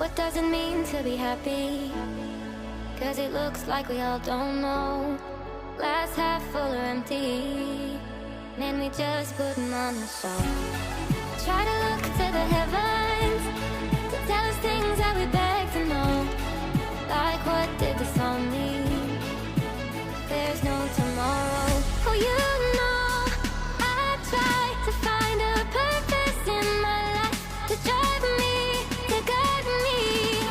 What does it mean to be happy? 'Cause it looks like we all don't know. Glass half full or empty. Man, we just putting on a show. Try to look to the heavens to tell us things that we beg to know. Like, what did this all mean? There's no tomorrow. Oh, you know, I try to find a purpose in my life to drive me, to guide me.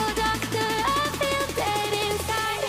Oh, doctor, I feel dead inside.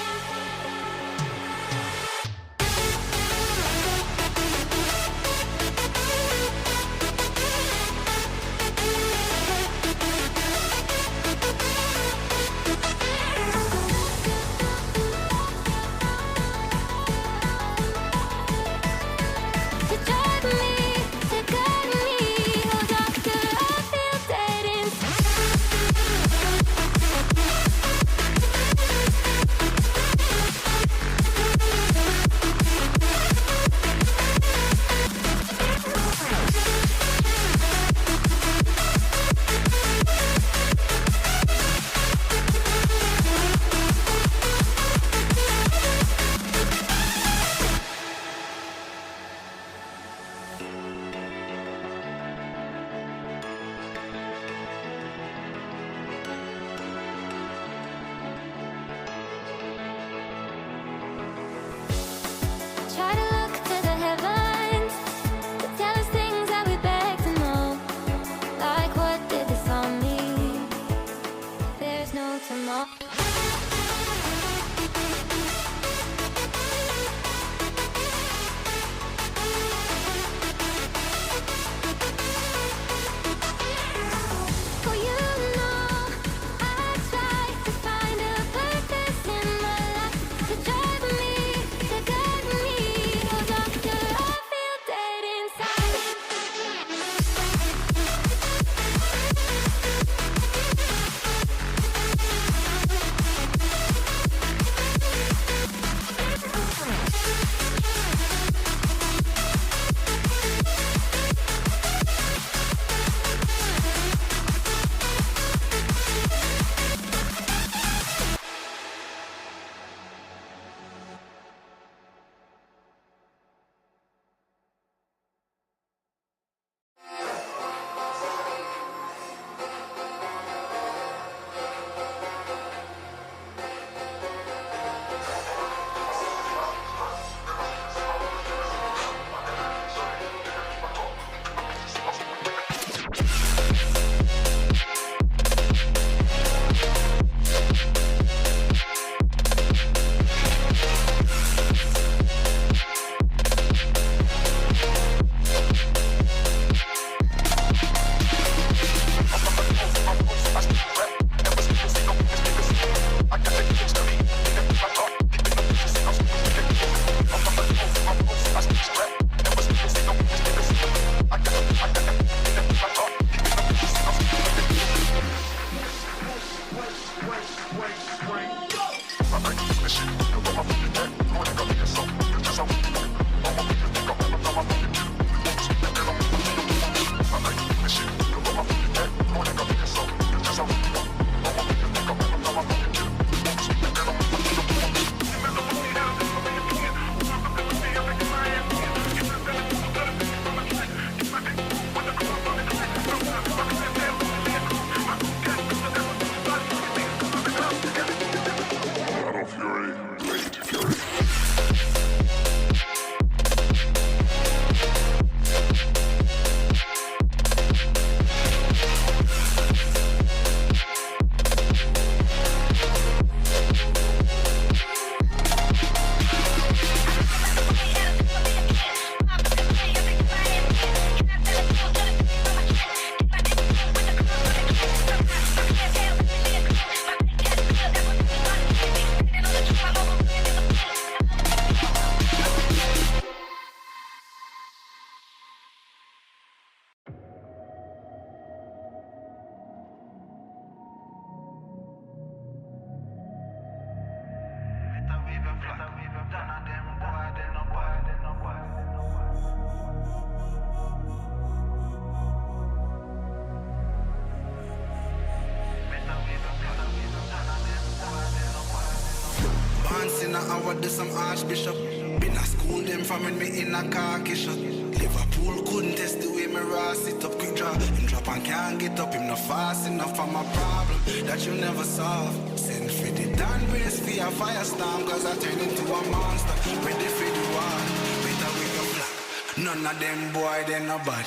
I would do some archbishop. Been a school them from when me in a khaki shot. Liverpool couldn't test the way me raw sit up quick draw. Him drop and can't get up, him not fast enough for my problem that you never solve. Send for the Dan brace for your firestorm, cause I turn into a monster. Ready for the war, better with your black. None of them boy, they no bad.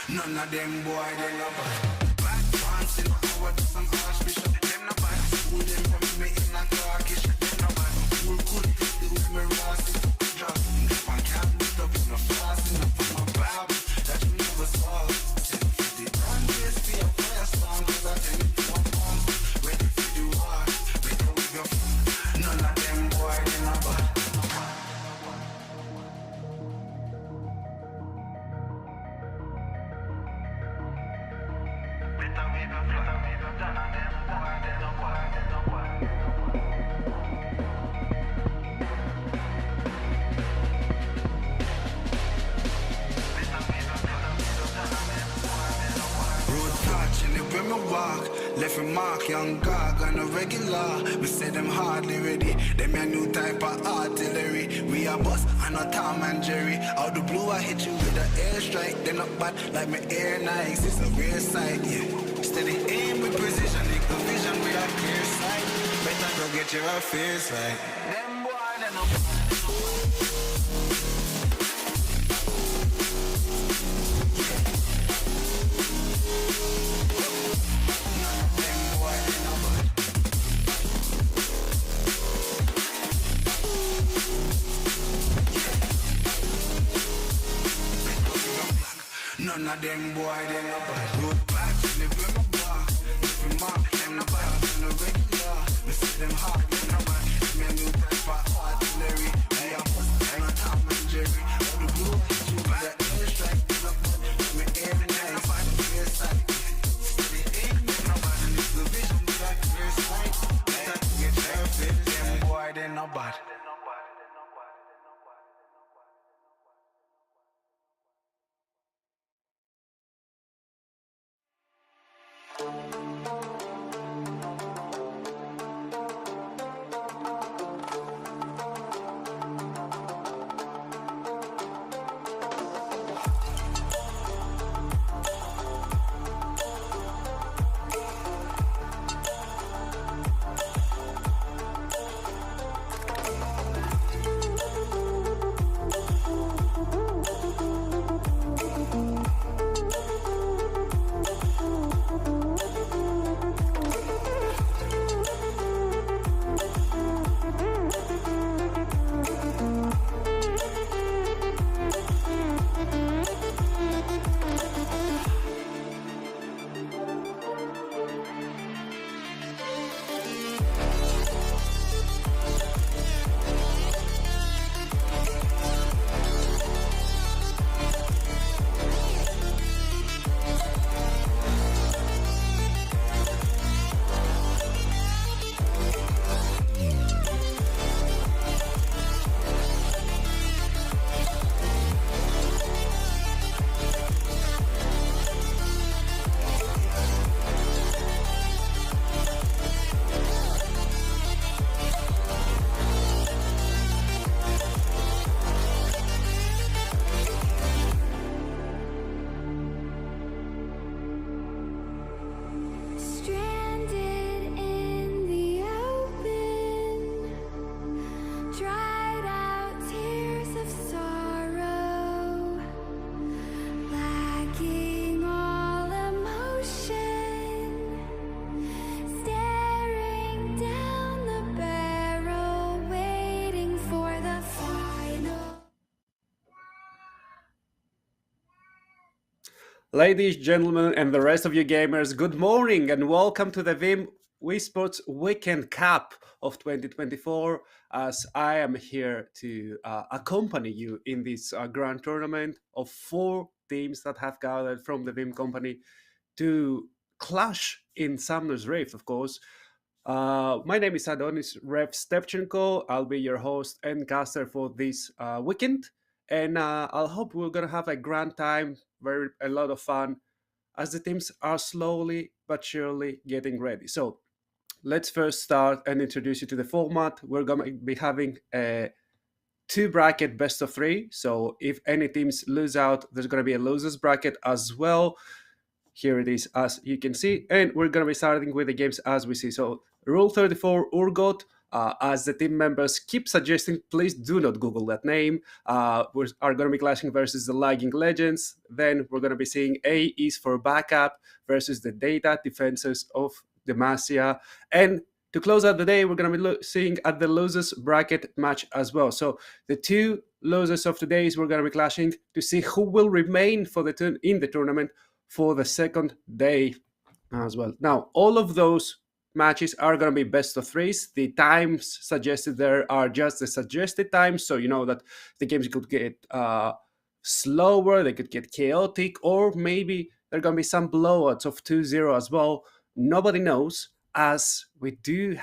None of them boy, they no bad. Back dancing, I would do some archbishop. Them no bad. School them from me in a carkish. Them no bad. School could do with me rossi. Drop, if I can't lift up, no fast enough for my Bible that you never solve. Send for the brand race for your fire song, cause I tell you to a monster. Ready for the war, better with your none of them boy, they no bad. When me walk, left a mark, young gog on a regular. We say them hardly ready. Them a new type of artillery. We a boss, I know Tom and Jerry. Out the blue I hit you with an airstrike. They not bad like my air nights. It's a real sight, yeah. Steady aim with precision, make the vision with a clear sight. Better go get your affairs right. Them boy, they no none of them boy, they no bad. Road back, live with my block. If you mark, them no bad, them no regular. We see them hard, them no bad. Me a new type of artillery. Me a bust, I know Tom and Jerry. All the blue, you by the airstrike, they no bad. Me air nice, clear sight. Steady aim, them no bad. And it's the vision, we got clear sight. Better to get your fit, them boy, they no bad. Ladies, gentlemen, and the rest of you gamers, good morning and welcome to the Veeam-Sport Weekend Cup of 2024. As I am here to accompany you in this grand tournament of 4 teams that have gathered from the Veeam company to clash in Sumner's Rift, of course. My name is Adonis Rev Stepchenko. I'll be your host and caster for this weekend. And I'll hope we're going to have a grand time, a lot of fun, as the teams are slowly but surely getting ready. So let's first start and introduce you to the format. We're going to be having a two bracket best of three. So if any teams lose out, there's going to be a losers bracket as well. Here it is, as you can see. And we're going to be starting with the games as we see. So Rule 34, Urgot. As the team members keep suggesting, please do not Google that name. We are going to be clashing versus the Lagging Legends. Then we're going to be seeing A is for backup versus the Data Defenses of Demacia. And to close out the day, we're going to be seeing at the losers bracket match as well. So the two losers of today's we're going to be clashing to see who will remain for the in the tournament for the second day as well. Now, all of those matches are going to be best of threes. The times suggested there are just the suggested times, so you know that the games could get slower, they could get chaotic, or maybe there are going to be some blowouts of 2-0 as well. Nobody knows, as we don't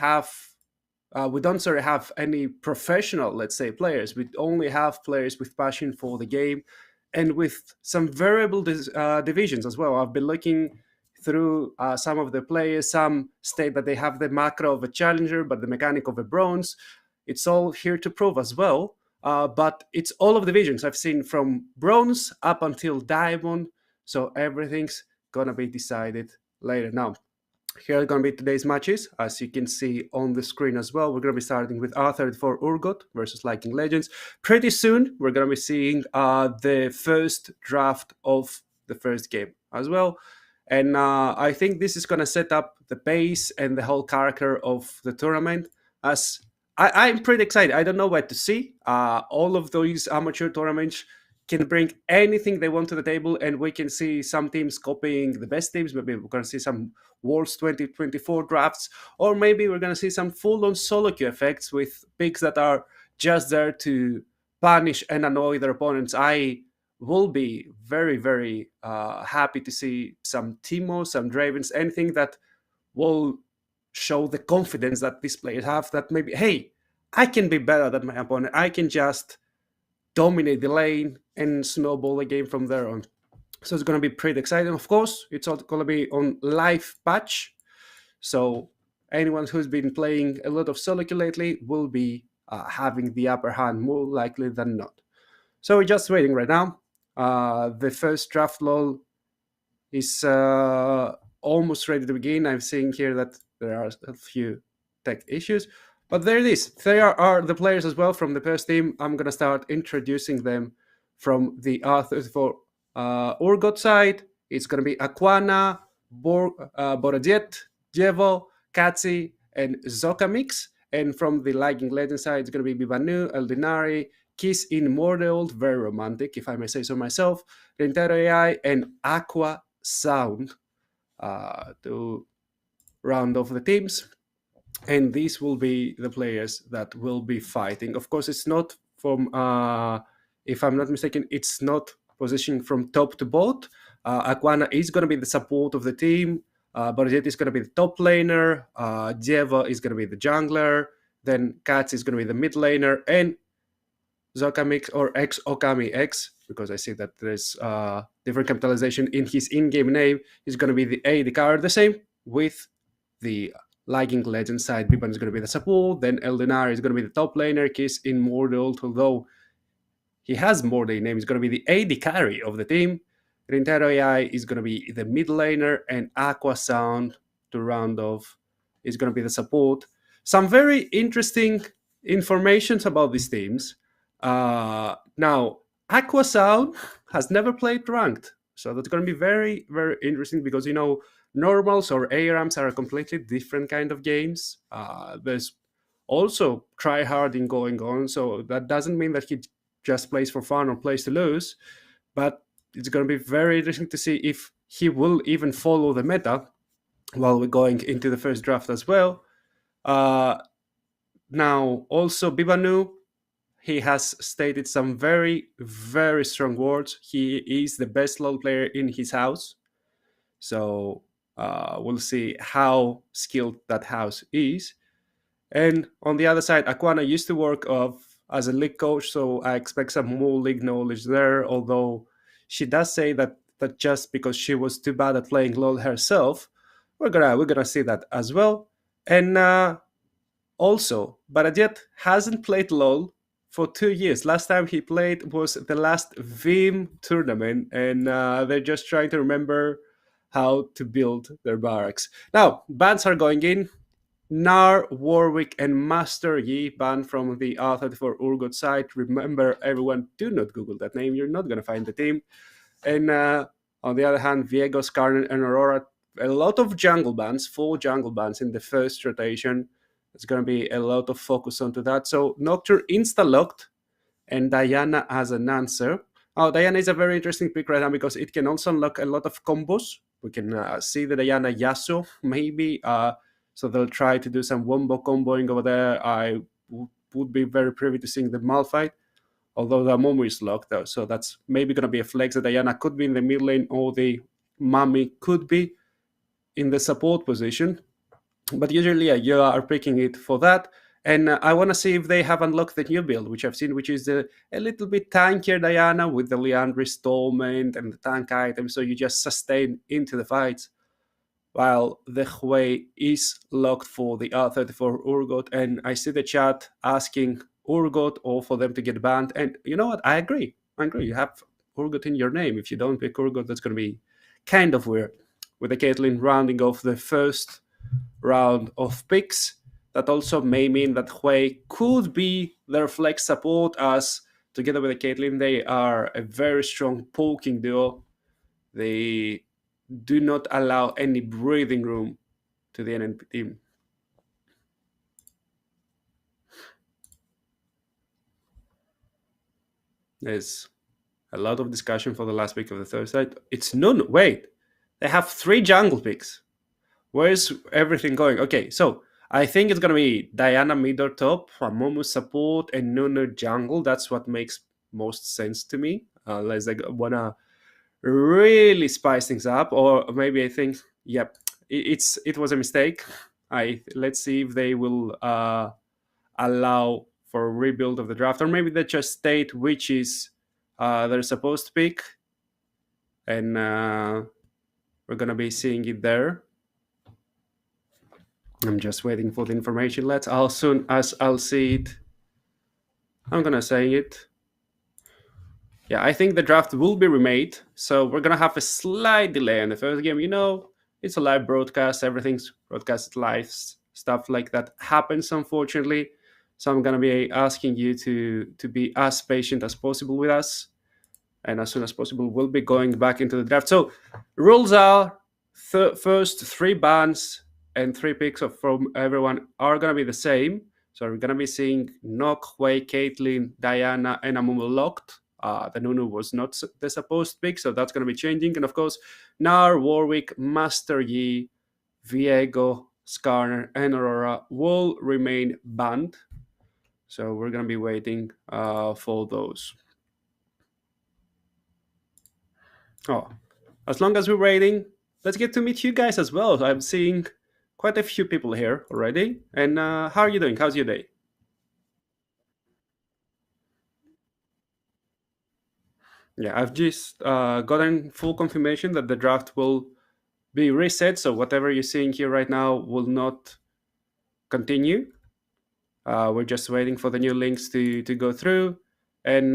sort of have any professional, let's say, players. We only have players with passion for the game and with some variable divisions as well. I've been looking through some of the players. Some state that they have the macro of a challenger, but the mechanic of a bronze. It's all here to prove as well. But it's all of divisions. I've seen from bronze up until diamond. So everything's going to be decided later. Now, here are going to be today's matches. As you can see on the screen as well, we're going to be starting with R34 Urgot versus Lagging Legends. Pretty soon, we're going to be seeing the first draft of the first game as well. And I think this is going to set up the pace and the whole character of the tournament. As I'm pretty excited. I don't know what to see. All of those amateur tournaments can bring anything they want to the table, and we can see some teams copying the best teams. Maybe we're going to see some Worlds 2024 drafts, or maybe we're going to see some full-on solo queue effects with picks that are just there to punish and annoy their opponents. I will be very, very happy to see some Timo, some Dravens, anything that will show the confidence that these players have, that maybe, hey, I can be better than my opponent. I can just dominate the lane and snowball the game from there on. So it's going to be pretty exciting. Of course, it's all going to be on live patch. So anyone who's been playing a lot of solo queue lately will be having the upper hand more likely than not. So we're just waiting right now. The first draft lol is almost ready to begin. I'm seeing here that there are a few tech issues. But there it is. There are the players as well from the first team. I'm going to start introducing them from the R34 Urgot side. It's going to be Aquana, Borajet, Jevo, Katsi, and Zokamix. And from the Lagging Legend side, it's going to be Bibanu, Eldinari, Kiss in Mordeold, very romantic, if I may say so myself, Rentero AI, and Aqua Sound to round off the teams. And these will be the players that will be fighting. Of course, it's not from, if I'm not mistaken, it's not positioning from top to bot. Aquana is going to be the support of the team. Barjet is going to be the top laner. Jeva is going to be the jungler. Then Katz is going to be the mid laner. And Zokamix, or X Okami X, because I see that there's different capitalization in his in-game name, is going to be the AD carry. The same with the Lagging Legend side. Biban is going to be the support. Then Eldenar is going to be the top laner. Kiss in Mortal, although he has more than name, is going to be the AD carry of the team. Rintero AI is going to be the mid laner, and Aqua Sound to round off is going to be the support. Some very interesting informations about these teams. Now, Aqua Sound has never played ranked, so that's going to be very, very interesting because, you know, normals or ARAMs are a completely different kind of games. There's also try-harding going on, so that doesn't mean that he just plays for fun or plays to lose, but it's going to be very interesting to see if he will even follow the meta while we're going into the first draft as well. Now, also Bibanu, he has stated some very, very strong words. He is the best LoL player in his house. So We'll see how skilled that house is. And on the other side, Aquana used to work as a league coach, so I expect some more league knowledge there. Although she does say that just because she was too bad at playing LoL herself, we're gonna see that as well. And also, Barajet hasn't played LoL for 2 years. Last time he played was the last Veeam tournament, and they're just trying to remember how to build their barracks. Now, bans are going in. Nar, Warwick, and Master Yi banned from the R34 Urgot site. Remember, everyone, do not Google that name. You're not going to find the team. And on the other hand, Viego, Skarner, and Aurora, a lot of jungle bans, 4 jungle bans in the first rotation. There's going to be a lot of focus onto that. So Nocturne insta-locked, and Diana as an answer. Oh, Diana is a very interesting pick right now because it can also unlock a lot of combos. We can see the Diana Yasuo, maybe. So they'll try to do some wombo comboing over there. I would be very privy to seeing the Malphite, although the Momo is locked though. So that's maybe going to be a flex. The Diana could be in the mid lane, or the Mami could be in the support position. But usually, yeah, you are picking it for that. And I want to see if they have unlocked the new build, which I've seen, which is a little bit tankier Diana with the Leandris Torment and the tank item. So you just sustain into the fights, while the Hui is locked for the R34 Urgot. And I see the chat asking Urgot or for them to get banned. And you know what? I agree. You have Urgot in your name. If you don't pick Urgot, that's going to be kind of weird. With the Caitlyn rounding off the first round of picks, that also may mean that Hui could be their flex support, as together with the Caitlyn, they are a very strong poking duo. They do not allow any breathing room to the enemy team. There's a lot of discussion for the last pick of the third side. It's Nunu. Wait, they have 3 jungle picks. Where's everything going? Okay, so I think it's gonna be Diana mid or top, Momo support, and Nunu jungle. That's what makes most sense to me. Unless they wanna really spice things up, or maybe I think, yep, it was a mistake. Let's see if they will allow for a rebuild of the draft, or maybe they just state which is they're supposed to pick, and we're gonna be seeing it there. I'm just waiting for the information. As soon as I'll see it, I'm gonna say it. Yeah, I think the draft will be remade, so we're gonna have a slight delay in the first game. You know, it's a live broadcast, everything's broadcasted live, stuff like that happens, unfortunately. So I'm gonna be asking you to be as patient as possible with us, and as soon as possible, we'll be going back into the draft. So rules are first 3 bans and 3 picks from everyone are gonna be the same. So we're gonna be seeing Nock, Hui, Caitlyn, Diana, and Amumu locked. The Nunu was not the supposed pick, so that's going to be changing. And of course, Nar, Warwick, Master Yi, Viego, Skarner, and Aurora will remain banned. So we're going to be waiting for those. Oh, as long as we're waiting, let's get to meet you guys as well. I'm seeing quite a few people here already. And how are you doing? How's your day? Yeah, I've just gotten full confirmation that the draft will be reset. So whatever you're seeing here right now will not continue. We're just waiting for the new links to go through, and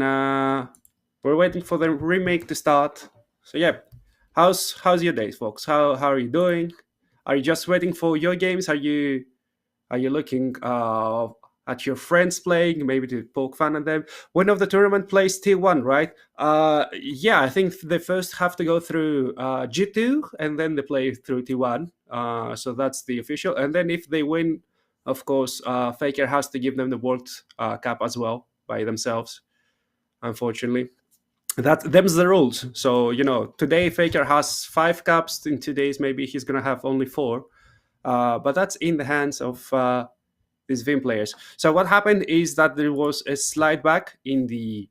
we're waiting for the remake to start. So yeah, how's your day, folks? How are you doing? Are you just waiting for your games? Are you looking at your friends playing, maybe to poke fun at them? One of the tournament plays T1, right? Yeah, I think they first have to go through G2 and then they play through T1. So that's the official. And then if they win, of course, Faker has to give them the World Cup as well by themselves, unfortunately. Them's the rules. So, today Faker has 5 cups. In 2 days, maybe he's going to have only 4. But that's in the hands of these Veeam players. So what happened is that there was a slide back in the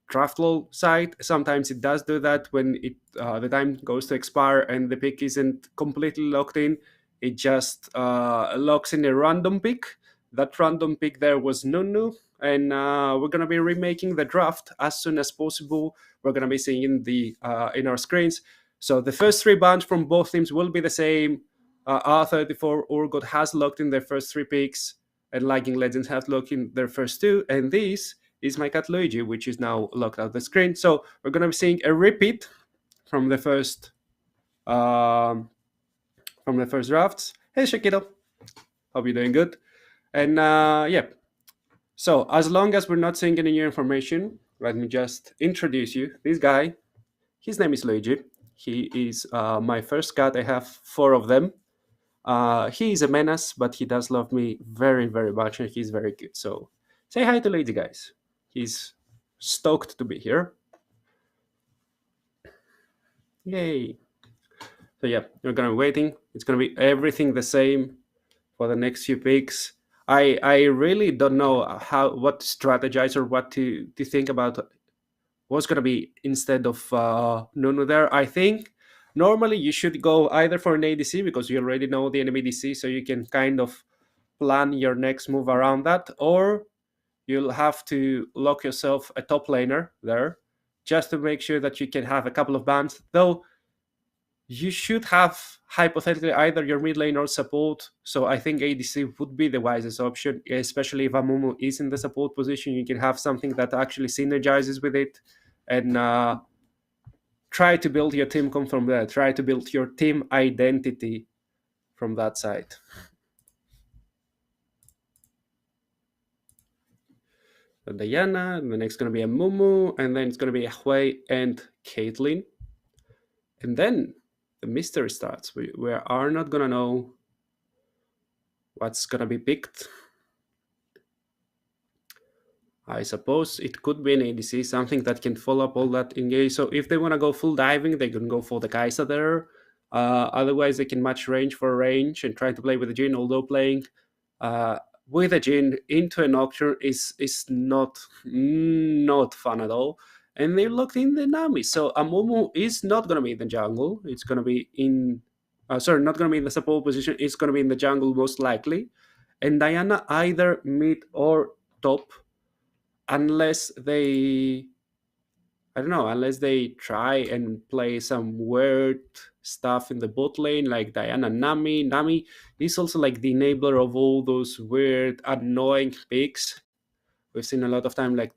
draft low side. Sometimes it does do that when the time goes to expire and the pick isn't completely locked in. It just locks in a random pick. That random pick there was Nunu, and we're gonna be remaking the draft as soon as possible. We're gonna be seeing in our screens. So the first three bands from both teams will be the same. R34 Urgot has locked in their first three picks, and Lagging Legends have locked in their first two. And this is my cat Luigi, which is now locked out the screen. So we're gonna be seeing a repeat from the first um, drafts. Hey Shakito, hope you're doing good. And yeah, so as long as we're not seeing any new information, let me just introduce you. This guy, his name is Luigi. He is my first cat. I have four of them. He is a menace, but he does love me very, very much, and he's very cute. So say hi to Luigi, guys. He's stoked to be here. Yay! So yeah, you're gonna be waiting. It's gonna be everything the same for the next few picks. I really don't know what to strategize or what to think about what's gonna be instead of Nunu there. I think normally you should go either for an ADC because you already know the enemy DC, so you can kind of plan your next move around that, or you'll have to lock yourself a top laner there just to make sure that you can have a couple of bans. Though you should have hypothetically either your mid lane or support. So I think ADC would be the wisest option, especially if Amumu is in the support position. You can have something that actually synergizes with it, and try to build your team come from there. Try to build your team identity from that side. So Diana, and the next going to be a Mumu, and then it's going to be a Hui and Caitlyn. And then the mystery starts. We are not going to know what's going to be picked. I suppose it could be an ADC, something that can follow up all that engage. So if they want to go full diving, they can go for the Kai'Sa there. Otherwise, they can match range for range and try to play with the Jhin, although playing with a Jhin into a Nocturne is not fun at all. And they looked in the Nami. So Amumu is not going to be in the jungle. It's going to be in... sorry, not going to be in the support position. It's going to be in the jungle most likely. And Diana either mid or top, unless they... I don't know, unless they try and play some weird stuff in the bot lane, like Diana Nami. Nami is also like the enabler of all those weird, annoying picks. We've seen a lot of time, like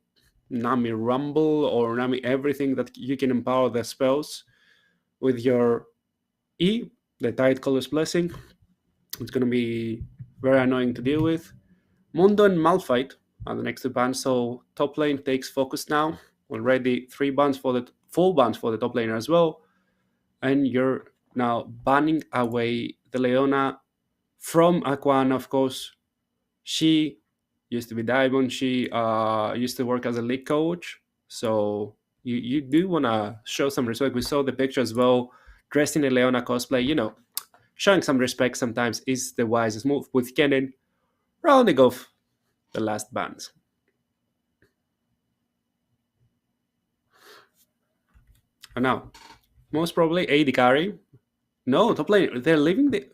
Nami Rumble or Nami everything that you can empower the spells with your E, the Tide Color's Blessing. It's going to be very annoying to deal with. Mundo and Malphite are the next two bans, so top lane takes focus now. Already 4 bans for the top laner as well, and you're now banning away the Leona from Aquana. Of course, she used to be Diamond. She used to work as a league coach, so you do want to show some respect. We saw the picture as well, dressed in a Leona cosplay. Showing some respect sometimes is the wisest move. With Kennen rounding off the last bans. And now, most probably AD carry. No, top lane. They're leaving the...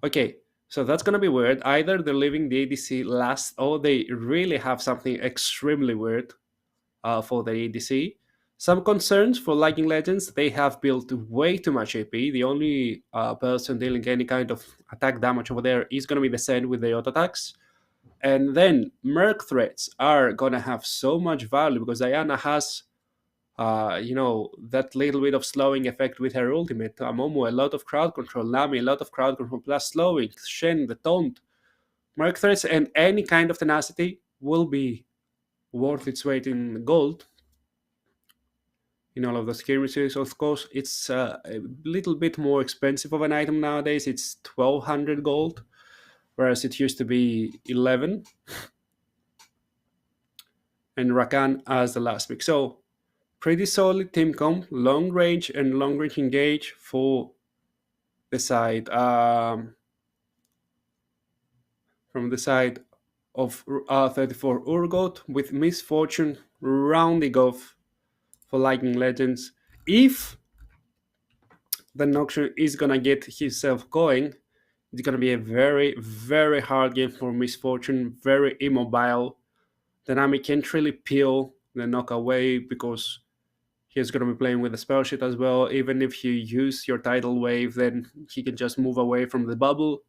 Okay, so that's going to be weird. Either they're leaving the ADC last, or they really have something extremely weird for the ADC. Some concerns for Lagging Legends. They have built way too much AP. The only person dealing any kind of attack damage over there is going to be the Sen with the auto attacks. And then Merc threats are going to have so much value because Diana has that little bit of slowing effect with her ultimate. Amomo, a lot of crowd control. Nami, a lot of crowd control plus slowing. Shen, the taunt. Merc threats and any kind of tenacity will be worth its weight in gold in all of the skirmishes. Of course, it's a little bit more expensive of an item nowadays. It's 1200 gold, whereas it used to be 11. And Rakan as the last pick. So pretty solid team comp, long range and long range engage for the side from the side of R34 Urgot, with Misfortune rounding off for Lightning Legends. If the Noxian is gonna get himself going, it's gonna be a very, very hard game for Misfortune, very immobile. Dynamic can't really peel the knock away because he's going to be playing with the spell sheet as well. Even if you use your tidal wave, then he can just move away from the bubble.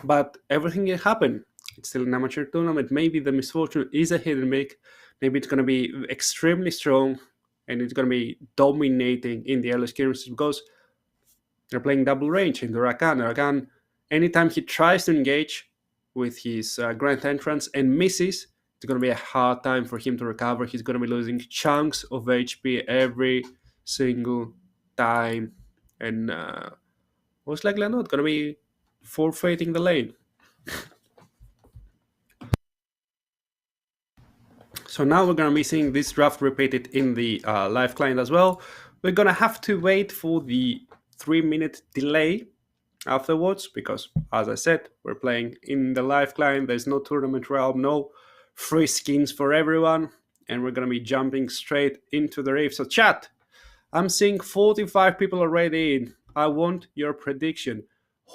But everything can happen. It's still an amateur tournament. Maybe the Misfortune is a hidden pick. Maybe it's going to be extremely strong and it's going to be dominating in the early skirmishes because they're playing double range in the Rakan. Rakan, anytime he tries to engage with his Grand Entrance and misses, it's going to be a hard time for him to recover. He's going to be losing chunks of HP every single time. And most likely not going to be forfeiting the lane. So now we're going to be seeing this draft repeated in the live client as well. We're going to have to wait for the 3-minute delay afterwards because, as I said, we're playing in the live client. There's no tournament realm, no free skins for everyone, and we're going to be jumping straight into the rave. So chat, I'm seeing 45 people already in. I want your prediction.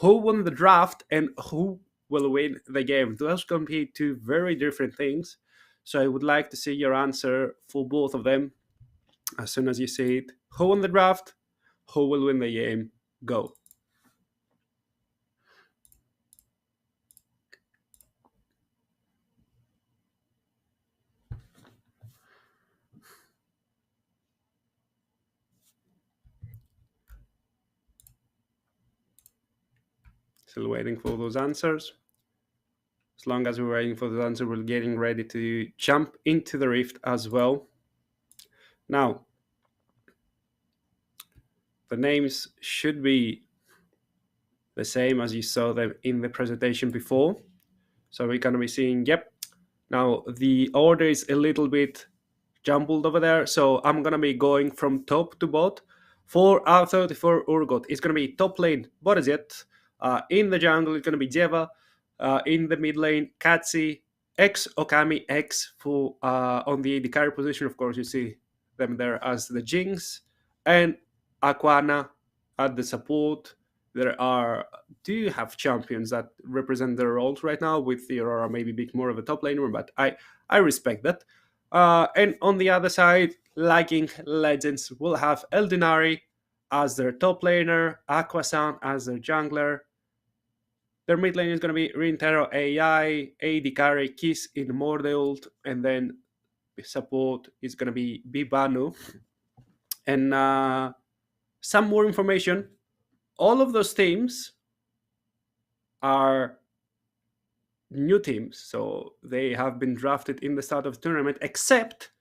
Who won the draft and who will win the game? Those can be two very different things. So I would like to see your answer for both of them as soon as you see it. Who won the draft? Who will win the game? Go. Still waiting for those answers. As long as we're waiting for the answer, we're getting ready to jump into the rift as well. Now, the names should be the same as you saw them in the presentation before. So we're going to be seeing, yep. Now, the order is a little bit jumbled over there. So I'm going to be going from top to bot. For R34 Urgot, it's going to be top lane Borazet. In the jungle, it's going to be Jeva. In the mid lane, Katsi, X Okami, X for on the AD carry position. Of course, you see them there as the Jinx. And Aquana at the support. There are do have champions that represent their roles right now, with the Aurora maybe being more of a top laner, but I respect that. And on the other side, Lightning Legends will have Eldinari as their top laner, Aquasan as their jungler. Their mid lane is going to be Rintero AI, AD carry, Kiss in Mordeult, and then support is going to be Bibanu. And some more information. All of those teams are new teams, so they have been drafted in the start of the tournament, except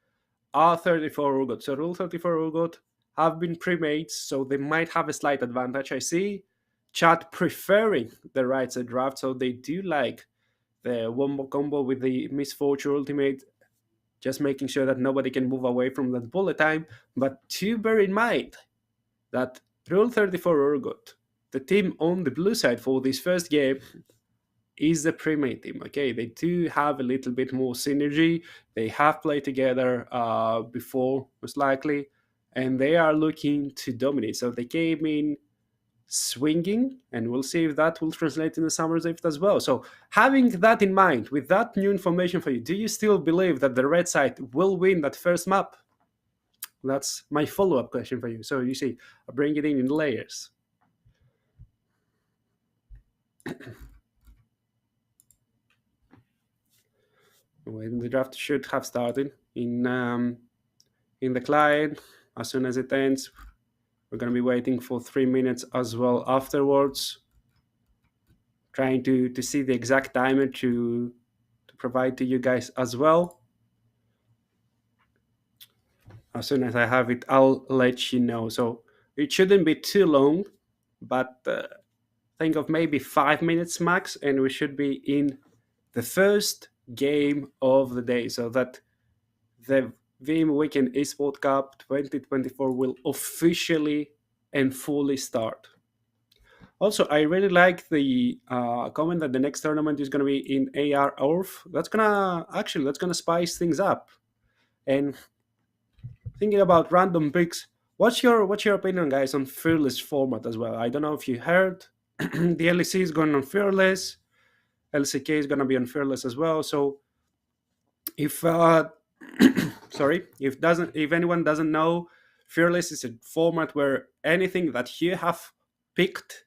R34 Urgot. So Rule 34 Urgot have been pre-made, so they might have a slight advantage. I see chat preferring the right side draft, so they do like the wombo combo with the Misfortune ultimate, just making sure that nobody can move away from that bullet time. But do bear in mind that Rule 34 Urgot, the team on the blue side for this first game, is the pre-made team. Okay, they do have a little bit more synergy. They have played together before, most likely, and they are looking to dominate. So they came in swinging, and we'll see if that will translate in the Summer's Rift as well. So having that in mind, with that new information for you, do you still believe that the red side will win that first map? That's my follow-up question for you. So you see, I bring it in layers. When the draft should have started in the client. As soon as it ends, we're going to be waiting for 3 minutes as well afterwards, trying to see the exact timer to provide to you guys as well. As soon as I have it, I'll let you know. So it shouldn't be too long, but think of maybe 5 minutes max, and we should be in the first game of the day, so that the Veeam Weekend Esport Cup 2024 will officially and fully start. Also, I really like the comment that the next tournament is going to be in AR Orf. That's gonna spice things up. And thinking about random picks, what's your opinion, guys, on Fearless format as well? I don't know if you heard, the LEC is going on Fearless, LCK is going to be on Fearless as well. So if sorry, if anyone doesn't know, Fearless is a format where anything that you have picked,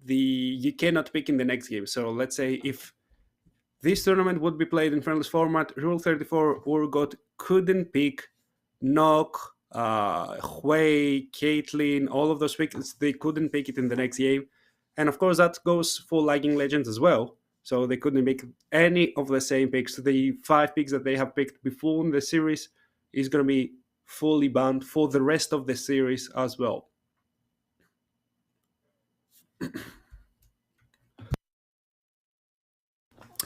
you cannot pick in the next game. So let's say if this tournament would be played in Fearless format, Rule 34 Urgot couldn't pick Nock, Hui, Caitlyn, all of those picks. They couldn't pick it in the next game. And of course, that goes for Lagging Legends as well. So they couldn't make any of the same picks. The 5 picks that they have picked before in the series is going to be fully banned for the rest of the series as well.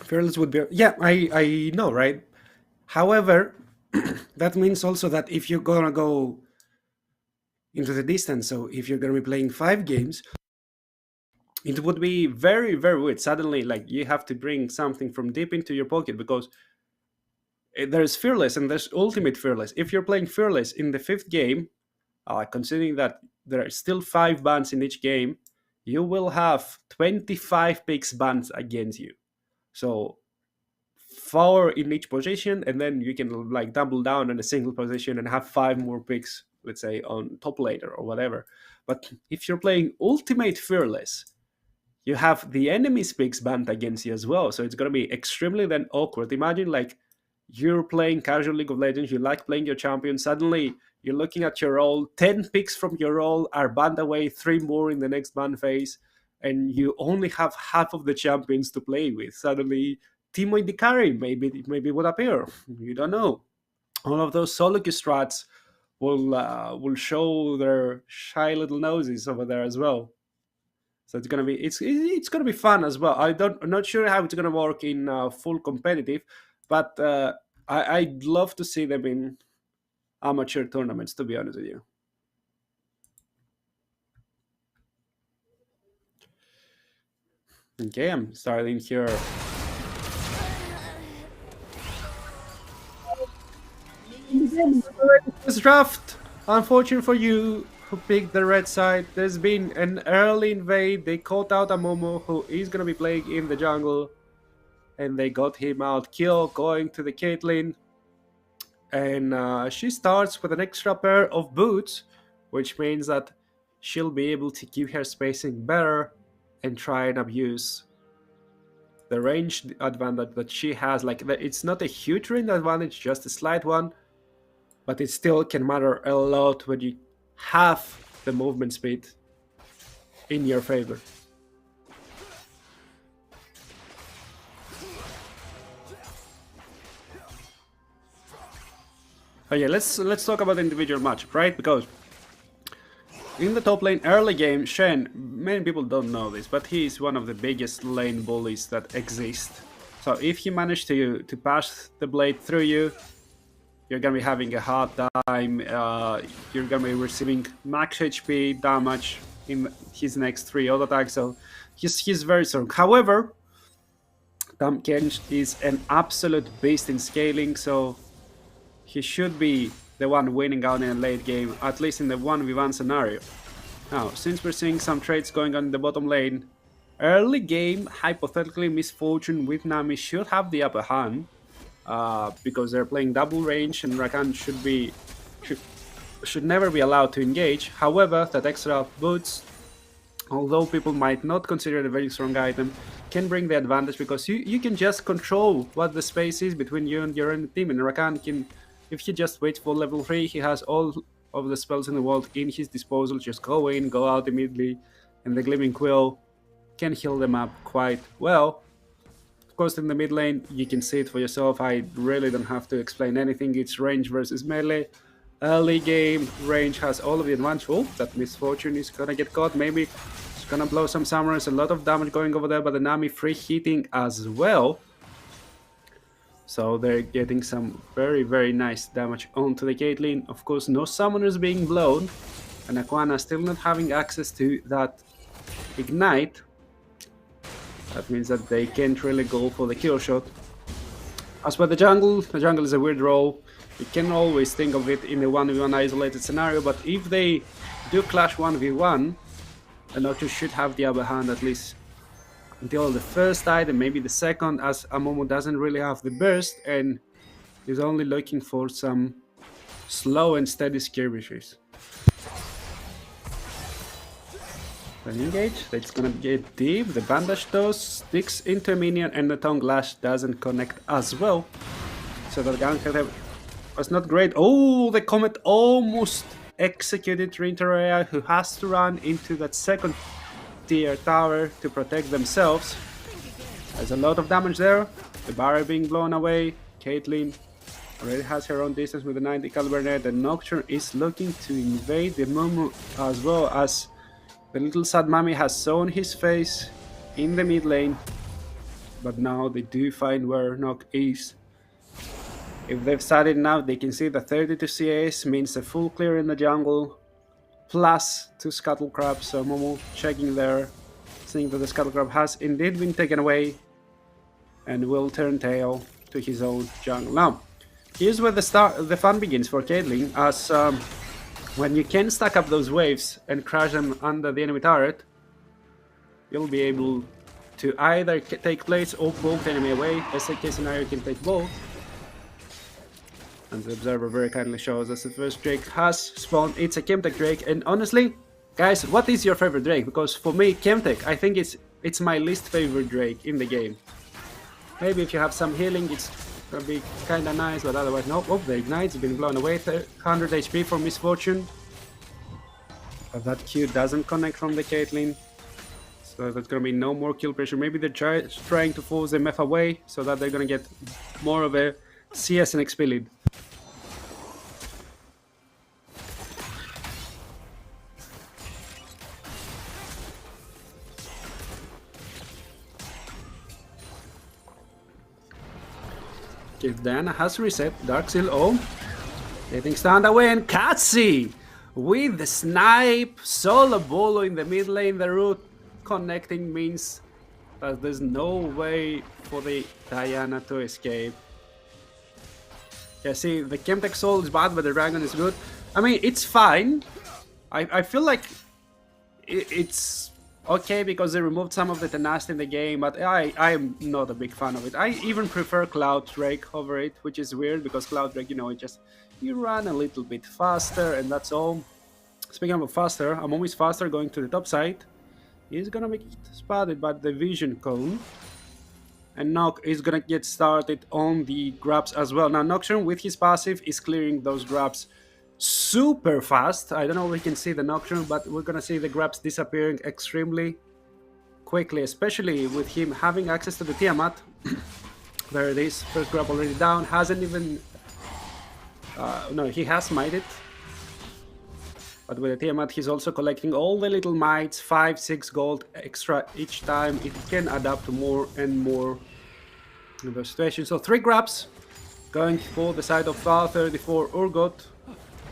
Fearless would be, yeah, I know, right? However, that means also that if you're gonna go into the distance, so if you're gonna be playing 5 games, it would be very, very weird. Suddenly, like, you have to bring something from deep into your pocket, because there's Fearless and there's Ultimate Fearless. If you're playing Fearless in the 5th game, considering that there are still 5 bans in each game, you will have 25 picks banned against you. So 4 in each position, and then you can like double down on a single position and have 5 more picks, let's say on top laner or whatever. But if you're playing Ultimate Fearless, you have the enemy's picks banned against you as well. So it's going to be extremely then awkward. Imagine like you're playing casual League of Legends, you like playing your champion, suddenly you're looking at your role, 10 picks from your role are banned away, 3 more in the next ban phase, and you only have half of the champions to play with. Suddenly Timo in the carry maybe would appear. You don't know. All of those solo queue strats will show their shy little noses over there as well. So it's gonna be fun as well. I'm not sure how it's gonna work in full competitive, but I'd love to see them in amateur tournaments, to be honest with you. Okay, I'm starting here. This draft, unfortunate for you who picked the red side. There's been an early invade. They caught out a Momo who is gonna be playing in the jungle, and they got him out kill going to the Caitlyn. And she starts with an extra pair of boots, which means that she'll be able to keep her spacing better and try and abuse the range advantage that she has. Like, it's not a huge range advantage, just a slight one, but it still can matter a lot when you have the movement speed in your favor. Oh yeah, let's talk about the individual matchup, right? Because in the top lane early game, Shen, many people don't know this, but he is one of the biggest lane bullies that exist. So if you manage to pass the blade through you, you're gonna be having a hard time. You're gonna be receiving max HP damage in his next 3 auto attacks, so he's very strong. However, Tam Kench is an absolute beast in scaling, so he should be the one winning out in a late game, at least in the 1v1 scenario. Now, since we're seeing some trades going on in the bottom lane, early game, hypothetically, Misfortune with Nami should have the upper hand, because they're playing double range and Rakan should never be allowed to engage. However, that extra boots, although people might not consider it a very strong item, can bring the advantage, because you can just control what the space is between you and your own team, and Rakan can, if he just waits for level 3, he has all of the spells in the world in his disposal. Just go in, go out immediately, and the Gleaming Quill can heal them up quite well. Of course, in the mid lane, you can see it for yourself. I really don't have to explain anything. It's range versus melee. Early game, range has all of the advantage. Oh, that Misfortune is gonna get caught. Maybe it's gonna blow some summoners. A lot of damage going over there, but the Nami free hitting as well. So they're getting some very, very nice damage onto the Caitlyn. Of course, no summoners being blown, and Aquana still not having access to that Ignite. That means that they can't really go for the kill shot. As for the jungle is a weird role. You can always think of it in a 1v1 isolated scenario, but if they do clash 1v1, the Nocturne should have the upper hand at least until the first item, maybe the second, as Amomo doesn't really have the burst and is only looking for some slow and steady skirmishes. Then engage, that's gonna get deep, the bandage toss sticks into a minion and the tongue lash doesn't connect as well. So the gank was not great. Oh, the Comet almost executed Rinterea, who has to run into that second tier tower to protect themselves. There's a lot of damage there. The barrier being blown away. Caitlyn already has her own distance with the 90 caliber net. The Nocturne is looking to invade the Mumu as well, as the little sad mummy has shown his face in the mid lane. But now they do find where Nock is. If they've started now, they can see the 32 CS means a full clear in the jungle, plus 2 Scuttle Crabs. So Momo checking there, seeing that the Scuttle Crab has indeed been taken away and will turn tail to his own jungle. Now, here's where the fun begins for Caitlyn, as when you can stack up those waves and crash them under the enemy turret, you'll be able to either take plates or poke the enemy away. Best case scenario, you can take both. And the observer very kindly shows us the first Drake has spawned. It's a Chemtech Drake, and honestly, guys, what is your favorite Drake? Because for me, Chemtech, I think it's my least favorite Drake in the game. Maybe if you have some healing, it's gonna be kinda nice, but otherwise, nope. Oh, the Ignite's been blown away. 100 HP for Misfortune. But that Q doesn't connect from the Caitlyn. So there's gonna be no more kill pressure. Maybe they're trying to force the MF away so that they're gonna get more of a CS and XP lead. If Diana has reset, Dark Seal, oh, getting stunned away, and Katsi with the snipe, solo bolo in the mid lane, the root connecting means that there's no way for the Diana to escape. Yeah, see, the Chemtech Soul is bad, but the Dragon is good. I mean, it's fine. I feel like it's okay because they removed some of the tenacity in the game, but I am not a big fan of it. I even prefer Cloud Drake over it, which is weird because Cloud Drake, you know, you run a little bit faster and that's all. Speaking of faster, Amomo is faster going to the top side. He's gonna be spotted by the Vision Cone. And Nock is gonna get started on the grabs as well. Now Nocturne with his passive is clearing those grabs super fast. I don't know if we can see the Nocturne, but we're gonna see the grabs disappearing extremely quickly, especially with him having access to the Tiamat. There it is, first grab already down, hasn't even... no, he has mited. But with the Tiamat, he's also collecting all the little mites, 5-6 gold extra each time. It can add up to more and more in the situation. So 3 grabs going for the side of 34 Urgot.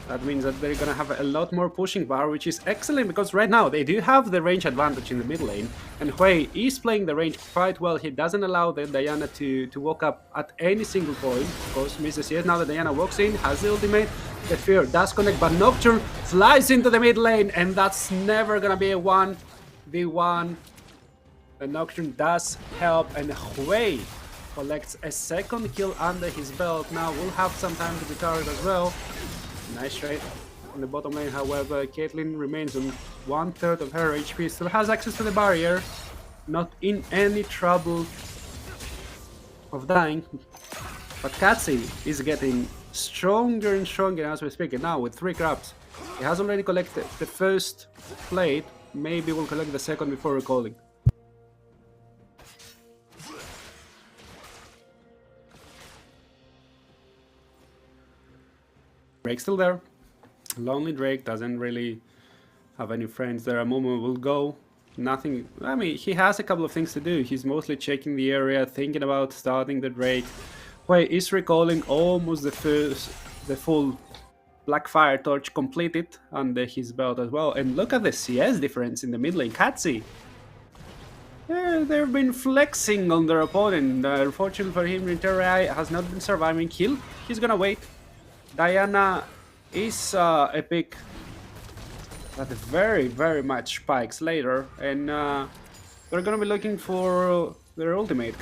That means that they're gonna have a lot more pushing power, which is excellent because right now they do have the range advantage in the mid lane. And Hui is playing the range quite well. He doesn't allow the Diana to walk up at any single point. Of course, misses it. Now that Diana walks in, has the ultimate. The Fear does connect, but Nocturne flies into the mid lane, and that's never gonna be a 1v1. The Nocturne does help, and Hui collects a second kill under his belt. Now we'll have some time to recover it as well. Nice trade on the bottom lane, however, Caitlyn remains on 1/3 of her HP, still has access to the barrier, not in any trouble of dying. But Katsi is getting stronger and stronger as we speak, and now with 3 grabs. He has already collected the first plate, maybe we'll collect the second before recalling. Drake's still there. Lonely Drake doesn't really have any friends there. A moment will go. Nothing. I mean, he has a couple of things to do. He's mostly checking the area, thinking about starting the Drake. Wait, is recalling almost the full Blackfire Torch completed under his belt as well. And look at the CS difference in the mid lane. Katsi. They've been flexing on their opponent. Unfortunately for him, Rinterai has not been surviving. He's gonna wait. Diana is a pick that very, very much spikes later, and they're gonna be looking for their ultimate.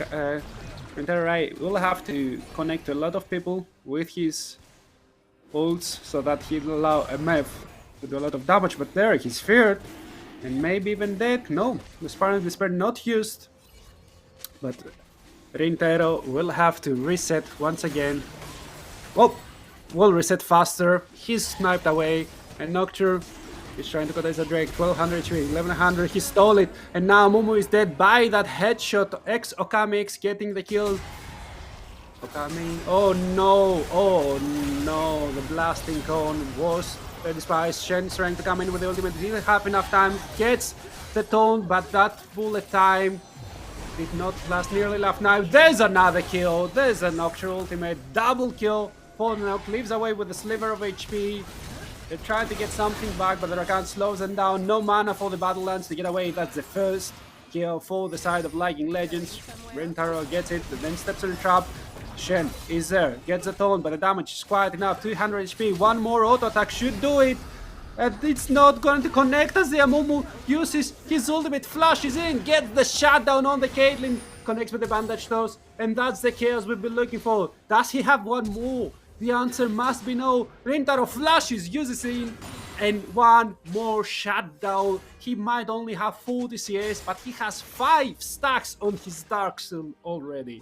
Rinterai will have to connect a lot of people with his ults so that he'll allow MF to do a lot of damage, but there he's feared. And maybe even dead. No, the Spartan Despair not used. But Rintero will have to reset once again. Oh, will reset faster. He's sniped away. And Nocturne is trying to contest a Drake. 1200 HP, 1100. He stole it. And now Mumu is dead by that headshot. Okami X getting the kill. Okami. Oh no. Oh no. The blasting cone was the despise. Shen's trying to come in with the ultimate. Didn't have enough time. Gets the taunt, but that bullet time did not last nearly enough. Now there's another kill. There's a Nocturne ultimate. Double kill. Polnock leaves away with a sliver of HP. They're trying to get something back, but the Rakan slows them down. No mana for the Battlelands to get away. That's the first kill for the side of Lagging Legends. Rentaro gets it, then steps in the trap. Shen is there, gets the taunt, but the damage is quite enough. 200 HP, one more auto attack should do it. And it's not going to connect as the Amumu uses his ultimate, flashes in, gets the shutdown on the Caitlyn, connects with the bandage toes, and that's the chaos we've been looking for. Does he have one more? The answer must be no. Rintaro flashes, uses in, and one more shutdown. He might only have 40 CS, but he has 5 stacks on his Dark Soul already.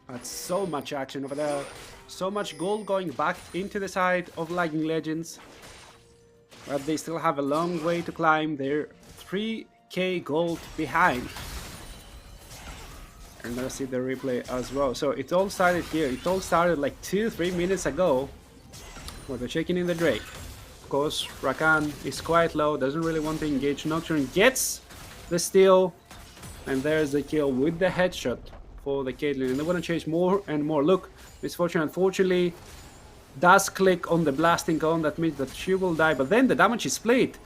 That's so much action over there. So much gold going back into the side of Lagging Legends. But they still have a long way to climb. They're 3k gold behind. And let's see the replay as well. So it all started here. It all started like 2-3 minutes ago. Where they're checking in the Drake. Of course, Rakan is quite low. Doesn't really want to engage. Nocturne gets the steal. And there's the kill with the headshot for the Caitlyn, and they want to chase more and more. Look, Misfortune unfortunately does click on the blasting cone. That means that she will die, but then the damage is split.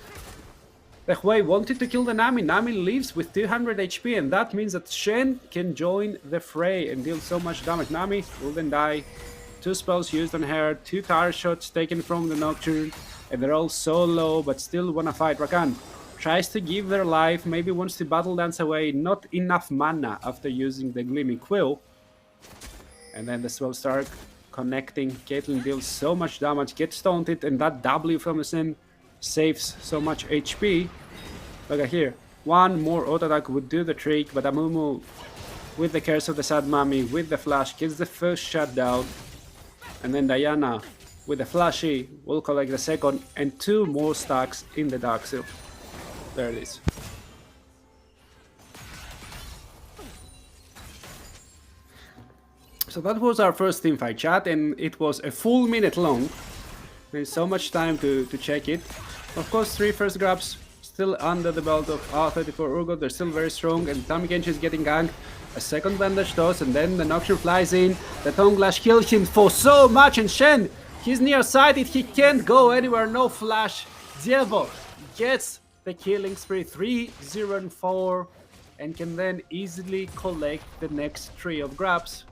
The Hui wanted to kill the Nami. Nami leaves with 200 HP, and that means that Shen can join the fray and deal so much damage. Nami will then die. 2 spells used on her, 2 tower shots taken from the Nocturne, and they're all so low but still want to fight. Rakan tries to give their life, maybe wants to battle dance away, not enough mana after using the Gleaming Quill. And then the Swell Stark connecting. Caitlyn deals so much damage, gets taunted, and that W from the Sin saves so much HP. Look at here. One more auto attack would do the trick, but Amumu with the Curse of the Sad Mummy, with the flash, gets the first shutdown. And then Diana with the flashy will collect the second, and 2 more stacks in the Dark Seal. There it is. So that was our first teamfight chat, and it was a full minute long. There's so much time to check it. Of course, 3 first grabs still under the belt of R34 Urgot. They're still very strong, and Tami Genshi is getting ganked. A second bandage toss, and then the Nocturne flies in. The Tongue Lash kills him for so much, and Shen, he's nearsighted. He can't go anywhere. No flash. Dievo gets the killing spree, 3-0-4, and can then easily collect the next 3 of grabs.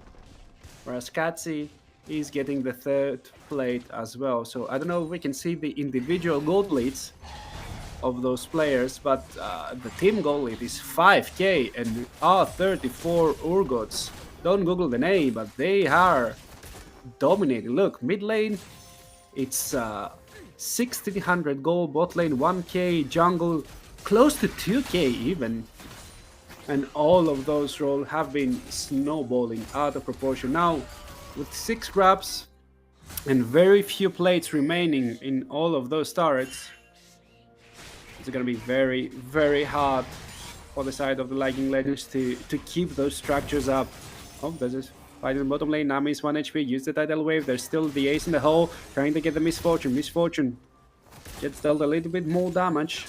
Whereas Katsi is getting the 3rd plate as well. So I don't know if we can see the individual gold leads of those players, but the team goal lead is 5k, and R34 Urgots. Don't Google the name, but they are dominating. Look, mid lane, it's 1600 gold, bot lane 1k, jungle close to 2k even. And all of those roles have been snowballing out of proportion. Now, with 6 grabs and very few plates remaining in all of those turrets, it's going to be very, very hard for the side of the Lagging Legends to keep those structures up. Oh, there's this fight in the bottom lane. Nami is 1 HP, use the tidal wave. There's still the ace in the hole, trying to get the Misfortune. Misfortune gets dealt a little bit more damage.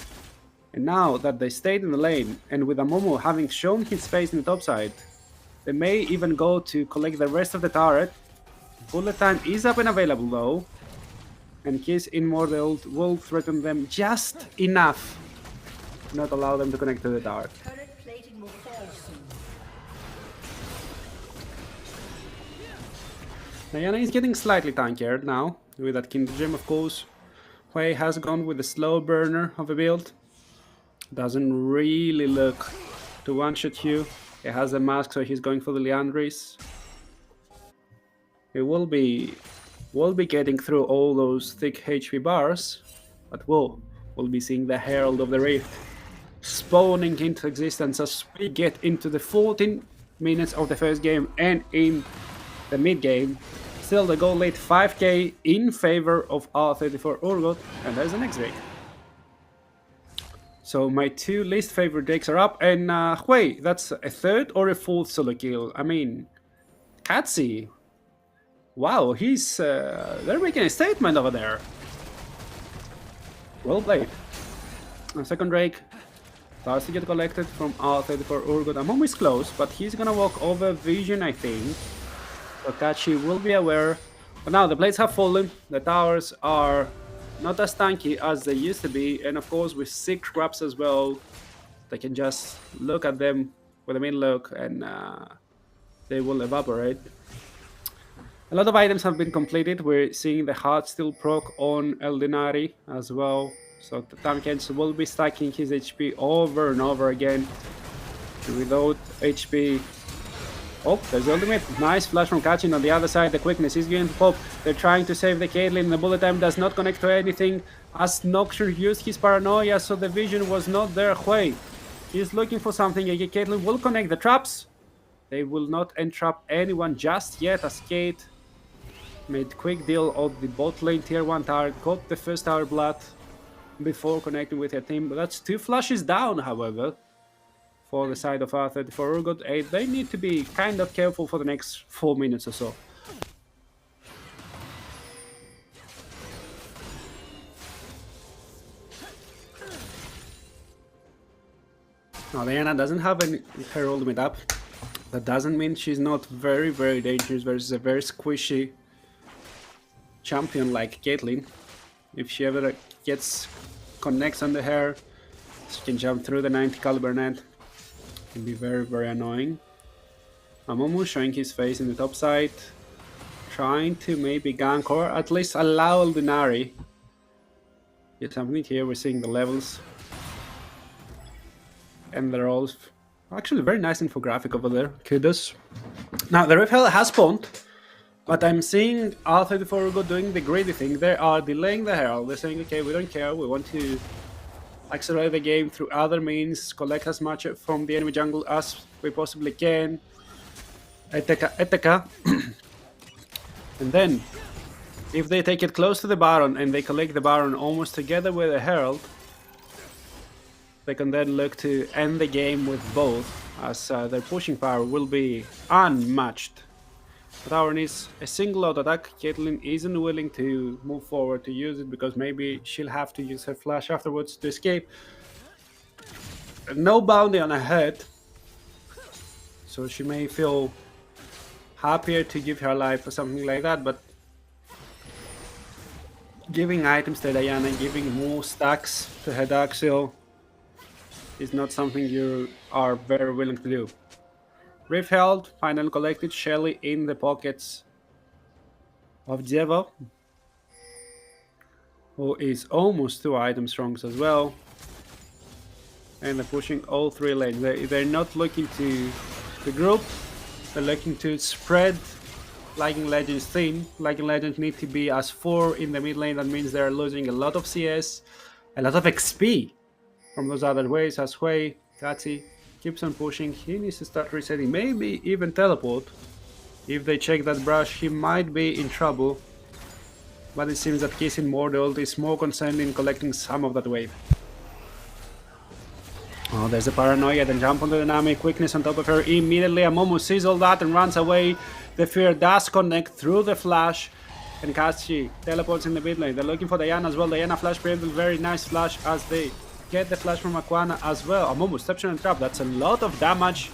And now that they stayed in the lane, and with Amumu having shown his face in the top side, they may even go to collect the rest of the turret. Bullet time is up and available though, and his Immortal will threaten them just enough not allow them to connect to the tower. Turret plating will fall soon. Diana is getting slightly tankier now, with that Kinder Gem, of course. Hui has gone with the slow burner of a build. Doesn't really look to one-shot you. He has a mask, so he's going for the Liandry's. He will be getting through all those thick HP bars, but we'll be seeing the Herald of the Rift spawning into existence as we get into the 14 minutes of the first game and in the mid game. Still the goal late 5k in favor of R34 Urgot, and there's an X-Drake. So my two least favorite Drakes are up, and wait, that's a third or a fourth solo kill? I mean, Katsi. Wow, they're making a statement over there. Well played. A second Drake starts to get collected from R34 Urgot. Amomo is close, but he's gonna walk over Vision, I think. So Kachi will be aware. But now the plates have fallen. The towers are not as tanky as they used to be. And of course with 6 grabs as well, they can just look at them with a mid-look and they will evaporate. A lot of items have been completed. We're seeing the Heart Steel proc on Eldinari as well. So the Tamkens will be stacking his HP over and over again. Without HP. Oh, there's the ultimate. Nice flash from Kachin on the other side. The quickness is going to pop. They're trying to save the Caitlyn. The bullet time does not connect to anything. As Noxure used his paranoia, so the vision was not there. Hui, he's looking for something. Caitlyn will connect the traps. They will not entrap anyone just yet, as Kate made quick deal of the bot lane tier 1 tower. Got the first tower blood before connecting with her team. But that's 2 flashes down, however, for the side of R34 Urgot. They need to be kind of careful for the next 4 minutes or so. Now Diana doesn't have her ultimate up. That doesn't mean she's not very, very dangerous versus a very squishy champion like Caitlyn. If she ever connects on the hair, she can jump through the 90 caliber net. Can be very, very annoying. Amomo showing his face in the top side, trying to maybe gank or at least allow Eldinari get something here. We're seeing the levels, and they're all actually very nice infographic over there. Kudos. Now the Rift Hell has spawned, but I'm seeing R34 Urgot doing the greedy thing. They are delaying the Herald. They're saying, okay, we don't care, we want to accelerate the game through other means, collect as much from the enemy jungle as we possibly can. Eteka. And then, if they take it close to the Baron and they collect the Baron almost together with the Herald, they can then look to end the game with both, as their pushing power will be unmatched. The tower needs a single out attack. Caitlyn isn't willing to move forward to use it because maybe she'll have to use her flash afterwards to escape. No bounty on her head, so she may feel happier to give her life or something like that, but giving items to Diana, giving more stacks to her Daxil is not something you are very willing to do. Rift held, finally collected, Shelly in the pockets of Jevo, who is almost 2 items strong as well. And they're pushing all 3 lanes. They're not looking to group, they're looking to spread Lagging Legends thin. Lagging Legends need to be as 4 in the mid lane. That means they're losing a lot of CS, a lot of XP from those other ways, as Hui, Katsi keeps on pushing. He needs to start resetting, maybe even teleport. If they check that brush, he might be in trouble. But it seems that Kissing Mordor is more concerned in collecting some of that wave. Oh, there's a paranoia, then jump on the dynamic, quickness on top of her immediately. Amomo sees all that and runs away. The fear does connect through the flash, and Kachi teleports in the mid lane. They're looking for Diana as well. Diana flash preempted, very nice flash as they get the flash from Aquana as well. Amomo Stepson and Trap, that's a lot of damage,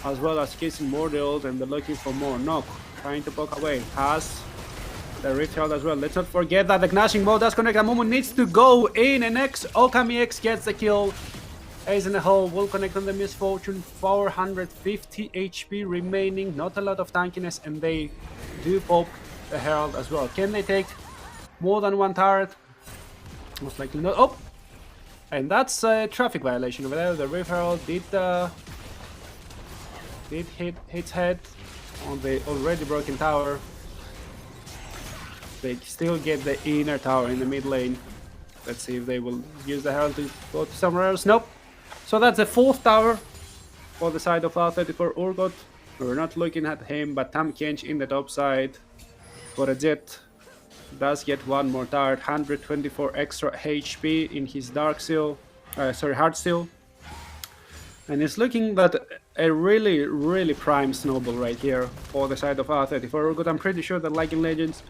as well as Kissing Mordor, and they're looking for more. Knock, trying to poke away, has the Rift Herald as well. Let's not forget that the Gnashing Bow does connect. Amomo needs to go in, and Okami X gets the kill. Ace in the hole will connect on the Misfortune. 450 HP remaining, not a lot of tankiness, and they do pop the Herald as well. Can they take more than one turret? Most likely not. Oh! And that's a traffic violation over there. The Reef Herald did hit its head on the already broken tower. They still get the inner tower in the mid lane. Let's see if they will use the Herald to go to somewhere else. Nope. So that's the 4th tower for the side of R34 Urgot. We're not looking at him, but Tam Kench in the top side for a Jet. Does get one more turret, 124 extra HP in his Dark Seal, Heart Seal. And it's looking at a really prime snowball right here for the side of R34 Urgot. I'm pretty sure that Lightning Legends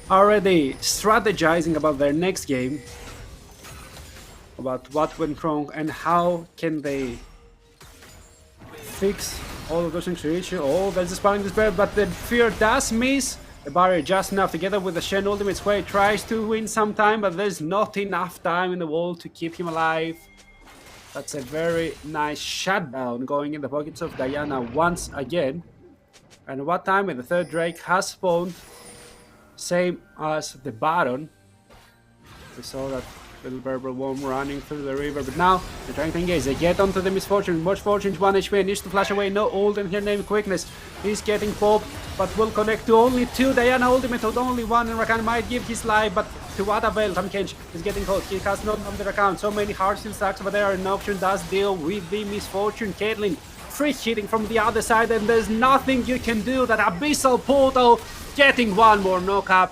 are already strategizing about their next game, about what went wrong and how can they fix all of those things to issue. Oh, there's a spawning despair, but the fear does miss the barrier just enough. Together with the Shen ultimate square, tries to win some time, but there's not enough time in the wall to keep him alive. That's a very nice shutdown going in the pockets of Diana once again. And what time? And the 3rd Drake has spawned, same as the Baron. We saw that little Berber worm running through the river, but now they're trying to engage. They get onto the Misfortune. Misfortune's 1 HP, needs to flash away. No ult in here named Quickness. He's getting popped, but will connect to only 2. Diana ultimate with only 1, and Rakan might give his life, but to what avail? Tam Kench is getting caught. He has not on the account. So many hard steel stacks over there, and option does deal with the Misfortune. Caitlyn free hitting from the other side, and there's nothing you can do. That Abyssal Portal getting one more knockup.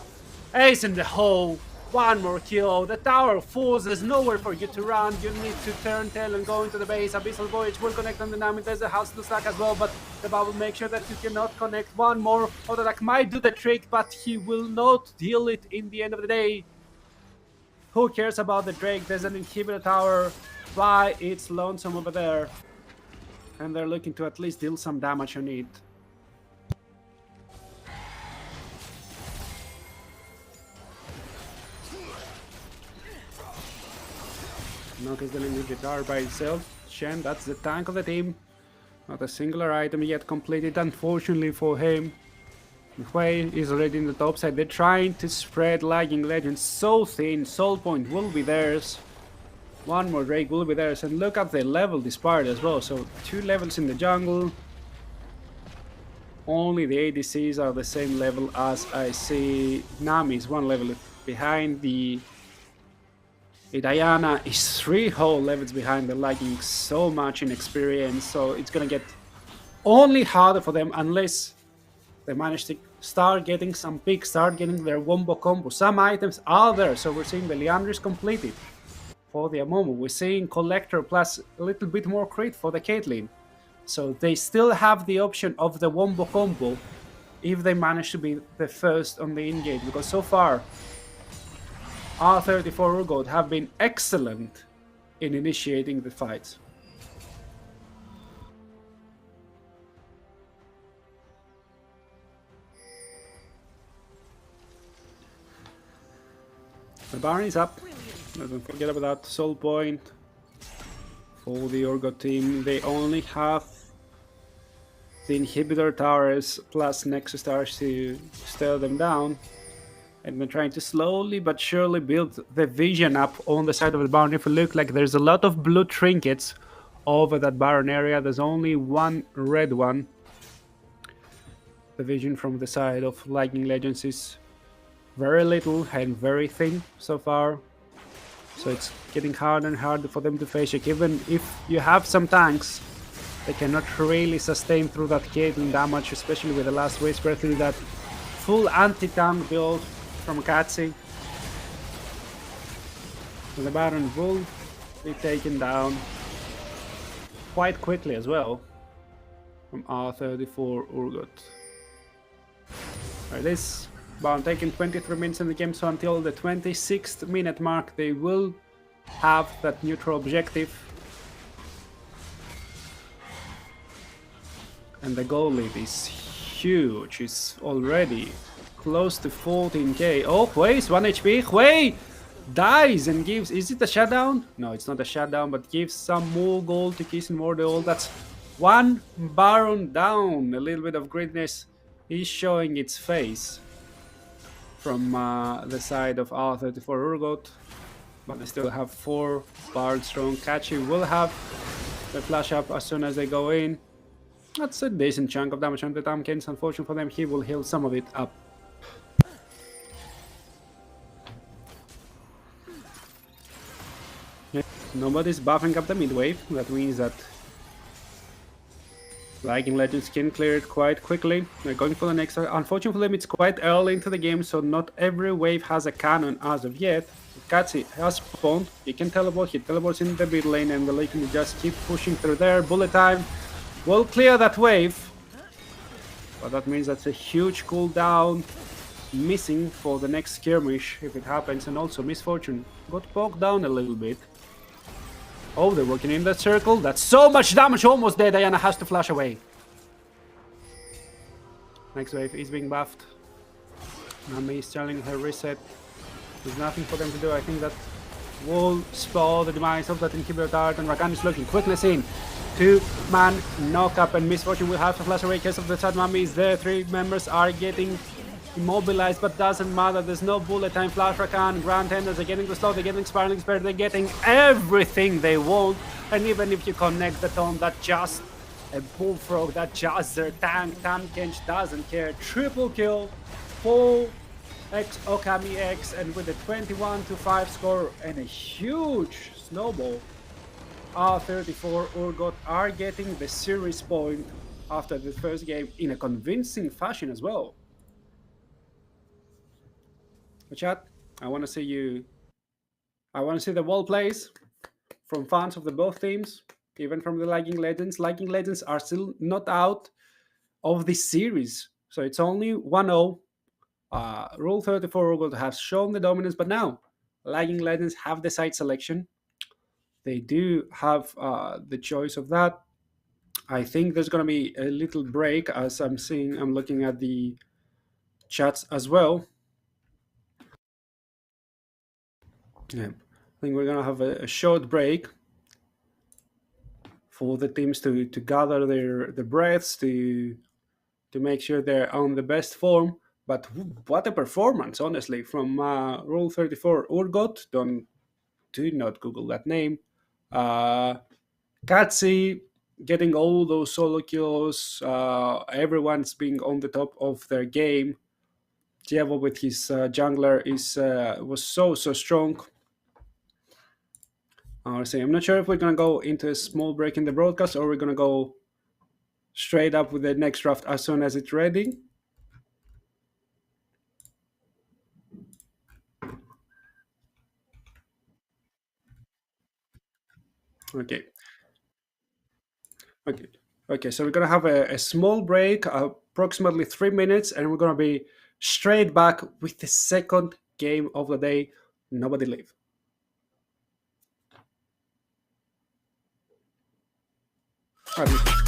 Ace in the hole. One more kill. The tower falls. There's nowhere for you to run. You need to turn tail and go into the base. Abyssal Voyage will connect on the Nami. There's a house to stack as well, but the bubble makes sure that you cannot connect. One more. Odadak might do the trick, but he will not deal it in the end of the day. Who cares about the Drake? There's an inhibitor tower by its lonesome over there. And they're looking to at least deal some damage on it. Nock is dealing with the tower by itself. Shen, that's the tank of the team. Not a singular item yet completed, unfortunately for him. Hui is already in the top side. They're trying to spread Lagging Legends so thin. Soul Point will be theirs. One more Drake will be theirs. And look at the level disparity as well. So 2 levels in the jungle. Only the ADCs are the same level as I see. Nami is 1 level behind. The Diana is 3 whole levels behind. They're lagging so much in experience, so it's gonna get only harder for them unless they manage to start getting some picks, start getting their wombo combo. Some items are there, so we're seeing the Leandris completed for the Amomo. We're seeing Collector plus a little bit more crit for the Caitlyn. So they still have the option of the wombo combo if they manage to be the first on the in-gate, because so far R34 Urgot have been excellent in initiating the fights. The Baron is up. Don't forget about that soul point for the Urgot team. They only have the inhibitor towers plus Nexus towers to stare them down. And they're trying to slowly but surely build the vision up on the side of the Baron. If we look, like there's a lot of blue trinkets over that Baron area. There's only one red one. The vision from the side of Lightning Legends is very little and very thin so far. So it's getting harder and harder for them to face it. Even if you have some tanks, they cannot really sustain through that Caitlyn damage, especially with the last Whisper through that full anti-tank build from Katsi. The Baron will be taken down quite quickly as well from R34 Urgot. Alright, this Baron taking 23 minutes in the game, so until the 26th minute mark they will have that neutral objective. And the goal lead is huge, it's already close to 14k. Oh, Hui is 1 HP. Hui dies and gives. Is it a shutdown? No, it's not a shutdown, but gives some more gold to Kiss and Mordor. That's one Baron down. A little bit of greatness is showing its face from the side of R34 Urgot, but they still have 4 Bards strong. Kachi will have the flash up as soon as they go in. That's a decent chunk of damage on the Tamkins. Unfortunately for them, he will heal some of it up. Yeah, nobody's buffing up the mid wave. That means that Viking Legends can clear it quite quickly. They're going for the next. Unfortunately for them, it's quite early into the game, so not every wave has a cannon as of yet. Katsi has spawned. He can teleport. He teleports in the mid lane, and the lane can just keep pushing through there. Bullet time will clear that wave, but that means that's a huge cooldown missing for the next skirmish if it happens, and also Misfortune got poked down a little bit. Oh, they're working in that circle. That's so much damage, almost there. Diana has to flash away. Next wave is being buffed. Nami is telling her reset. There's nothing for them to do. I think that will spell the demise of that inhibitor dart, and Rakan is looking. Quickness in. 2-man knock up, and Misfortune will have to flash away because of the chat. Mami is there. 3 members are getting immobilized, but doesn't matter. There's no bullet time. Flash Rakan, Grand Tenders are getting the slow, they're getting Spiraling Spear, they're getting everything they want. And even if you connect the tome, that just a bullfrog, that just their tank. Tamkench doesn't care. Triple kill, 4x Okami X, and with a 21-5 score and a huge snowball, R34 Urgot are getting the series point after the first game in a convincing fashion as well. Chat, I want to see you. I want to see the wall plays from fans of the both teams, even from the Lagging Legends. Lagging Legends are still not out of this series, so it's only 1-0. Rule 34 Urgot has shown the dominance, but now Lagging Legends have the side selection. They do have the choice of that. I think there's going to be a little break, as I'm seeing. I'm looking at the chats as well. Yeah, I think we're gonna have a short break for the teams to gather their breaths to make sure they're on the best form. But what a performance, honestly, from Rule 34 Urgot. Do not Google that name. Katsi getting all those solo kills. Everyone's being on the top of their game. Jevo with his jungler was so strong. I'm not sure if we're going to go into a small break in the broadcast or we're going to go straight up with the next draft as soon as it's ready. Okay. So we're going to have a small break, approximately 3 minutes, and we're going to be straight back with the second game of the day. Nobody leave. All right.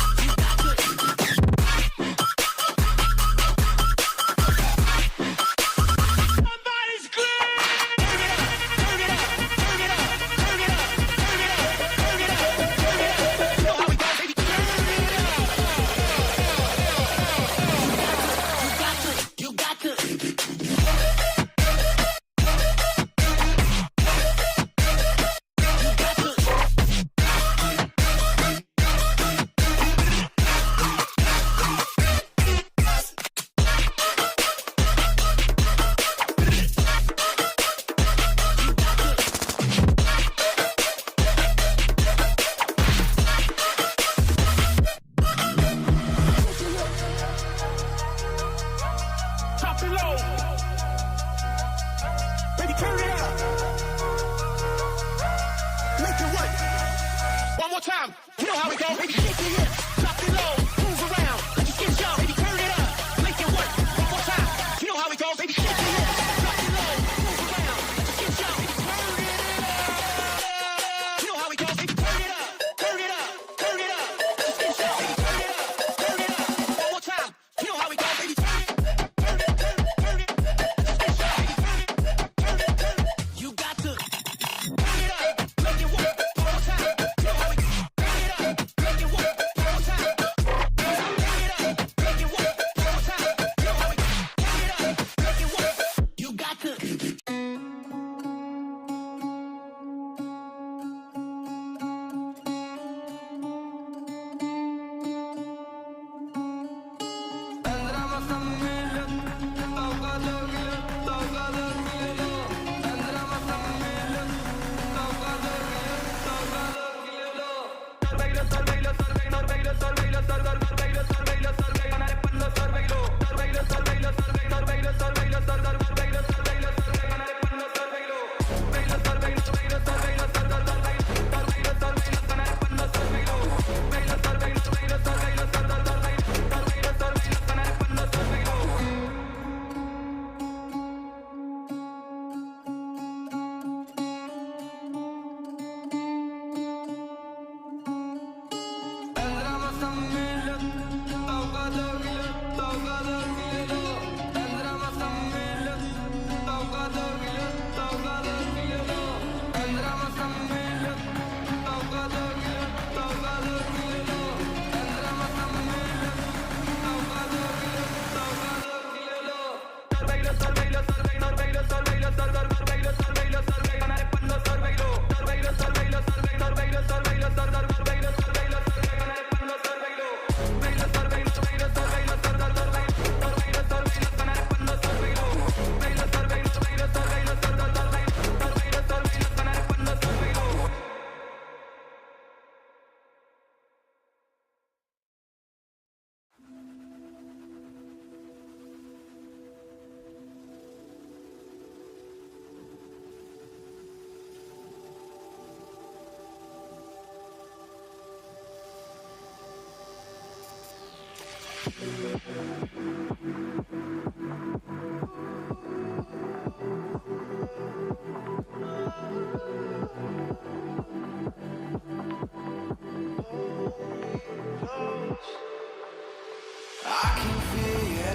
I can feel your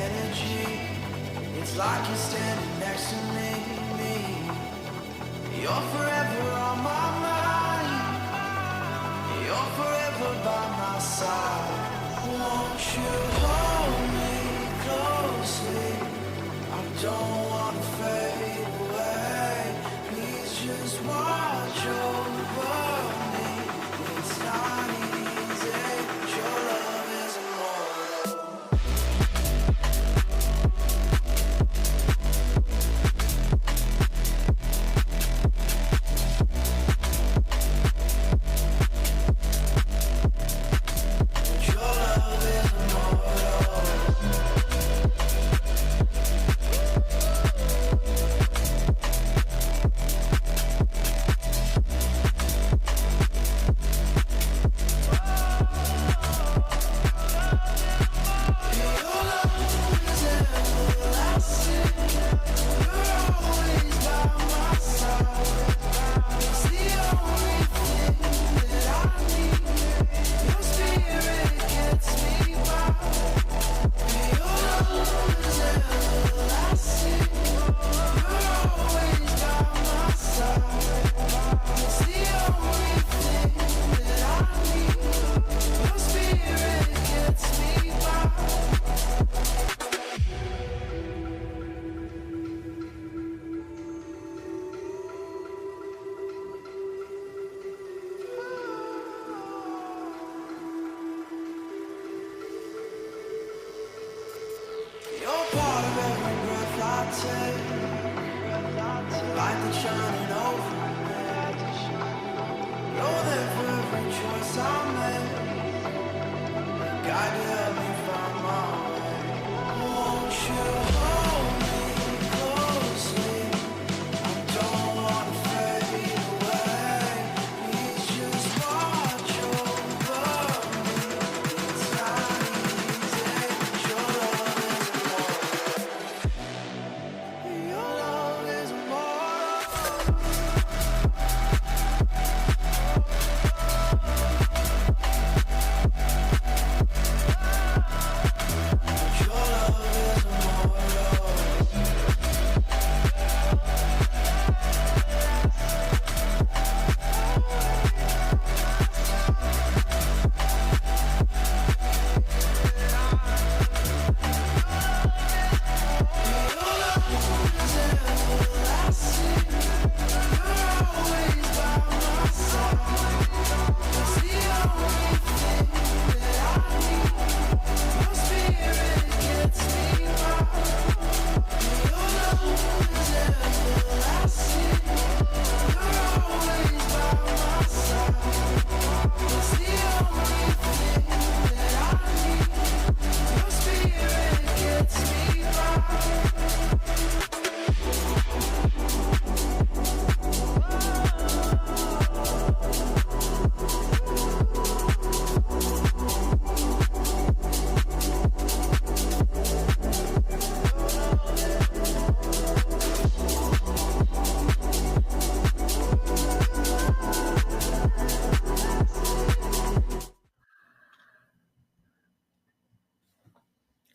energy. It's like you're standing next to me. You're forever on my mind. You're forever by my side. Won't you hold me closely? I don't wanna fade away. Please just watch over me. It's not easy. Your love is immortal. Your love is immortal. You're part of every breath I take, light that's shining over me. You're there for every choice I make, guide to help me find my way. Won't you hold me closely? I don't wanna fade away. Please just watch over me. It's not easy. Your love is immortal. Your love is immortal.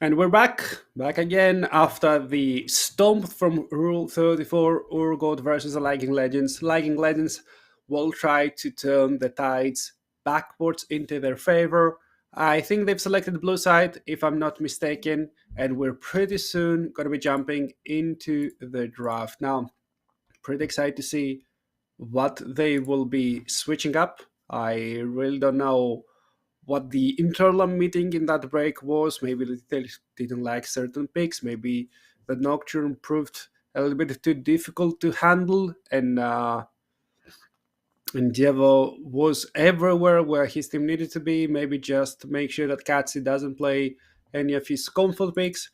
And we're back again after the stomp from Rule 34, Urgot versus the Lagging Legends. Lagging Legends will try to turn the tides backwards into their favor. I think they've selected blue side, if I'm not mistaken, and we're pretty soon going to be jumping into the draft. Now, pretty excited to see what they will be switching up. I really don't know what the internal meeting in that break was. Maybe they didn't like certain picks. Maybe the Nocturne proved a little bit too difficult to handle, and Diego was everywhere where his team needed to be. Maybe just make sure that Katsi doesn't play any of his comfort picks.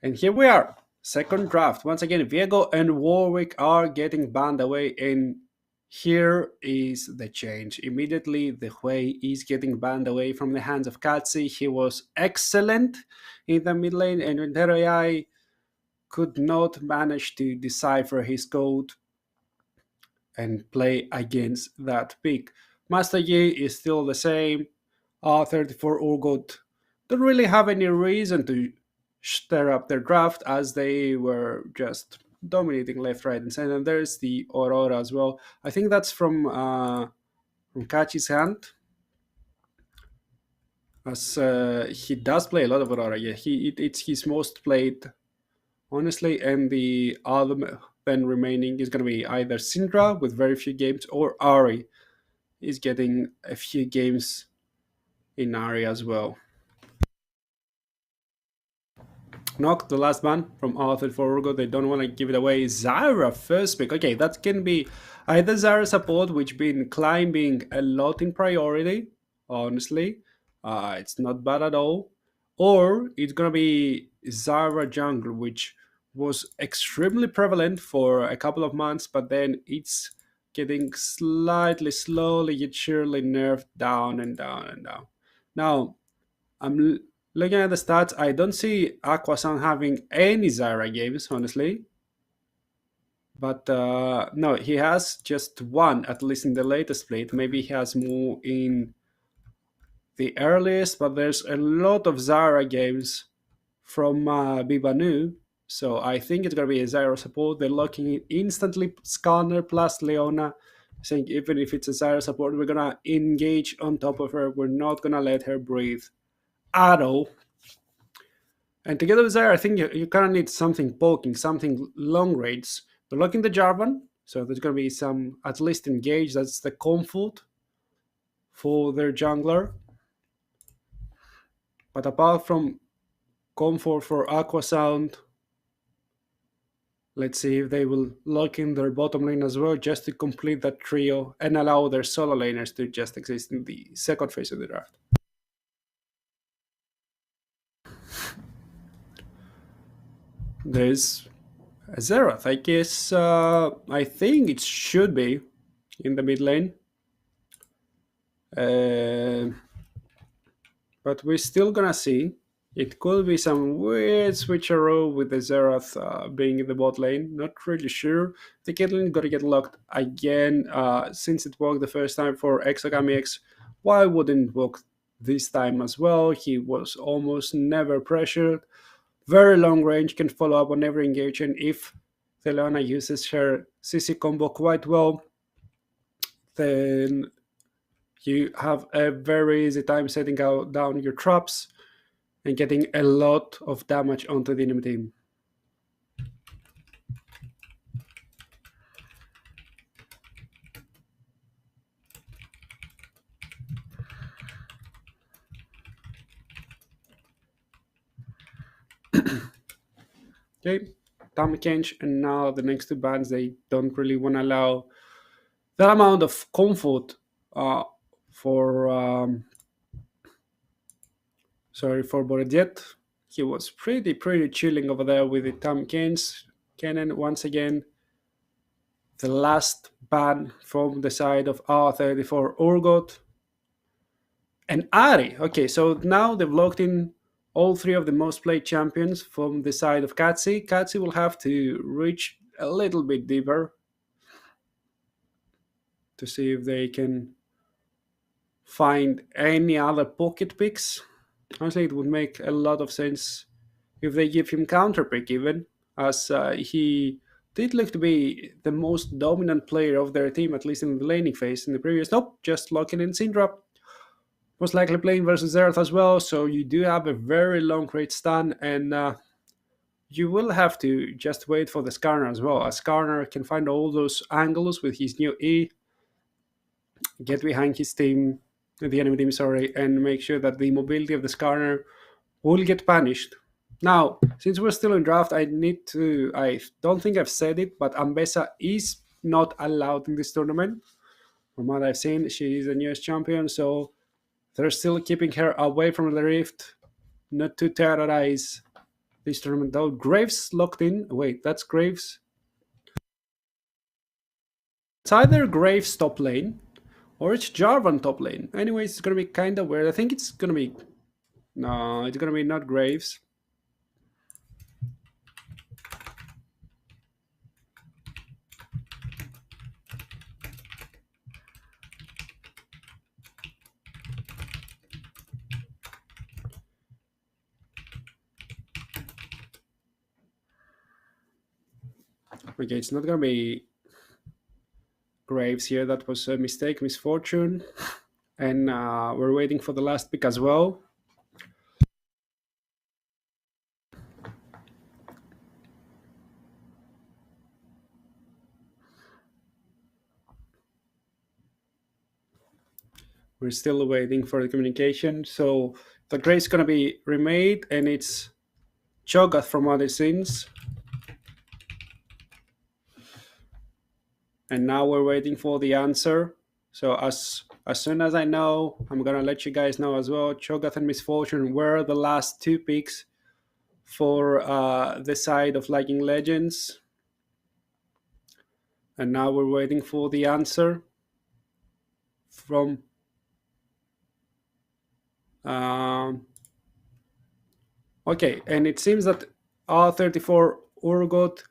And here we are, second draft. Once again, Viego and Warwick are getting banned away, and here is the change. Immediately, the Hui is getting banned away from the hands of Katsi. He was excellent in the mid lane, and Teroyai could not manage to decipher his code and play against that pick. Master Yi is still the same. R34 Urgot don't really have any reason to stir up their draft as they were just dominating left, right, and center. And there's the Aurora as well. I think that's from Kachi's hand, as he does play a lot of Aurora. Yeah, it's his most played, honestly. And the other then remaining is going to be either Syndra with very few games or Ari is getting a few games in Ari as well. Knock, the last ban from Arthur for Urgo. They don't want to give it away. Zyra first pick. Okay, that can be either Zyra support, which been climbing a lot in priority, honestly. It's not bad at all. Or it's going to be Zyra jungle, which was extremely prevalent for a couple of months, but then it's getting slightly, slowly, yet surely nerfed down and down and down. Now, I'm looking at the stats. I don't see Aquasan having any Zyra games, honestly. But no, he has just one, at least in the latest split. Maybe he has more in the earliest, but there's a lot of Zyra games from Bibanu. So I think it's going to be a Zyra support. They're locking in instantly Scanner plus Leona, saying even if it's a Zyra support, we're going to engage on top of her. We're not going to let her breathe at all. And together with there, I think you kind of need something poking, something long range. We're looking the Jarvan, so there's going to be some at least engage. That's the comfort for their jungler. But apart from comfort for Aqua Sound, let's see if they will lock in their bottom lane as well, just to complete that trio and allow their solo laners to just exist in the second phase of the draft. There's a Zerath. I guess I think it should be in the mid lane. But we're still gonna see. It could be some weird switcheroo with the Zerath being in the bot lane. Not really sure. The Caitlyn gotta get locked again. Since it worked the first time for Exogami X, why wouldn't it work this time as well? He was almost never pressured. Very long range, can follow up on every engagement. If Thelona uses her CC combo quite well, then you have a very easy time setting out down your traps and getting a lot of damage onto the enemy team. Okay, Tamkench, and now the next two bans, they don't really want to allow that amount of comfort for for Borodjet. He was pretty chilling over there with the Tamkench. Kennen once again the last ban from the side of R34 Urgot. And Ari. Okay, so now they've locked in all three of the most played champions from the side of Katsi. Katsi will have to reach a little bit deeper to see if they can find any other pocket picks. Honestly, it would make a lot of sense if they give him counter pick even, as he did look to be the most dominant player of their team, at least in the laning phase in the previous. Nope, just locking in Syndra. Most likely playing versus Earth as well, so you do have a very long range stun, and you will have to just wait for the Skarner as well, as Skarner can find all those angles with his new E, get behind his team, the enemy team, sorry, and make sure that the mobility of the Skarner will get punished. Now, since we're still in draft, I don't think I've said it, but Ambessa is not allowed in this tournament. From what I've seen, she is the newest champion, so they're still keeping her away from the Rift, not to terrorize this tournament though. Graves locked in. Wait, that's Graves. It's either Graves top lane or it's Jarvan top lane. Anyways, it's gonna be kind of weird. I think it's gonna be. No, it's gonna be not Graves. Okay, it's not gonna be Graves here. That was a mistake, misfortune. And we're waiting for the last pick as well. We're still waiting for the communication. So the grade's gonna be remade, and it's Cho'Gath from what it seems. And now we're waiting for the answer. So as soon as I know, I'm gonna let you guys know as well. Cho'Gath and Misfortune were the last two picks for the side of Lagging Legends, and now we're waiting for the answer from. Okay, and it seems that R34 Urgot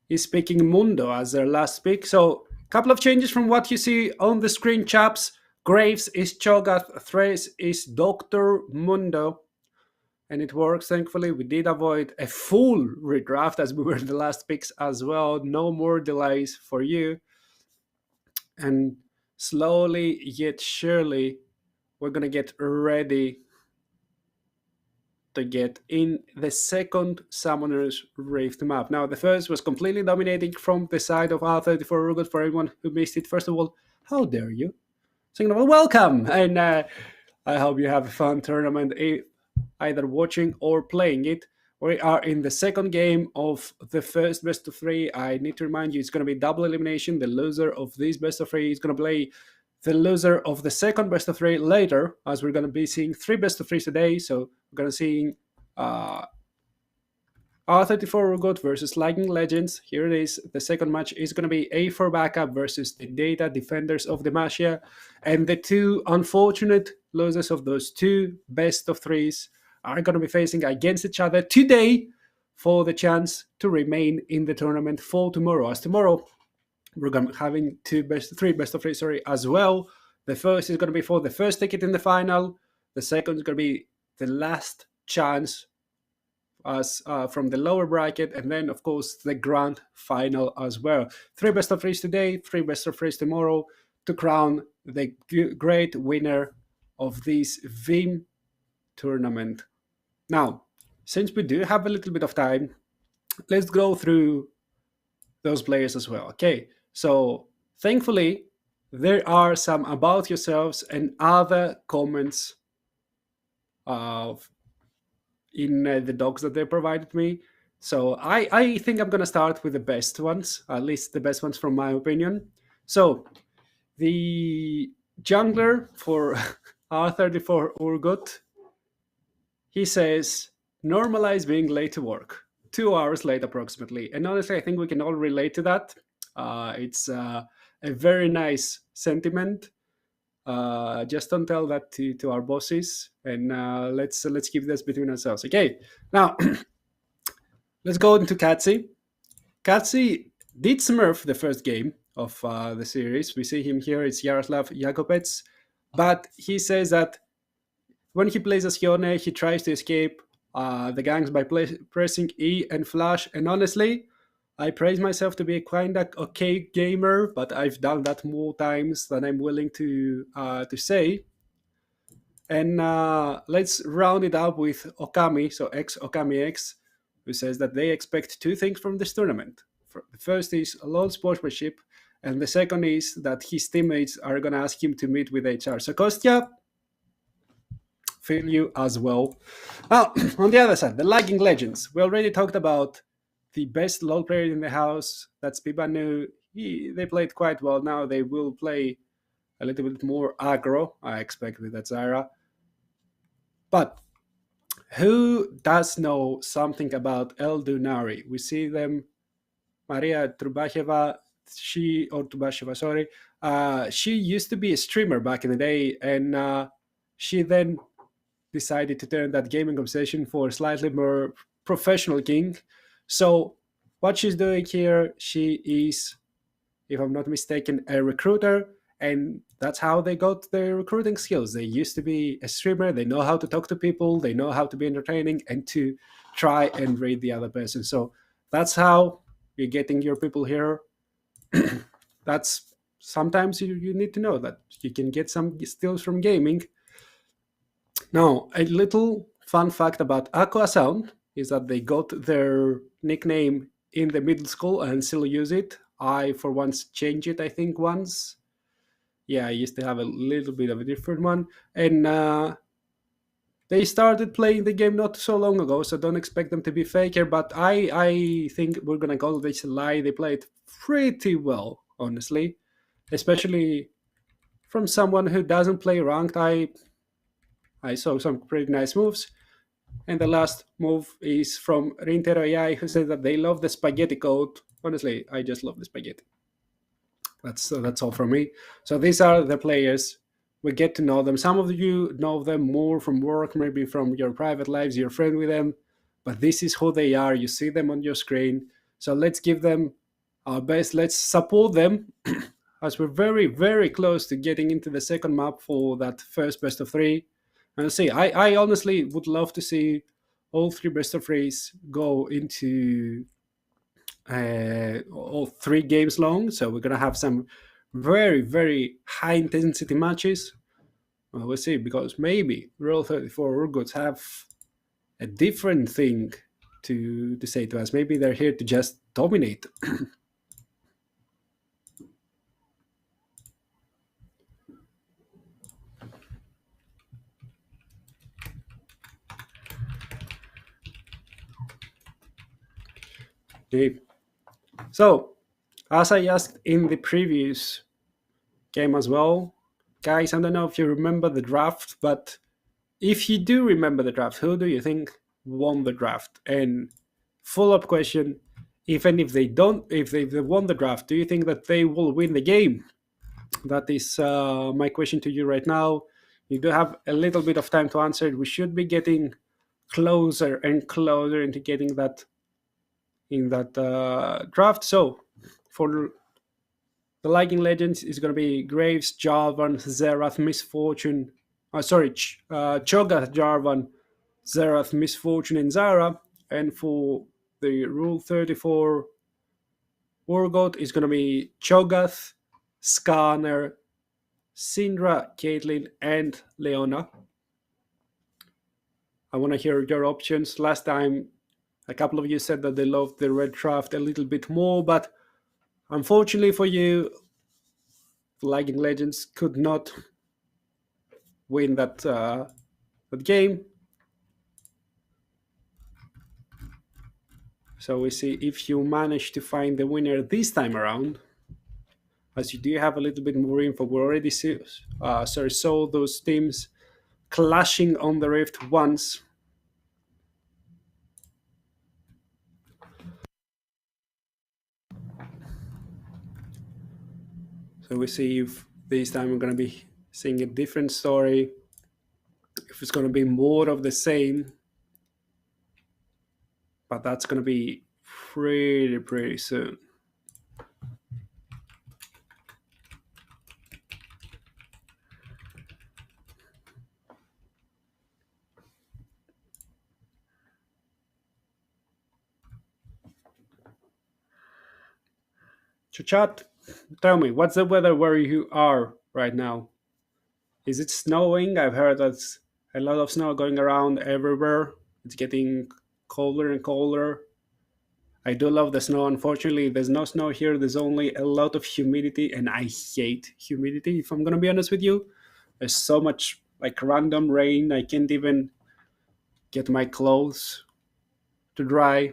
is picking Mundo as their last pick. So a couple of changes from what you see on the screen, chaps. Graves is Cho'Gath, Thrace is Dr. Mundo. And it works, thankfully. We did avoid a full redraft as we were the last picks as well. No more delays for you. And slowly yet surely, we're going to get ready to get in the second Summoner's Rift map. Now, the first was completely dominating from the side of R34 Rugot. For everyone who missed it, first of all, how dare you? Second of all, welcome! And I hope you have a fun tournament, either watching or playing it. We are in the second game of the first best of three. I need to remind you, it's going to be double elimination. The loser of this best of three is going to play the loser of the second best of three later, as we're going to be seeing three best of threes today. So we're going to see R34 Rugot versus Lagging Legends. Here it is. The second match is going to be A4 Backup versus the Data Defenders of Demacia. And the two unfortunate losers of those two best of threes are going to be facing against each other today for the chance to remain in the tournament for tomorrow. As tomorrow, we're going to be having three best of three, as well. The first is going to be for the first ticket in the final. The second is going to be the last chance as from the lower bracket, and then of course the grand final as well. Three best of threes today, three best of threes tomorrow to crown the great winner of this Veeam tournament. Now, since we do have a little bit of time, let's go through those players as well. Okay, so thankfully there are some about yourselves and other comments of in the docs that they provided me. So I think I'm going to start with the best ones, at least the best ones from my opinion. So the jungler for R34 Urgot, he says, normalize being late to work. 2 hours late approximately. And honestly, I think we can all relate to that. It's a very nice sentiment. Just don't tell that to our bosses, and let's keep this between ourselves. Okay, now let's go into Katsi. Katsi did smurf the first game of the series. We see him here. It's Yaroslav Jakobets, but he says that When he plays as Yone, he tries to escape the gangs by pressing E and flash. And honestly, I praise myself to be a kind of okay gamer, but I've done that more times than I'm willing to say. And let's round it up with Okami, so ex Okami X, who says that they expect two things from this tournament. The first is a lot of sportsmanship, and the second is that his teammates are going to ask him to meet with HR. So, Kostya, feel you as well. Now, on the other side, the lagging legends. We already talked about the best LoL player in the house. That's Pibanu. They played quite well. Now they will play a little bit more aggro, I expect, with that Zyra. But who does know something about Eldunari? We see them, Maria Trubacheva, sorry, she used to be a streamer back in the day, and she then decided to turn that gaming obsession for a slightly more professional king. So what she's doing here, she is, if I'm not mistaken, a recruiter, and that's how they got their recruiting skills. They used to be a streamer, they know how to talk to people, they know how to be entertaining and to try and read the other person. So that's how you're getting your people here. That's sometimes you need to know that you can get some skills from gaming. Now, a little fun fact about Aqua Sound is that they got their nickname in the middle school and still use it. I, for once, changed it, I think, once. Yeah, I used to have a little bit of a different one. And they started playing the game not so long ago, so don't expect them to be faker. But I think we're going to call this a lie. They played pretty well, honestly. Especially from someone who doesn't play ranked. I saw some pretty nice moves. And the last move is from Rintero AI, who said that they love the spaghetti code. Honestly, I just love the spaghetti. That's all from me. So these are the players. We get to know them. Some of you know them more from work, maybe from your private lives. You're friend with them, but this is who they are. You see them on your screen. So let's give them our best. Let's support them, as we're very very close to getting into the second map for that first best of three. And see, I honestly would love to see all three best of threes go into all 3 games long. So we're gonna have some very very high intensity matches. Well, we'll see, because maybe Rule 34 Urgots have a different thing to say to us. Maybe they're here to just dominate. Okay. So, as I asked in the previous game as well, guys, I don't know if you remember the draft, but if you do remember the draft, who do you think won the draft? And follow-up question: even if they don't, if they won the draft, do you think that they will win the game? That is my question to you right now. You do have a little bit of time to answer it. We should be getting closer and closer into getting that in that draft. So for the Liking Legends is going to be Graves, Jarvan, Zerath, Misfortune. Cho'Gath, Jarvan, Zerath, Misfortune, and Zara. And for the Rule 34 Urgot is going to be Cho'Gath, Skarner, Syndra, Caitlyn, and Leona. I want to hear your options. Last time, a couple of you said that they loved the red draft a little bit more, but unfortunately for you, the Lagging Legends could not win that game. So we see if you manage to find the winner this time around, as you do have a little bit more info. We already saw those teams clashing on the Rift once. So we see if this time we're going to be seeing a different story, if it's going to be more of the same. But that's going to be pretty soon. So, chat, tell me, what's the weather where you are right now? Is it snowing? I've heard that's a lot of snow going around everywhere. It's getting colder and colder. I do love the snow. Unfortunately, there's no snow here. There's only a lot of humidity, and I hate humidity, if I'm gonna be honest with you. There's so much like random rain. I can't even get my clothes to dry.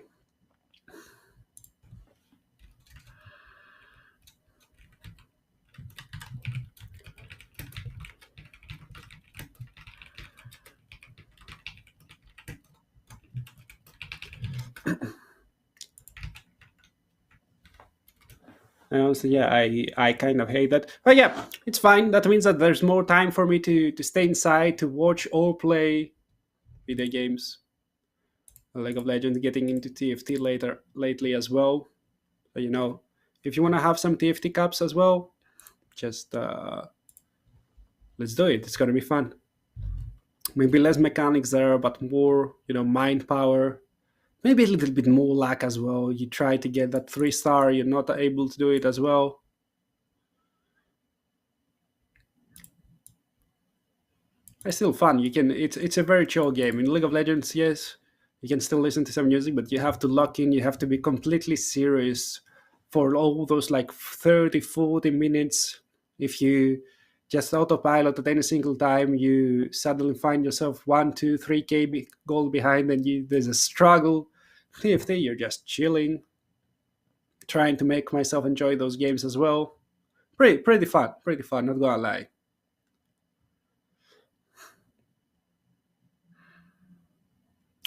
And also, yeah, I kind of hate that. But yeah, it's fine. That means that there's more time for me to stay inside, to watch or play video games. League of Legends, getting into TFT later lately as well. So, if you want to have some TFT cups as well, just let's do it. It's gonna be fun. Maybe less mechanics there, but more, mind power. Maybe a little bit more luck as well. You try to get that 3-star, you're not able to do it as well. It's still fun. You can. It's a very chill game. In League of Legends, yes, you can still listen to some music, but you have to lock in. You have to be completely serious for all those like 30, 40 minutes. If you just autopilot at any single time, you suddenly find yourself 1, 2, 3 k goal behind, and there's a struggle. TFT, you're just chilling, trying to make myself enjoy those games as well. Pretty fun. Pretty fun. Not gonna lie.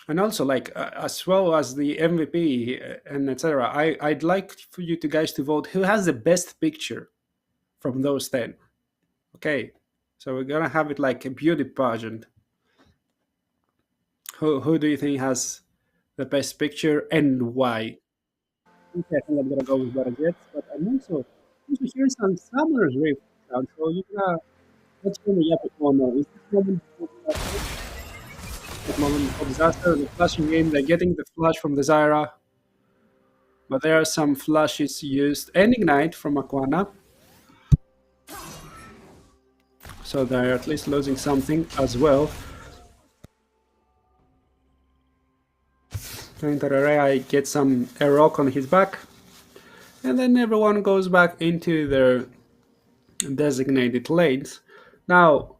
And also like as well as the MVP and etc. I'd like for you to guys to vote who has the best picture from those 10. Okay, so we're gonna have it like a beauty pageant. Who do you think has the best picture and why? Okay, I think I'm gonna go with Better Jets, but I'm also hearing some Summer's Rift sound. So you gonna let's go the Epic corner. Is this moment for disaster? That moment for disaster? The flashing game, they're getting the flash from the Zyra. But there are some flashes used and ignite from Aquana, so they're at least losing something as well. I get some a rock on his back, and then everyone goes back into their designated lanes. Now,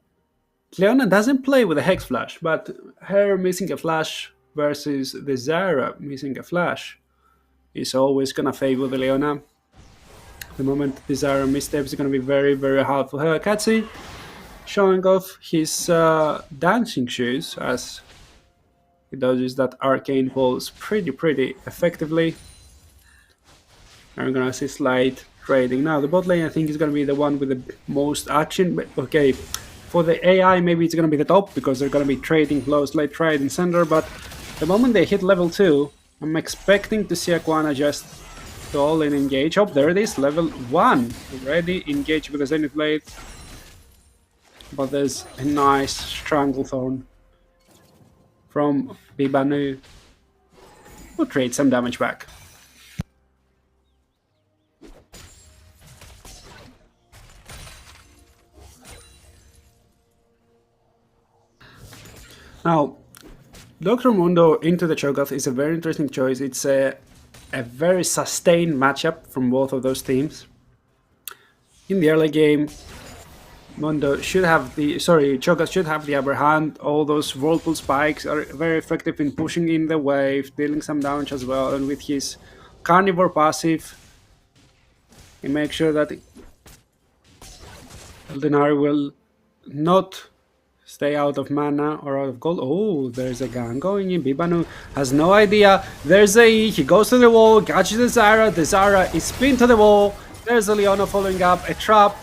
Leona doesn't play with a Hex Flash, but her missing a flash versus the Zyra missing a flash is always gonna favor the Leona. The moment the Zyra missteps is gonna be very, very hard for her. Katsi showing off his dancing shoes as he dodges that arcane pulse pretty effectively. I'm gonna see slide trading. Now the bot lane I think is gonna be the one with the most action, but okay. For the AI maybe it's gonna be the top because they're gonna be trading close, late trade in center, but the moment they hit level 2, I'm expecting to see Aquana just all in engage. Oh, there it is, level 1. Already engaged with the Zenith Blade. But there's a nice Stranglethorn from Bibanu, who trades some damage back. Now, Dr. Mundo into the Cho'Gath is a very interesting choice. It's a very sustained matchup from both of those teams. In the early game, Cho'Gath should have the upper hand. All those whirlpool spikes are very effective in pushing in the wave, dealing some damage as well, and with his carnivore passive, he makes sure that Eldenari will not stay out of mana or out of gold. Oh, there's a gun going in. Bibanu has no idea. There's a E. He goes to the wall, catches the Zyra. The Zyra is pinned to the wall. There's a Leona following up. A trap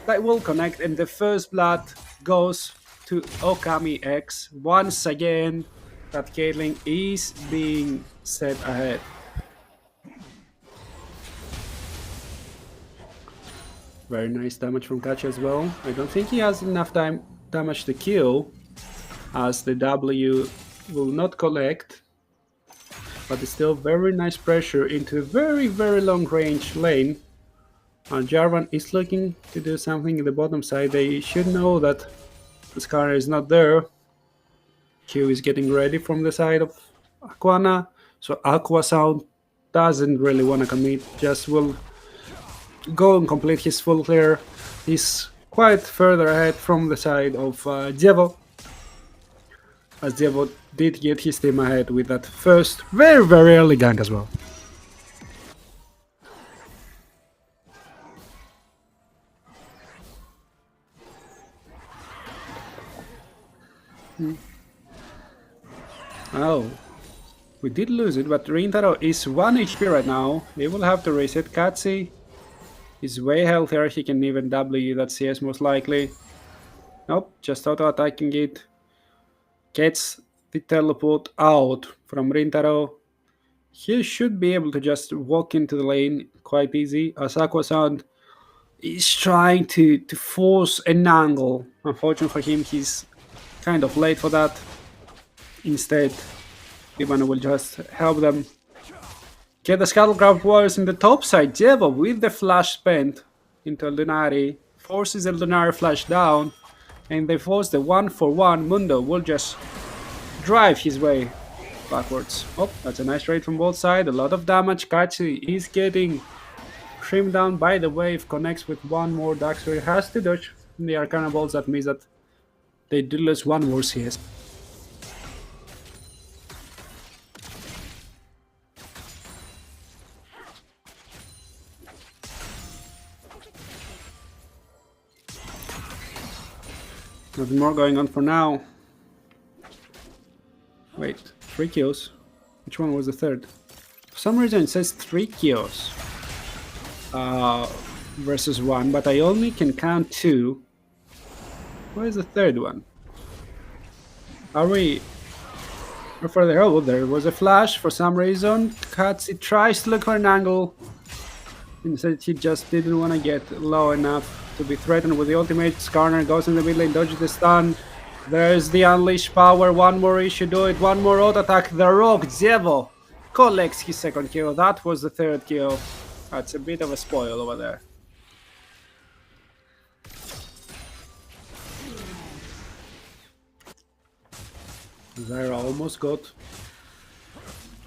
that will connect. And the first blood goes to Okami X. Once again, that Caitlyn is being set ahead. Very nice damage from Kachi as well. I don't think he has enough damage to kill, as the W will not collect, but it's still very nice pressure into a very long range lane. Jarvan is looking to do something in the bottom side. They should know that the scanner is not there. Q is getting ready from the side of Aquana. So Aqua Sound doesn't really want to commit, just will go and complete his full clear. He's quite further ahead from the side of Devo, as Devo did get his team ahead with that first very, very early gank as well. Oh, we did lose it, but Rintaro is 1 HP right now. He will have to reset. Katsi is way healthier. He can even W that CS most likely. Nope, just auto attacking it. Gets the teleport out from Rintaro. He should be able to just walk into the lane quite easy. As Aqua Sound is trying to force an angle. Unfortunately for him, he's kind of late for that. Instead, Ivan will just help them get the Scuttlecraft Warriors in the top side. Devo with the flash spent into Eldonari forces Eldonari flash down, and they force the 1-for-1. Mundo will just drive his way backwards. Oh, that's a nice trade from both sides. A lot of damage. Kachi is getting trimmed down by the wave. Connects with one more dark, so he has to dodge the Arcana Bolts. That means that they do lose one more CS. Nothing more going on for now. Wait, 3 kills? Which one was the third? For some reason it says 3 kills versus 1, but I only can count 2. Where is the third one? Are we further? Oh, there was a flash for some reason. Katsi tries to look for an angle. Instead, he just didn't want to get low enough to be threatened with the ultimate. Skarner goes in the mid lane, dodges the stun. There's the unleash power. One more issue, do it. One more auto attack. The Rogue Devo collects his second kill. That was the third kill. That's a bit of a spoil over there. Zyra almost got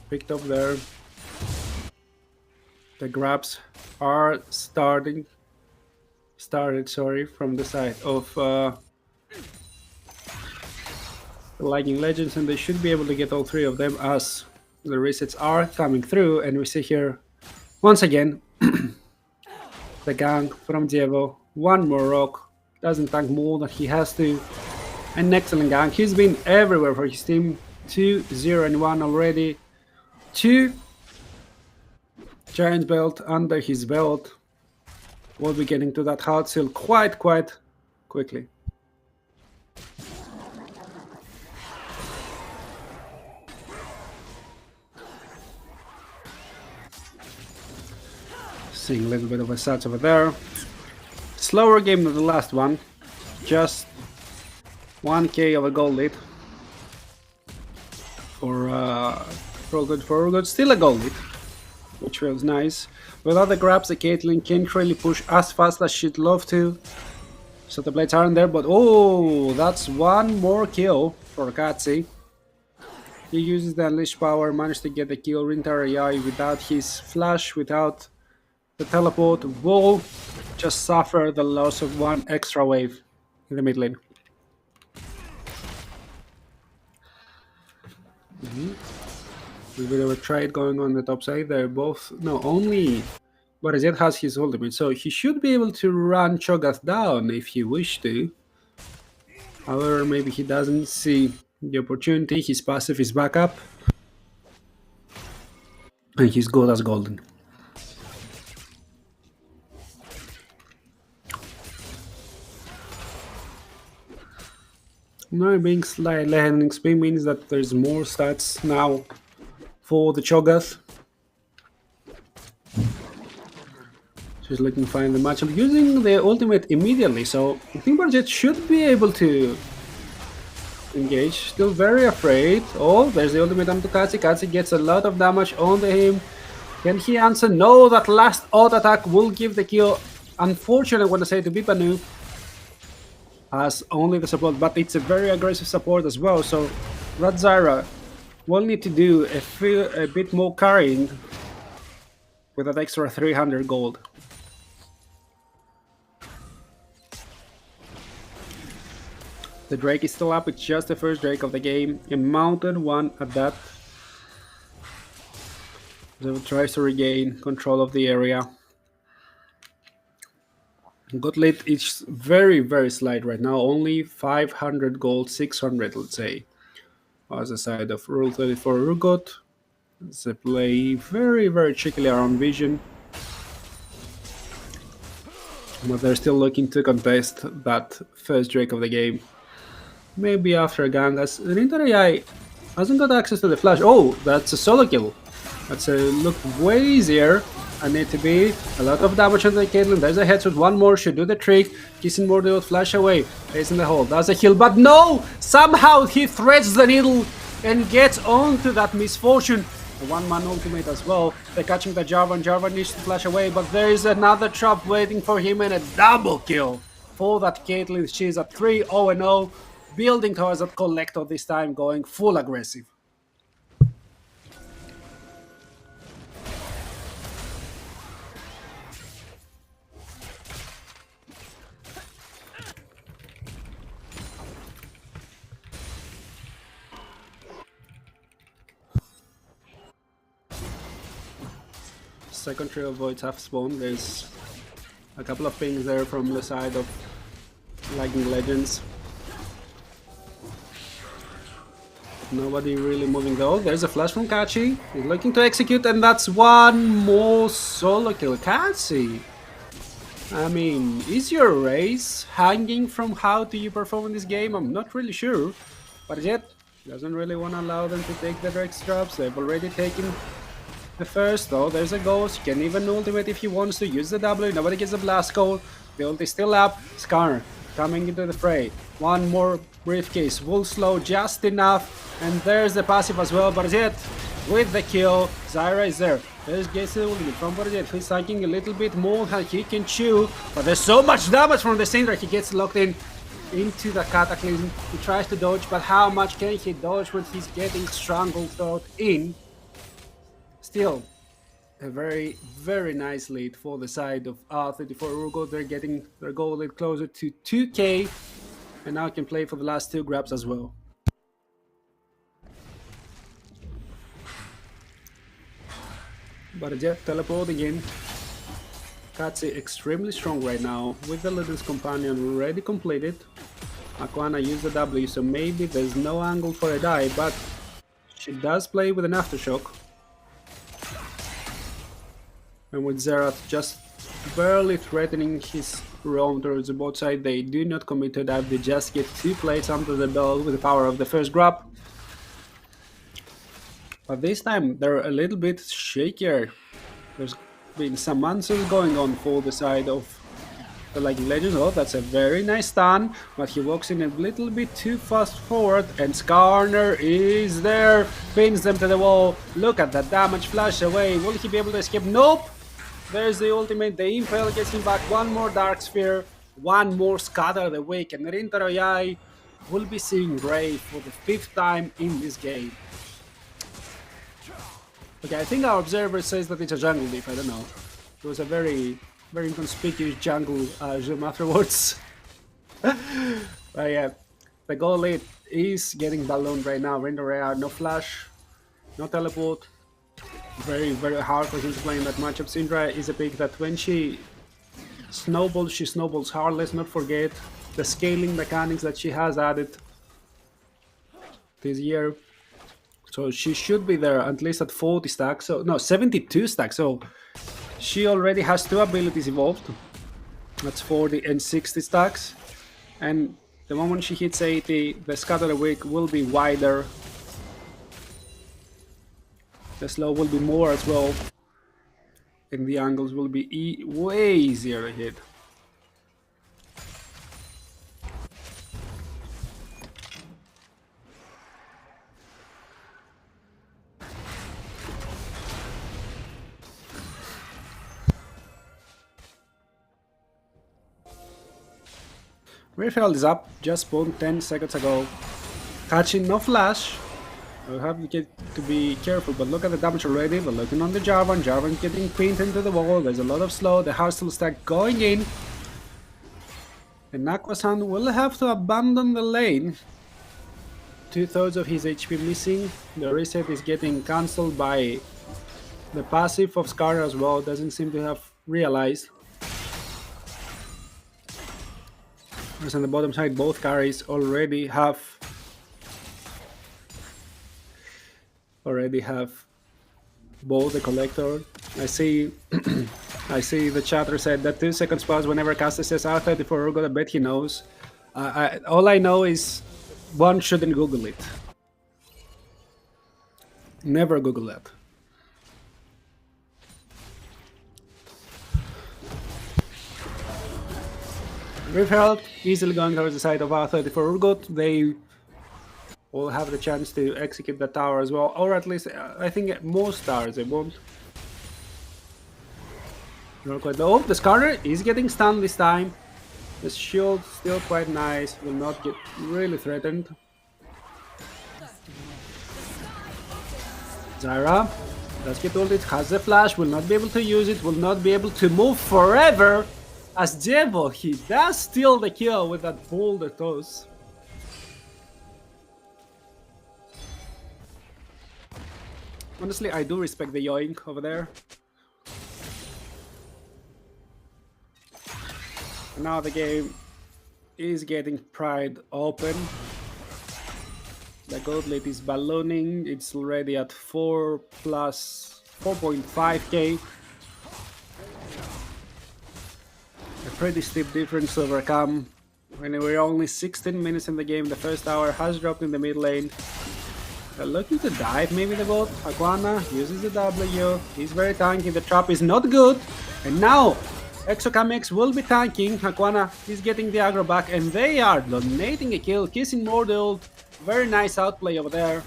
picked up there. The grabs are started from the side of the Lightning Legends, and they should be able to get all 3 of them as the resets are coming through. And we see here once again the gank from Devo. One more rock, doesn't tank more than he has to. An excellent gank. He's been everywhere for his team. 2-0-1 already. 2 Giant belt under his belt. We'll be getting to that hard seal quite quickly. Seeing a little bit of a stats over there. Slower game than the last one. Just 1k of a gold lead. For good. Still a gold lead, which feels nice. Without the grabs, the Caitlyn can't really push as fast as she'd love to. So the blades aren't there, but oh, that's one more kill for Katsi. He uses the unleashed power, managed to get the kill. Rintaro AI without his flash, without the teleport, will just suffer the loss of one extra wave in the mid lane. A bit of a trade going on the top side. They're both only Barazet has his ultimate, so he should be able to run Cho'Gath down if he wished to. However, maybe he doesn't see the opportunity. His passive is back up, and he's good as golden. Now being slightly handling speed means that there's more stats now for the Cho'Gath. She's looking to find the matchup using the ultimate immediately, so I think Barjet should be able to engage. Still very afraid. Oh, there's the ultimate onto Katsi. Katsi gets a lot of damage onto him. Can he answer? No, that last auto attack will give the kill. unfortunate, I want to say, to Bipanu as only the support, but it's a very aggressive support as well. So Radzira will need to do a bit more carrying with that extra 300 gold. The Drake is still up. It's just the first Drake of the game. A mounted one at that. So tries to regain control of the area. Gotlit is very, very slight right now. Only 500 gold, 600, let's say. As a side of Rule 34 Urgot. They play very, very cheekily around Vision. But they're still looking to contest that first Drake of the game. Maybe after a gang, as Rintar AI hasn't got access to the flash. Oh, that's a solo kill. That's a look way easier. I need to be a lot of damage on the Caitlyn. There's a headshot. One more should do the trick. Kissing more will flash away. Face in the hole. That's a heal. But no! Somehow he threads the needle and gets onto that misfortune. A one-man ultimate as well. They're catching the Jarvan. Jarvan needs to flash away, but there is another trap waiting for him and a double kill for that Caitlyn. She's at 3-0-0, building towards that Collector this time, going full aggressive. Second trio avoids half spawn. There's a couple of pings there from the side of Lagging Legends. Nobody really moving though. There's a flash from Kachi. He's looking to execute, and that's one more solo kill. Kachi, I mean, is your race hanging from how do you perform in this game? I'm not really sure. But yet, doesn't really want to allow them to take the Rex drops. They've already taken the first though. There's a ghost. He can even ultimate if he wants to use the W. Nobody gets a blast call. The ult is still up. Skarner coming into the fray. One more briefcase will slow just enough, and there's the passive as well. But yet, with the kill, Zyra is there. There's Gase ultimate from Borjet. He's taking a little bit more than he can chew, but there's so much damage from the Syndra. He gets locked in into the Cataclysm. He tries to dodge, but how much can he dodge when he's getting strangled in? Still, a very, very nice lead for the side of R34 Urgot. They're getting their goal lead closer to 2k, and now can play for the last two grabs as well. But Jet teleporting in. Katsi extremely strong right now with the Legends Companion already completed. Aquana used the W, so maybe there's no angle for a die, but she does play with an Aftershock. And with Xerath just barely threatening his roam towards the bot side, they do not commit to dive, they just get 2 plays under the belt with the power of the first grab. But this time they're a little bit shakier. There's been some answers going on for the side of the Lightning Legends. Oh, that's a very nice stun, but he walks in a little bit too fast forward, and Skarner is there, pins them to the wall. Look at that damage, flash away. Will he be able to escape? Nope! There's the ultimate, the Impale gets him back, one more Dark Sphere, one more Scatter the Wake, and Rintaroyai will be seeing Grey for the 5th time in this game. Okay, I think our observer says that it's a jungle diff, I don't know. It was a very, very inconspicuous jungle zoom afterwards. But yeah, the goal lead is getting ballooned right now. Rintaroyai, no flash, no teleport. Very, very hard for him to play in that matchup. Syndra is a pick that when she snowballs hard. Let's not forget the scaling mechanics that she has added this year. So she should be there at least at 40 stacks. So no, 72 stacks. So she already has 2 abilities evolved. That's 40 and 60 stacks. And the moment she hits 80, the Scatter Awake will be wider. The slow will be more as well, and the angles will be way easier to hit. Refield is up, just spawned 10 seconds ago. Catching no flash. We'll have to be careful, but look at the damage already. We're looking on the Jarvan. Jarvan getting pinned into the wall. There's a lot of slow. The hostile stack going in. And Aquasan will have to abandon the lane. 2/3 of his HP missing. The reset is getting cancelled by the passive of Scar as well. Doesn't seem to have realized. Whereas on the bottom side, both carries already have both the collector. I see I see the chatter said that 2 seconds pause whenever caster says R34 Urgot. I bet he knows. All I know is one shouldn't Google it. Never Google that. Rifthold easily going towards the side of R34 Urgot. They will have the chance to execute the tower as well, or at least I think most towers they won't. Oh, the Skarner is getting stunned this time. The shield still quite nice, will not get really threatened. Zyra does get ulted, has the flash, will not be able to use it, will not be able to move forever. As Devo, he does steal the kill with that boulder toss. Honestly, I do respect the yoink over there. Now the game is getting pried open. The Gauntlet is ballooning. It's already at 4 plus 4.5k. A pretty steep difference to overcome. When we're only 16 minutes in the game, the first tower has dropped in the mid lane. They're looking to dive maybe the bot. Aquana uses the W. He's very tanky. The trap is not good. And now Exocamex will be tanking. Aquana is getting the aggro back, and they are donating a kill. Kissing more the ult. Very nice outplay over there.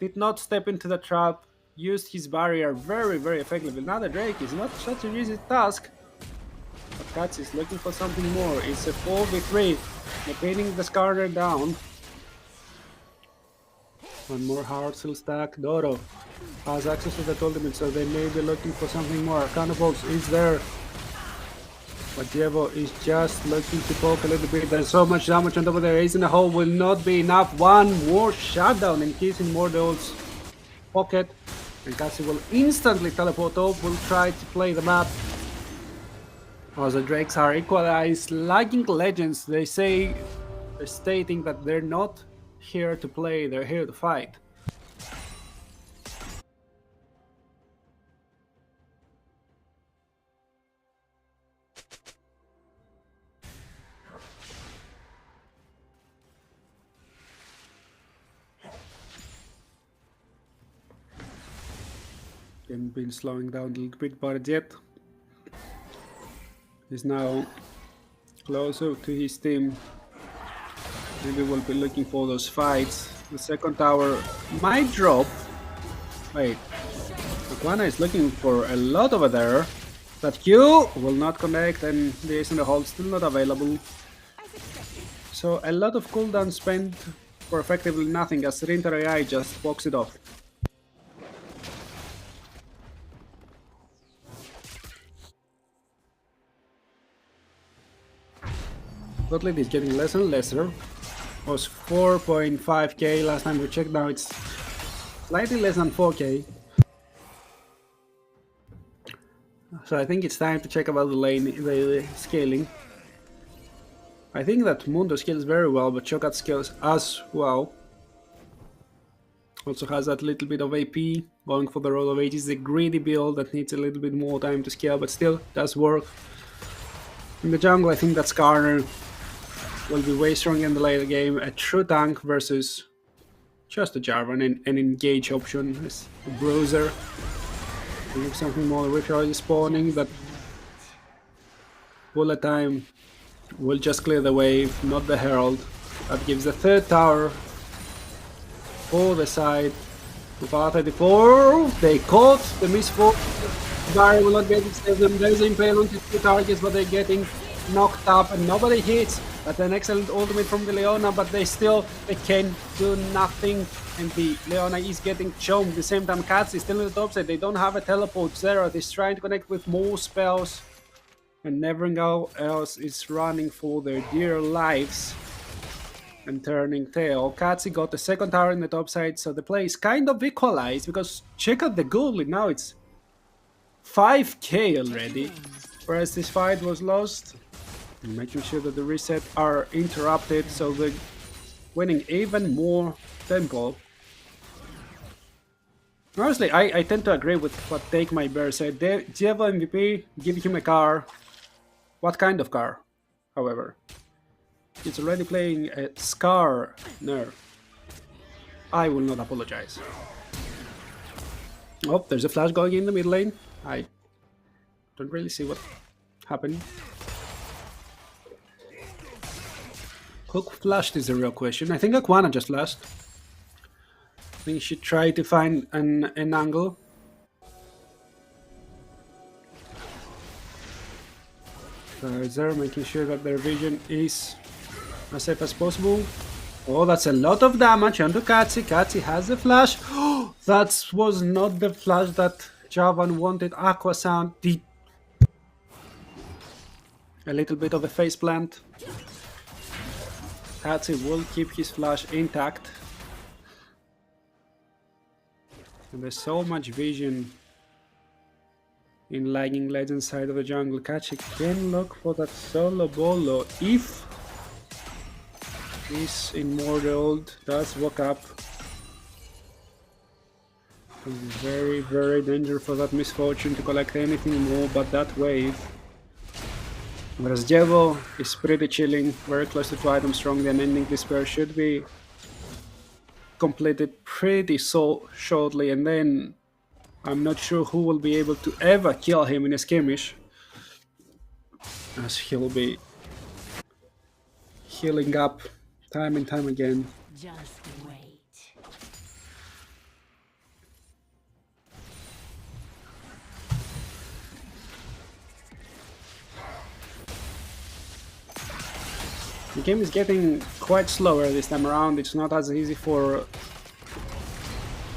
Did not step into the trap. Used his barrier very, very effectively. Now the Drake is not such an easy task. But Katz is looking for something more. It's a 4v3. They're pinning the Skarner down. One more hard seal stack. Doro has access to that ultimate, so they may be looking for something more. Cannibals is there. But Devo is just looking to poke a little bit. There's so much damage on top of there. Ace in the hole will not be enough. One more shutdown and Kissing more the ult's pocket. And Cassie will instantly teleport off. Will try to play the map. As the Drakes are equalized, lagging legends, they're stating that they're not here to play, they're here to fight. Game been slowing down a little bit, but Jet is now closer to his team. Maybe we'll be looking for those fights. The second tower might drop. Wait, Aquana is looking for a lot over there. That Q will not connect, and the Ace in the hole still not available. So a lot of cooldown spent for effectively nothing, as Rinter AI just walks it off. Gauntlet is getting less and lesser. Was 4.5k last time we checked, now it's slightly less than 4k. So I think it's time to check about the lane, the scaling. I think that Mundo scales very well, but Cho'Gath scales as well. Also has that little bit of AP, going for the roll of ages, the greedy build that needs a little bit more time to scale, but still does work. In the jungle, I think that Skarner will be way stronger in the later game. A true tank versus just a Jarvan, and an engage option as a bruiser. Look something more. We're already spawning, but bullet time will just clear the wave, not the Herald. That gives the third tower for the side of R34. They caught the misfall. Barry will not be able to save them. There's an impale onto 2 targets, but they're getting knocked up and nobody hits. That's an excellent ultimate from the Leona, but they can do nothing. And the Leona is getting chomped. At the same time, Katz is still in the top side. They don't have a teleport. Zerath is trying to connect with more spells. And everyone else is running for their dear lives and turning tail. Katzi got the second tower in the top side, so the play is kind of equalized because check out the goal. Now it's 5k already, whereas this fight was lost. And making sure that the reset are interrupted, so they're winning even more tempo. Honestly, I tend to agree with what Take My Bear said. Diego MVP, give him a car. What kind of car, however? He's already playing a Scar nerf. I will not apologize. Oh, there's a flash going in the mid lane. I don't really see what happened. Who flashed is the real question. I think Aquana just flashed. I think she tried to find an angle. They're making sure that their vision is as safe as possible. Oh, that's a lot of damage onto Katsi. Katsi has the flash. Oh, that was not the flash that Javan wanted. Aqua Sound did a little bit of a face plant. Katsi will keep his flash intact. And there's so much vision in lagging legend side of the jungle. Katsi can look for that solo bolo if this immortal does walk up. Very, very dangerous for that misfortune to collect anything more but that wave. Whereas Jevo is pretty chilling, very close to 2 items strong, and ending despair should be completed pretty shortly, and then I'm not sure who will be able to ever kill him in a skirmish, as he'll be healing up time and time again. Just wait. The game is getting quite slower this time around. It's not as easy for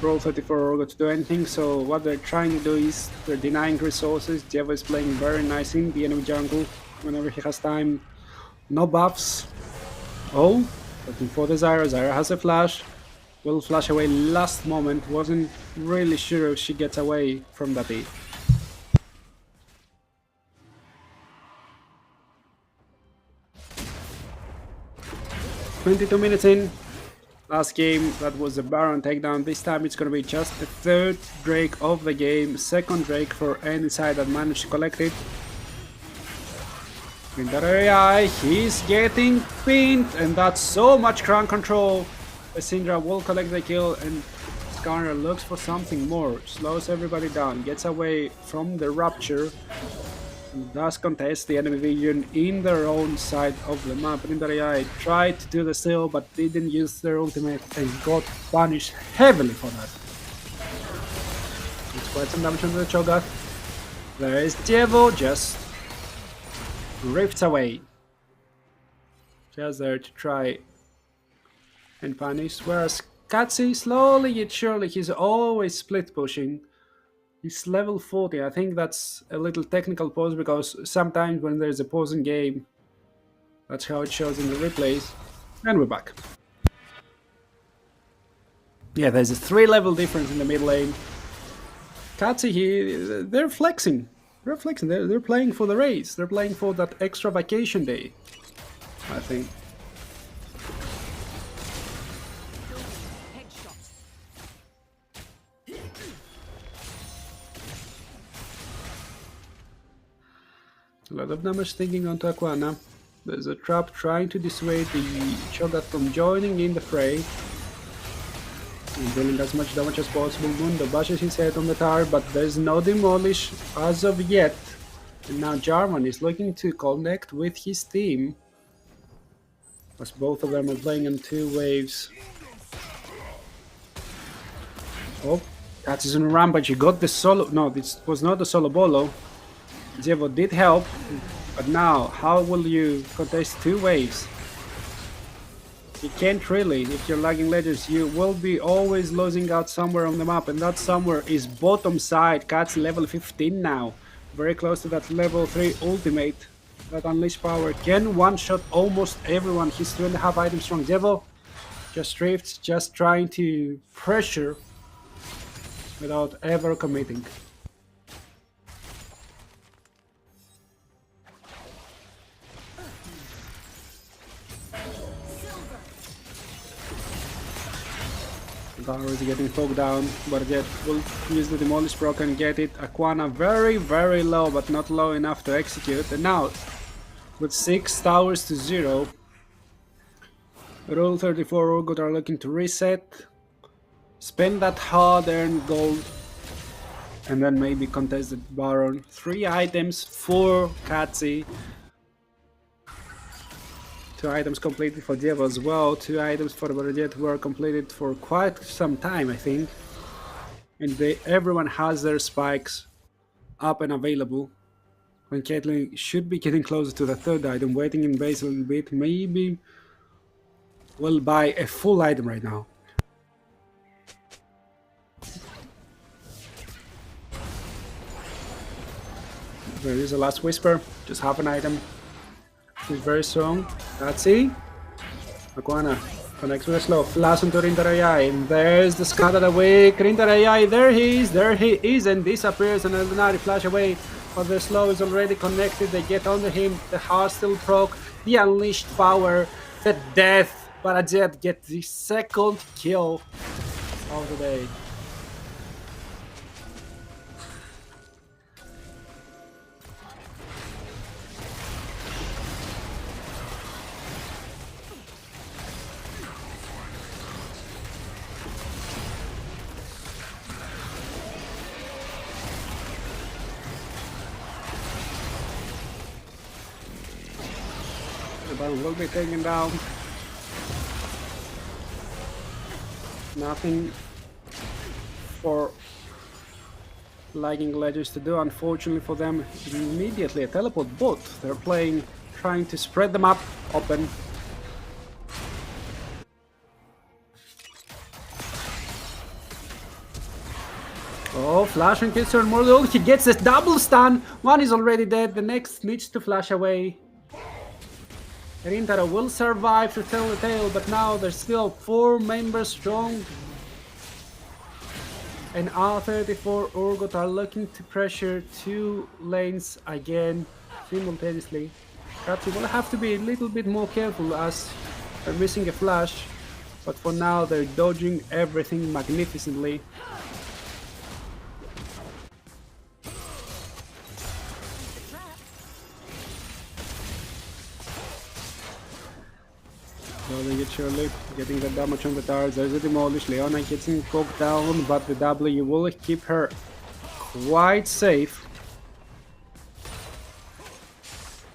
Roll 34 Orgo to do anything, so what they're trying to do is they're denying resources. Jevo is playing very nice in the enemy jungle whenever he has time. No buffs. Oh, looking for the Zyra. Zyra has a flash. Will flash away last moment. Wasn't really sure if she gets away from that E. "22 minutes in. Last game, that was a Baron takedown. This time it's gonna be just the third Drake of the game. Second Drake for any side that managed to collect it. In that area, he's getting pinned, and that's so much crown control. Syndra will collect the kill, and Skarner looks for something more. Slows everybody down, gets away from the Rapture, and does contest the enemy vision in their own side of the map. Rindaria tried to do the steal, but didn't use their ultimate and got punished heavily for that. It's quite some damage on the Cho'Gath. There is Jevo, just rifts away. Just there to try and punish. Whereas Katsi, slowly yet surely, he's always split pushing. He's level 40. I think that's a little technical pause because sometimes when there's a pause in game, that's how it shows in the replays. And we're back. Yeah, there's a 3-level difference in the mid lane. Katsi, they're flexing. They're flexing. They're playing for the race. They're playing for that extra vacation day, I think. A lot of damage stinging onto Aquana. There's a trap trying to dissuade the Cho'Gath from joining in the fray. And dealing as much damage as possible. Mundo bashes his head on the tower, but there's no demolish as of yet. And now Jarvan is looking to connect with his team, as both of them are playing on 2 waves. Oh, Katz is on a rampage. He got the solo. No, this was not the solo bolo. Jevo did help, but now how will you contest 2 waves? You can't really. If you're lagging legends, you will be always losing out somewhere on the map, and that somewhere is bottom side. Cat's level 15 now, very close to that level 3 ultimate. That unleash power can one-shot almost everyone. He's 2.5 items strong. Devil just drifts, just trying to pressure without ever committing. Dara is getting poked down, but yet will use the demolish proc and get it. Aquana very low, but not low enough to execute. And now, with 6 towers to 0, Rule 34 Urgot are looking to reset, spend that hard-earned gold, and then maybe contest the Baron. 3 items for Katsi. 2 items completed for Diego as well. 2 items for Barajet were completed for quite some time, I think. And everyone has their spikes up and available. When Caitlyn should be getting closer to the 3rd item, waiting in base a little bit. Maybe will buy a full item right now. There is a last whisper, just half an item. He's very strong. That's it. Aquana connects with a slow. Flash into Rintarayai. And there's the scattered away. Rintarayai, there he is, and disappears. And Eldenari flash away. But the slow is already connected. They get under him. The heart still proc. The unleashed power. The death. Barajet gets the 2nd kill of the day. The Baron will be taken down. Nothing for lagging legends to do, unfortunately for them. Immediately a teleport bot. They're trying to spread them up open. Oh, flash and kills more low. He gets a double stun. One is already dead. The next needs to flash away. Rintaro will survive to tell the tale, but now there's still 4 members strong. And R34 Urgot are looking to pressure 2 lanes again simultaneously. Katsu will have to be a little bit more careful as they're missing a flash, but for now they're dodging everything magnificently. Slowly surely getting the damage on the towers. There's a demolish. Leona getting poked down, but the W will keep her quite safe.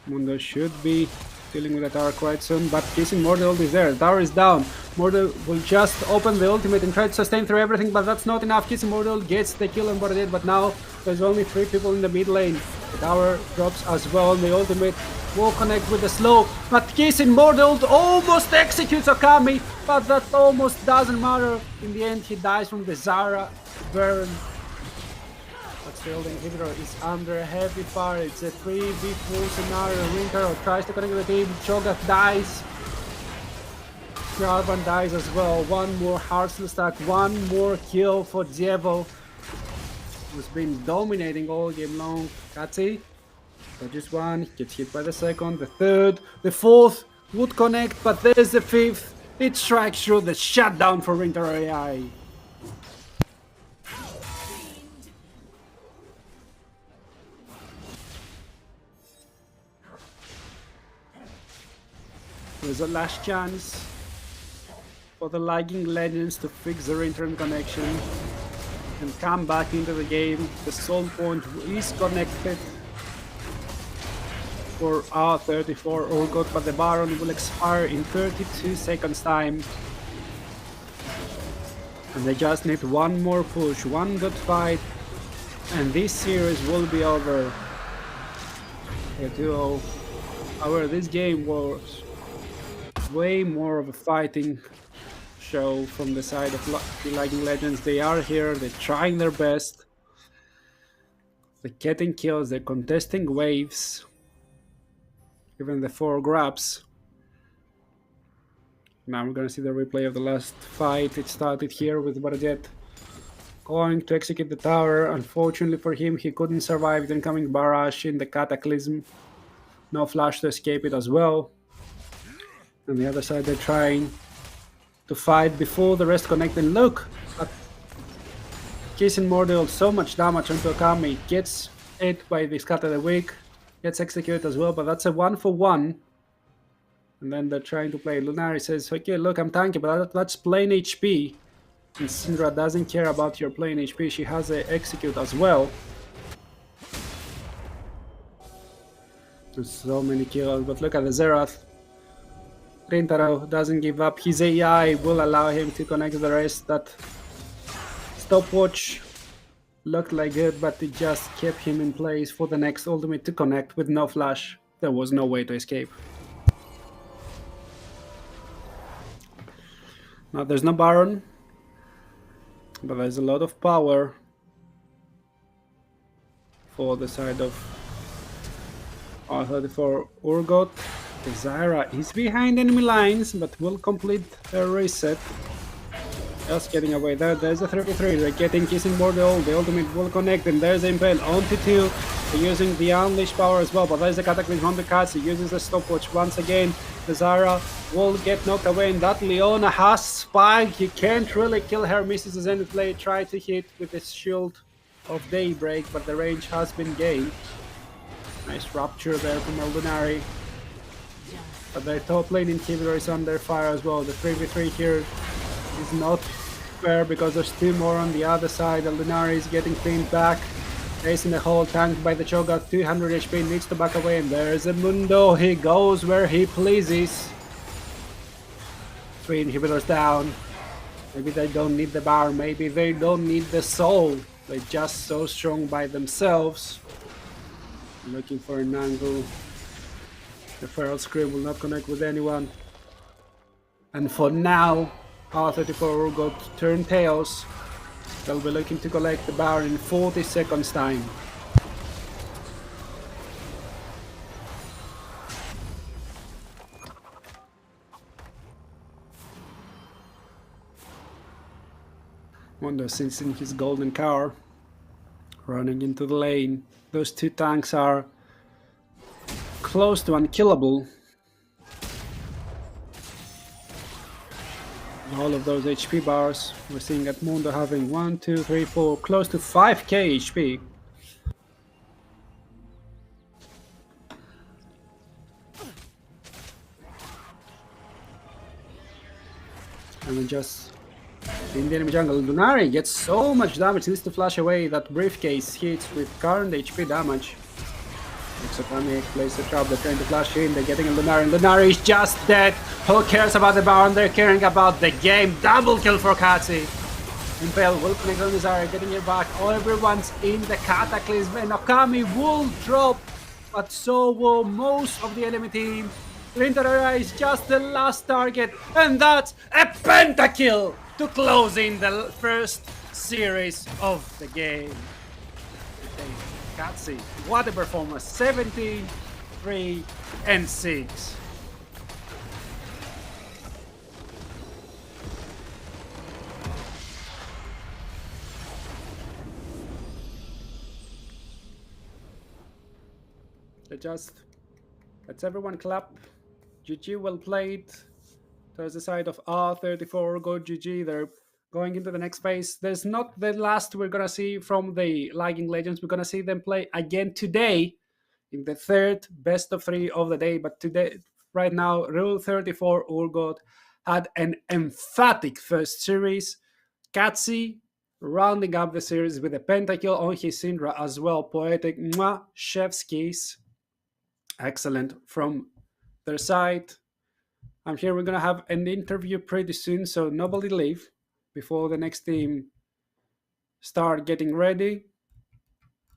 Mundo should be dealing with the tower quite soon, but kissing Mordel is there. The tower is down. Mordel will just open the ultimate and try to sustain through everything, but that's not enough. Kissing Mordel gets the kill on Bordet, but now there's only 3 people in the mid lane. The tower drops as well, and the ultimate will connect with the slow, but Kissing Mordel almost executes Okami, but that almost doesn't matter. In the end, he dies from the Zara burn. But still, the inhibitor is under heavy fire. It's a 3v4 scenario. Rintaro tries to connect with the team. Cho'Gath dies. Jarvan dies as well. One more Heartless stack. One more kill for Dievo, who's been dominating all game long. Katsi dodges one, gets hit by the 2nd, the 3rd, the 4th would connect, but there's the 5th. It strikes through the shutdown for Rintaro AI. There's a last chance for the lagging legends to fix their internet connection and come back into the game. The soul point is connected for R34 Urgot, but the Baron will expire in 32 seconds time. And they just need one more push, one good fight, and this series will be over. Yeah, 2-0. However, this game was way more of a fighting show from the side of the Lagging Legends. They are here, they're trying their best, they're getting kills, they're contesting waves, even the 4 grabs. Now we're gonna see the replay of the last fight. It started here with Barajet going to execute the tower. Unfortunately for him, he couldn't survive the incoming barrage in the Cataclysm. No flash to escape it as well. On the other side, they're trying to fight before the rest connect. And look at Kissing more deals so much damage onto Akami. Gets hit by the Scatter the Weak. Gets executed as well, but that's a 1-for-1. And then they're trying to play. Lunari says, okay, look, I'm tanky, but that's plain HP. And Syndra doesn't care about your plain HP. She has a execute as well. There's so many kills, but look at the Zerath. Rintaro doesn't give up. His AI will allow him to connect the rest. That stopwatch looked like good, but it just kept him in place for the next ultimate to connect with no flash. There was no way to escape. Now there's no Baron, but there's a lot of power for the side of R34 Urgot. The Zyra is behind enemy lines, but will complete a reset. Just getting away there. There's a 33. They're getting Kissing Board the ultimate will connect, and there's Impale onto 2. They're using the Unleash power as well, but there's a Cataclysm on the cards. He uses the stopwatch once again. The Zyra will get knocked away, and that Leona has Spike. You can't really kill her. Misses his end play. Try to hit with the Shield of Daybreak, but the range has been gained. Nice Rapture there from Lunari. But their top lane inhibitor is under fire as well. The 3v3 here is not fair because there's 2 more on the other side. Lunari is getting pinned back. Ace in the hole, tanked by the Cho'Gath. 200 HP, needs to back away, and there's a Mundo. He goes where he pleases. 3 inhibitors down. Maybe they don't need the bar, maybe they don't need the soul. They're just so strong by themselves. Looking for an angle. The Feral Scream will not connect with anyone. And for now, R34 will go to turn tails. They'll be looking to collect the Baron in 40 seconds time. Wonder sits in his golden car, running into the lane. Those 2 tanks are close to unkillable. All of those HP bars, we're seeing at Mundo having 1, 2, 3, 4, close to 5k HP. And then just in the enemy jungle, Lunari gets so much damage, needs to flash away that briefcase hits with current HP damage. Exotami plays the trap, they're trying to flash in, they're getting a Lunari, and Lunari is just dead. Who cares about the Baron? They're caring about the game. Double kill for Katsi. Impale will connect on the Zyra, getting it back. Oh, everyone's in the Cataclysm, and Okami will drop, but so will most of the enemy team. Rintaro is just the last target, and that's a pentakill to close in the first series of the game. Katsi, what a performance, 17, 3, and 6. Let's everyone clap. GG, well played. There's the side of R34, go GG. They're going into the next phase. There's not the last we're gonna see from the Lagging Legends. We're gonna see them play again today in the 3rd best of 3 of the day. But today, right now, Rule 34 Urgot had an emphatic first series. Katsi rounding up the series with a pentakill on his Syndra as well. Poetic, chef's kiss. Excellent from their side. I'm here. We're gonna have an interview pretty soon, so nobody leave before the next team start getting ready.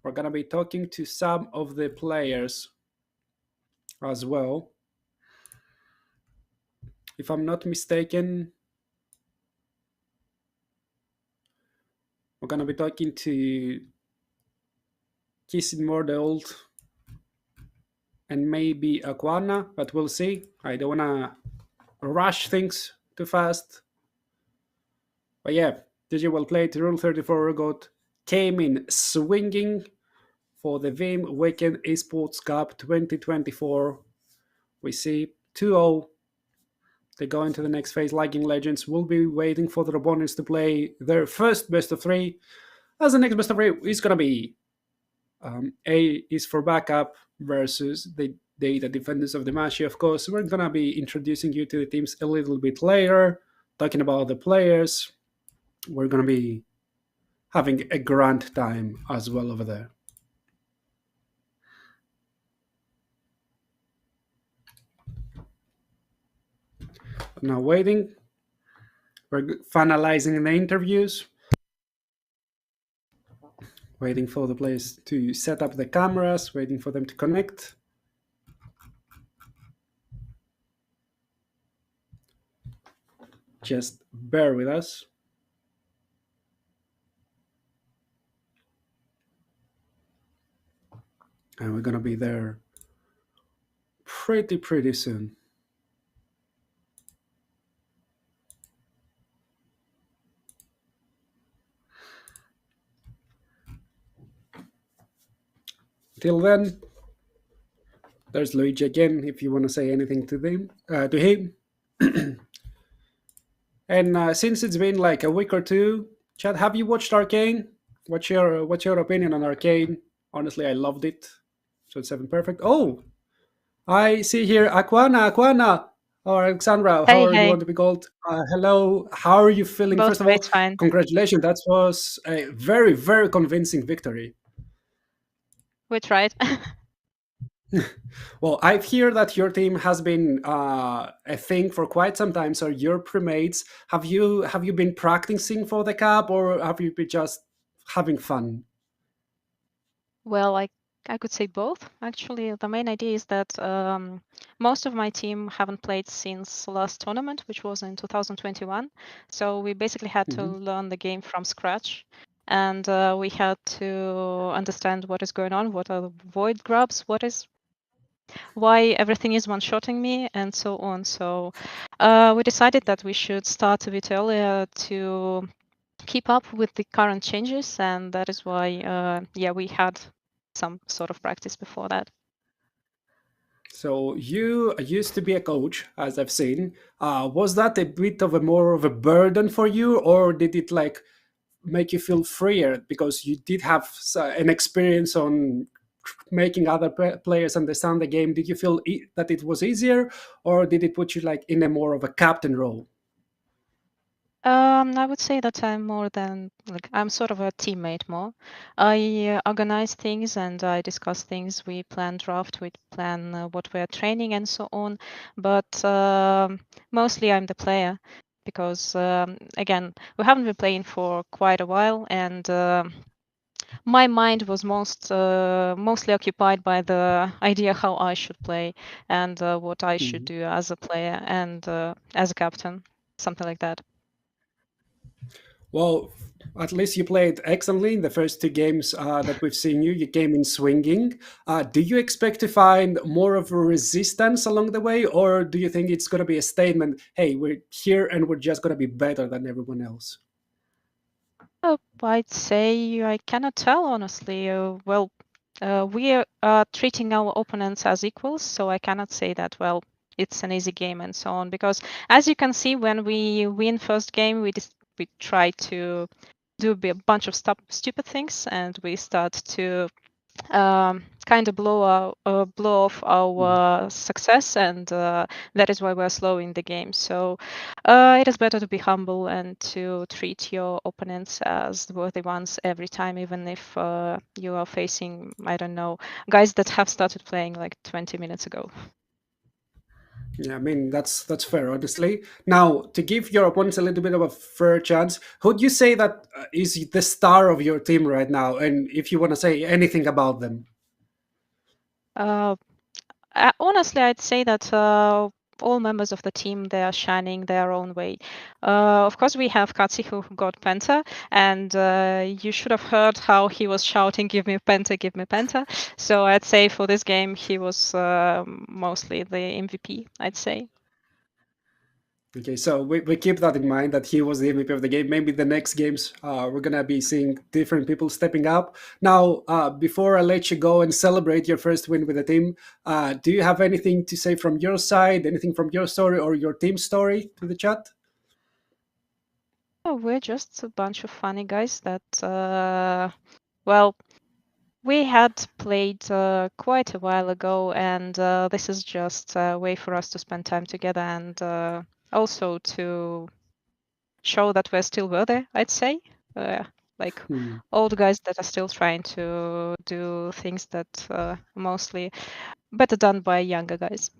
We're gonna be talking to some of the players as well. if I'm not mistaken, we're gonna be talking to Kissing More the Old and maybe Aquana, but we'll see. I don't wanna rush things too fast. But yeah, DJ well played. Rule 34 got came in swinging for the Veeam Weekend Esports Cup 2024. We see 2-0. They go into the next phase. Lagging Legends will be waiting for their opponents to play their first best of three. As the next best of three is going to be A is for backup versus the data defenders of the Mashi. Of course, we're going to be introducing you to the teams a little bit later, talking about the players. We're going to be having a grand time as well over there. Now waiting. We're finalizing the interviews. Waiting for the players to set up the cameras, waiting for them to connect. Just bear with us. And we're going to be there pretty soon. Till then, there's Luigi again. If you want to say anything to him. And since it's been like a week or two, Chad, have you watched Arcane? What's your opinion on Arcane? Honestly, I loved it. So it's 7 perfect. Oh, I see here Aquana or Alexandra, Hey, however you hey, want to be called. Hello, how are you feeling? both First of all, ways fine. congratulations. That was a very convincing victory. We tried. Well, I've heard that your team has been a thing for quite some time. So your premates, have you been practicing for the cup, or have you been just having fun? Well, I could say both. Actually, the main idea is that most of my team haven't played since last tournament, which was in 2021. So we basically had to Mhm. learn the game from scratch, and we had to understand what is going on, what are the void grabs, why everything is one-shotting me, and so on. So we decided that we should start a bit earlier to keep up with the current changes, and that is why we had some sort of practice before that. So you used to be a coach, as I've seen. Was that a bit of a more of a burden for you, or did it like make you feel freer because you did have an experience on making other players understand the game? Did you feel that it was easier, or did it put you like in a more of a captain role? I would say that I'm more than like I'm sort of a teammate more. I organize things and I discuss things. We plan draft, we plan what we're training and so on. But mostly I'm the player because again we haven't been playing for quite a while, and my mind was mostly occupied by the idea how I should play and what I should Mhm. do as a player and as a captain, something like that. Well, at least you played excellently in the first two games that we've seen you. You came in swinging. Do you expect to find more of a resistance along the way, or do you think it's going to be a statement? Hey, we're here and we're just going to be better than everyone else. I'd say I cannot tell honestly. We are treating our opponents as equals, so I cannot say that, well, it's an easy game and so on. Because as you can see, when we win first game, we try to do a bunch of stupid things, and we start to kind of blow off Mhm. our success, and that is why we're slow in the game. So it is better to be humble and to treat your opponents as worthy ones every time, even if you are facing, I don't know, guys that have started playing like 20 minutes ago. Yeah, I mean that's fair, honestly. Now, to give your opponents a little bit of a fair chance, who would you say that is the star of your team right now? And if you want to say anything about them. Uh, Honestly, I'd say that all members of the team, they are shining their own way. Of course, we have Katsi who got Penta, and you should have heard how he was shouting, "Give me Penta, give me Penta." So I'd say for this game, he was mostly the MVP, I'd say. Okay, so we keep that in mind that he was the MVP of the game. Maybe the next games we're gonna be seeing different people stepping up. Now, before I let you go and celebrate your first win with the team, do you have anything to say from your side? Anything from your story or your team story to the chat? Oh, we're just a bunch of funny guys that, well, we had played quite a while ago, and this is just a way for us to spend time together and also to show that we're still worthy, I'd say. Like Hmm. old guys that are still trying to do things that mostly better done by younger guys.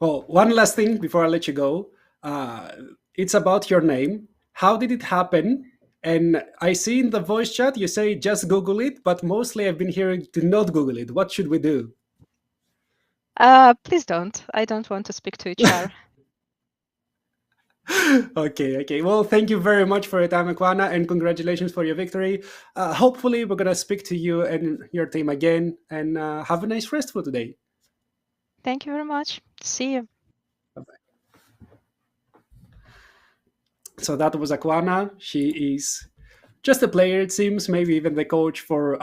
Well, one last thing before I let you go. Uh, it's about your name. How did it happen? And I see in the voice chat you say just Google it, but mostly I've been hearing to not Google it. What should we do? Please don't. I don't want to speak to HR. Okay. Well, thank you very much for your time, Aquana, and congratulations for your victory. Hopefully, we're gonna speak to you and your team again, and have a nice rest for today. Thank you very much. See you. So that was Aquana. She is just a player, it seems, maybe even the coach for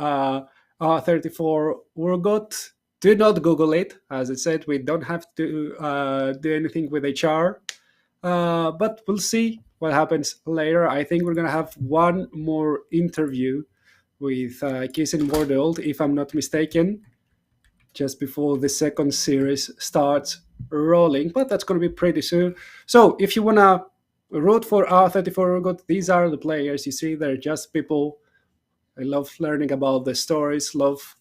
34 Urgot. Do not Google it. As I said, we don't have to do anything with HR. But we'll see what happens later. I think we're going to have one more interview with Kissing World, if I'm not mistaken, just before the second series starts rolling. But that's going to be pretty soon. So if you want to root for R34 Urgot, these are the players. You see, they're just people. I love learning about the stories, love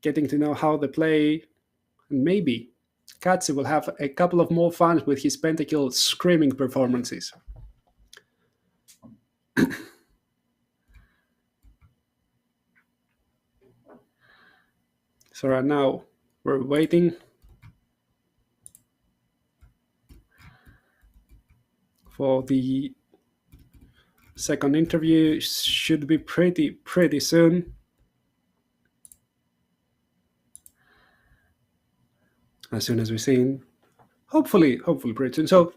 getting to know how they play, and maybe Katsu will have a couple of more fans with his pentakill screaming performances. So right now we're waiting for the second interview. Should be pretty soon. As soon as we've seen, hopefully pretty soon. So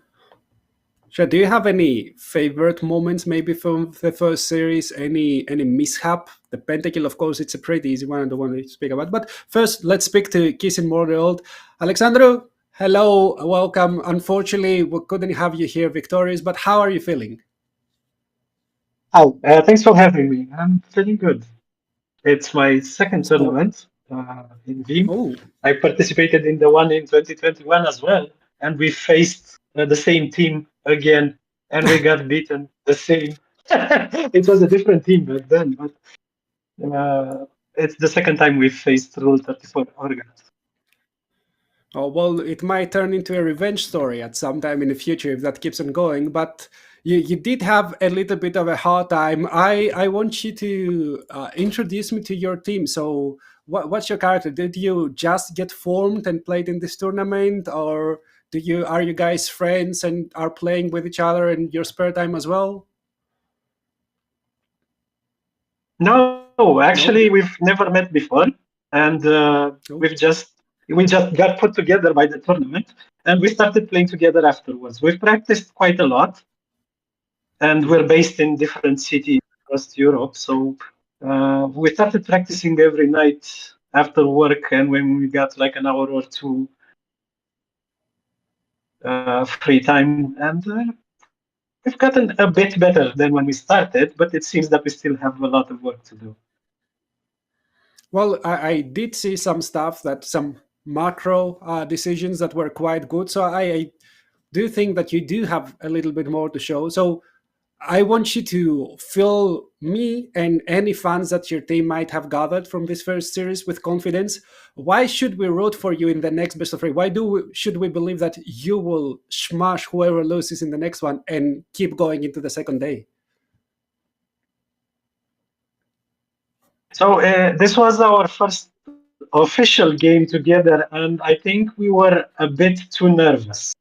Shad, do you have any favorite moments maybe from the first series? Any mishap? The pentakill, of course, it's a pretty easy one. I don't want to speak about. But first, let's speak to Kissing World. Alexandro, hello, welcome. Unfortunately, we couldn't have you here victorious, but how are you feeling? Oh, thanks for having me. I'm feeling good. It's my second So, tournament in Veeam. oh, I participated in the one in 2021 as well, and we faced the same team again, and we got beaten the same. It was a different team back then, but it's the second time we faced Rule 34 Oregon. oh, well, it might turn into a revenge story at some time in the future if that keeps on going. But you did have a little bit of a hard time. I want you to introduce me to your team. So, what's your character? Did you just get formed and played in this tournament, or are you guys friends and are playing with each other in your spare time as well? No, No. actually, we've never met before, and Oh. we just got put together by the tournament, and we started playing together afterwards. We've practiced quite a lot, and we're Mhm. based in different cities across Europe. So we started practicing every night after work, and when we got like an hour or two free time, and we've gotten a bit better than when we started, but it seems that we still have a lot of work to do. Well, I did see some stuff that some macro decisions that were quite good. So I do think that you do have a little bit more to show. So I want you to fill me and any fans that your team might have gathered from this first series with confidence. Why should we root for you in the next best of three? Why should we believe that you will smash whoever loses in the next one and keep going into the second day? So this was our first official game together, and I think we were a bit too nervous.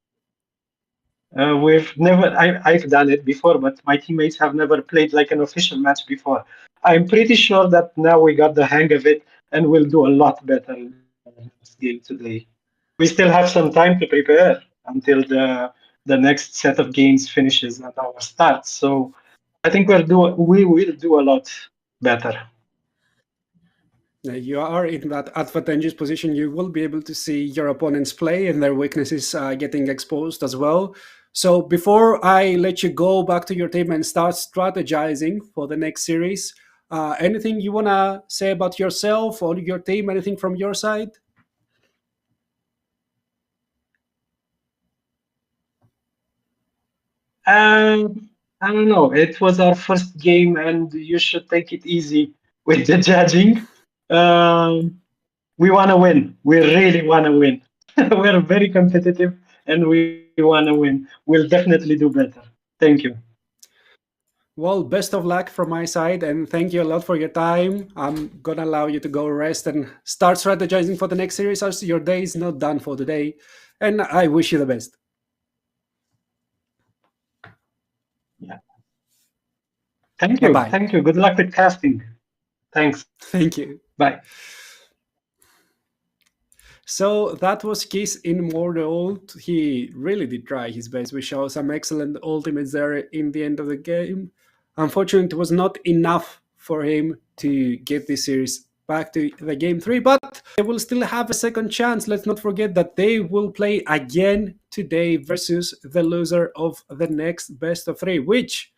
I've done it before, but my teammates have never played like an official match before. I'm pretty sure that now we got the hang of it and we'll do a lot better in this game today. We still have some time to prepare until the next set of games finishes and our starts. So I think we will do a lot better. You are in that advantageous position. You will be able to see your opponents play and their weaknesses getting exposed as well. So before I let you go back to your team and start strategizing for the next series, anything you want to say about yourself or your team? Anything from your side? I don't know. It was our first game, and you should take it easy with the judging. Um, we want to win. We really want to win. We're very competitive, and we want to win. We'll definitely do better. Thank you. Well, best of luck from my side, and thank you a lot for your time. I'm gonna allow you to go rest and start strategizing for the next series as your day is not done for today. And I wish you the best. Yeah. Thank Bye you. bye. Thank you. Good luck with casting. Thanks. Thank you. Bye. So that was Kiss Immortal. He really did try his best. We saw some excellent ultimates there in the end of the game. Unfortunately, it was not enough for him to get this series back to the game 3, but they will still have a second chance. Let's not forget that they will play again today versus the loser of the next best of 3, which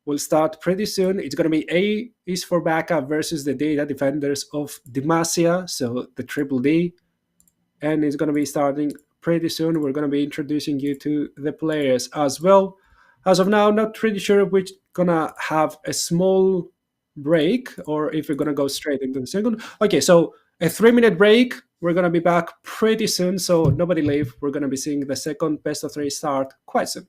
will start pretty soon. It's going to be A is for Baka versus the Data Defenders of Demacia, so the Triple D, and it's going to be starting pretty soon. We're going to be introducing you to the players as well. As of now, not really sure if we're going to have a small break or if we're going to go straight into the second. Okay, so a 3-minute break. We're going to be back pretty soon, so nobody leave. We're going to be seeing the second best of 3 start quite soon.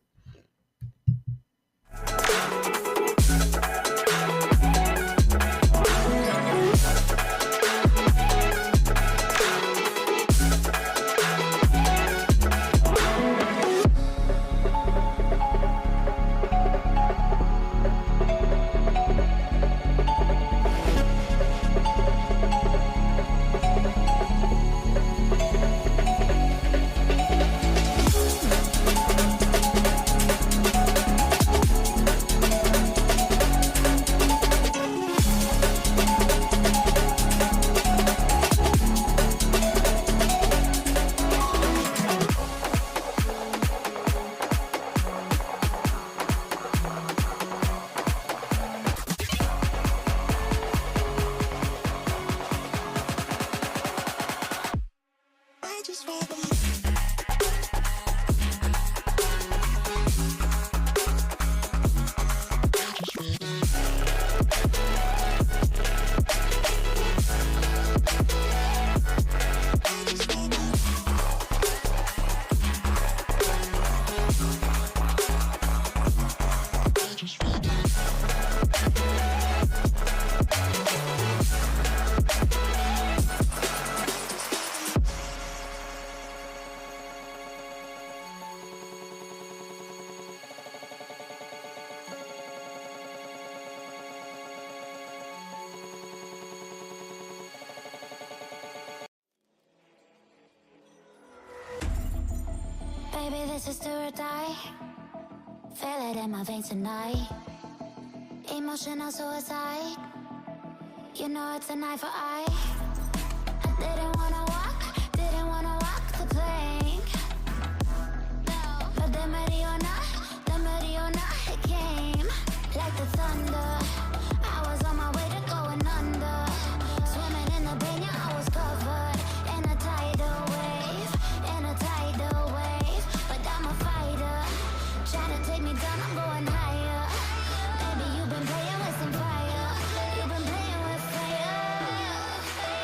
Baby, this is do or die. Feel it in my veins tonight. Emotional suicide. You know it's an eye for eye. I didn't wanna walk the plank. But the Mariona, it came like the thunder. I was on my way to going under. Swimming in the banya, I was covered in a tidal wave, But I'm a fighter, trying to take me down, I'm going higher. Baby, you've been playing with some fire. You've been playing with fire.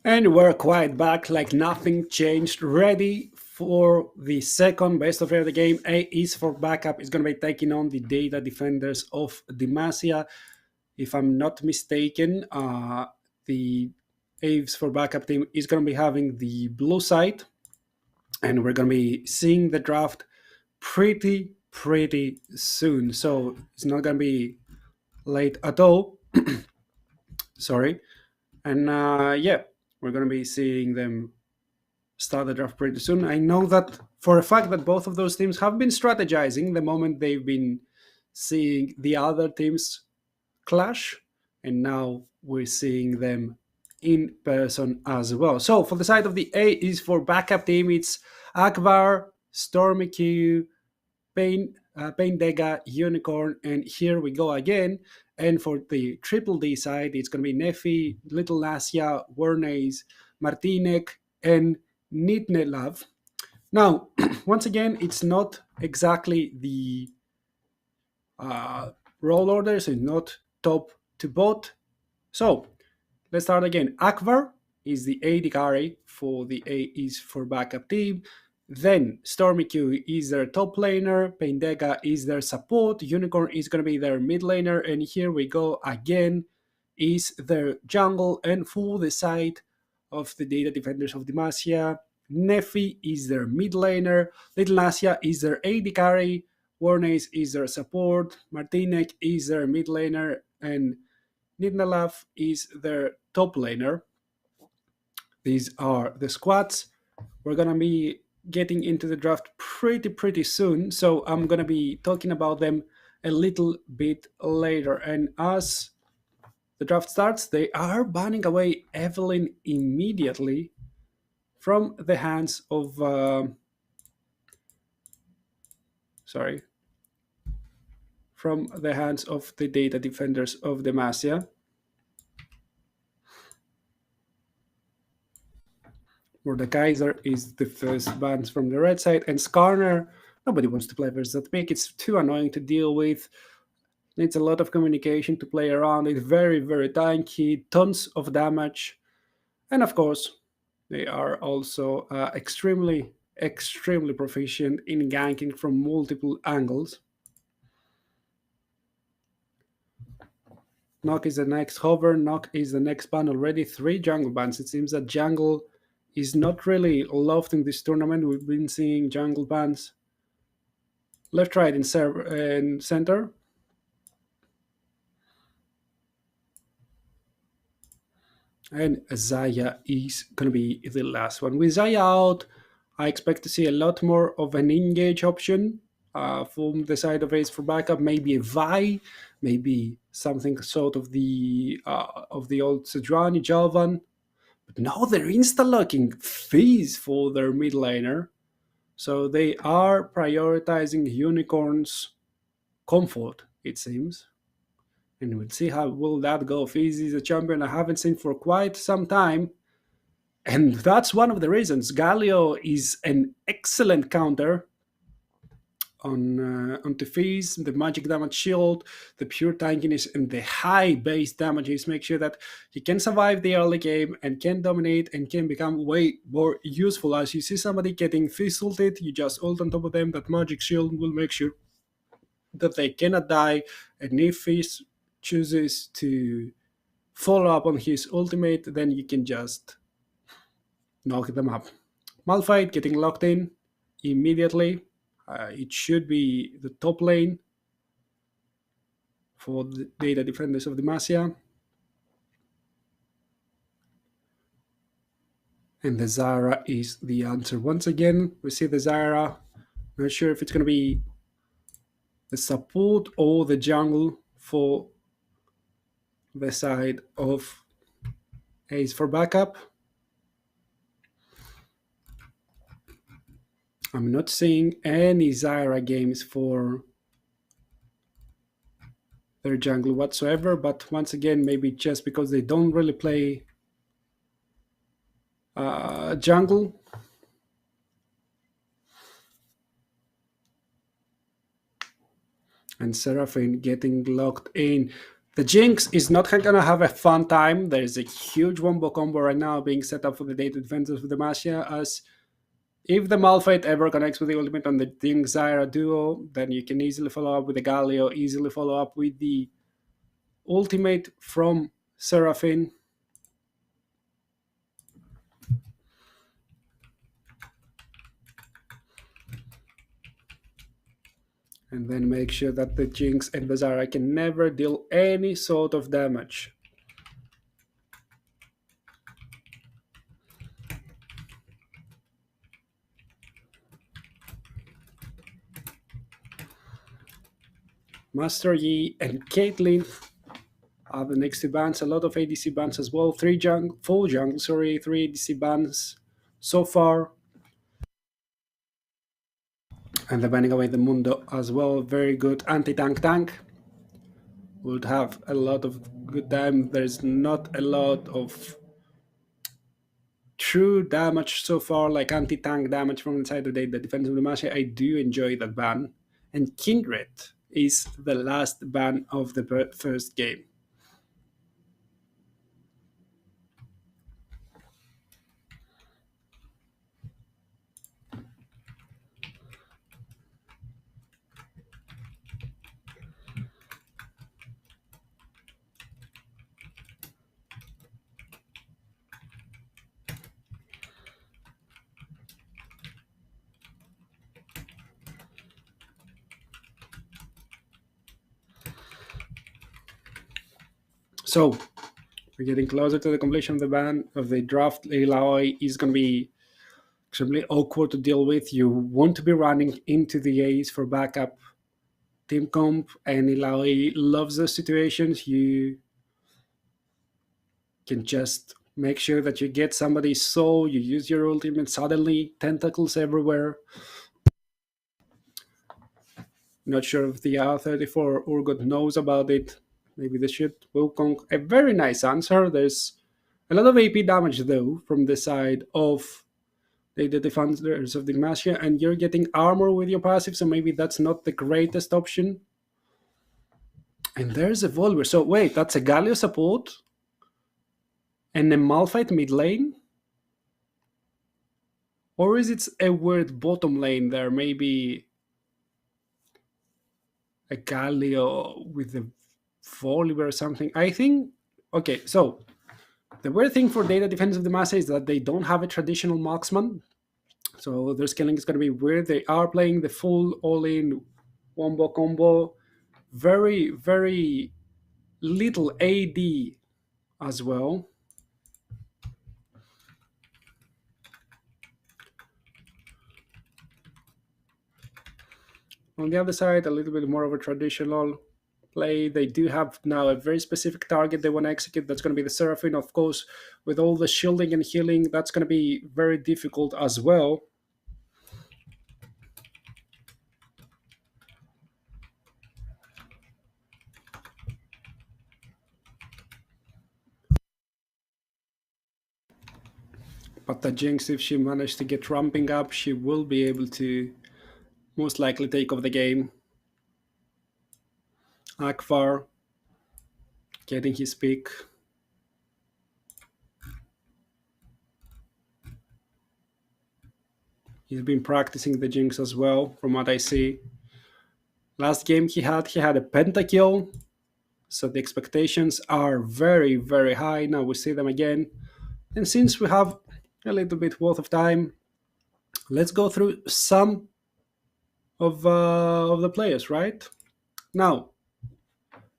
And we're quite back, like nothing changed. Ready for the second best of the game. A is for backup. Is going to be taking on the data defenders of Demacia. If I'm not mistaken, the A's for backup team is going to be having the blue side, and we're going to be seeing the draft pretty soon. So it's not going to be late at all. Sorry. And yeah, we're going to be seeing them start the draft pretty soon. I know that for a fact that both of those teams have been strategizing the moment they've been seeing the other teams clash, and now we're seeing them in person as well. So for the side of the A is for backup team, it's Akbar, Stormy Q, Pain Dega, Unicorn, and here we go again. And for the triple D side, it's going to be Nefi, Little Nasia, Wernes, Martinek, and Nitnelav. Now, once again, it's not exactly the role order, so it's not top to bot. So let's start again. Akbar is the AD carry for the A is for backup team. Then Stormy Q is their top laner, Pendega is their support, Unicorn is going to be their mid laner, and here we go again is their jungle. And for the side of the data defenders of Demacia, Nefi is their mid laner, Little Nasia is their AD carry, Warnes is their support, Martinek is their mid laner, and Nidnalav is their top laner. These are the squads. We're going to be getting into the draft pretty soon, so I'm going to be talking about them a little bit later. And as the draft starts, they are banning away Evelyn immediately from the hands of from the hands of the data defenders of Demacia. Mordekaiser is the first band from the red side, and Skarner, nobody wants to play versus that pick. It's too annoying to deal with. Needs a lot of communication to play around. It's very tanky, tons of damage. And of course, they are also extremely proficient in ganking from multiple angles. Nock is the next hover. Nock is the next ban already. 3 jungle bans. It seems that jungle is not really loved in this tournament. We've been seeing jungle bans left, right, and center. And Zaya is going to be the last one. With Zaya out, I expect to see a lot more of an engage option from the side of Ace for backup. Maybe a Vi, maybe something sort of the old Sejuani, Jalvan. But now they're insta-locking Fizz for their mid laner. So they are prioritizing Unicorn's comfort, it seems. And we'll see how will that go. Fizz is a champion I haven't seen for quite some time. And that's one of the reasons. Galio is an excellent counter onto Fizz, the magic damage shield, the pure tankiness, and the high base damages make sure that he can survive the early game and can dominate and can become way more useful. As you see somebody getting Fizz ulted, you just ult on top of them. That magic shield will make sure that they cannot die. And if Fizz chooses to follow up on his ultimate, then you can just knock them up. Malphite getting locked in immediately. It should be the top lane for the data defenders of Demacia. And the Zara is the answer. Once again, we see the Zara. Not sure if it's going to be the support or the jungle for the side of Ace for backup. I'm not seeing any Zyra games for their jungle whatsoever, but once again, maybe just because they don't really play jungle. And Seraphine getting locked in. The Jinx is not gonna have a fun time. There's a huge wombo combo right now being set up for the data defenses of the Demacia. As if the Malphite ever connects with the ultimate on the Jinx Zyra duo, then you can easily follow up with the Galio, easily follow up with the ultimate from Seraphine. And then make sure that the Jinx and the Zyra can never deal any sort of damage. Master Yi and Caitlyn are the next two bans. A lot of ADC bans as well. Three ADC bans so far. And they're banning away the Mundo as well. Very good anti-tank. Would have a lot of good time. There's not a lot of true damage so far, like anti-tank damage from inside the defense of the match. I do enjoy that ban. And Kindred is the last ban of the first game. So we're getting closer to the completion of the ban of the draft. Aloy is going to be extremely awkward to deal with. You want to be running into the Ace for backup team comp, and Aloy loves those situations. You can just make sure that you get somebody's soul, you use your ultimate, suddenly tentacles everywhere. Not sure if the R34 Urgot knows about it. Maybe they should. Wukong, a very nice answer. There's a lot of AP damage though from the side of the defenders of Demacia, and you're getting armor with your passive, so maybe that's not the greatest option. And there's a Volver. So wait, that's a Galio support and a Malphite mid lane? Or is it a weird bottom lane there? Maybe a Galio with a Volibear or something. I think, okay, so the weird thing for data defense of the Massa is that they don't have a traditional marksman. So their scaling is going to be weird. They are playing the full all-in wombo combo. Very, very little AD as well. On the other side, a little bit more of a traditional play. They do have now a very specific target they want to execute. That's going to be the Seraphine. Of course, with all the shielding and healing, that's going to be very difficult as well. But the Jinx, if she managed to get ramping up, she will be able to most likely take off the game. Akvar getting his pick. He's been practicing the Jinx as well, from what I see. Last game he had a pentakill, so the expectations are very, very high. Now we see them again. And since we have a little bit worth of time, let's go through some of the players, right? Now,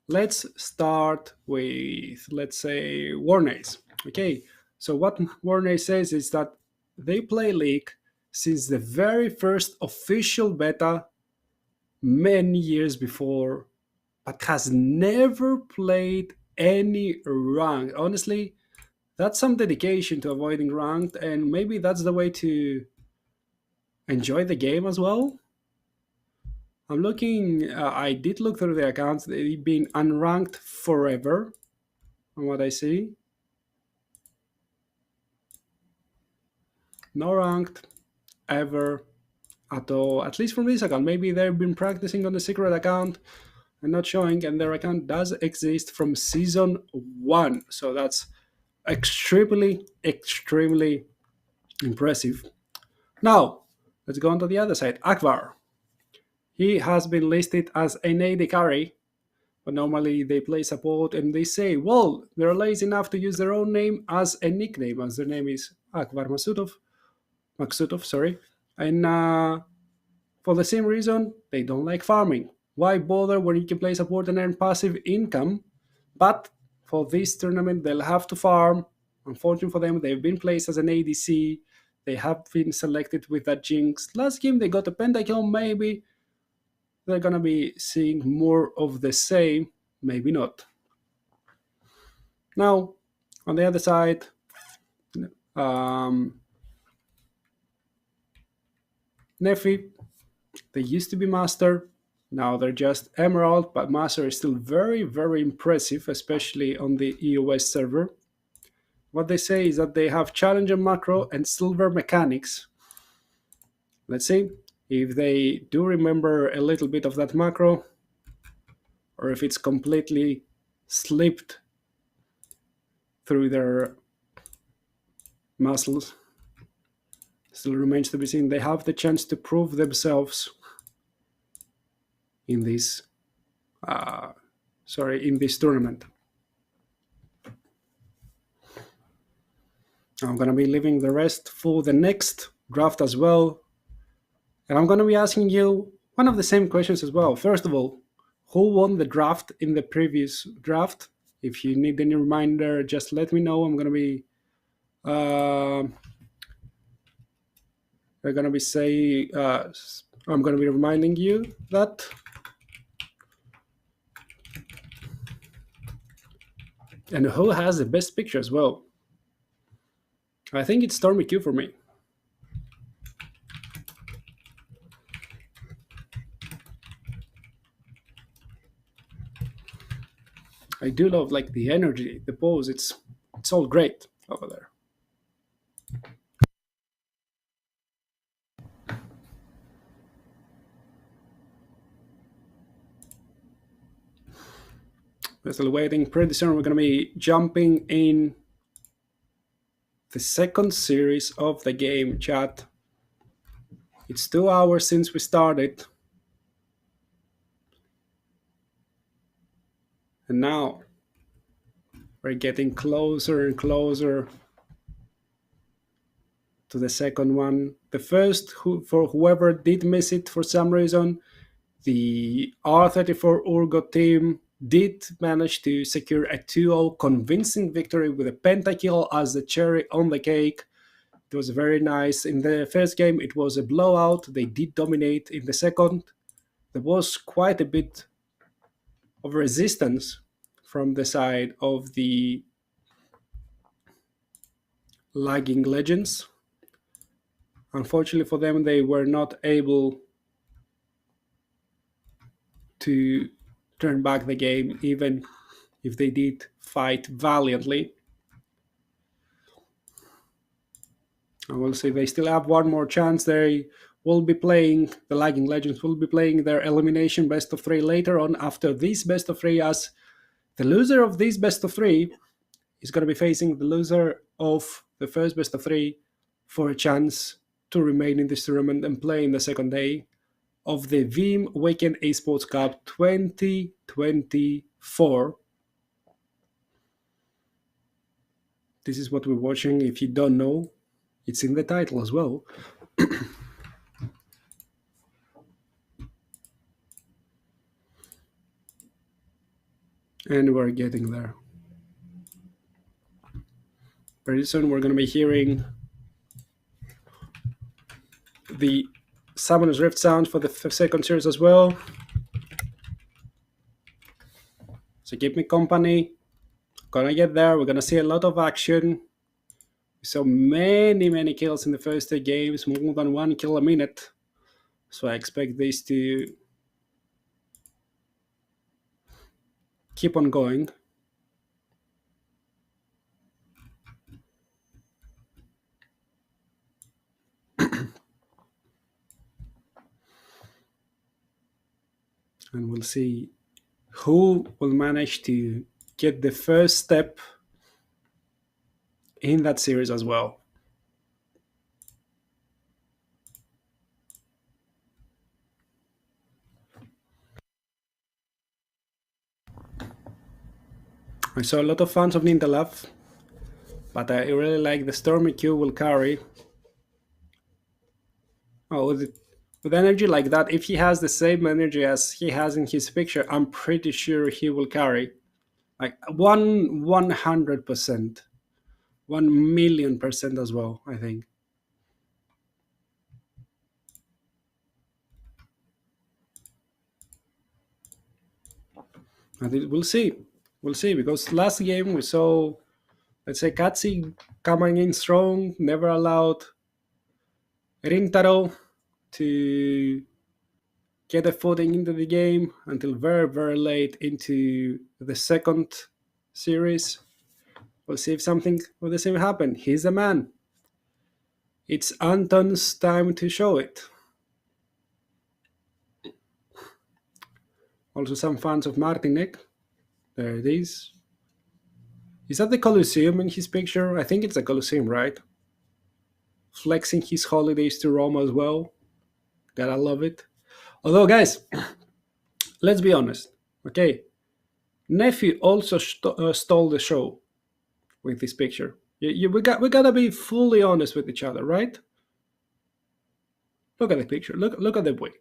let's start with, let's say, Warnace. Okay, so what Warnace says is that they play League since the very first official beta many years before, but has never played any rank. Honestly, that's some dedication to avoiding ranked, and maybe that's the way to enjoy the game as well. I'm looking, I did look through the accounts. They've been unranked forever, from what I see. No ranked ever at all, at least from this account. Maybe they've been practicing on the secret account and not showing, and their account does exist from season 1. So that's extremely impressive. Now, let's go on to the other side. Akbar. He has been listed as an AD carry, but normally they play support and they say, well, they're lazy enough to use their own name as a nickname, as their name is Akbar Maksutov, sorry. And for the same reason, they don't like farming. Why bother when you can play support and earn passive income? But for this tournament, they'll have to farm. Unfortunately for them, they've been placed as an ADC. They have been selected with that jinx. Last game, they got a pentakill, maybe. They're gonna be seeing more of the same, maybe not. Now, on the other side, Nefi, they used to be Master. Now they're just Emerald, but Master is still very impressive, especially on the EOS server. What they say is that they have Challenger macro and Silver mechanics. Let's see if they do remember a little bit of that macro, or if it's completely slipped through their muscles. Still remains to be seen. They have the chance to prove themselves in this in this tournament. I'm going to be leaving the rest for the next draft as well. And I'm going to be asking you one of the same questions as well. First of all, who won the draft in the previous draft? If you need any reminder, just let me know. I'm going to be I'm going to be reminding you that. And who has the best picture as well? I think it's Stormy Q for me. I do love like the energy, the pose. It's all great over there. We're still waiting. Pretty soon we're going to be jumping in the second series of the game, chat. It's 2 hours since we started. And now we're getting closer and closer to the second one. The first, for whoever did miss it for some reason, the R34 Urgo team did manage to secure a 2-0 convincing victory with a pentakill as the cherry on the cake. It was very nice. In the first game, it was a blowout. They did dominate. In the second, there was quite a bit of resistance from the side of the lagging legends. Unfortunately for them, they were not able to turn back the game, even if they did fight valiantly. I will say they still have one more chance. They will be playing, the lagging legends will be playing their elimination best of 3 later on after this best of 3, as the loser of this best of 3 is going to be facing the loser of the first best of 3 for a chance to remain in this tournament and play in the second day of the Veeam Weekend Esports Cup 2024. This is what we're watching. If you don't know, it's in the title as well. And we're getting there. Very soon we're going to be hearing the Summoner's Rift sound for the second series as well. So keep me company. Gonna get there. We're gonna see a lot of action. We saw many kills in the first 2 games, more than 1 kill a minute. So I expect this to keep on going. And we'll see who will manage to get the first step in that series as well. I saw a lot of fans of Ninja, but I really like the Stormy Q will carry. Oh, with energy like that, if he has the same energy as he has in his picture, I'm pretty sure he will carry. Like 100%, 1,000,000% as well, I think. We'll see. We'll see, because last game we saw, let's say, Katsi coming in strong, never allowed Rintaro to get a footing into the game until very, very late into the second series. We'll see if something of the same happen. He's the man. It's Anton's time to show it. Also, some fans of Martinek. There it is. Is that the Colosseum in his picture? I think it's the Colosseum, right? Flexing his holidays to Rome as well. Gotta love it. Although, guys, let's be honest. Okay, Nephew also stole the show with this picture. We gotta be fully honest with each other, right? Look at the picture. Look at the wig.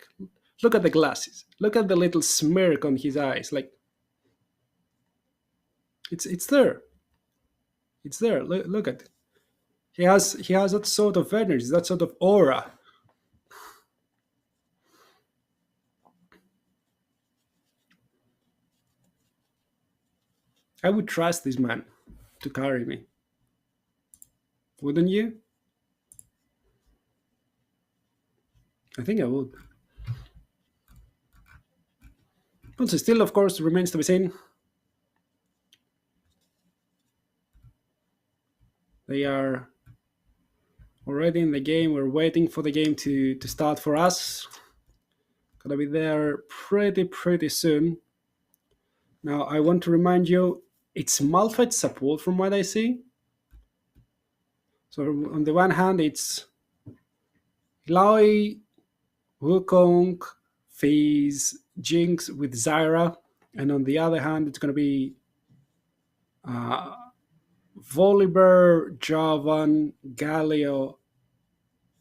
Look at the glasses. Look at the little smirk on his eyes. Like, it's there. It's there. Look at it. He has that sort of energy, that sort of aura. I would trust this man to carry me. Wouldn't you? I think I would. But still, of course, remains to be seen. They are already in the game. We're waiting for the game to start for us. Gonna be there pretty soon. Now, I want to remind you, it's Malphite support from what I see. So on the one hand, it's Laoi, Wukong, Phase, Jinx with Zyra. And on the other hand, it's going to be Volibear, Javan, Galio,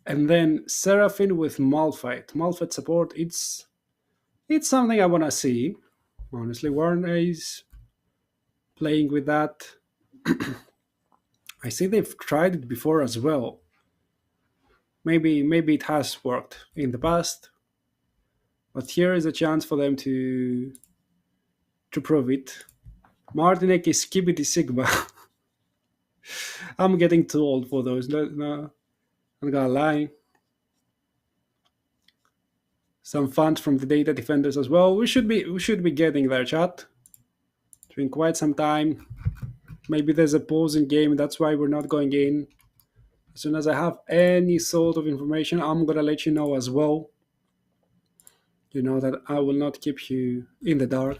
and then Seraphine with Malphite. Malphite support, it's something I want to see. Honestly, Warner is playing with that. I see they've tried it before as well. Maybe it has worked in the past, but here is a chance for them to prove it. Martinek is Skibidi Sigma. I'm getting too old for those. No, I'm gonna lie. Some fans from the data defenders as well. We should be getting there, chat. It's been quite some time. Maybe there's a pause in game. That's why we're not going in. As soon as I have any sort of information, I'm gonna let you know as well. You know that I will not keep you in the dark.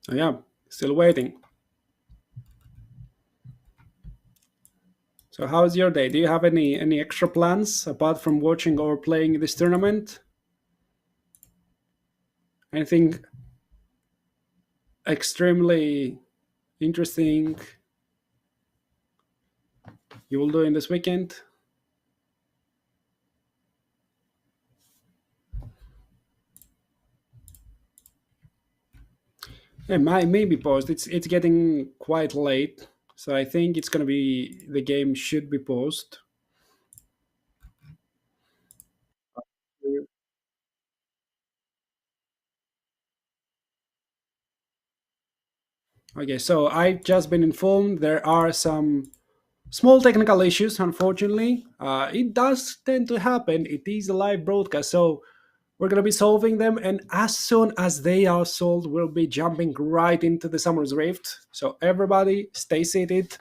So yeah, still waiting. So how's your day? Do you have any extra plans apart from watching or playing this tournament? Anything extremely interesting you will do in this weekend? It might maybe paused. It's getting quite late, so I think it's gonna be the game should be paused. Okay, so I've just been informed there are some small technical issues. Unfortunately, it does tend to happen. It is a live broadcast, so We're going to be solving them, and as soon as they are solved, we'll be jumping right into the Summer's Rift. So everybody, stay seated,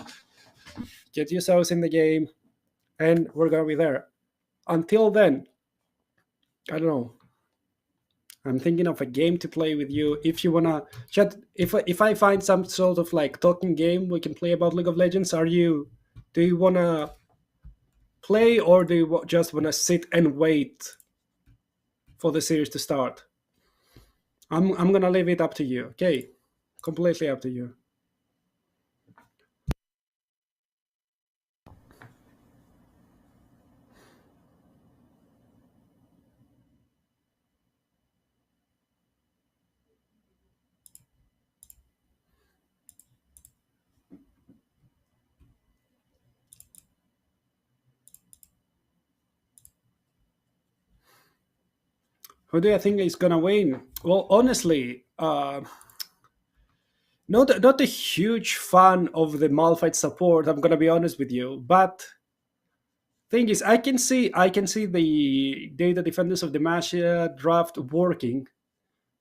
get yourselves in the game, and we're going to be there. Until then, I don't know. I'm thinking of a game to play with you. If you wanna chat, if I find some sort of like talking game we can play about League of Legends, do you wanna play, or do you just wanna sit and wait for the series to start? I'm gonna leave it up to you. Okay, completely up to you. Who do you think is gonna win? Well, honestly, not a huge fan of the Malphite support. I'm gonna be honest with you, but thing is, I can see the data defenders of the Masha draft working.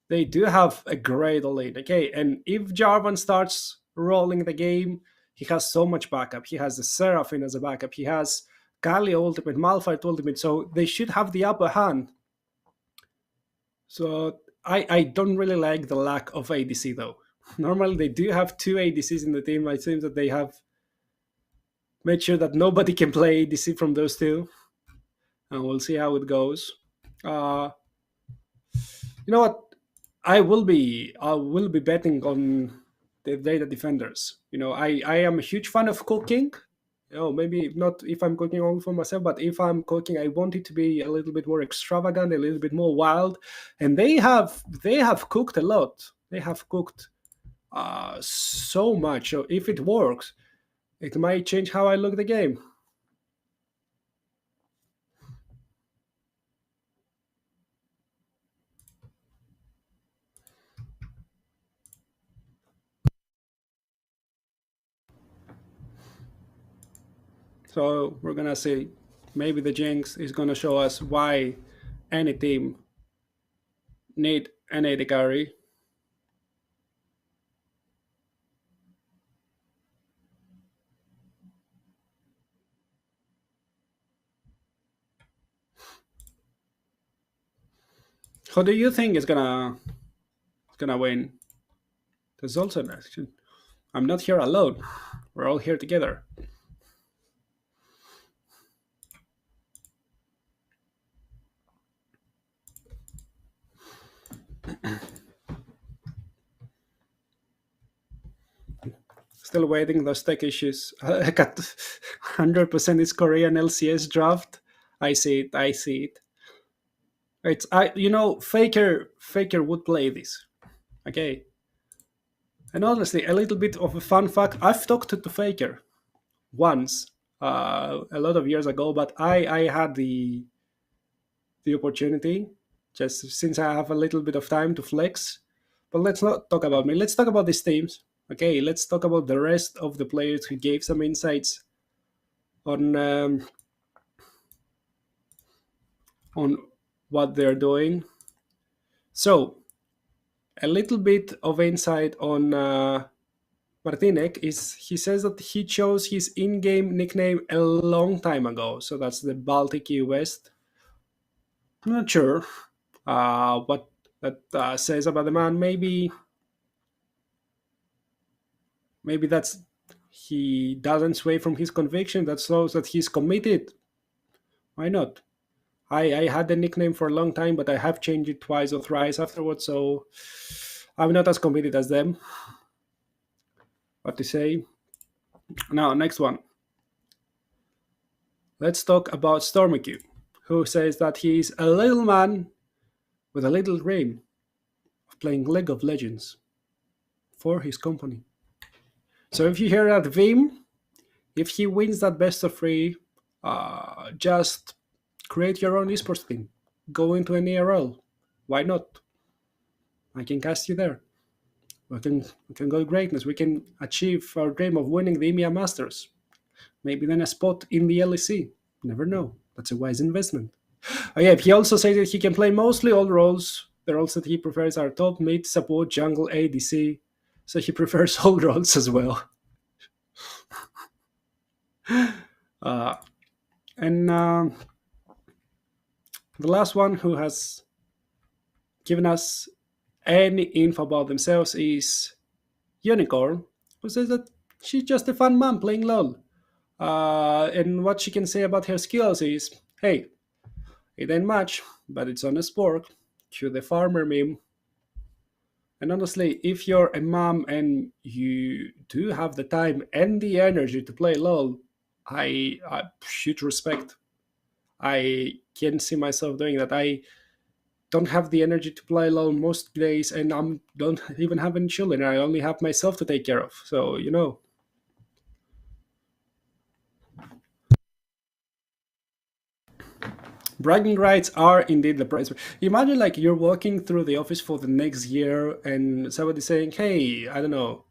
They do have a great lane, okay? And if Jarvan starts rolling the game, he has so much backup. He has the Seraphine as a backup. He has Kali ultimate, Malphite ultimate, so they should have the upper hand. So I don't really like the lack of ADC though. Normally they do have two ADCs in the team. It seems that they have made sure that nobody can play ADC from those two, and we'll see how it goes. Uh, you know what? I will be betting on the data defenders. I am a huge fan of cooking. Maybe not if I'm cooking only for myself, but if I'm cooking, I want it to be a little bit more extravagant, a little bit more wild. And they have cooked a lot. They have cooked so much. So if it works, it might change how I look at the game. So we're gonna see. Maybe the Jinx is gonna show us why any team need an AD carry. Who do you think is gonna win? There's also an action. I'm not here alone. We're all here together. Still waiting those tech issues. I got 100% is Korean LCS draft. I see it. I see it. Faker would play this. Okay. And honestly, a little bit of a fun fact. I've talked to Faker once, a lot of years ago, but I had the opportunity, just since I have a little bit of time to flex. But let's not talk about me. Let's talk about these teams. Okay, let's talk about the rest of the players who gave some insights on on what they're doing. So, a little bit of insight on Martinek is he says that he chose his in-game nickname a long time ago. So that's the Baltic West. I'm not sure what that says about the man. Maybe that's he doesn't sway from his conviction. That shows that he's committed. Why not? I had the nickname for a long time, but I have changed it twice or thrice afterwards, so I'm not as committed as them. What to say? Now, next one. Let's talk about StormyQ, who says that he's a little man with a little dream of playing League of Legends for his company. So if you hear that Veeam, if he wins that best of three, just create your own esports team. Go into an ERL. Why not? I can cast you there. We can go greatness. We can achieve our dream of winning the EMEA Masters. Maybe then a spot in the LEC. Never know. That's a wise investment. Oh yeah, he also said that he can play mostly all roles. The roles that he prefers are top, mid, support, jungle, ADC. So he prefers all roles as well. Uh, and the last one who has given us any info about themselves is Unicorn, who says that she's just a fun mom playing LOL. And what she can say about her skills is, hey, it ain't much, but it's on a sport. Cue the farmer meme. And honestly, if you're a mom and you do have the time and the energy to play LOL, I should respect. I can see myself doing that. I don't have the energy to play LOL most days, and I don't even have any children. I only have myself to take care of. So bragging rights are indeed the price. Imagine like you're walking through the office for the next year, and somebody saying, "Hey, I don't know,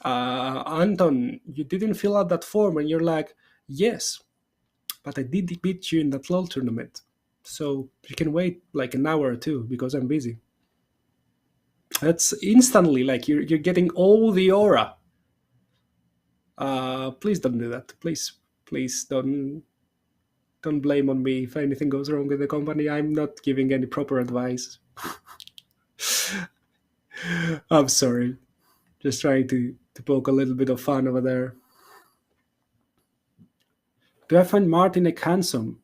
Anton, you didn't fill out that form," and you're like, "Yes, but I did beat you in that LOL tournament, so you can wait like an hour or two because I'm busy." That's instantly like you're getting all the aura. Please don't do that. Please don't blame on me if anything goes wrong with the company. I'm not giving any proper advice. I'm sorry. Just trying to poke a little bit of fun over there. Do I find Martinek handsome?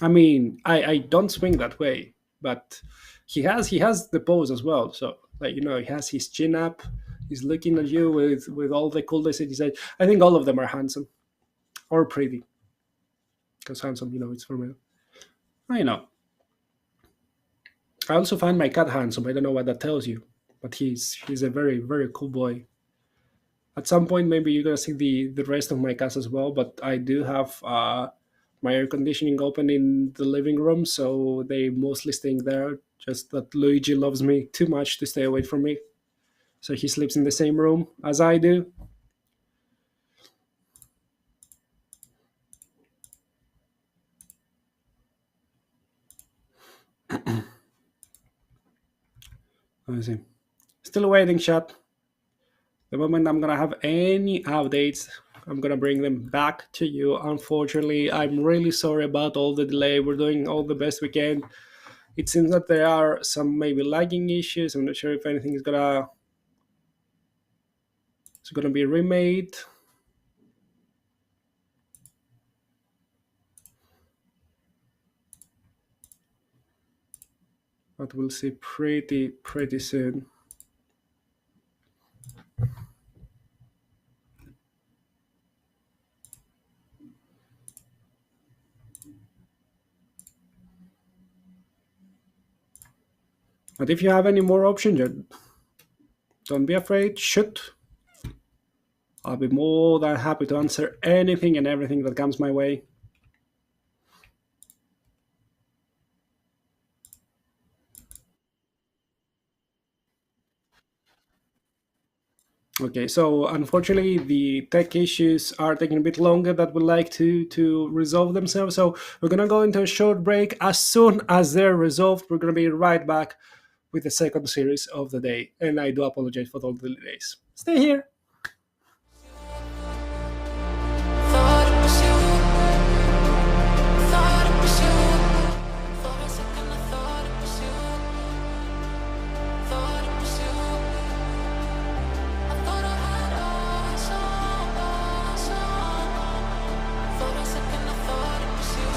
I mean, I don't swing that way, but he has the pose as well. So like he has his chin up. He's looking at you with all the coolness in his eyes. I think all of them are handsome or pretty, because handsome, it's for me. I know. I also find my cat handsome. I don't know what that tells you, but he's a very very cool boy. At some point, maybe you're gonna see the rest of my cats as well. But I do have my air conditioning open in the living room, so they mostly staying there. Just that Luigi loves me too much to stay away from me, so he sleeps in the same room as I do. Let me see. Still waiting, chat. The moment I'm gonna have any updates, I'm gonna bring them back to you. Unfortunately, I'm really sorry about all the delay. We're doing all the best we can. It seems that there are some maybe lagging issues. I'm not sure if anything is gonna be remade. But we'll see pretty soon. But if you have any more options, don't be afraid. Shoot. I'll be more than happy to answer anything and everything that comes my way. Okay, so unfortunately, the tech issues are taking a bit longer than we'd like to resolve themselves. So we're gonna go into a short break. As soon as they're resolved, we're gonna be right back with the second series of the day. And I do apologize for all the delays. Stay here. Thought it was you. Thought it was you. For a second, I thought it was you. Thought it was you. I thought I had awesome. For a second, I thought it was you.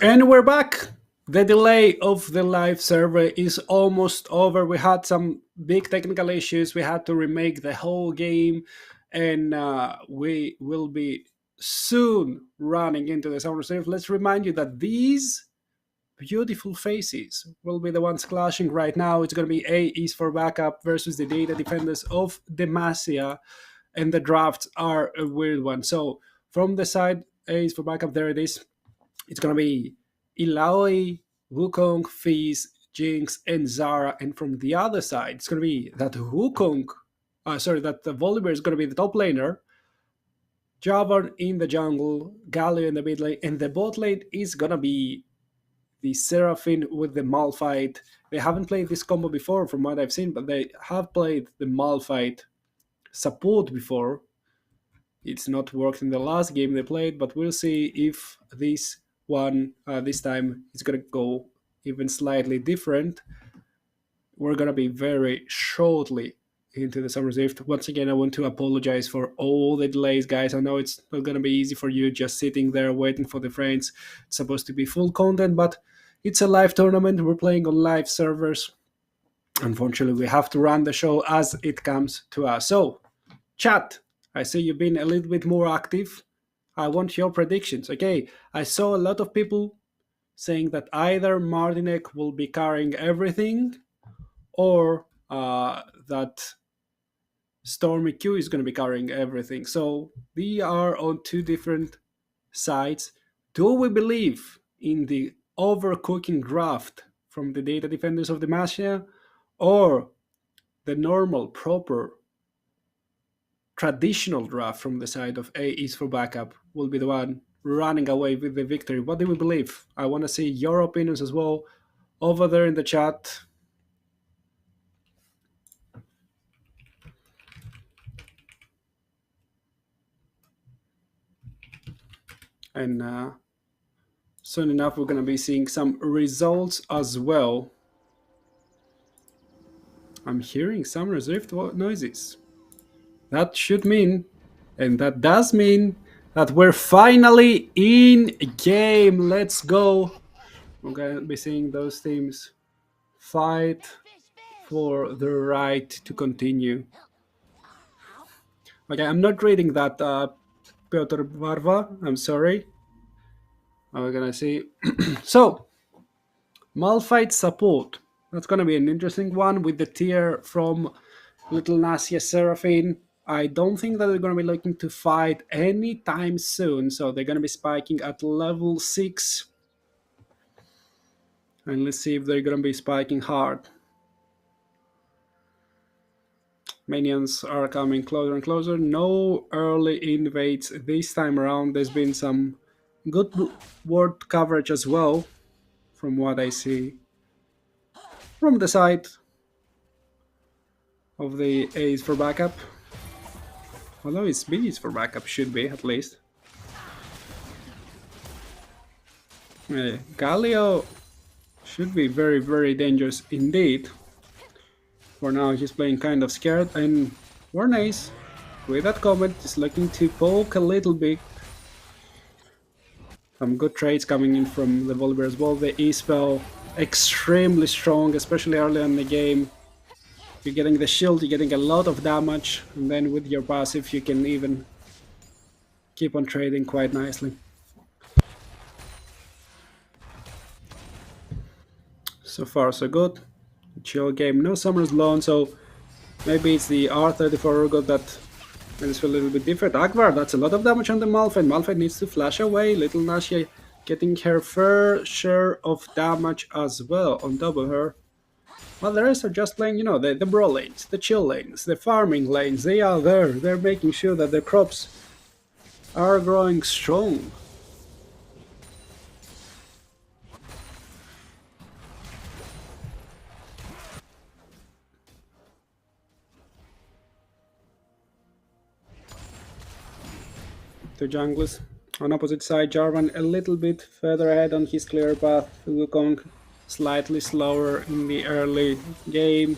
And we're back. The delay of the live server is almost over. We had some big technical issues. We had to remake the whole game, and we will be soon running into the summer reserve. Let's remind you that these beautiful faces will be the ones clashing right now. It's going to be A is for backup versus the data defenders of Demacia, and the drafts are a weird one. So from the side A is for backup, there it is. It's going to be Ilaoi, Wukong, Fizz, Jinx, and Zara. And from the other side, it's going to be that that the Volibear is going to be the top laner, Jarvan in the jungle, Galio in the mid lane, and the bot lane is going to be the Seraphine with the Malphite. They haven't played this combo before from what I've seen, but they have played the Malphite support before. It's not worked in the last game they played, but we'll see if this time it's gonna go even slightly different. We're gonna be very shortly into the Summer's Rift. Once again, I want to apologize for all the delays, guys. I know it's not gonna be easy for you just sitting there waiting for the friends. It's supposed to be full content, but it's a live tournament. We're playing on live servers. Unfortunately, we have to run the show as it comes to us. So, chat, I see you've been a little bit more active. I want your predictions. Okay, I saw a lot of people saying that either Martinek will be carrying everything, or that Stormy Q is going to be carrying everything. So we are on two different sides. Do we believe in the overcooking draft from the data defenders of Demacia, or the normal, proper, traditional draft from the side of A is for backup will be the one running away with the victory? What do we believe? I want to see your opinions as well over there in the chat. And soon enough, we're going to be seeing some results as well. I'm hearing some Rift noises. That should mean, and that does mean, that we're finally in game. Let's go. We're going to be seeing those teams fight for the right to continue. Okay, I'm not reading that, Piotr Barva. I'm sorry. We're going to see. So, Malphite support. That's going to be an interesting one with the tier from Little Nasia Seraphine. I don't think that they're going to be looking to fight anytime soon, so they're going to be spiking at level 6. And let's see if they're going to be spiking hard. Minions are coming closer and closer. No early invades this time around. There's been some good ward coverage as well, from what I see from the side of the A's for backup. Although it's B's for backup, should be at least. Galio should be very, very dangerous indeed. For now, he's playing kind of scared, and Warnace, with that comment, is looking to poke a little bit. Some good trades coming in from the Volibear as well. The E-spell, extremely strong, especially early in the game. You're getting the shield, you're getting a lot of damage, and then with your passive you can even keep on trading quite nicely. So far so good. Chill game, no Summer's Loan, so maybe it's the R34 Urgot that makes it a little bit different. Akbar, that's a lot of damage on the Malphite. Malphite needs to flash away. Little Nashia getting her fair share of damage as well on top of her. Well, the rest are just playing, you know, the bro lanes, the chill lanes, the farming lanes. They are there. They're making sure that the crops are growing strong. The junglers on opposite side. Jarvan a little bit further ahead on his clear path. Wukong slightly slower in the early game,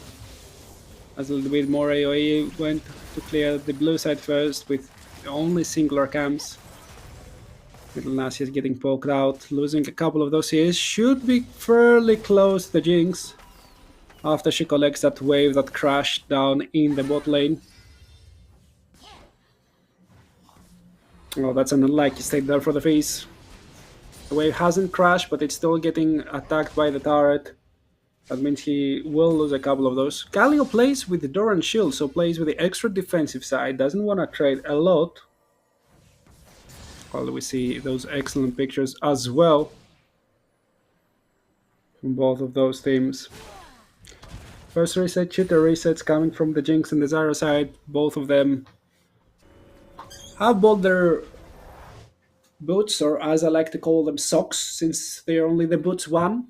as a little bit more AoE went to clear the blue side first with only singular camps. Little Nasi is getting poked out, losing a couple of those here. Should be fairly close to the Jinx after she collects that wave that crashed down in the bot lane. Oh, that's an unlucky state there for the face. The wave hasn't crashed, but it's still getting attacked by the turret. That means he will lose a couple of those. Galio plays with the Doran shield, so plays with the extra defensive side. Doesn't want to trade a lot. Well, we see those excellent pictures as well from both of those teams. First reset, shooter resets coming from the Jinx and the Zara side. Both of them have bought their boots, or as I like to call them, socks, since they're only the boots one.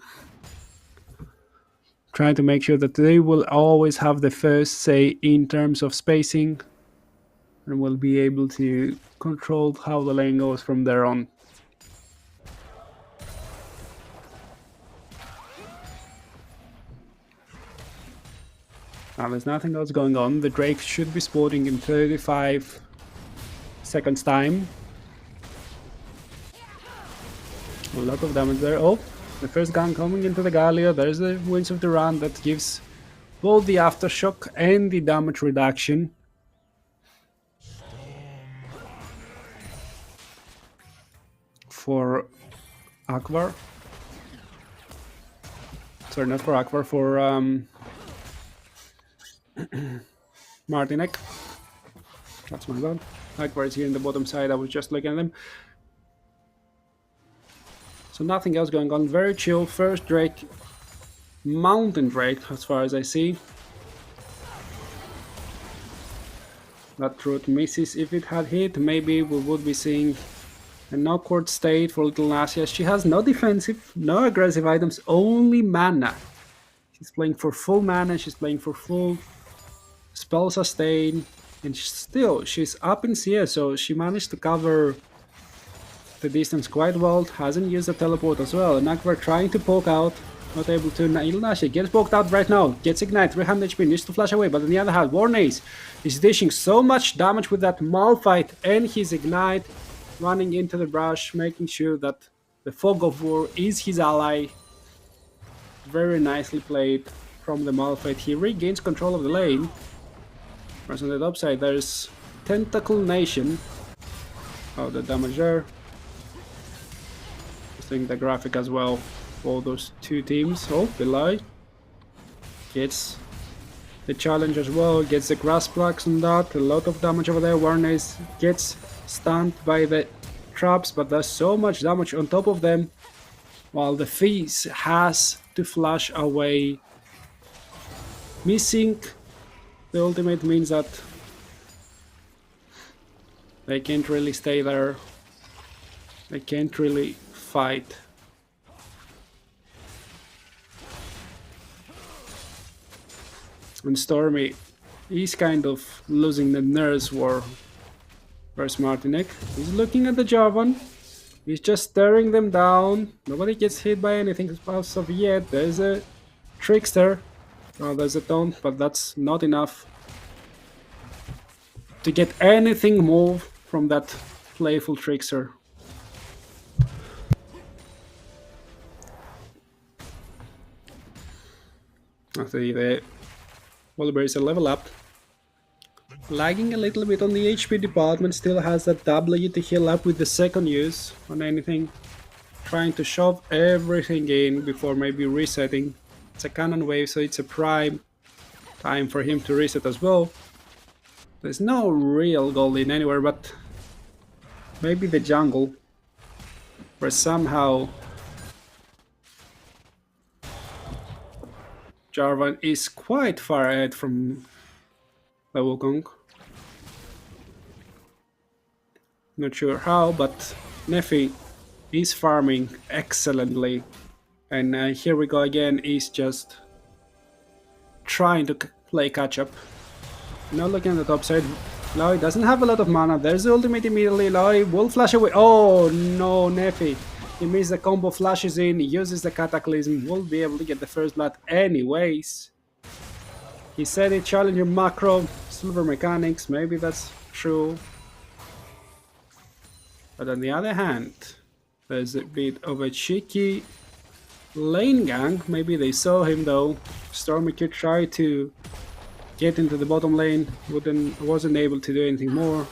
Trying to make sure that they will always have the first say in terms of spacing and will be able to control how the lane goes from there on. Now there's nothing else going on. The Drake should be spawning in 35 seconds time. A lot of damage there. Oh, the first gun coming into the Galio. There's the Winds of Duran that gives both the aftershock and the damage reduction. For Akbar. Sorry, not for Akbar, for Martinek. That's my bad. Akbar is here in the bottom side. I was just looking at them. So nothing else going on. Very chill. First Drake. Mountain Drake, as far as I see. That root misses. If it had hit, maybe we would be seeing an awkward state for Little Nasia. She has no defensive, no aggressive items, only mana. She's playing for full mana, she's playing for full spell sustain, and she's up in CS, so she managed to cover the distance quite well. Hasn't used the teleport as well. And Akbar trying to poke out, not able to. Ilnashi gets poked out right now, gets ignite, 300 HP, needs to flash away, but on the other hand, Warnace is dishing so much damage with that Malphite and his ignite, running into the brush, making sure that the Fog of War is his ally. Very nicely played from the Malphite. He regains control of the lane. Whereas on the top side, there's Tentacle Nation. Oh, the damage there. Seeing the graphic as well for those two teams. Oh, Belay gets the challenge as well, gets the grass plugs on that. A lot of damage over there. Warnace gets stunned by the traps, but there's so much damage on top of them, while the Fizz has to flash away. Missing the ultimate means that they can't really stay there. They can't really fight. And Stormy is kind of losing the nerves war. Where's Martinek? He's looking at the Jarvan. He's just staring them down. Nobody gets hit by anything as of yet. There's a Trickster. Oh, there's a Taunt, but that's not enough to get anything more from that playful Trickster. After the Wallberry is a level up. Lagging a little bit on the HP department, still has that W to heal up with the second use on anything. Trying to shove everything in before maybe resetting. It's a cannon wave, so it's a prime time for him to reset as well. There's no real gold in anywhere, but maybe the jungle, where somehow Jarvan is quite far ahead from the Wukong. Not sure how, but Neffy is farming excellently. And here we go again, he's just trying to play catch up. Now looking at the top side, Loy doesn't have a lot of mana. There's the ultimate immediately. Loy will flash away. Oh no, Neffy. He missed the combo, flashes in, he uses the Cataclysm, will be able to get the first blood anyways. He said it, challenger macro, silver mechanics, maybe that's true. But on the other hand, there's a bit of a cheeky lane gang. Maybe they saw him though. Stormy could try to get into the bottom lane, wasn't able to do anything more.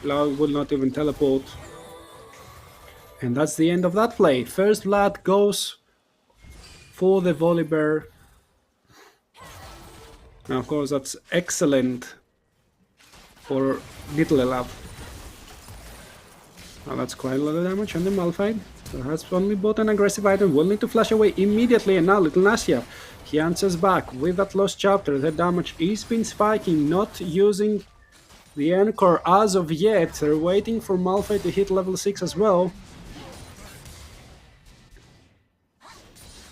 Lau will not even teleport. And that's the end of that play. First blood goes for the Volibear. And of course that's excellent for Little Love. Now that's quite a lot of damage on the Malphite. So has only bought an aggressive item, will need to flash away immediately, and now Little Nashia, he answers back with that lost chapter. The damage is been spiking, not using the Encore as of yet. They're waiting for Malphite to hit level 6 as well.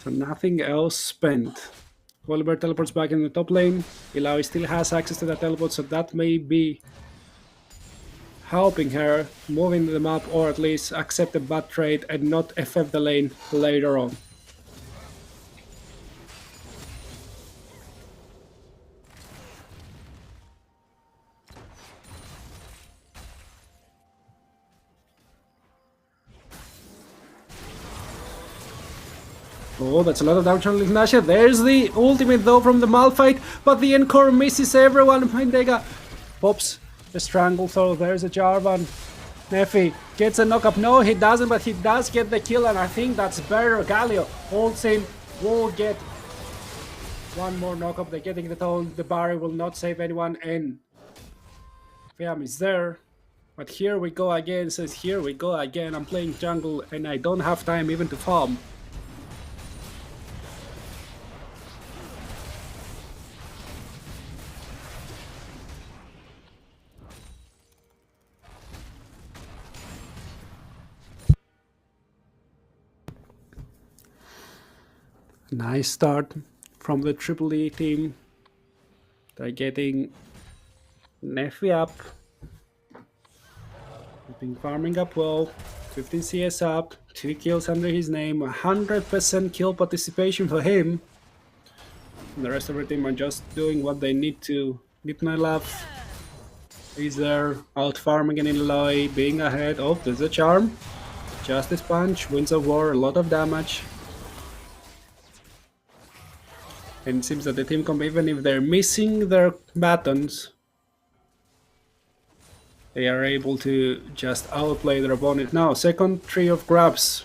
So nothing else spent. Volibear teleports back in the top lane. Illaoi still has access to that teleport, so that may be helping her move into the map, or at least accept a bad trade and not FF the lane later on. Oh, that's a lot of damage on Ignatia. There's the ultimate though from the Malphite, but the Encore misses everyone. Mindega pops the Stranglethrow. There's a Jarvan. Neffy gets a knock-up. No, he doesn't, but he does get the kill, and I think that's better. Galio holds in, will get one more knock-up. They're getting the toll. The barrier will not save anyone, and Veeam is there. But here we go again. Says here we go again. I'm playing jungle, and I don't have time even to farm. Nice start from the Triple E team. They're getting Neffy up. He's been farming up well. 15 CS up. 2 kills under his name. 100% kill participation for him. And the rest of the team are just doing what they need to. Midnight Love is there, out farming in Illaoi, being ahead. Oh, there's a charm. Justice Punch, Winds of War, a lot of damage. And it seems that the team comp, even if they're missing their batons, they are able to just outplay their opponent. Now, second tree of grabs.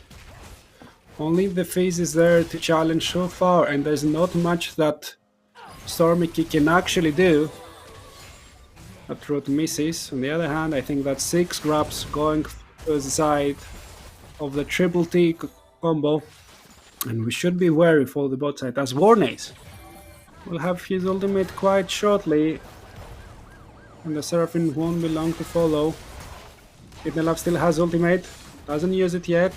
Only the Fizz is there to challenge so far, and there's not much that Stormy can actually do. That route misses. On the other hand, I think that 6 grabs going to the side of the Triple T combo. And we should be wary for the bot side, as Warnace will have his ultimate quite shortly, and the Seraphine won't be long to follow. Midnight still has ultimate, doesn't use it yet,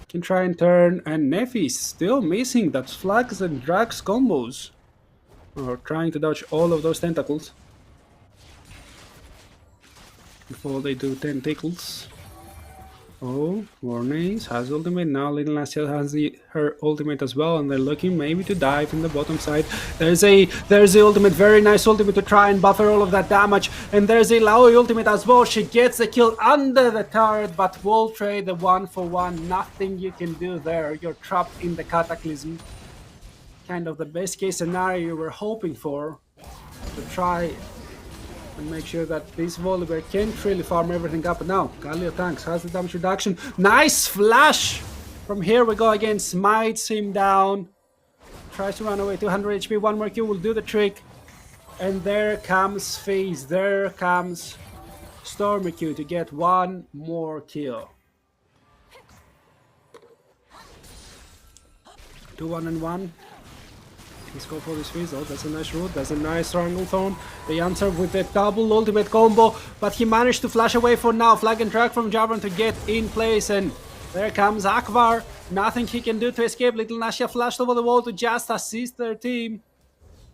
can try and turn, and Neffy is still missing that flags and drags combos, or trying to dodge all of those tentacles before they do tentacles. Oh, Warnace has ultimate now. Little Nashia has her ultimate as well, and they're looking maybe to dive in the bottom side. There's the ultimate, very nice ultimate to try and buffer all of that damage. And there's a Illaoi ultimate as well. She gets the kill under the turret, but will trade the 1-for-1. Nothing you can do there. You're trapped in the Cataclysm. Kind of the best case scenario you were hoping for, to try and make sure that this Volibear can't really farm everything up. But now, Galio tanks, has the damage reduction. Nice flash! From here we go again, smites him down. Tries to run away, 200 HP, one more kill will do the trick. And there comes FaZe, there comes Stormy Q to get one more kill. 2-1-1. Let's go for this FaZe. Oh, that's a nice route. That's a nice Stranglethorn. They answer with the double ultimate combo, but he managed to flash away for now. Flag and drag from Jarvan to get in place, and there comes Akbar. Nothing he can do to escape. Little Nashia flashed over the wall to just assist their team.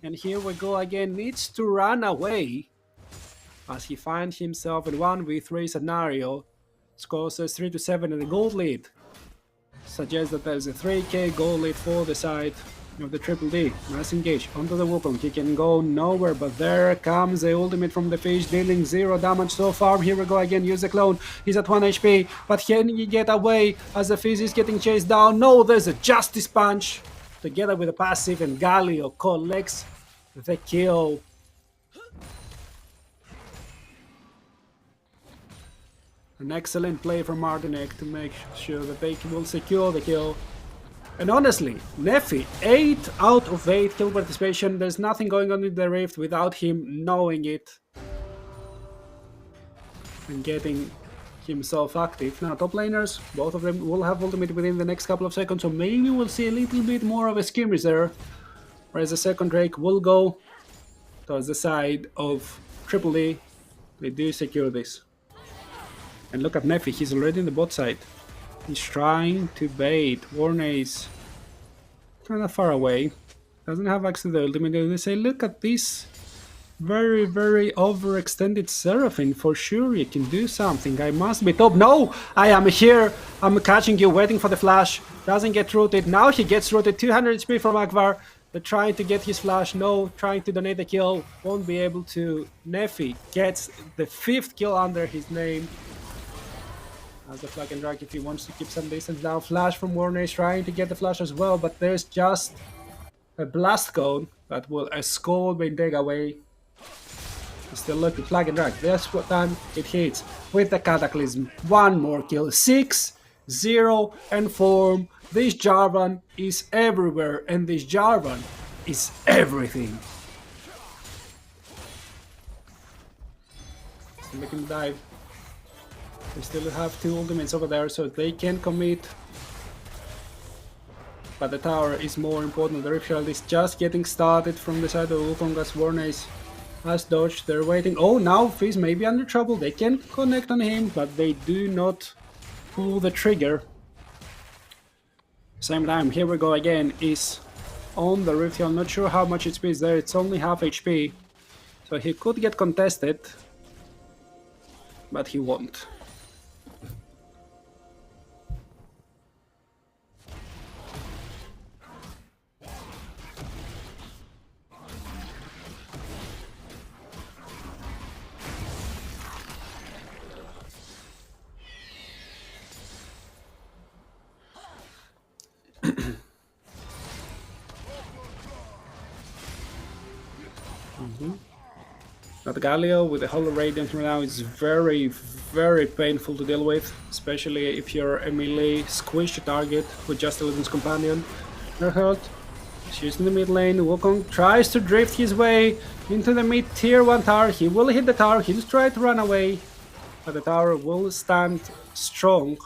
And here we go again. Needs to run away as he finds himself in 1v3 scenario. Score says 3-7 and the gold lead suggests that there's a 3k gold lead for the side of the Triple D. Nice engage onto the Wukong. He can go nowhere, but there comes the ultimate from the fish, dealing 0 damage so far. Here we go again, use the clone. He's at 1 HP, but can he get away as the fish is getting chased down? No, there's a Justice Punch together with a passive, and Galio collects the kill. An excellent play from Martinek to make sure that they will secure the kill. And honestly, Neffy, 8 out of 8 kill participation. There's nothing going on in the Rift without him knowing it and getting himself active. Now, top laners, both of them will have ultimate within the next couple of seconds, so maybe we'll see a little bit more of a skirmish there. Whereas the second Drake will go towards the side of Triple D. They do secure this. And look at Neffy, he's already in the bot side. He's trying to bait. Warney is kind of far away. Doesn't have access to the ultimate. They say, look at this very, very overextended Seraphine. For sure you can do something. I must be top. No! I am here. I'm catching you, waiting for the flash. Doesn't get rooted. Now he gets rooted. 200 HP from Akbar. They're trying to get his flash. No, trying to donate the kill. Won't be able to. Neffy gets the 5th kill under his name. As the flag and drag if he wants to keep some distance now. Flash from Warner is trying to get the flash as well, but there's just a blast cone that will escort Bentega away. He's still looking. Flag and drag. That's what time it hits with the Cataclysm. One more kill. 6, 0, and form. This Jarvan is everywhere, and this Jarvan is everything. Still looking to dive. They still have 2 ultimates over there, so they can commit. But the tower is more important. The Rift Shield is just getting started from the side of Wukong as Warnes has dodged. They're waiting. Oh, now Fizz may be under trouble. They can connect on him, but they do not pull the trigger. Same time, here we go again, is on the Rift Shield. Not sure how much HP is there. It's only half HP. So he could get contested, but he won't. But Galio with the Hollow Radiant right now is very, very painful to deal with, especially if you're a melee squished target with just a Legion's Companion. They're hurt. She's in the mid lane. Wukong tries to drift his way into the mid tier 1 tower. He will hit the tower. He'll try to run away, but the tower will stand strong.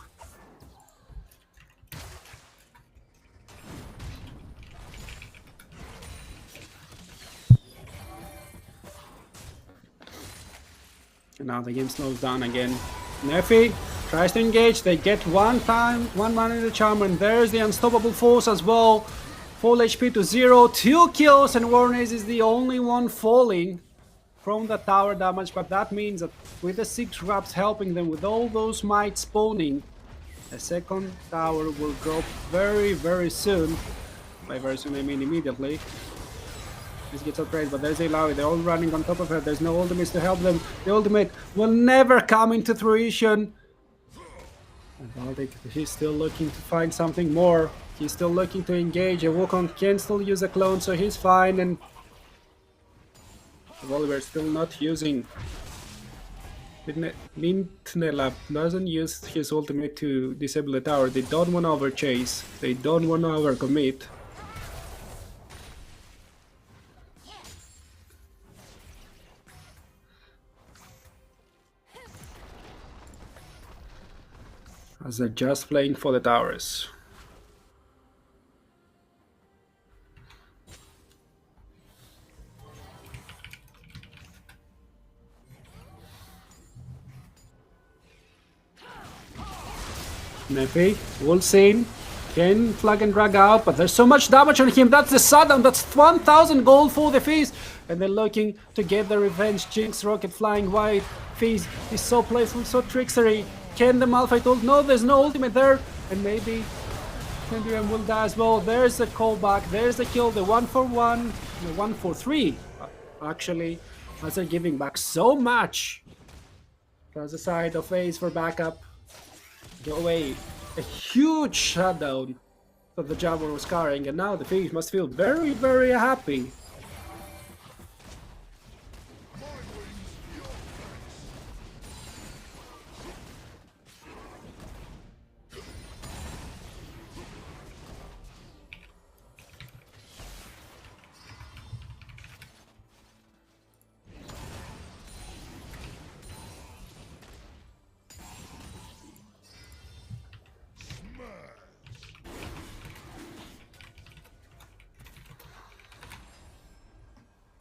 And now the game slows down again. Neffy tries to engage. They get one man in the charm, and there's the unstoppable force as well. Full HP to 0, 2 kills, and Warnes is the only one falling from the tower damage. But that means that with the 6 wraps helping them, with all those might spawning, the second tower will drop very, very soon. By very soon I mean immediately. This gets upgraded, but there's Ilaoi. They're all running on top of her. There's no ultimates to help them. The ultimate will never come into fruition. And Baltic, he's still looking to find something more. He's still looking to engage. And Wukong can still use a clone, so he's fine. And Oliver's still not using. Nintnelab doesn't use his ultimate to disable the tower. They don't want to overchase. They don't want to overcommit. As they're just playing for the towers. Neffy, Wolsane can flag and drag out, but there's so much damage on him. That's the Sudden, that's 1000 gold for the Fizz. And they're looking to get the revenge. Jinx Rocket flying wide. Fizz is so playful, so trickstery. Can the Malphite ult? No, there's no ultimate there. And maybe And will die as well. There's the callback. There's the kill. The 1-for-1. The 1-for-3. Actually, as they're giving back so much. There's the side of Ace for backup. Go away. A huge shutdown that the Jaguar was carrying, and now the Thieves must feel very, very happy.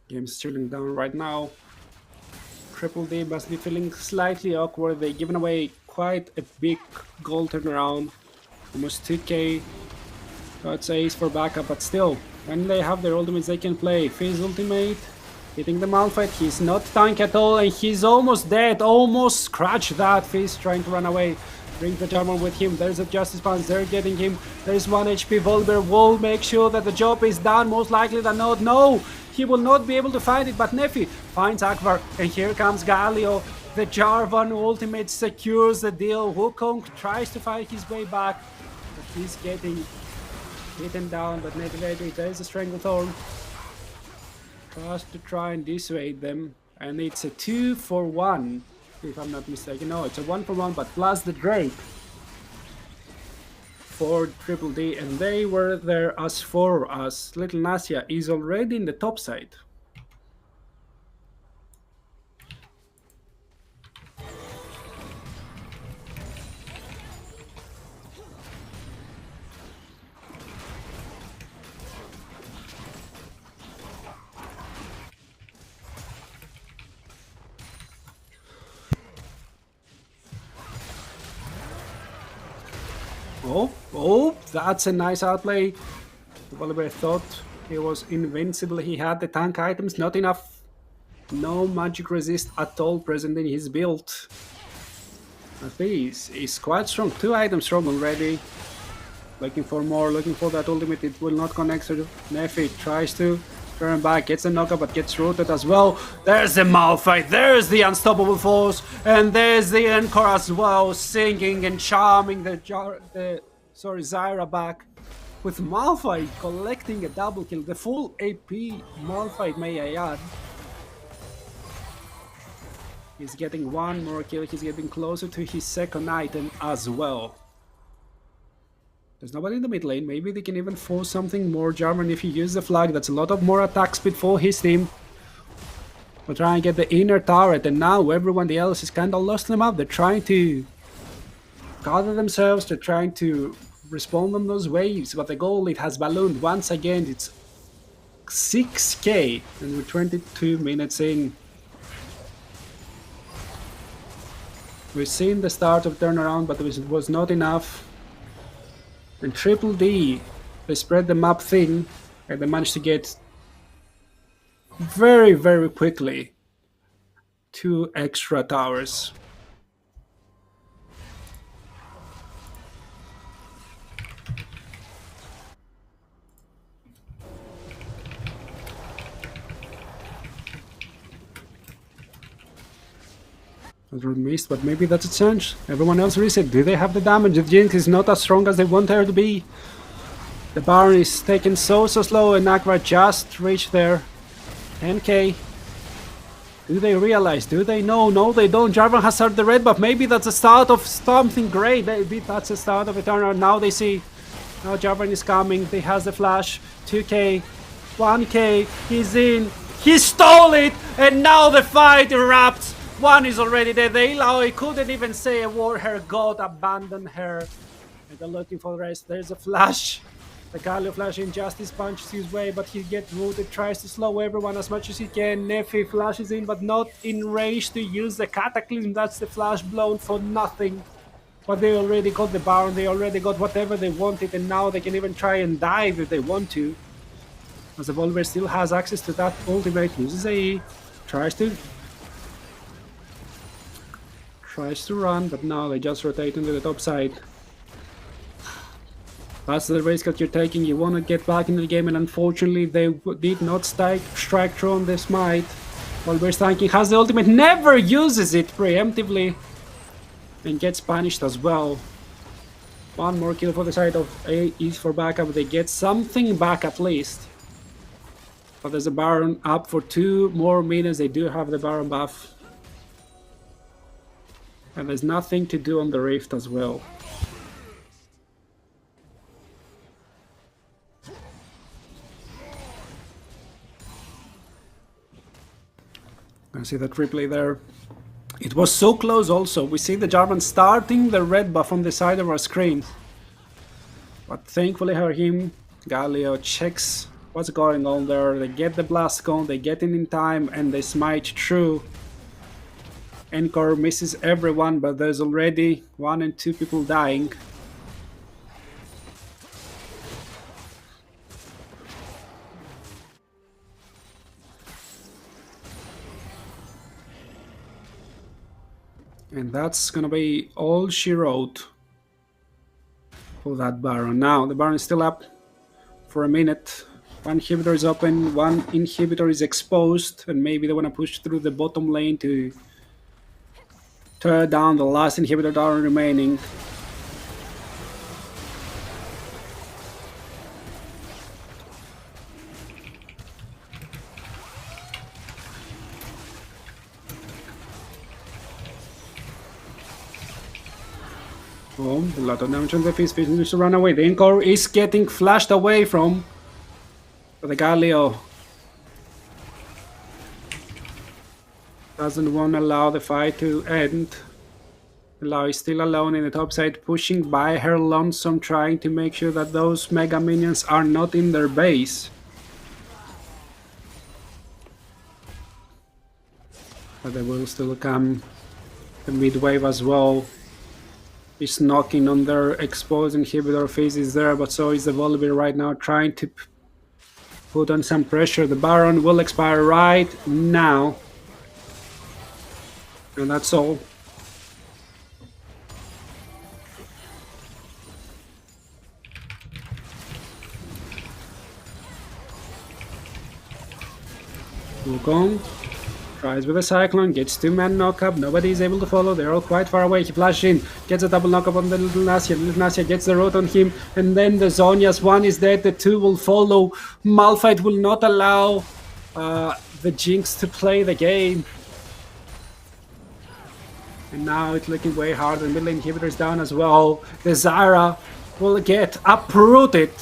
Game's chilling down right now. Triple D must be feeling slightly awkward. They've given away quite a big goal turnaround. Almost 2k. That's Ace for backup, but still, when they have their ultimates they can play. Fizz ultimate, hitting the Malphite. He's not tank at all and he's almost dead. Almost scratch that. Fizz trying to run away. Bring the Jarvan with him. There's a Justice Punch. They're getting him. There's 1 HP. Volber will make sure that the job is done. Most likely than not. No! He will not be able to find it, but Nefi finds Akbar. And here comes Galio. The Jarvan ultimate secures the deal. Wukong tries to fight his way back. But he's getting beaten down. But Nefi later, there's a Stranglethorn. Tries to try and dissuade them. And it's a 2-for-1. If I'm not mistaken. No, it's a 1-for-1, but plus the Drake for Triple D, and they were there as for us. Little Nasia is already in the top side. Oh, that's a nice outplay. Volibear thought he was invincible. He had the tank items, not enough. No magic resist at all present in his build. But he's quite strong. 2 items strong already. Looking for more, looking for that ultimate. It will not connect. So Nefi tries to turn back, gets a knockup, but gets rooted as well. There's the Malphite, there's the Unstoppable Force, and there's the Encore as well, singing and charming the Zyra back. With Malphite collecting a double kill, the full AP Malphite, may I add. He's getting 1 more kill, he's getting closer to his second item as well. There's nobody in the mid lane. Maybe they can even force something more. Jarvan, if he uses the flag, that's a lot of more attack speed for his team. We'll try and get the inner turret, and now everyone else is kind of lost them up. They're trying to gather themselves, they're trying to respond on those waves, but the goal, it has ballooned once again. It's 6k, and we're 22 minutes in. We've seen the start of turnaround, but it was not enough. And Triple D, they spread the map thin, and they managed to get very, very quickly 2 extra towers. Missed, but maybe that's a chance. Everyone else reset. Do they have the damage? The Jinx is not as strong as they want her to be. The Baron is taken so slow, and Akra just reached there. 10k. Do they realize? Do they know? No, they don't. Jarvan has started the red buff. Maybe that's the start of something great. Maybe that's the start of a turnaround. Now they see. Now Jarvan is coming. He has the flash. 2k. 1k. He's in. He stole it! And now the fight erupts. 1 is already dead. The Illaoi couldn't even say a word. Her god abandoned her. And they're looking for the rest. There's a flash. The Galio flash in Justice punches his way, but he gets rooted. Tries to slow everyone as much as he can. Nefi flashes in, but not in range to use the Cataclysm. That's the flash blown for nothing. But they already got the Baron. They already got whatever they wanted, and now they can even try and dive if they want to. As the Volver still has access to that ultimate. Uses AE. Tries to run, but now they just rotate into the top side. That's the risk that you're taking. You want to get back into the game, and unfortunately they did not strike through on this might. Oliver Stanking has the ultimate, never uses it preemptively, and gets punished as well. One more kill for the side of A is for backup. They get something back at least. But there's a Baron up for 2 more minutes. They do have the Baron buff. And there's nothing to do on the Rift as well. I see that replay there. It was so close also. We see the Jarvan starting the red buff on the side of our screen. But thankfully him, Galio checks what's going on there. They get the blast going, they get in time, and they smite through. Encore misses everyone, but there's already 1 and 2 people dying. And that's gonna be all she wrote for that Baron. Now the Baron is still up for a minute. 1 inhibitor is open, 1 inhibitor is exposed, and maybe they wanna push through the bottom lane to tear down the last inhibitor down remaining. Oh, a lot of damage on the Fizz. Fizz needs to run away. The Encore is getting flashed away from the Galio. Doesn't want to allow the fight to end. Lau is still alone in the top side, pushing by her lonesome, trying to make sure that those Mega Minions are not in their base. But they will still come. The mid wave as well is knocking on their exposed inhibitor. Phase is there, but so is the Volibear right now, trying to put on some pressure. The Baron will expire right now. And that's all. Wukong tries with a Cyclone, gets 2-man knockup, nobody is able to follow, they're all quite far away. He flashes in, gets a double knockup on the Little Nasia. Little Nasia gets the road on him, and then the Zhonya's 1 is dead, the 2 will follow. Malphite will not allow the Jinx to play the game. And now it's looking way harder, the middle inhibitor is down as well. The Zyra will get uprooted.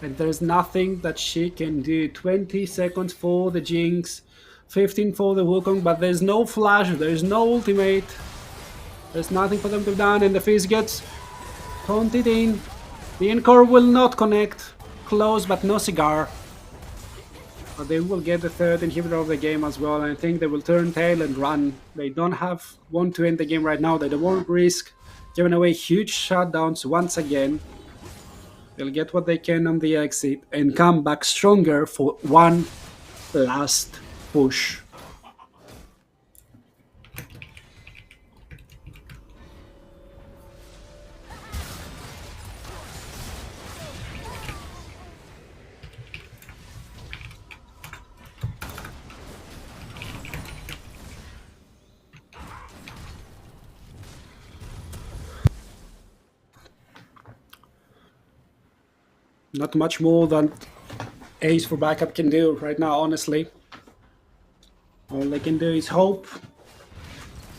And there's nothing that she can do. 20 seconds for the Jinx, 15 for the Wukong, but there's no flash, there's no ultimate. There's nothing for them to do down, and the Fizz gets taunted in. The Encore will not connect. Close, but no cigar. But they will get the 3rd inhibitor of the game as well, and I think they will turn tail and run. They don't want to end the game right now. They don't want to risk giving away huge shutdowns once again. They'll get what they can on the exit and come back stronger for one last push. Not much more than Ace for backup can do right now, honestly. All they can do is hope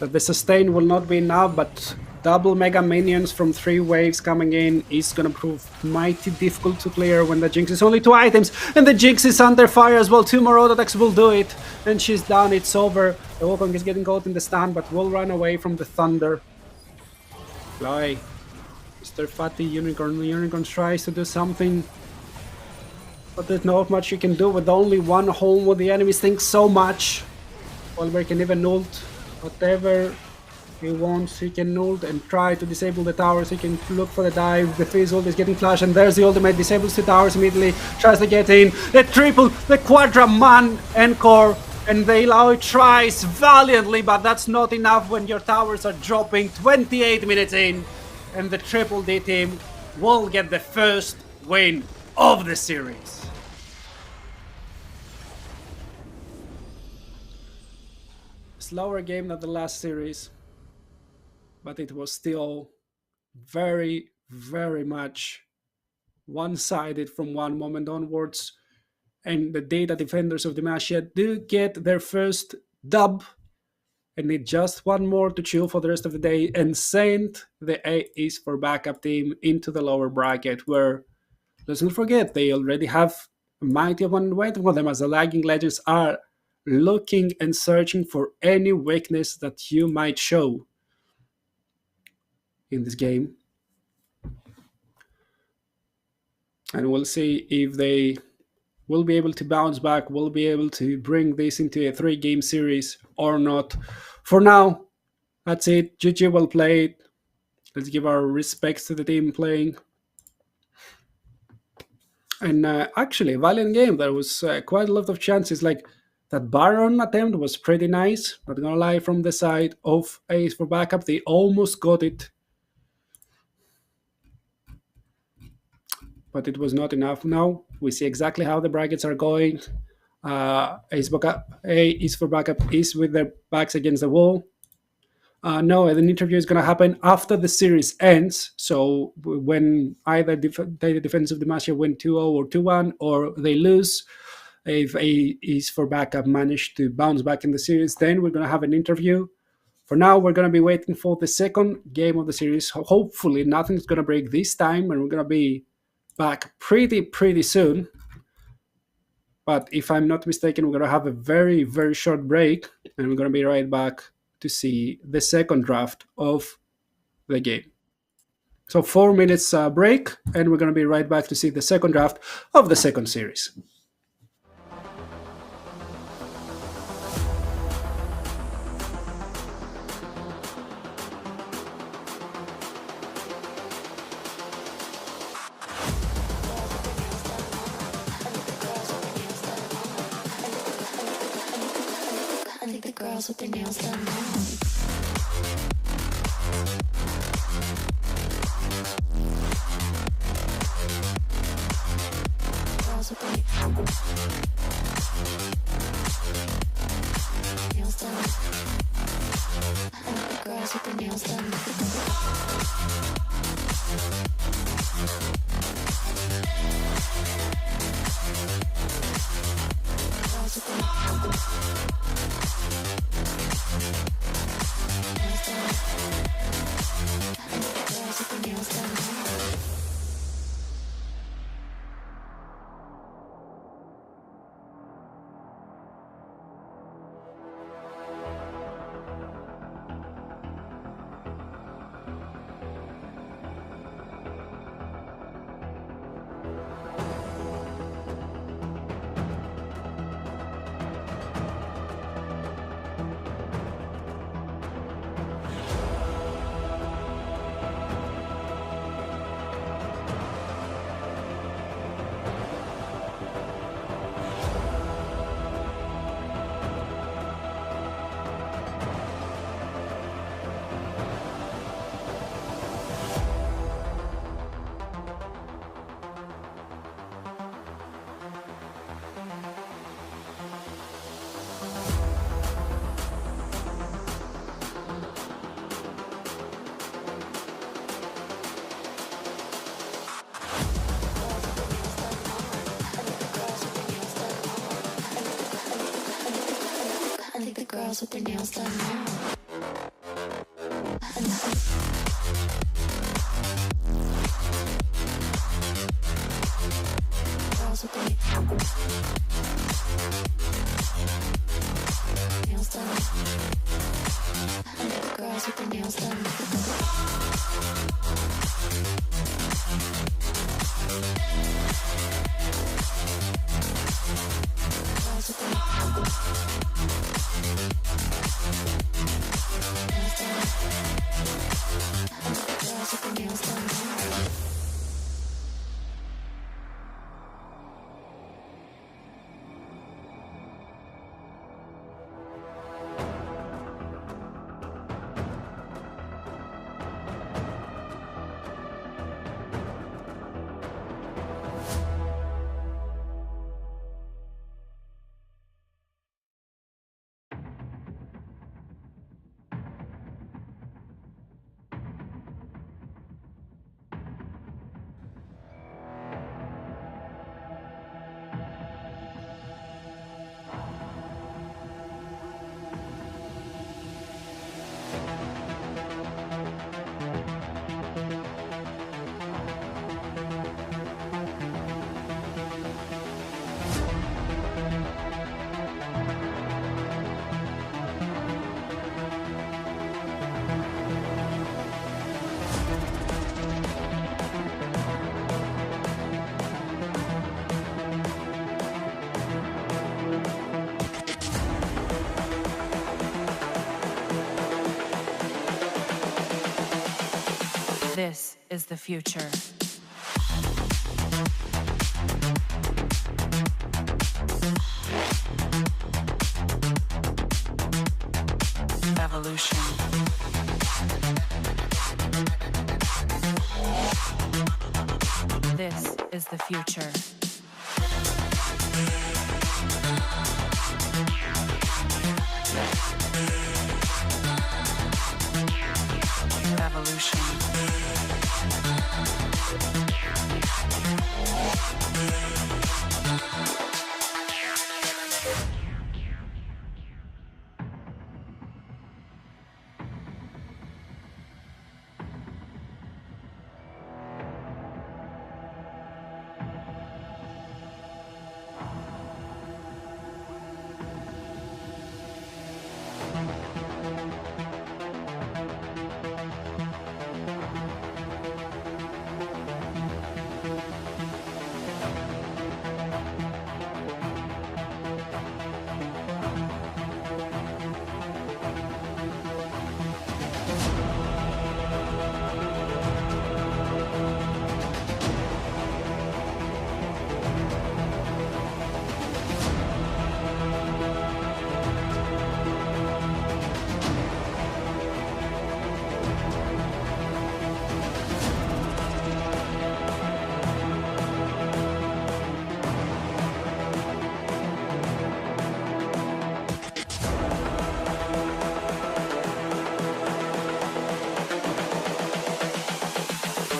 that the sustain will not be enough, but double Mega Minions from 3 waves coming in is gonna prove mighty difficult to clear when the Jinx is only 2 items, and the Jinx is under fire as well. 2 more auto attacks will do it, and she's done, it's over. The Wukong is getting caught in the stun, but will run away from the Thunder. Chloe. Mr. Fatty Unicorn. The Unicorn tries to do something, but there's not much you can do with only 1 home when the enemies think so much. Oliver can even ult whatever he wants. He can ult and try to disable the towers. He can look for the dive. The Fizz ult is getting flashed, and there's the ultimate. Disables 2 towers immediately. Tries to get in. The triple, the quadra-man Encore, and the Illaoi tries valiantly, but that's not enough when your towers are dropping 28 minutes in. and the Triple D team will get the first win of the series. Slower game than the last series, but it was still very, very much one-sided from one moment onwards. And the Data Defenders of Demacia do get their first dub and need just one more to chill for the rest of the day and send the A is for backup team into the lower bracket, where, let's not forget, they already have a mighty opponent waiting for them, as the Lagging Legends are looking and searching for any weakness that you might show in this game. And we'll see if they will be able to bounce back, will be able to bring this into a 3-game series or not. For now, that's it. GG, well played. Let's give our respects to the team playing. And actually, valiant game. There was quite a lot of chances. Like, that Baron attempt was pretty nice. Not gonna lie, from the side of Ace for backup, they almost got it, but it was not enough. Now we see exactly how the brackets are going. Ace for backup is with their backs against the wall. No, an interview is going to happen after the series ends. So when either Data Defense of Demacia win 2-0 or 2-1, or they lose, if A is for backup managed to bounce back in the series, then we're going to have an interview. For now, we're going to be waiting for the second game of the series. Hopefully, nothing's going to break this time, and we're going to be back pretty soon. But if I'm not mistaken, we're going to have a very, very short break, and we're going to be right back to see the second draft of the game. So 4 minutes break, and we're going to be right back to see the second draft of the second series. Girls with their nails done now. Girls with their nails done. I like the girls with their nails done. Girls with their nails done. Girls with their nails done now. Girls with their nails done. I like the girls with their nails done. Girls with their nails done. is the future. Evolution. This is the future. Evolution.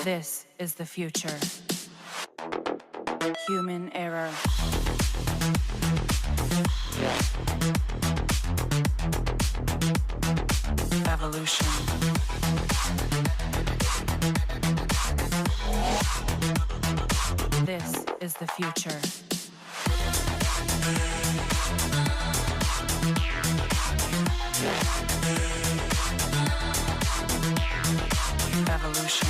This is the future. Human error. Evolution. This is the future. Evolution.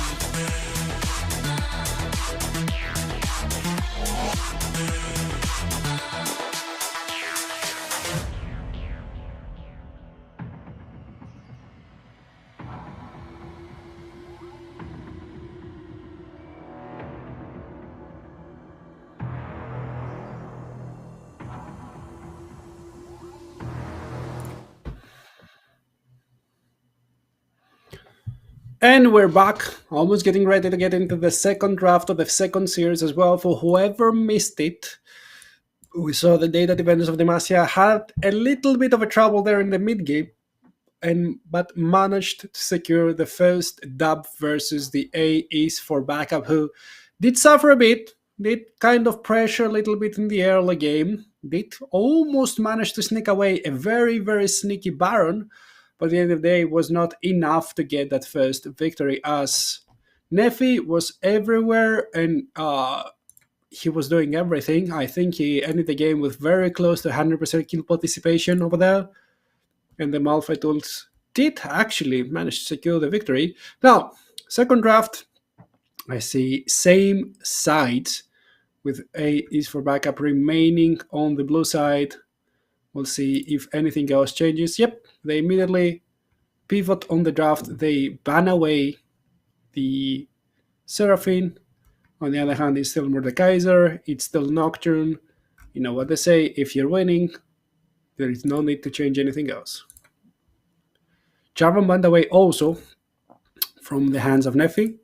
And we're back, almost getting ready to get into the second draft of the second series as well. For whoever missed it, we saw the Data Defenders of Demacia had a little bit of a trouble there in the mid game, but managed to secure the first dub versus the AEs for backup, who did suffer a bit, did kind of pressure a little bit in the early game, did almost manage to sneak away a very, very sneaky Baron, but at the end of the day, it was not enough to get that first victory, as Nefi was everywhere and he was doing everything. I think he ended the game with very close to 100% kill participation over there, and the Malphite Tools did actually manage to secure the victory. Now, second draft, I see same sides with AEs for backup remaining on the blue side. We'll see if anything else changes. Yep, they immediately pivot on the draft. They ban away the Seraphine. On the other hand, it's still Mordekaiser. It's still Nocturne. You know what they say, if you're winning, there is no need to change anything else. Jarvan banned away also from the hands of Nefi.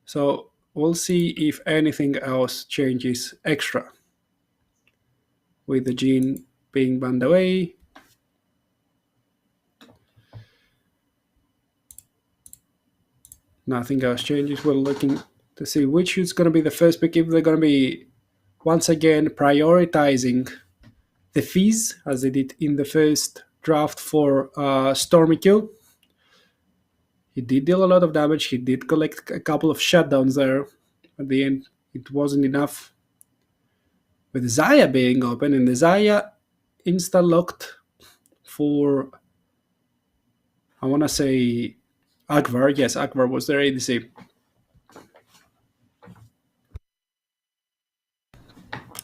So we'll see if anything else changes extra. With the Gene being banned away. Nothing else changes. We're looking to see which is going to be the first pick, if they're going to be once again prioritizing the fees as they did in the first draft for Stormy Q. He did deal a lot of damage. He did collect a couple of shutdowns there. At the end, it wasn't enough. With Zaya being open, and the Zaya insta-locked for, I want to say, Akbar. Yes, Akbar was their ADC.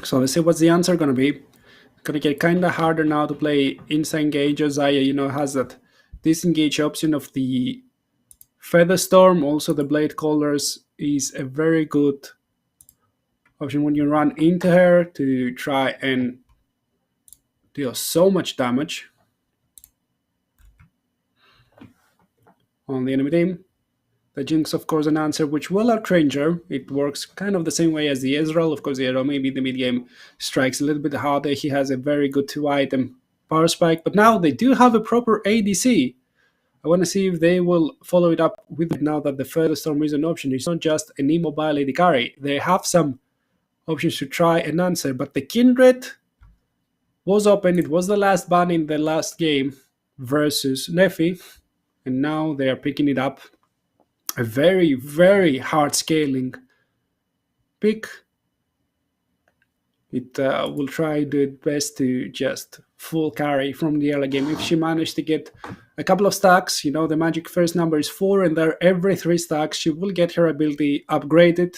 So let's see what's the answer going to be. It's going to get kind of harder now to play inside engage. Zaya, has that disengage option of the Featherstorm, also the Blade Colors, is a very good option when you run into her to try and deal so much damage on the enemy team. The Jinx, of course, an answer which will outrange her. It works kind of the same way as the Ezreal. Of course, the Ezreal maybe in the mid game strikes a little bit harder. He has a very good 2-item power spike, but now they do have a proper ADC. I want to see if they will follow it up with it now that the Further Storm is an option. It's not just an immobile AD carry. They have some options to try and answer, but the Kindred was open. It was the last ban in the last game versus Nefi, and now they are picking it up. A very, very hard scaling pick. It will try to do its best to just full carry from the early game. If she managed to get a couple of stacks, the magic first number is 4, and there every 3 stacks she will get her ability upgraded.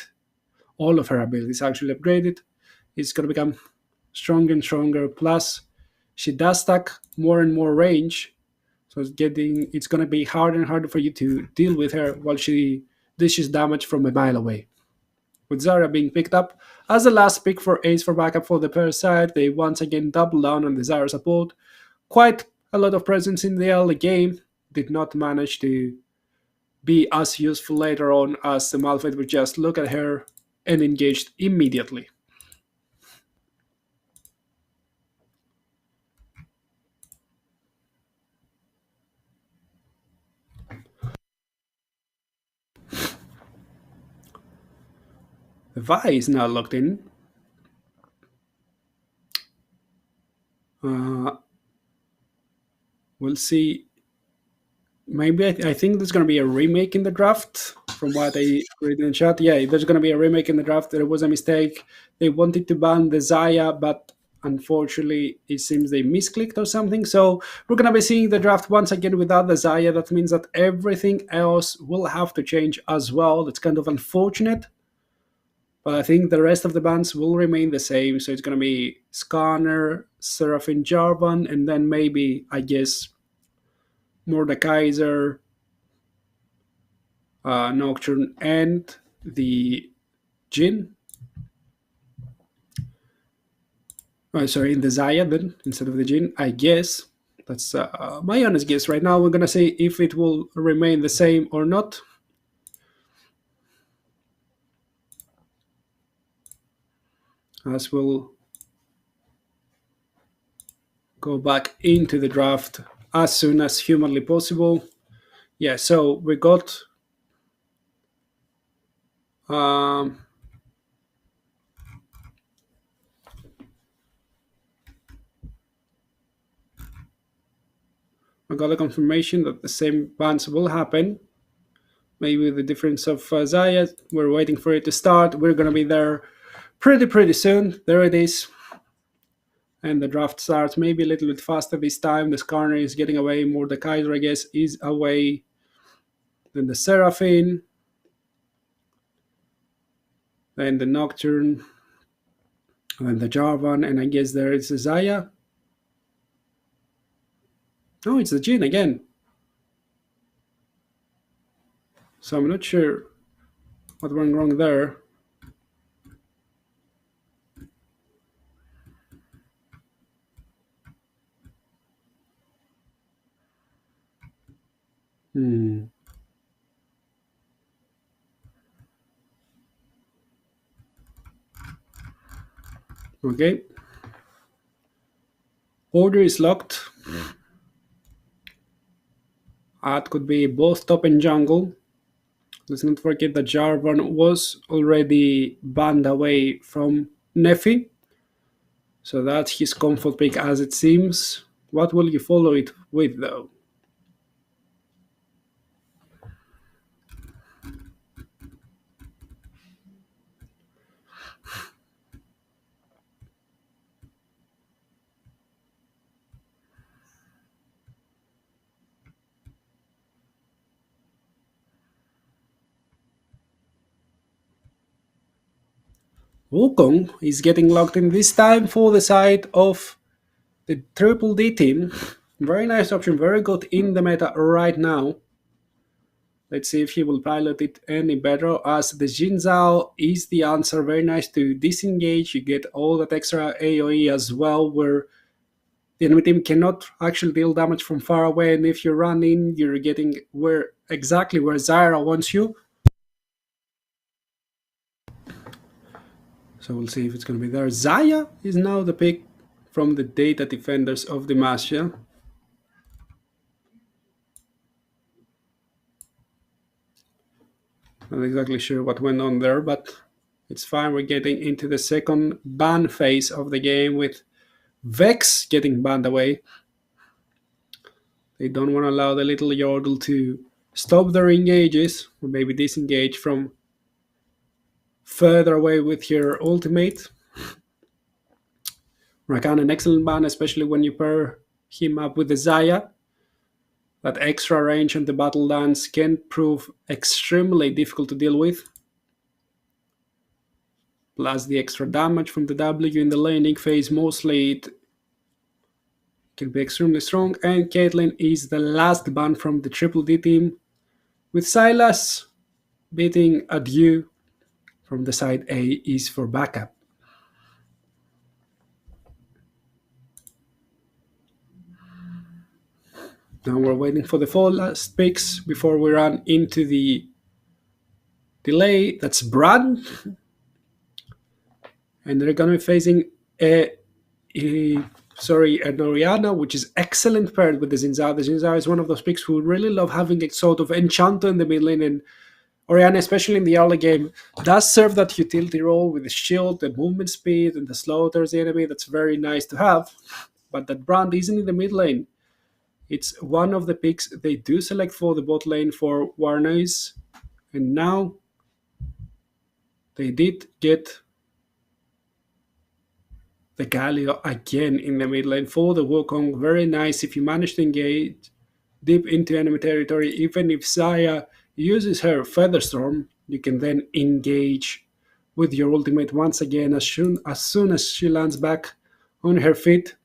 All of her abilities actually upgraded. It's going to become stronger and stronger. Plus, she does stack more and more range, so it's going to be harder and harder for you to deal with her while she dishes damage from a mile away. With Zarya being picked up as the last pick for Ace for backup for the pair side, they once again double down on the Zarya support. Quite a lot of presence in the early game. Did not manage to be as useful later on as the Malphite would just look at her and engaged immediately. The Vi is now locked in. We'll see. Maybe I think there's going to be a remake in the draft. From what I read in the chat, yeah, there's going to be a remake in the draft. There was a mistake. They wanted to ban the Zaya, but unfortunately, it seems they misclicked or something. So we're going to be seeing the draft once again without the Zaya. That means that everything else will have to change as well. That's kind of unfortunate. But I think the rest of the bans will remain the same. So it's going to be Skarner, Seraphine Jarvan, and then maybe, I guess, Mordekaiser, Nocturne, and the Jin. Sorry, in the Zaya then, instead of the Jin, I guess. That's my honest guess. Right now, we're going to see if it will remain the same or not. As we'll go back into the draft as soon as humanly possible. Yeah, so we got I got a confirmation that the same bans will happen. Maybe with the difference of Zaya. We're waiting for it to start. We're going to be there pretty soon. There it is. And the draft starts maybe a little bit faster this time. The Skarner is getting away. Mordekaiser, I guess, is away. Then the Seraphine. Then the Nocturne. And then the Jarvan. And I guess there is the Zaya. Oh, it's the Jin again. So I'm not sure what went wrong there. Okay. Order is locked. That could be both top and jungle. Let's not forget that Jarvan was already banned away from Nefi. So that's his comfort pick as it seems. What will you follow it with though? Wukong is getting locked in this time for the side of the Triple D team. Very nice option, very good in the meta right now. Let's see if he will pilot it any better, as the Jin Zhao is the answer. Very nice to disengage. You get all that extra AoE as well, where the enemy team cannot actually deal damage from far away, and if you run in, you're getting exactly where Zyra wants you. So we'll see if it's going to be there. Zaya is now the pick from the data defenders of Demacia. Not exactly sure what went on there, but it's fine. We're getting into the second ban phase of the game with Vex getting banned away. They don't want to allow the little Yordle to stop their engages, or maybe disengage from further away with your ultimate. Rakan, an excellent ban, especially when you pair him up with the Zaya. That extra range on the battle dance can prove extremely difficult to deal with. Plus the extra damage from the W in the laning phase, mostly it can be extremely strong. And Caitlyn is the last ban from the Triple D team, with Silas beating Adieu from the side A is for backup. Now we're waiting for the 4 last picks before we run into the delay. That's Brad. And they're going to be facing an Oriana, which is excellent paired with the Zinzao. The Zinzao is one of those picks who really love having a sort of Enchanto in the mid lane, and Oriana, especially in the early game, does serve that utility role with the shield, the movement speed, and the slow towards the enemy. That's very nice to have. But that brand isn't in the mid lane. It's one of the picks they do select for the bot lane for Warnoise. And now they did get the Galio again in the mid lane for the Wukong. Very nice if you manage to engage deep into enemy territory. Even if Zaya uses her Featherstorm, you can then engage with your ultimate once again. As soon as she lands back on her feet,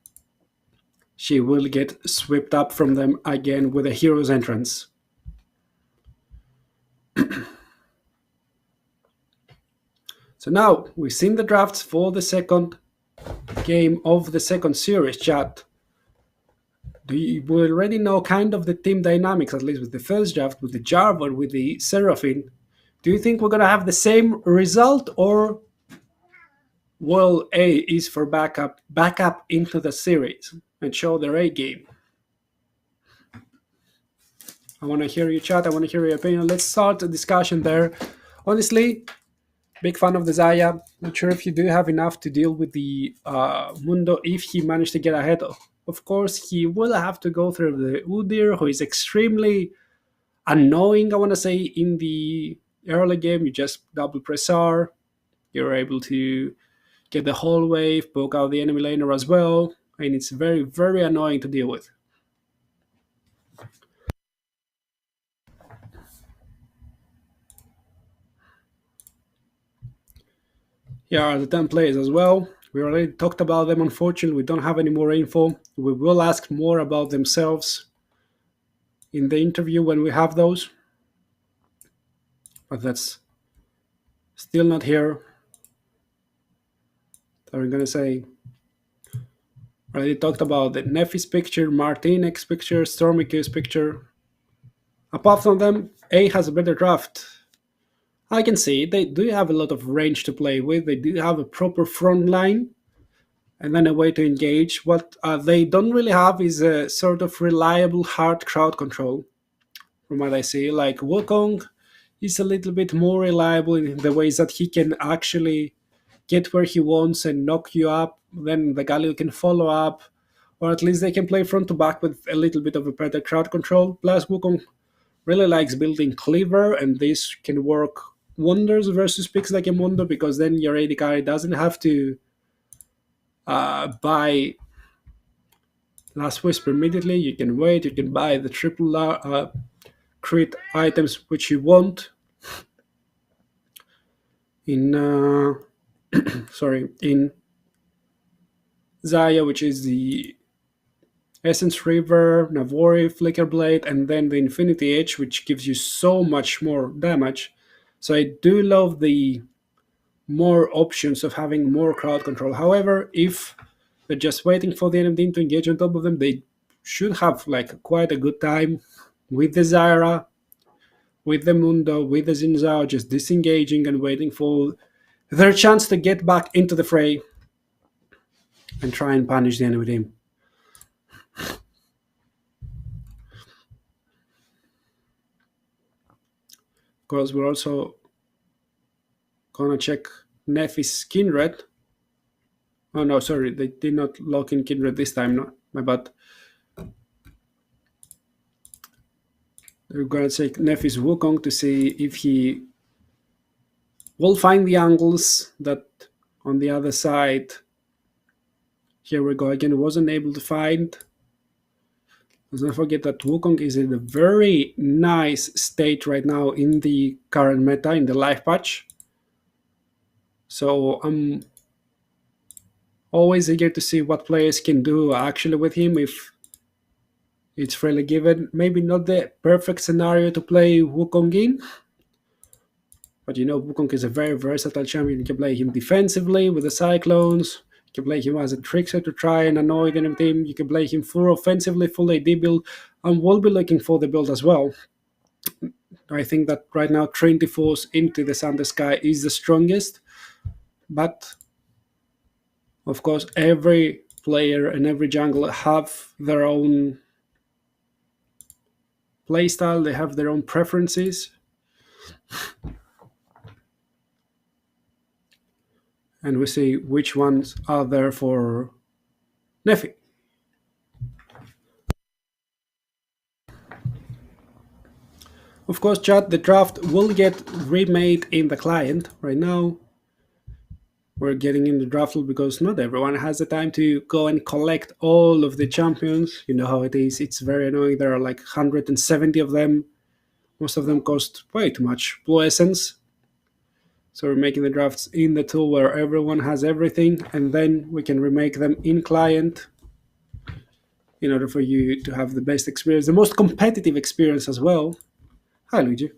she will get swept up from them again with a hero's entrance. So now we've seen the drafts for the second game of the second series, chat. We already know kind of the team dynamics, at least with the first draft, with the Jarvan, with the Seraphine. Do you think we're going to have the same result, or will A is for backup into the series and show their A game? I want to hear you chat. I want to hear your opinion. Let's start a discussion there. Honestly, big fan of the Zaya. Not sure if you do have enough to deal with the Mundo if he managed to get ahead. Of course, he will have to go through the Udyr, who is extremely annoying, I want to say, in the early game. You just double press R. You're able to get the whole wave, poke out the enemy laner as well. And it's very, very annoying to deal with. Here are the 10 players as well. We already talked about them. Unfortunately, we don't have any more info. We will ask more about themselves in the interview when we have those. But that's still not here. So we're going to say, already talked about the Nephis picture, Martinez picture, Stormy's picture. Apart from them, A has a better draft. I can see they do have a lot of range to play with. They do have a proper front line and then a way to engage. What they don't really have is a sort of reliable hard crowd control, from what I see. Like Wukong is a little bit more reliable in the ways that he can actually get where he wants and knock you up. Then the Galio can follow up, or at least they can play front to back with a little bit of a better crowd control. Plus, Wukong really likes building cleaver, and this can work wonders versus picks like a Mundo, because then your AD carry doesn't have to buy Last Whisper immediately. You can wait, you can buy the triple crit items which you want in in Zaya, which is the Essence River, Navori, Flicker Blade, and then the Infinity Edge, which gives you so much more damage. So I do love the more options of having more crowd control. However, if they're just waiting for the enemy team to engage on top of them, they should have like quite a good time with the Zyra, with the Mundo, with the Xin Zhao, just disengaging and waiting for their chance to get back into the fray and try and punish the enemy team. Of course, we're also gonna check Nefi's Kindred. Oh no, sorry, they did not lock in Kindred this time. No, my bad. They're gonna check Nefi's Wukong to see if he will find the angles that on the other side. Here we go again. Wasn't able to find. Let's not forget that Wukong is in a very nice state right now in the current meta, in the live patch. So I'm always eager to see what players can do actually with him if it's really given. Maybe not the perfect scenario to play Wukong in, but you know, Wukong is a very versatile champion. You can play him defensively with the Cyclones. You can play him as a trickster to try and annoy the enemy team. You can play him full offensively, full AD build, and we'll be looking for the build as well. I think that right now Trinity Force into the Thunder Sky is the strongest, but of course every player and every jungler have their own playstyle, they have their own preferences. And we see which ones are there for Nefi. Of course, chat, the draft will get remade in the client. Right now, we're getting in the draft because not everyone has the time to go and collect all of the champions. You know how it is. It's very annoying. There are like 170 of them. Most of them cost way too much blue essence. So we're making the drafts in the tool where everyone has everything, and then we can remake them in client in order for you to have the best experience, the most competitive experience as well. Hi, Luigi.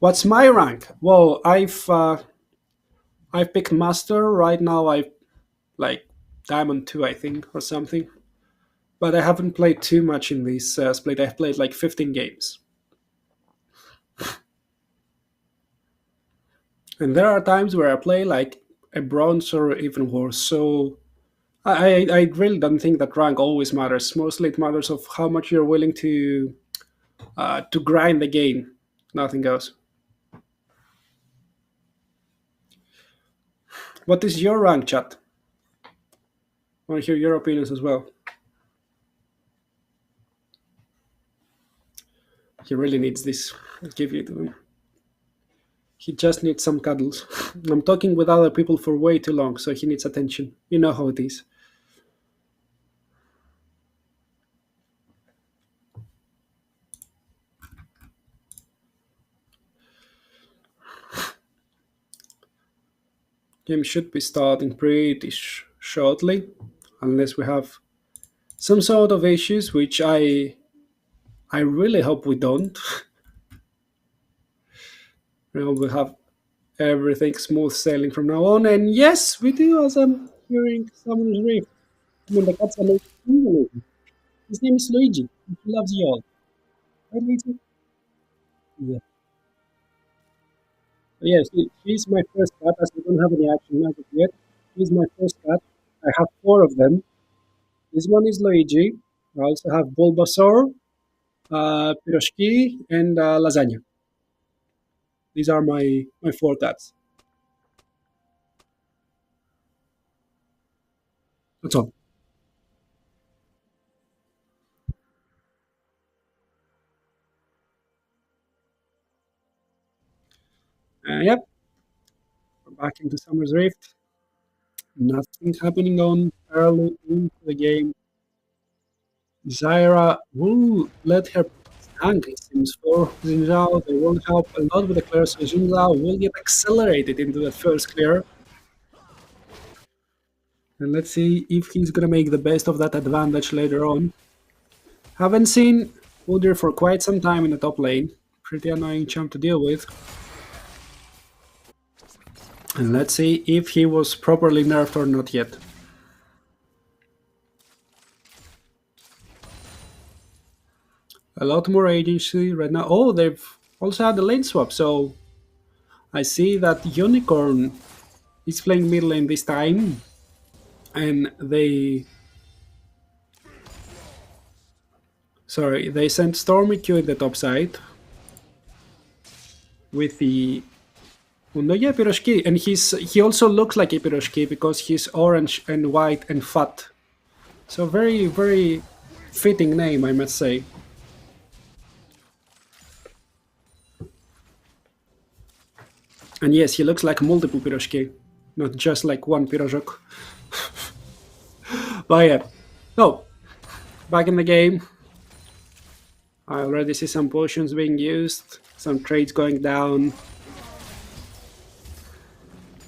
What's my rank? Well, I've picked master right now. I like diamond 2, I think, or something. But I haven't played too much in this split. I've played like 15 games. And there are times where I play like a bronze or even worse. So I really don't think that rank always matters. Mostly it matters of how much you're willing to grind the game. Nothing else. What is your rank, chat? I want to hear your opinions as well. He really needs this. I'll give you to him. He just needs some cuddles. I'm talking with other people for way too long, so he needs attention. You know how it is. Game should be starting pretty shortly, unless we have some sort of issues, which I really hope we don't. We have everything smooth sailing from now on, and yes, we do, as I'm hearing Summoner's Rift. I mean, the cats are amazing. His name is Luigi. He loves you all. Right, Luigi? Yeah. Yes, she's my first cat, as we don't have any action magic yet. She's my first cat. I have 4 of them. This one is Luigi. I also have Bulbasaur, Piroshki, and Lasagna. These are my 4 cats. That's all. Yep, we're back into Summer's Rift. Nothing happening on early into the game. Zyra will let her tank, it seems, for Xin Zhao. They won't help a lot with the clear, so Xin Zhao will get accelerated into that first clear. And let's see if he's gonna make the best of that advantage later on. Haven't seen Udyr for quite some time in the top lane. Pretty annoying champ to deal with. And let's see if he was properly nerfed or not yet. A lot more agency right now. Oh, they've also had the lane swap, so I see that Unicorn is playing mid lane this time. And they sent Stormy Q in the top side with the Undoya Piroshki, and he also looks like a Piroshki because he's orange and white and fat. So very, very fitting name, I must say. And yes, he looks like multiple Piroshki, not just like one Pirozhok. But yeah. No, back in the game. I already see some potions being used, some trades going down.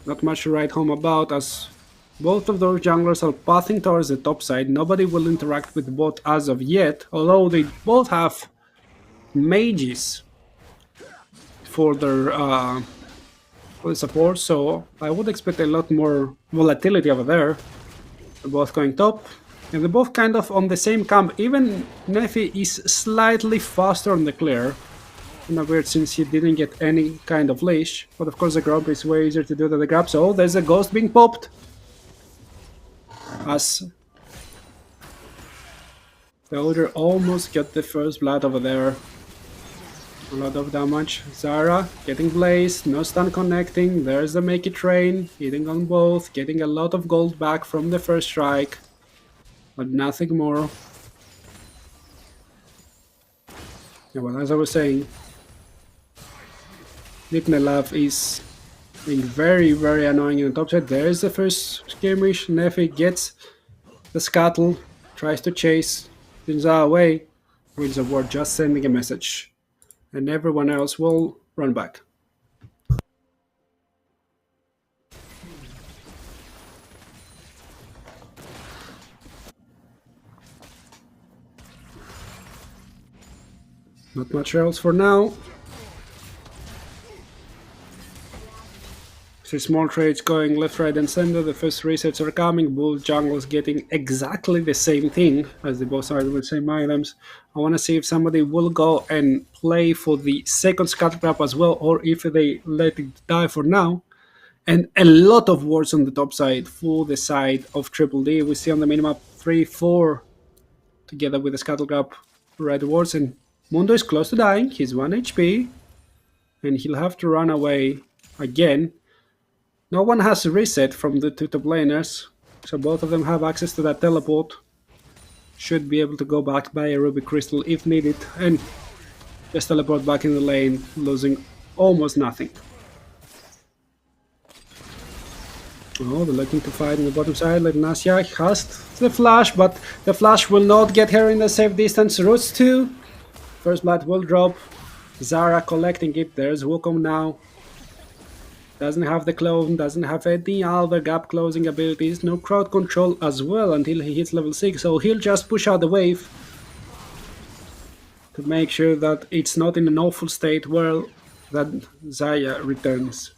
Not much to write home about, as both of those junglers are pathing towards the top side. Nobody will interact with bot as of yet, although they both have mages for their support, so I would expect a lot more volatility over there. They're both going top, and they're both kind of on the same camp. Even Nefi is slightly faster on the clear. In a weird, since he didn't get any kind of leash, but of course the grab is way easier to do than the grab. So there's a ghost being popped, as the Elder almost got the first blood over there. A lot of damage. Zara getting blazed, no stun connecting. There's the make it train, hitting on both, getting a lot of gold back from the first strike, but nothing more. Yeah, well, as I was saying, Nipnelav is being very, very annoying in the top side. There is the first skirmish. Nefi gets the scuttle, tries to chase Zinza away. Wins the ward, just sending a message. And everyone else will run back. Not much else for now. See small trades going left, right, and center. The first resets are coming. Both jungles getting exactly the same thing, as they both started with the same items. I want to see if somebody will go and play for the second scat grab as well, or if they let it die for now. And a lot of wards on the top side for the side of Triple D. We see on the minimap 3-4 together with the scuttle grab red wards, and Mundo is close to dying. He's 1 HP, and he'll have to run away again. No one has a reset from the two top laners, so both of them have access to that teleport. Should be able to go back by a Ruby Crystal if needed, and just teleport back in the lane, losing almost nothing. Oh, they're looking to fight on the bottom side. Like Nasya has the flash, but the flash will not get her in the safe distance. Roots 2. First blood will drop. Zara collecting it. There's Wukong now. Doesn't have the clone, doesn't have any other gap closing abilities, no crowd control as well until he hits level 6, so he'll just push out the wave to make sure that it's not in an awful state where that Zaya returns.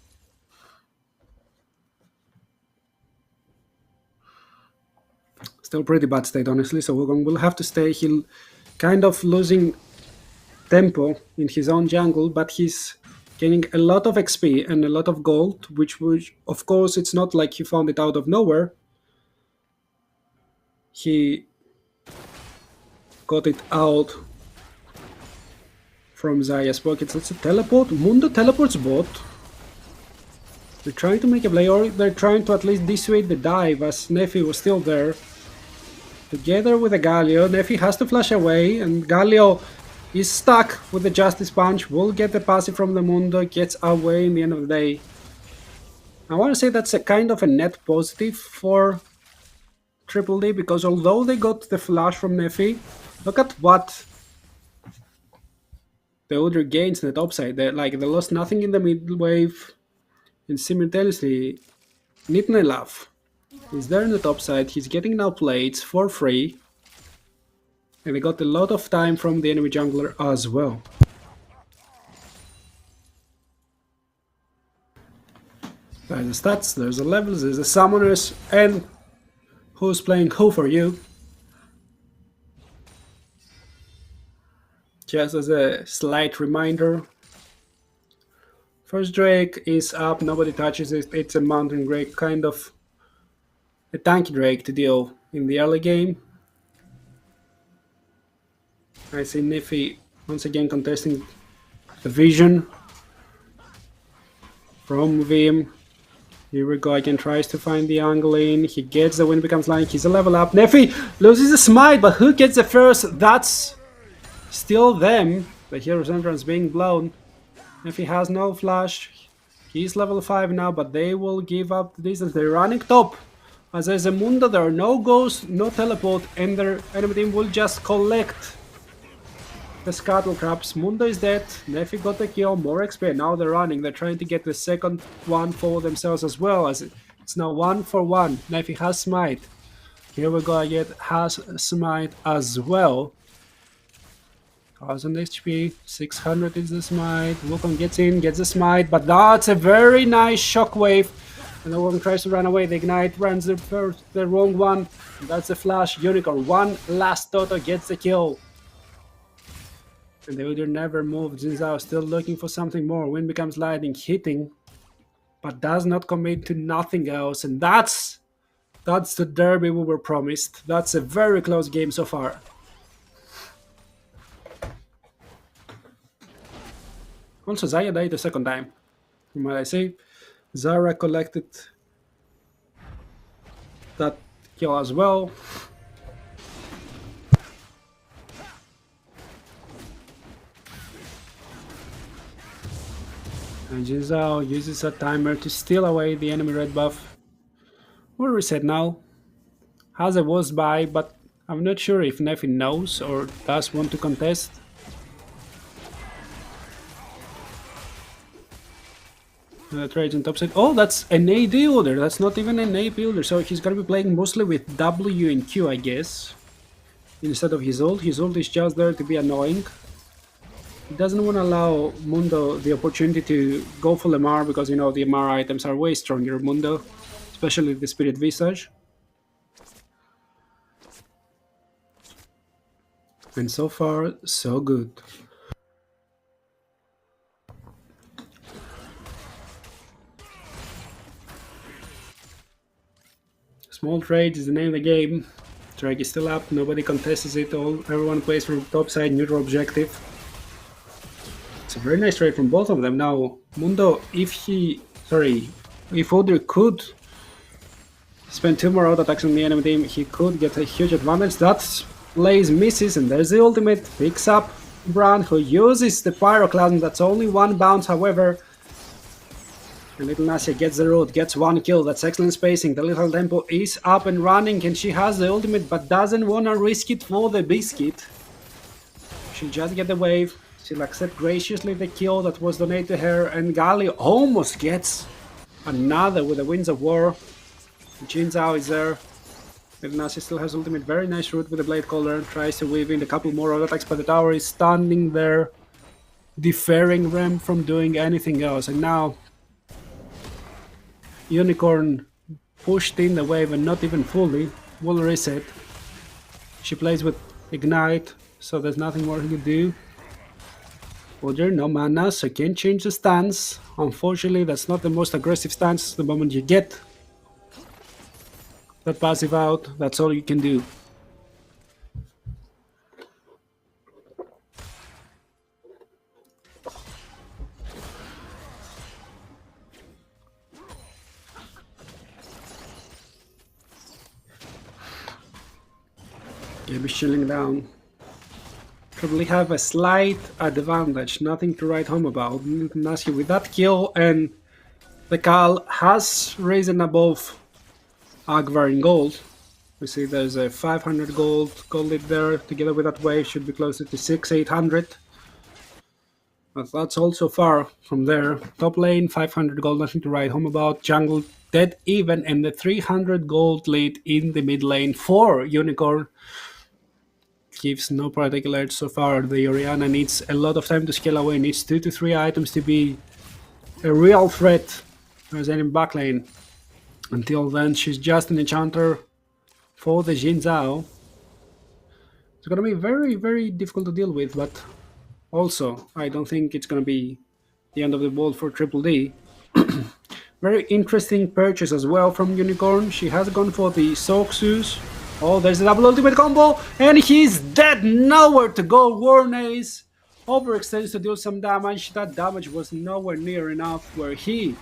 Still pretty bad state, honestly, so Wukong will have to stay. He'll kind of losing tempo in his own jungle, but he's gaining a lot of XP and a lot of gold, which of course it's not like he found it out of nowhere. He got it out from Zaya's pockets. It's a teleport. Mundo teleports bot. They're trying to make a play, or they're trying to at least dissuade the dive, as Nefi was still there. Together with the Galio, Nefi has to flash away, and Galio is stuck with the Justice Punch, will get the passive from the Mundo, gets away in the end of the day. I want to say that's a kind of a net positive for Triple D, because although they got the flash from Nefi, look at what the other gains in the top side. They lost nothing in the mid wave, and simultaneously Nipnelav is there in the top side. He's getting now plates for free. And they got a lot of time from the enemy jungler as well. There's the stats, there's the levels, there's the summoners, and who's playing who for you. Just as a slight reminder, first Drake is up, nobody touches it, it's a mountain Drake, kind of a tanky Drake to deal in the early game. I see Niffy once again contesting the vision from Veeam. Here we go, again tries to find the angle in, he gets the win, becomes like he's a level up. Neffy loses the smite, but who gets the first? That's still them. The hero's entrance being blown. Neffy has no flash. He's level 5 now, but they will give up the distance. They're running top. As there's a Mundo, there are no ghosts, no teleport, and their enemy team will just collect the Scuttle Crabs. Mundo is dead. Neffy got the kill, more XP. Now they're running. They're trying to get the second one for themselves as well. As it's now 1-for-1. Neffy has smite. Here we go again. Has smite as well. 1000 HP, 600 is the smite. Wukong gets in, gets the smite, but that's a very nice shockwave. And the Wukong tries to run away. The ignite runs the wrong one. That's the flash. Unicorn, one last Toto gets the kill. And the Udyr never moved. Jin Zhao still looking for something more. Wind becomes lightning, hitting, but does not commit to nothing else. And that's the derby we were promised. That's a very close game so far. Also, Zaya died the second time. Might I say? Zara collected that kill as well. And Jin Zhao uses a timer to steal away the enemy red buff. We'll reset now. Has a was by, but I'm not sure if Neffy knows or does want to contest. Trades on top side. Oh, that's an AD order. That's not even an AP builder. So he's gonna be playing mostly with W and Q, I guess, instead of his ult. His ult is just there to be annoying. He doesn't want to allow Mundo the opportunity to go full MR because, you know, the MR items are way stronger Mundo, especially the Spirit Visage. And so far, so good. Small trade is the name of the game. Drake is still up, nobody contests it all. Everyone plays from top side, neutral objective. It's a very nice trade from both of them. Now, Mundo, if Udyr could spend 2 more auto attacks on the enemy team, he could get a huge advantage. That Blaze misses, and there's the ultimate. Picks up Brand, who uses the Pyroclasm. That's only 1 bounce, however. And Little Nasia gets the root, gets 1 kill. That's excellent spacing. The Little Tempo is up and running, and she has the ultimate, but doesn't want to risk it for the biscuit. She'll just get the wave. She'll accept graciously the kill that was donated to her, and Gali almost gets another with the Winds of War. Jin Zhao is there. Little Nasia still has ultimate. Very nice root with the Blade Caller. Tries to weave in a couple more auto attacks, but the tower is standing there, deferring Rem from doing anything else. And now Unicorn pushed in the wave and not even fully. Will reset. She plays with Ignite, so there's nothing more he can do. Udyr, no mana, so can't change the stance. Unfortunately, that's not the most aggressive stance. The moment you get that passive out, that's all you can do. Game is chilling down. Probably have a slight advantage, nothing to write home about. Nasia with that kill, and the Cal has risen above Agvar in gold. We see there's a 500 gold lead there, together with that wave should be closer to 600-800. But that's also far from there. Top lane, 500 gold, nothing to write home about. Jungle dead even, and the 300 gold lead in the mid lane for Unicorn. gives no particular edge so far. The Orianna needs a lot of time to scale away, needs 2 to 3 items to be a real threat as any backlane. Until then, she's just an enchanter for the Jin Zhao. It's gonna be very, very difficult to deal with, but also, I don't think it's gonna be the end of the world for Triple D. Very interesting purchase as well from Unicorn. She has gone for the Soxus. Oh, there's a double ultimate combo, and he's dead. Nowhere to go. Warnace overextends to deal some damage. That damage was nowhere near enough where he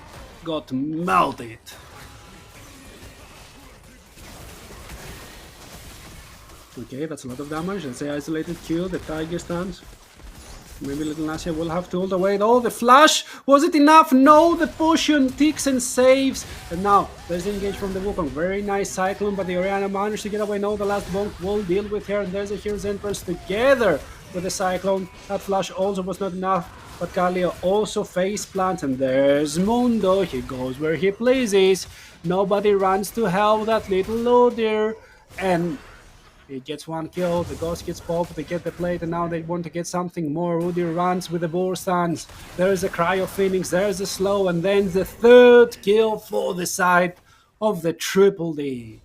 got melted. Okay, that's a lot of damage. That's the isolated Q, the Tiger stance. Maybe Little Nasia will have to ult away. Oh, the flash! Was it enough? No, the potion ticks and saves. And now, there's the engage from the Wukong. Very nice Cyclone, but the Orianna managed to get away. No, the last bonk will deal with her. And there's a Hero's Entrance together with the Cyclone. That flash also was not enough. But Galio also face plants. And there's Mundo. He goes where he pleases. Nobody runs to help that little loader. And he gets one kill, the Ghost gets popped, they get the plate, and now they want to get something more. Rudy runs with the boar stance. There's a Cry of Phoenix, there's a slow, and then the third kill for the side of the Triple D.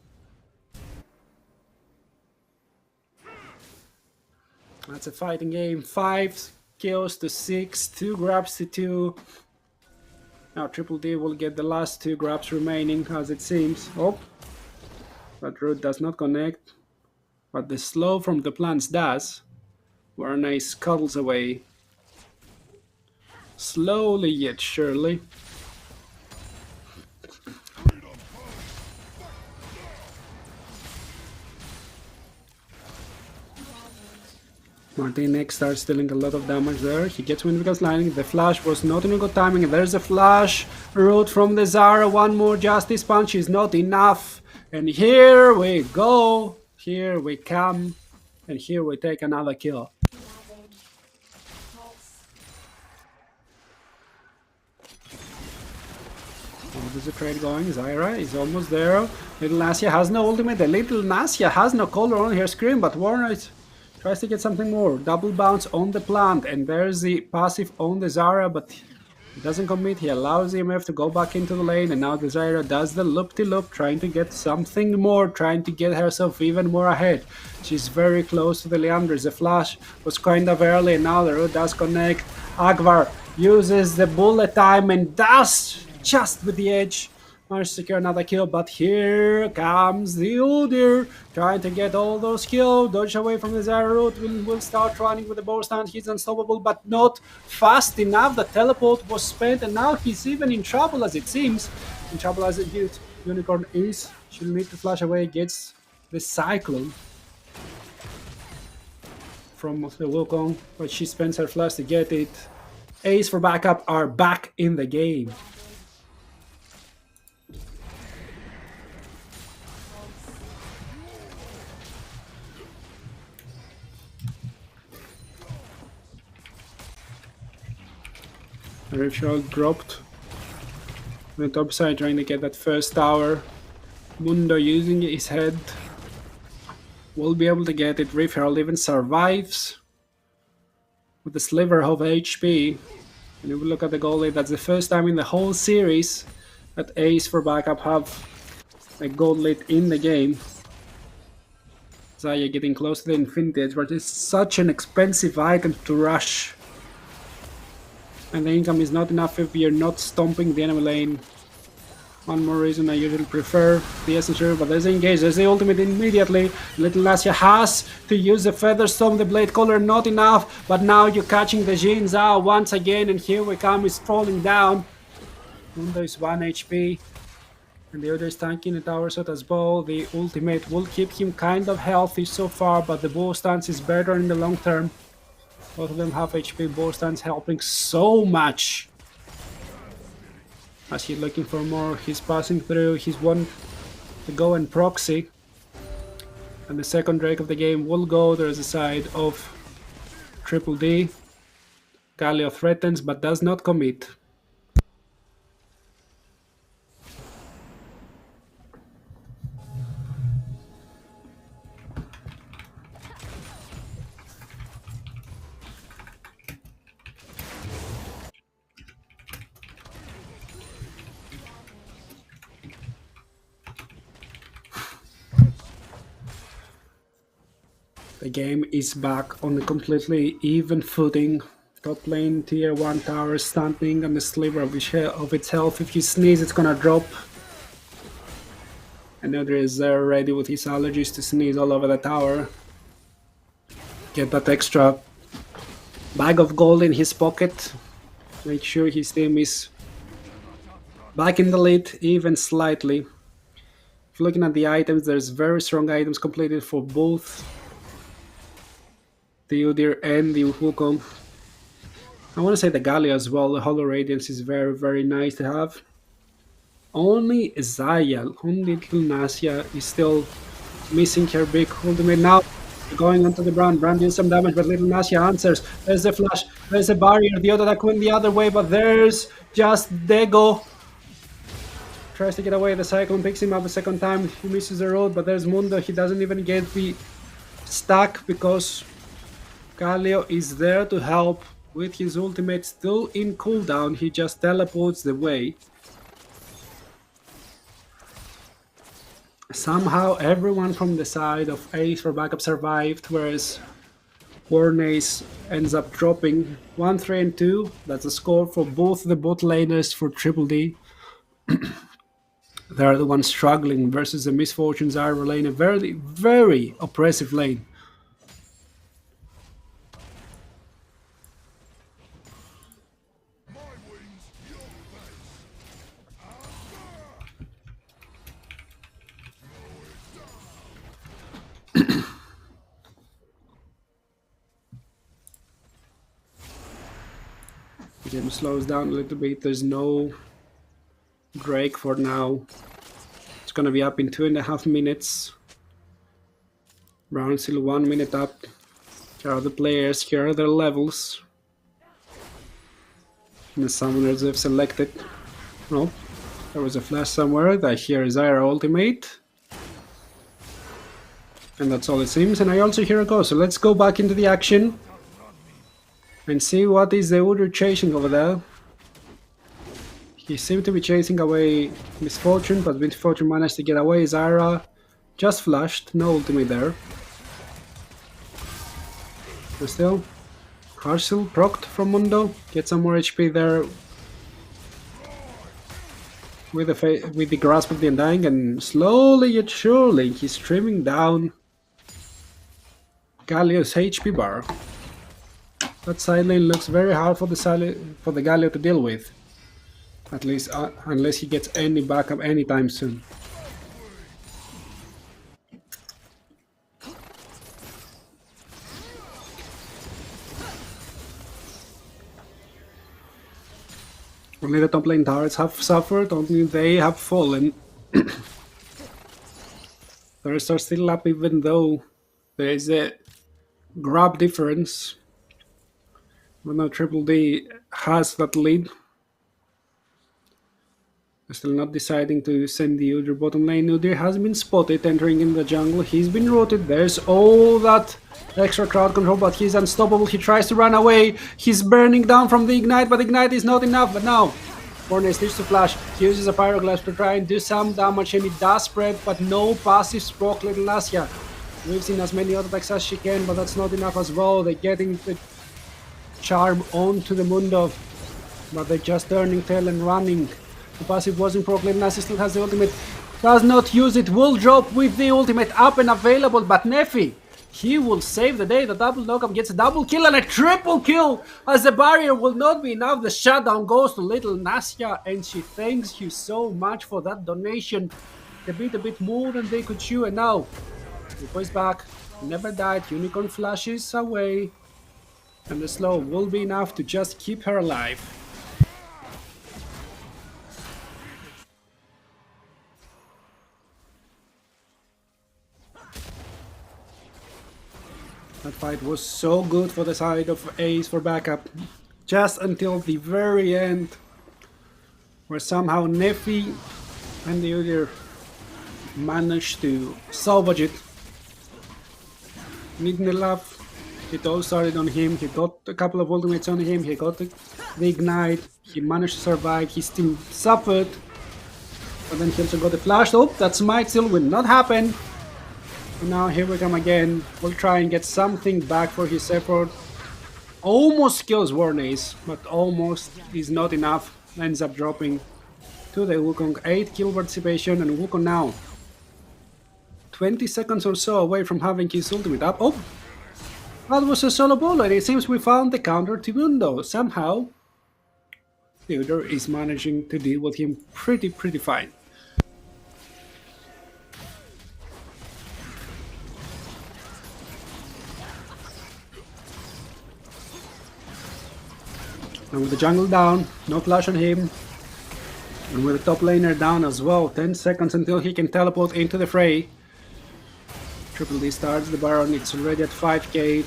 That's a fighting game. 5 kills to 6, 2 grabs to 2. Now Triple D will get the last 2 grabs remaining, as it seems. Oh, that route does not connect. But the slow from the plants does. Warnace scuttles away. Slowly yet surely. Martinek starts dealing a lot of damage there. He gets Windvigil's Lightning. The flash was not in a good timing. There's a flash route from the Zara. One more Justice Punch is not enough. And here we go. Here we come, and here we take another kill. Oh, there's a trade going. Zyra is almost there. Little Nasia has no ultimate. The Little Nasia has no color on her screen, but Warner tries to get something more. Double bounce on the plant, and there's the passive on the Zara, but he doesn't commit. He allows the EMF to go back into the lane, and now the Zyra does the loop-de-loop, trying to get something more, trying to get herself even more ahead. She's very close to the Leanders. The flash was kind of early, and now the root does connect. Agvar uses the bullet time and does just with the edge managed to secure another kill, but here comes the Udyr trying to get all those kills. Dodge away from the Zyra root. Will start running with the bow stand. He's unstoppable, but not fast enough. The teleport was spent, and now he's even in trouble, as it seems. In trouble as it is. Unicorn is. She'll need to flash away. Gets the Cyclone from the Wukong, but she spends her flash to get it. Ace for backup are back in the game. Ritual dropped on the top side, trying to get that first tower. Mundo using his head will be able to get it. Rift Herald even survives with a sliver of HP. And if we look at the goalie, that's the first time in the whole series that Ace for backup have a gold lead in the game. Zaya getting close to the Infinity Edge, but it's such an expensive item to rush. And the income is not enough if you're not stomping the enemy lane. One more reason I usually prefer the Essence, but there's the engage, there's the ultimate immediately. Little Nasia has to use the Feather Storm, the Blade Caller, not enough. But now you're catching the Jin Zhao once again, and here we come, he's falling down. Mundo is 1 HP. And the other is tanking the tower shot as well. The ultimate will keep him kind of healthy so far, but the bow stance is better in the long term. Both of them have HP. Bow stance helping so much. As he's looking for more, he's passing through. He's one to go and proxy. And the second Drake of the game will go. There's a side of Triple D. Galio threatens but does not commit. The game is back on a completely even footing. Top lane, tier 1 tower standing on the sliver of its health. If you sneeze, it's gonna drop. Another is there ready with his allergies to sneeze all over the tower. Get that extra bag of gold in his pocket. Make sure his team is back in the lead, even slightly. If you're looking at the items, there's very strong items completed for both the Udyr and the Wukong. I want to say the Galio as well. The Hollow Radiance is very, very nice to have. Only Zaya, only little Nasia is still missing her big ultimate. Now going onto the Brand. Brand doing some damage, but little Nasia answers. There's the flash, there's a barrier. The other attack went the other way, but there's just Dego. Tries to get away. The Cyclone picks him up a second time. He misses the road, but there's Mundo. He doesn't even get the stack because Galio is there to help with his ultimate still in cooldown. He just teleports the way. Somehow everyone from the side of Ace for backup survived, whereas Warnace ends up dropping 1, 3, and 2. That's a score for both the bot laners for Triple D. They're the ones struggling versus the Misfortunes are lane, a very, very oppressive lane. The game slows down a little bit. There's no Drake for now. It's gonna be up in 2.5 minutes. Round still 1 minute up. Here are the players, here are their levels. And the summoners they've selected. Oh, there was a flash somewhere. That here is Zyra ultimate. And that's all it seems. And I also hear a go. So let's go back into the action. And see what is the Udyr chasing over there. He seemed to be chasing away Misfortune, but Misfortune managed to get away. Zyra just flashed, no ultimate there. But still, Harsil procced from Mundo, get some more HP there with the grasp of the Undying, and slowly yet surely he's trimming down Galio's HP bar. That side lane looks very hard for the Galio to deal with. At least unless he gets any backup anytime soon. Only the top lane towers have suffered, only they have fallen. The rest are still up even though there is a grab difference. But now Triple D has that lead. They're still not deciding to send the Udyr bottom lane. Udyr has been spotted entering in the jungle. He's been rooted. There's all that extra crowd control, but he's unstoppable. He tries to run away. He's burning down from the Ignite, but Ignite is not enough. But now, Warnace needs to flash. He uses a Pyroglass to try and do some damage, and it does spread, but no passive proc. Little Nasia weaves in as many auto attacks as she can, but that's not enough as well. They're getting the charm onto the Mundo, but they're just turning tail and running. The passive wasn't proc. Little Nasia still has the ultimate. Does not use it. Will drop with the ultimate up and available, but Neffy, he will save the day. The double knockup gets a double kill and a triple kill as the barrier will not be enough. The shutdown goes to Little Nasia, and she thanks you so much for that donation. They beat a bit more than they could chew, and now Rico is back. Never died. Unicorn flashes away, and the slow will be enough to just keep her alive. That fight was so good for the side of Ace for backup, just until the very end, where somehow Neffy and the Udyr managed to salvage it. Nidnilaf, it all started on him. He got a couple of ultimates on him. He got the Ignite. He managed to survive. His team suffered, but then he also got the flash. Oh, that smite still will not happen. And now here we come again. We'll try and get something back for his effort. Almost kills Warnace, but almost is not enough. Ends up dropping to the Wukong. 8 kill participation, and Wukong now 20 seconds or so away from having his ultimate up. Oh! That was a solo ball, and it seems we found the counter to Mundo. Somehow, Theodore is managing to deal with him pretty fine. And with the jungle down, no flash on him. And with the top laner down as well, 10 seconds until he can teleport into the fray. Triple D starts the Baron, it's already at 5k.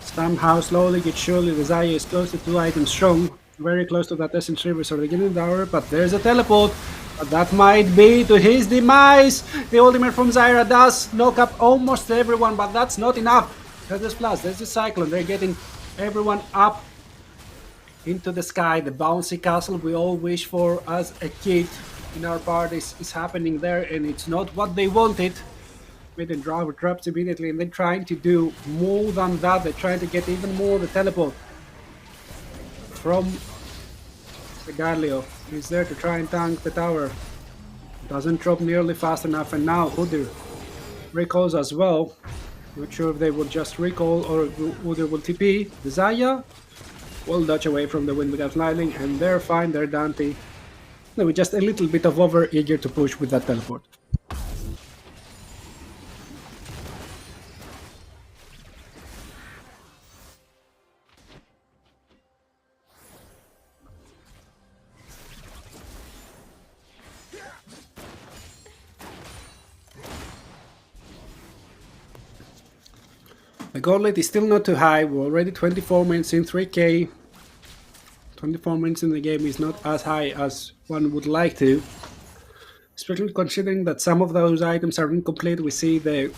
Somehow, slowly but surely, the Zaya is close to 2 items strong. Very close to that Essence River, so they're getting the tower, but there's a teleport. But that might be to his demise. The ultimate from Zyra does knock up almost everyone, but that's not enough. There's the splash, there's the Cyclone, they're getting everyone up into the sky. The bouncy castle we all wish for as a kid in our parties is happening there, and it's not what they wanted. Mid and driver traps immediately, and they're trying to do more than that. They're trying to get even more the teleport from the Galio. He's there to try and tank the tower. Doesn't drop nearly fast enough, and now Udyr recalls as well. Not sure if they will just recall or Udyr will TP. The Zaya will dodge away from the wind without lightning, and they're fine. They're Dante. They were just a little bit of over eager to push with that teleport. The gauntlet is still not too high. We're already 24 minutes in 3k. 24 minutes in the game is not as high as one would like to. Especially considering that some of those items are incomplete. We see the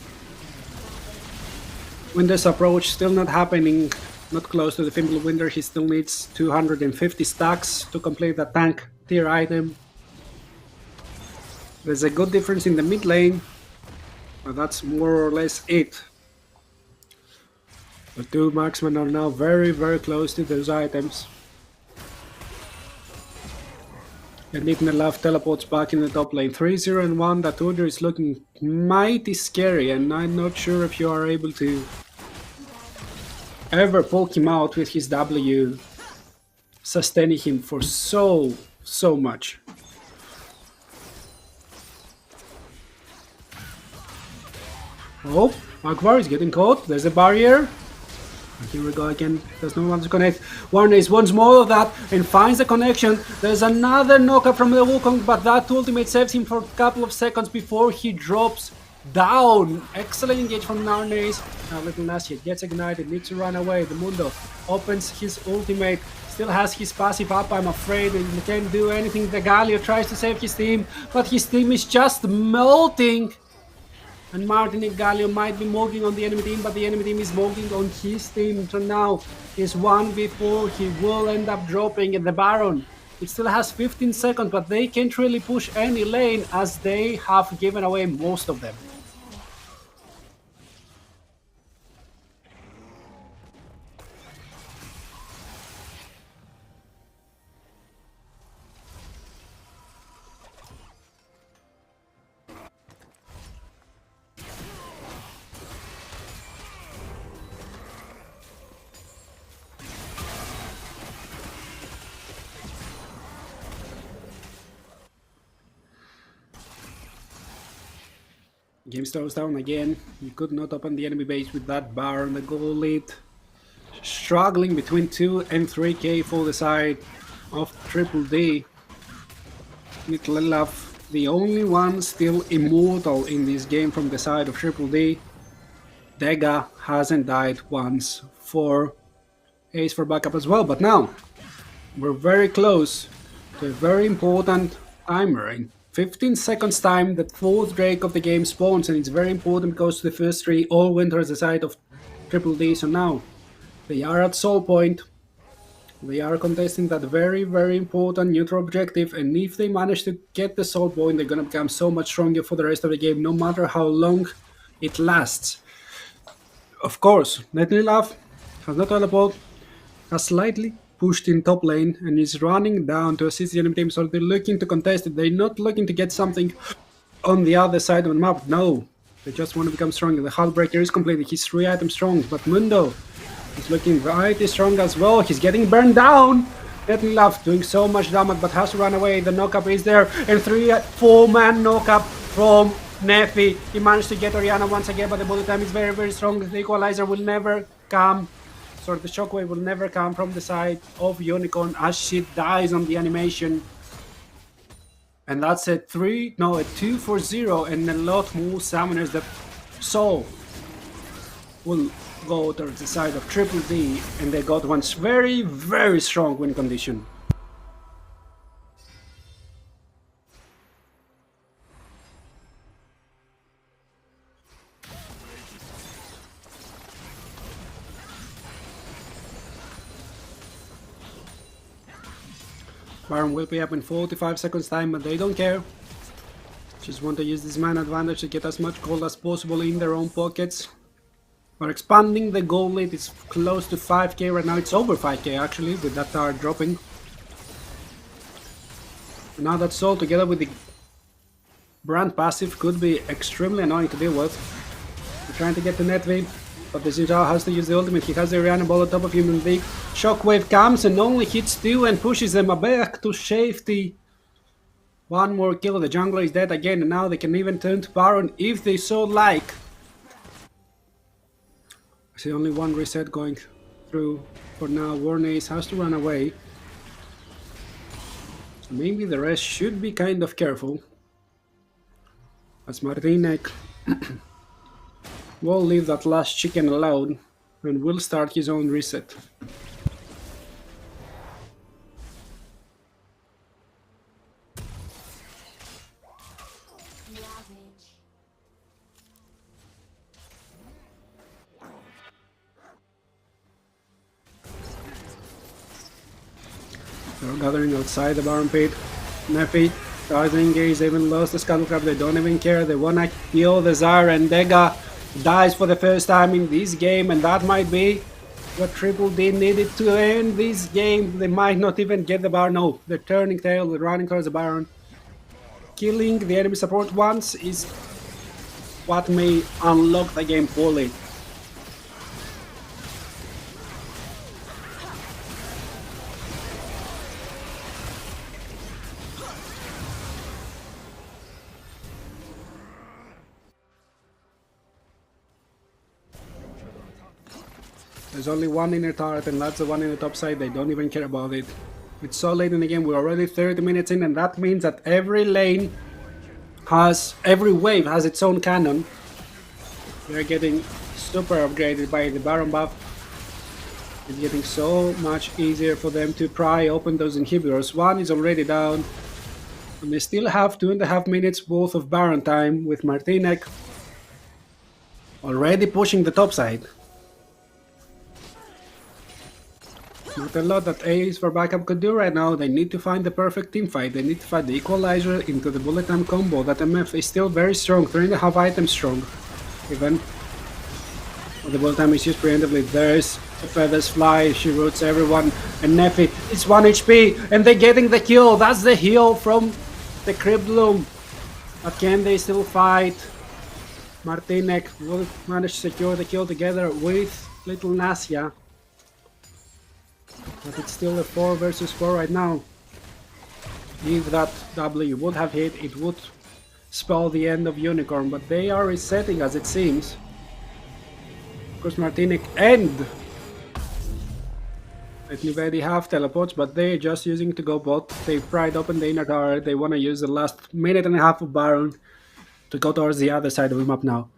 Winter's approach still not happening. Not close to the Fimbulwinter. He still needs 250 stacks to complete the tank tier item. There's a good difference in the mid lane, but that's more or less it. The two marksmen are now very close to those items. And Nitnelaf teleports back in the top lane. 3-0 and 1. That order is looking mighty scary, and I'm not sure if you are able to ever poke him out with his W, sustaining him for so much. Oh, Akbar is getting caught. There's a barrier. Here we go again. There's no one to connect. Warnace wants more of that and finds the connection. There's another knockup from the Wukong, but that ultimate saves him for a couple of seconds before he drops down. Excellent engage from Warnace. Now Little Nasty gets ignited, needs to run away. The Mundo opens his ultimate. Still has his passive up, I'm afraid, and he can't do anything. The Galio tries to save his team, but his team is just melting. And Martin and Galio might be mogging on the enemy team, but the enemy team is mogging on his team. So now is 1v4. He will end up dropping at the Baron. It still has 15 seconds, but they can't really push any lane as they have given away most of them. Game slows down again. You could not open the enemy base with that bar on the goal lead. Struggling between 2 and 3k for the side of Triple D. Nitlelaf, the only one still immortal in this game from the side of Triple D. Dega hasn't died once for Ace for backup as well, but now we're very close to a very important timer. In 15 seconds time, the 4th Drake of the game spawns, and it's very important because the first 3 all went towards the side of Triple D. So now they are at soul point. They are contesting that very, very important neutral objective, and if they manage to get the soul point, they're gonna become so much stronger for the rest of the game, no matter how long it lasts. Of course, Netlilaf has not teleport, has slightly pushed in top lane, and is running down to assist the enemy team, so they're looking to contest it. They're not looking to get something on the other side of the map, no. They just want to become stronger. The Hullbreaker is completed, he's 3 items strong, but Mundo is looking very strong as well. He's getting burned down. Deadly Love doing so much damage, but has to run away. The knockup is there, and 4-man knockup from Nefi. He managed to get Orianna once again, but the bullet time is very, very strong. The equalizer will never come. So the shockwave will never come from the side of Unicorn as she dies on the animation. And that's a 2 for 0, and a lot more summoners that Soul will go towards the side of Triple D, and they got one very, very strong win condition. Baron will be up in 45 seconds time, but they don't care. Just want to use this man advantage to get as much gold as possible in their own pockets. We're expanding the gold lead. It's close to 5k right now. It's over 5k actually, with that tower dropping. And now that Soul together with the brand passive could be extremely annoying to deal with. We're trying to get the Netwave, but the Zinjao has to use the ultimate. He has the Orianna ball on top of him, and big shockwave comes and only hits 2 and pushes them back to safety. One more kill, the jungler is dead again, and now they can even turn to Baron if they so like. I see only one reset going through for now. Warnace has to run away. So maybe the rest should be kind of careful. As Martinek will leave that last chicken alone and will start his own reset. They're gathering outside the Baron pit. Nefi tries to engage, they even lost the Scuttle Crab, they don't even care, they wanna kill the Zyra, and Dega dies for the first time in this game, and that might be what Triple D needed to end this game. They might not even get the Baron. No, they're turning tail, they're running towards the Baron. Killing the enemy support once is what may unlock the game fully. There's only one inner turret, and that's the one in the top side. They don't even care about it. It's so late in the game, we're already 30 minutes in, and that means that every wave has its own cannon. They're getting super upgraded by the Baron buff. It's getting so much easier for them to pry open those inhibitors. One is already down, and they still have 2.5 minutes worth of Baron time, with Martinek already pushing the top side. Not a lot that Ace for backup could do right now. They need to find the perfect team fight. They need to find the equalizer into the bullet time combo. That MF is still very strong, 3.5 items strong. Even the bullet time is used preemptively. There's the feathers fly, she roots everyone, and Nefi is 1 HP, and they're getting the kill. That's the heal from the Crypt Loom. But can they still fight? Martinek will manage to secure the kill together with Little Nasia. But it's still a 4 versus 4 right now. If that W would have hit, it would spell the end of Unicorn, but they are resetting as it seems. Of course, Martinek and Nivedi have teleports, but they're just using to go bot. They've pried open the inner tower. They want to use the last minute and a half of Baron to go towards the other side of the map now.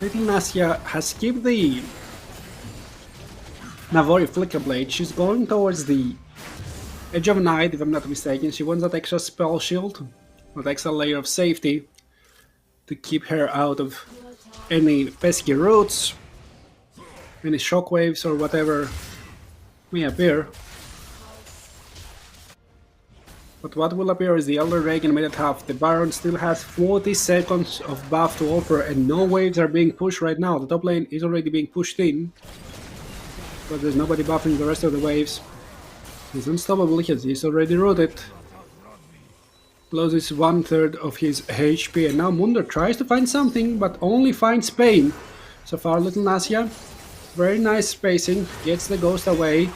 Little Nasia has skipped the Navori Flicker Blade. She's going towards the Edge of Night, if I'm not mistaken. She wants that extra spell shield, that extra layer of safety to keep her out of any pesky roots, any shockwaves or whatever may appear. But what will appear is the Elder Drake in minute half. The Baron still has 40 seconds of buff to offer and no waves are being pushed right now. The top lane is already being pushed in, but there's nobody buffing the rest of the waves. He's unstoppable because he's already rooted. Loses 1/3 of his HP and now Munder tries to find something but only finds pain. So far Little Nasia, very nice spacing, gets the ghost away.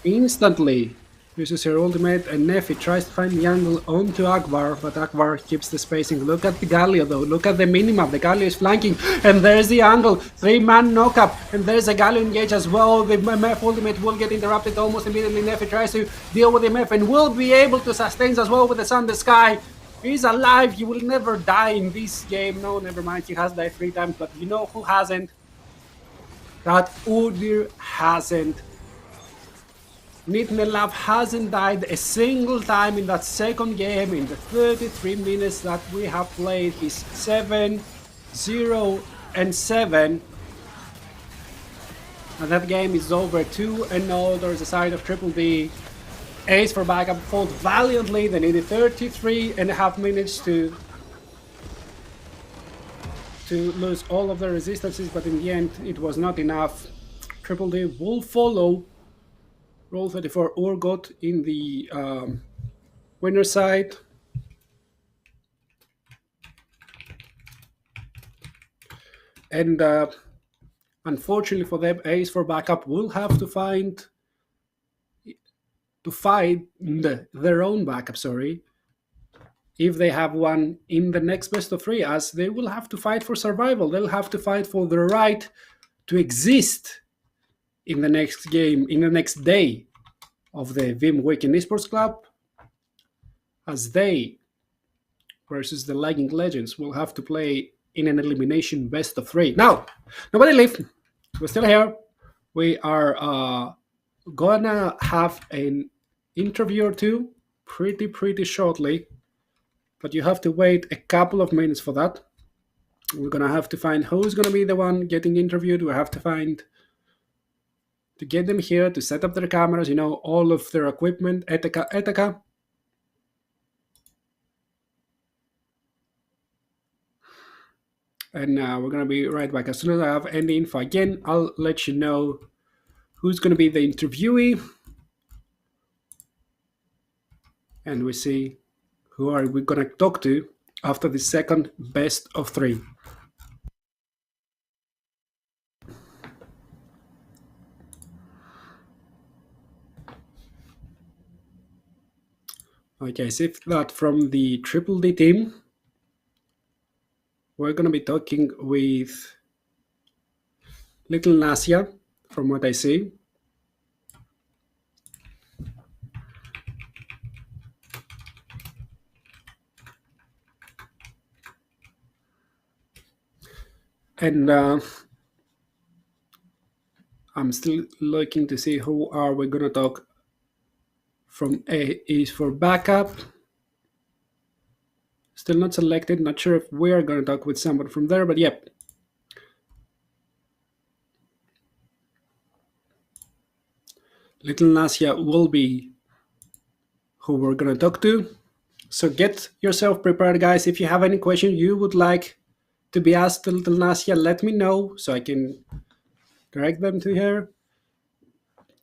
Instantly uses her ultimate and Nefi tries to find the angle onto Akbar, but Akbar keeps the spacing. Look at the Galio though, look at the minimap, the Galio is flanking and there's the angle, 3-man knockup and there's a Galio engage as well. The MF ultimate will get interrupted almost immediately. Nefi tries to deal with the MF and will be able to sustain as well with the Sun the Sky. He's alive, he will never die in this game. No, never mind, he has died 3 times, but you know who hasn't? That Udyr hasn't. Nitnelav hasn't died a single time in that second game in the 33 minutes that we have played. He's 7-0-7. And that game is over 2-0. There's a side of Triple D. Ace for backup fought valiantly. They needed 33.5 minutes to lose all of their resistances, but in the end it was not enough. Triple D will follow Roll 34 Urgot in the winner side. And unfortunately for them, Ace for backup will have to find their own backup, if they have one in the next best of 3, as they will have to fight for survival. They'll have to fight for the right to exist in the next game, in the next day of the Veeam Weekend Esports Club, as they versus the Lagging Legends will have to play in an elimination best of 3. Now, nobody leave. We're still here. We are gonna have an interview or two pretty shortly, but you have to wait a couple of minutes for that. We're gonna have to find who's gonna be the one getting interviewed. We have to get them here to set up their cameras, all of their equipment, etc. And we're gonna be right back. As soon as I have any info again, I'll let you know who's gonna be the interviewee. And we see who are we gonna talk to after the second best of 3. Okay, so if that from the Triple D team, we're gonna be talking with Little Nasia, from what I see. And I'm still looking to see who are we gonna talk from A is for backup. Still not selected, not sure if we are gonna talk with someone from there, but yep. Little Nasia will be who we're gonna talk to. So get yourself prepared, guys. If you have any question you would like to be asked to Little Nasia, let me know so I can direct them to her.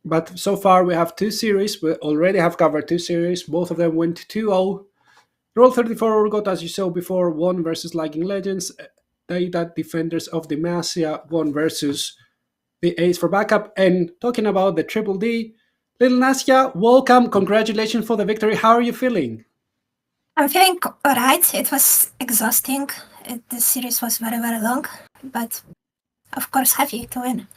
But so far we have 2 series. We already have covered 2 series. Both of them went 2-0. Roll 34 Urgot, as you saw before, won versus Lagging Legends. Data Defenders of Demacia won versus the Ace for backup. And talking about the Triple D, Little Nasia, welcome. Congratulations for the victory. How are you feeling? I'm feeling alright. It was exhausting. The series was very long, but of course happy to win.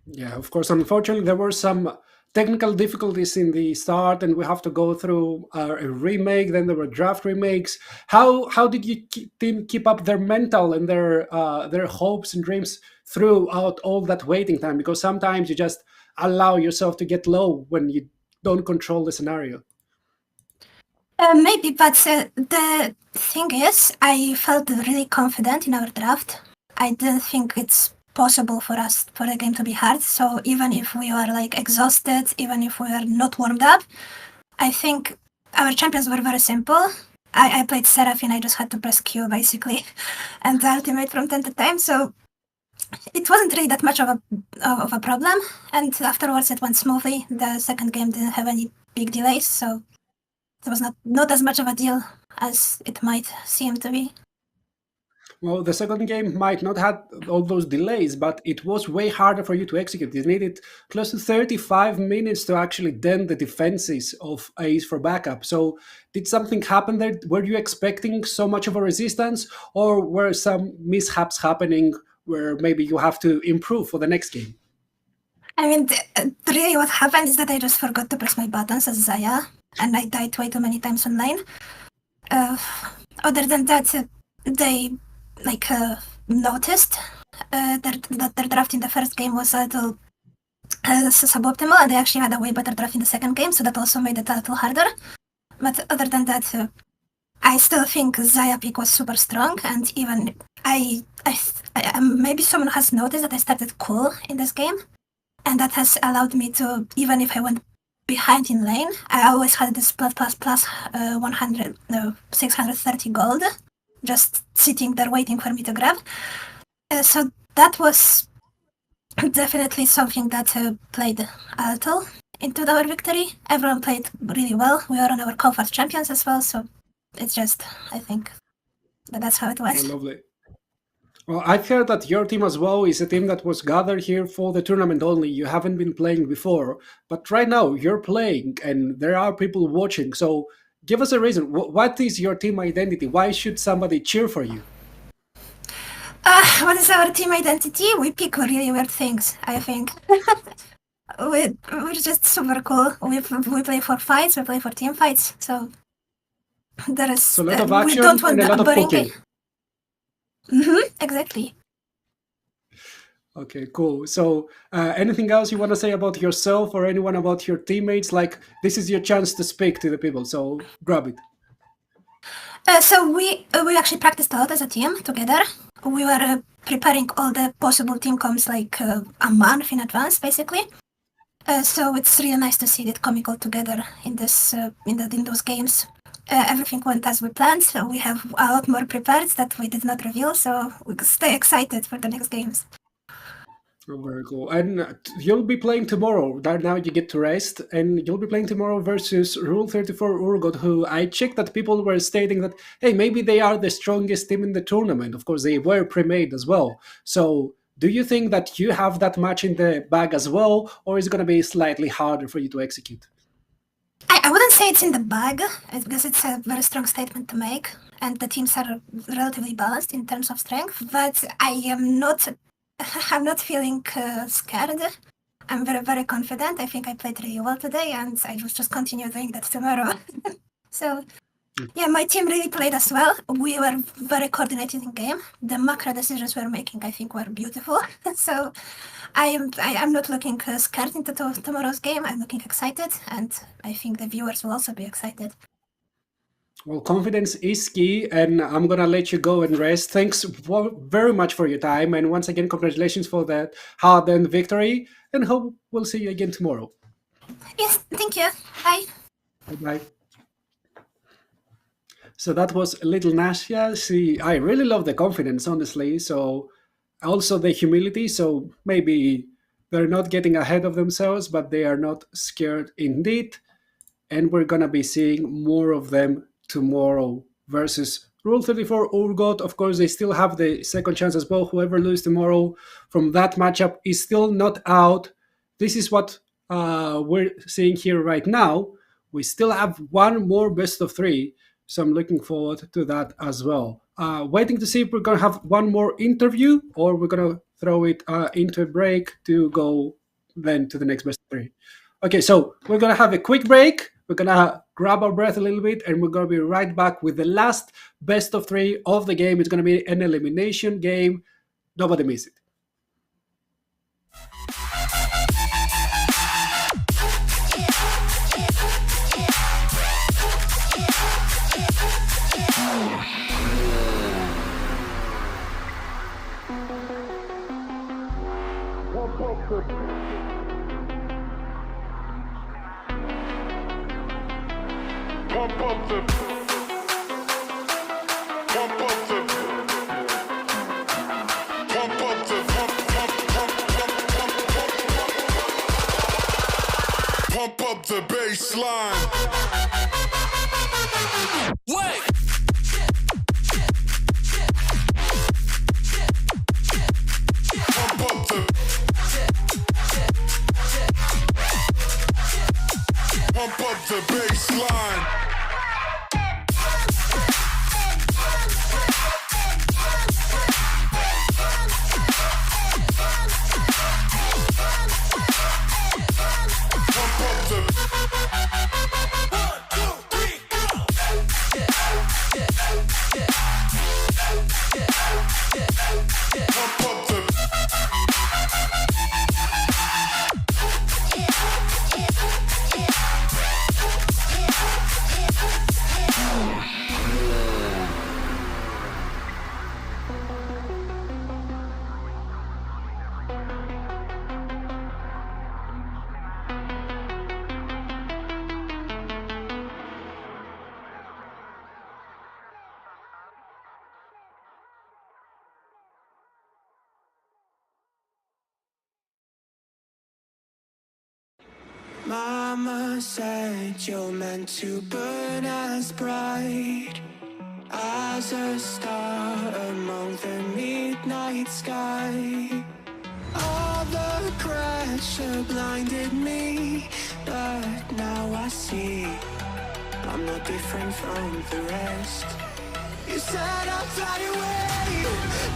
Yeah, of course. Unfortunately, there were some technical difficulties in the start, and we have to go through a remake. Then there were draft remakes. How did you team keep up their mental and their hopes and dreams throughout all that waiting time? Because sometimes you just allow yourself to get low when you don't control the scenario. Maybe, but the thing is, I felt really confident in our draft. I didn't think it's possible for us for the game to be hard. So even if we were like exhausted, even if we were not warmed up, I think our champions were very simple. I played Seraphine, I just had to press Q basically, and the ultimate from time to time. So it wasn't really that much of a problem. And afterwards, it went smoothly. The second game didn't have any big delays, so it was not as much of a deal as it might seem to be. Well, the second game might not have all those delays, but it was way harder for you to execute. It needed close to 35 minutes to actually dent the defenses of Ace for backup. So, did something happen there? Were you expecting so much of a resistance, or were some mishaps happening where maybe you have to improve for the next game? I mean, really what happened is that I just forgot to press my buttons as Zaya, and I died way too many times online. Other than that, they noticed that their draft in the first game was a little suboptimal, and they actually had a way better draft in the second game, so that also made it a little harder. But other than that, I still think Zaya pick was super strong, and even maybe someone has noticed that I started cool in this game, and that has allowed me to, even if I went behind in lane, I always had this plus 100, no, 630 gold, just sitting there waiting for me to grab. So that was definitely something that played a little into our victory. Everyone played really well. We are on our comfort champions as well, so it's just, I think, that's how it was. Oh, lovely. Well, I've heard that your team as well is a team that was gathered here for the tournament only. You haven't been playing before, but right now you're playing and there are people watching. So give us a reason. What is your team identity? Why should somebody cheer for you? What is our team identity? We pick really weird things, I think. We're just super cool. We play for fights, we play for team fights, so there is So a lot of action we don't want and a lot of boring cooking. Exactly. Okay, cool. So anything else you want to say about yourself or anyone about your teammates? Like, this is your chance to speak to the people, so grab it. So we actually practiced a lot as a team together. We were preparing all the possible team comps like a month in advance, basically. So it's really nice to see it coming all together in this in those games. Everything went as we planned. So we have a lot more prepared that we did not reveal. So we stay excited for the next games. Oh, very cool. And you'll be playing tomorrow. Now you get to rest, and you'll be playing tomorrow versus Rule 34 Urgot, who I checked that people were stating that, hey, maybe they are the strongest team in the tournament. Of course, they were pre-made as well. So do you think that you have that match in the bag as well, or is it going to be slightly harder for you to execute? I wouldn't say it's in the bag because it's a very strong statement to make, and the teams are relatively balanced in terms of strength. But I am not. I'm not feeling scared. I'm very, very confident. I think I played really well today, and I will just continue doing that tomorrow. So, yeah, my team really played as well. We were very coordinated in game. The macro decisions we're making, I think, were beautiful. So, I'm not looking scared into tomorrow's game. I'm looking excited, and I think the viewers will also be excited. Well, confidence is key, and I'm gonna let you go and rest. Thanks very much for your time, and once again, congratulations for that hard-earned victory. And hope we'll see you again tomorrow. Yes, thank you. Bye. Bye. So that was Little Nasia. I really love the confidence, honestly. So also the humility. So maybe they're not getting ahead of themselves, but they are not scared indeed. And we're gonna be seeing more of them tomorrow versus Rule 34 Urgot. Of course, they still have the second chance as well. Whoever loses tomorrow from that matchup is still not out. This is what we're seeing here right now. We still have one more best of three, so I'm looking forward to that as well. Waiting to see if we're going to have one more interview or we're going to throw it into a break to go then to the next best of three. Okay, so we're gonna have a quick break. We're gonna grab our breath a little bit, and we're gonna be right back with the last best of 3 of the game. It's gonna be an elimination game. Nobody miss it. Pump up the bass line. Wait. Pump up the. Pump up the bass line. Mama said you're meant to burn as bright as a star among the midnight sky. All the pressure blinded me, but now I see I'm not different from the rest. You said I'd fly away,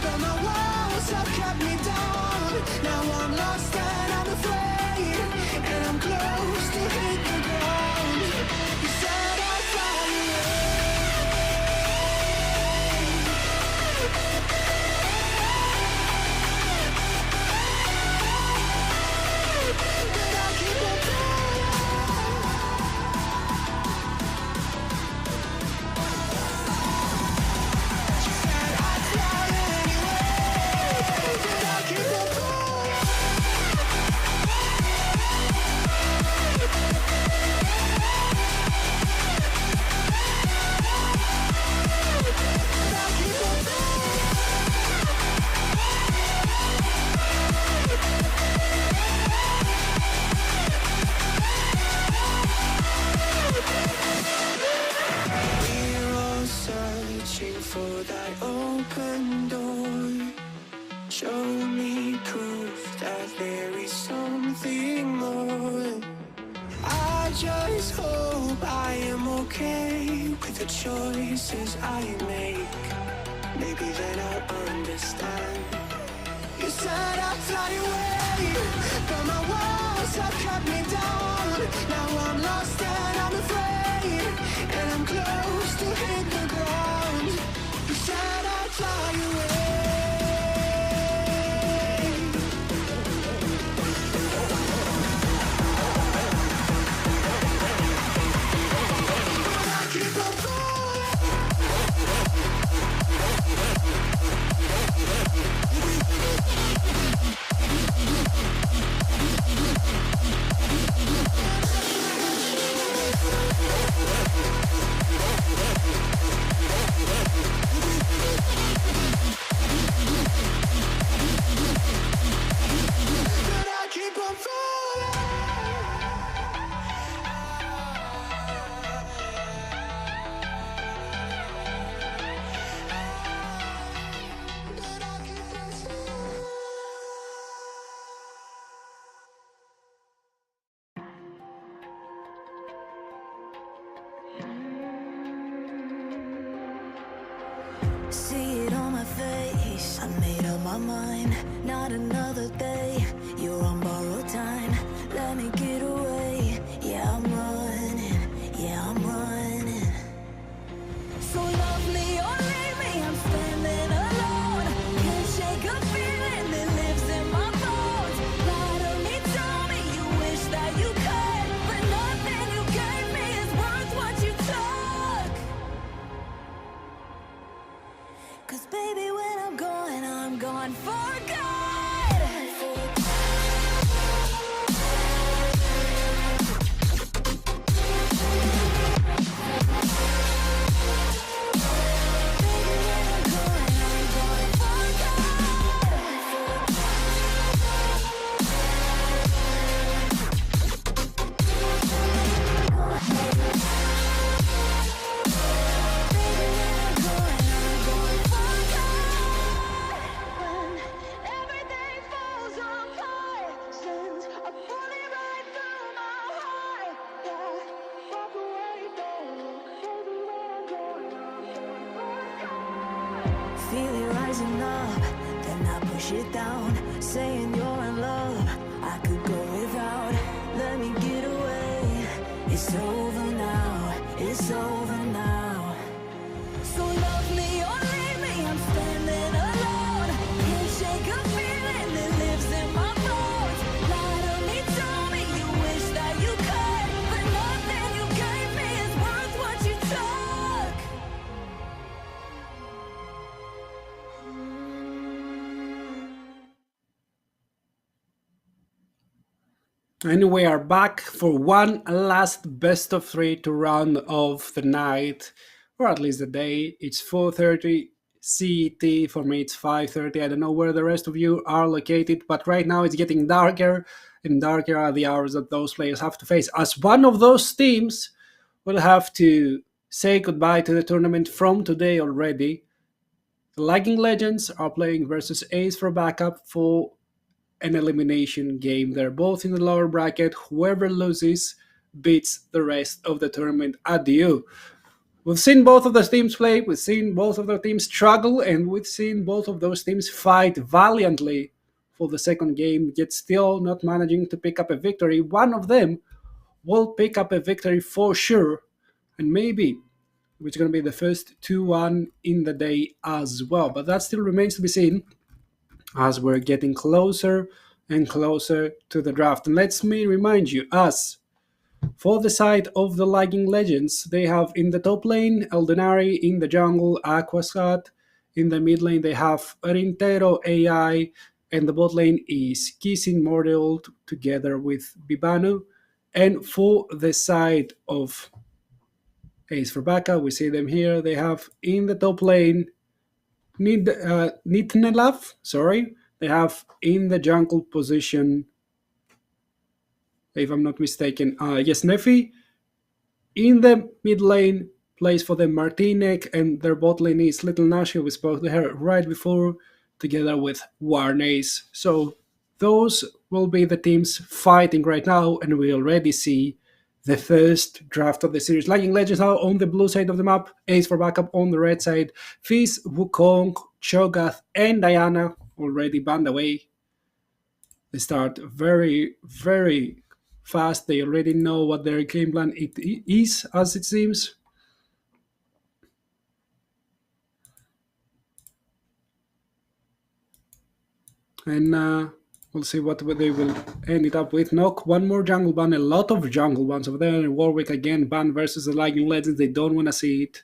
but my walls have kept me down. Now I'm lost and I'm afraid, and I'm close to hit the ground. You said I'd fly away, but I'll keep on flying. She said I'd fly anyway, but I'll keep on flying. We're all searching for that open door. Show me proof that there is something more. I just hope I am okay with the choices I make. Maybe then I'll understand. You said I'd fly away, but my walls have kept me down. Now I'm lost and I'm afraid, and I'm close to hit the ground. You said I'd fly away. But I keep on falling. But I keep on falling. But I keep on falling. See it on my face, I made up my mind. Not another day, you're on borrowed time. Let me get away, feel it rising up, then I push it down, saying you're in love. I could go without, let me get away. It's over now, it's over now. So love me or leave me, I'm standing alone. Can't shake a feeling that lives in my bones. Lie to me, tell me you wish that you could, but nothing you gave me is worth what you took. And we are back for one last best of three to round off the night, or at least the day. It's 4:30 CET. For me, it's 5:30. I don't know where the rest of you are located, but right now it's getting darker, and darker are the hours that those players have to face. As one of those teams will have to say goodbye to the tournament from today already. The Lagging Legends are playing versus Ace for backup for an elimination game. They're both in the lower bracket. Whoever loses beats the rest of the tournament. Adieu. We've seen both of those teams play, we've seen both of those teams struggle, and we've seen both of those teams fight valiantly for the second game, yet still not managing to pick up a victory. One of them will pick up a victory for sure, and maybe it's going to be the first 2-1 in the day as well. But that still remains to be seen as we're getting closer and closer to the draft. And let me remind you, as for the side of the Lagging Legends, they have in the top lane Eldonari, in the jungle Aquascat, in the mid lane they have Rintero AI, and the bot lane is Kissin Mortal together with Bibanu. And for the side of Ace for backup, we see them here. They have in the top lane Nitnelav, sorry. They have in the jungle position, if I'm not mistaken, yes, Nefi. In the mid lane plays for them Martinek, and their bot lane is Little Nash, we spoke to her right before, together with Warnace. So those will be the teams fighting right now, and we already see the first draft of the series. Lagging Legends are on the blue side of the map, Ace for backup on the red side, Fizz, Wukong, Cho'Gath, and Diana already banned away. They start very, very fast. They already know what their game plan is, as it seems. And we'll see what they will end it up with. Nock, one more jungle ban, a lot of jungle bans over there. And Warwick again, ban versus the Lagging Legends. They don't want to see it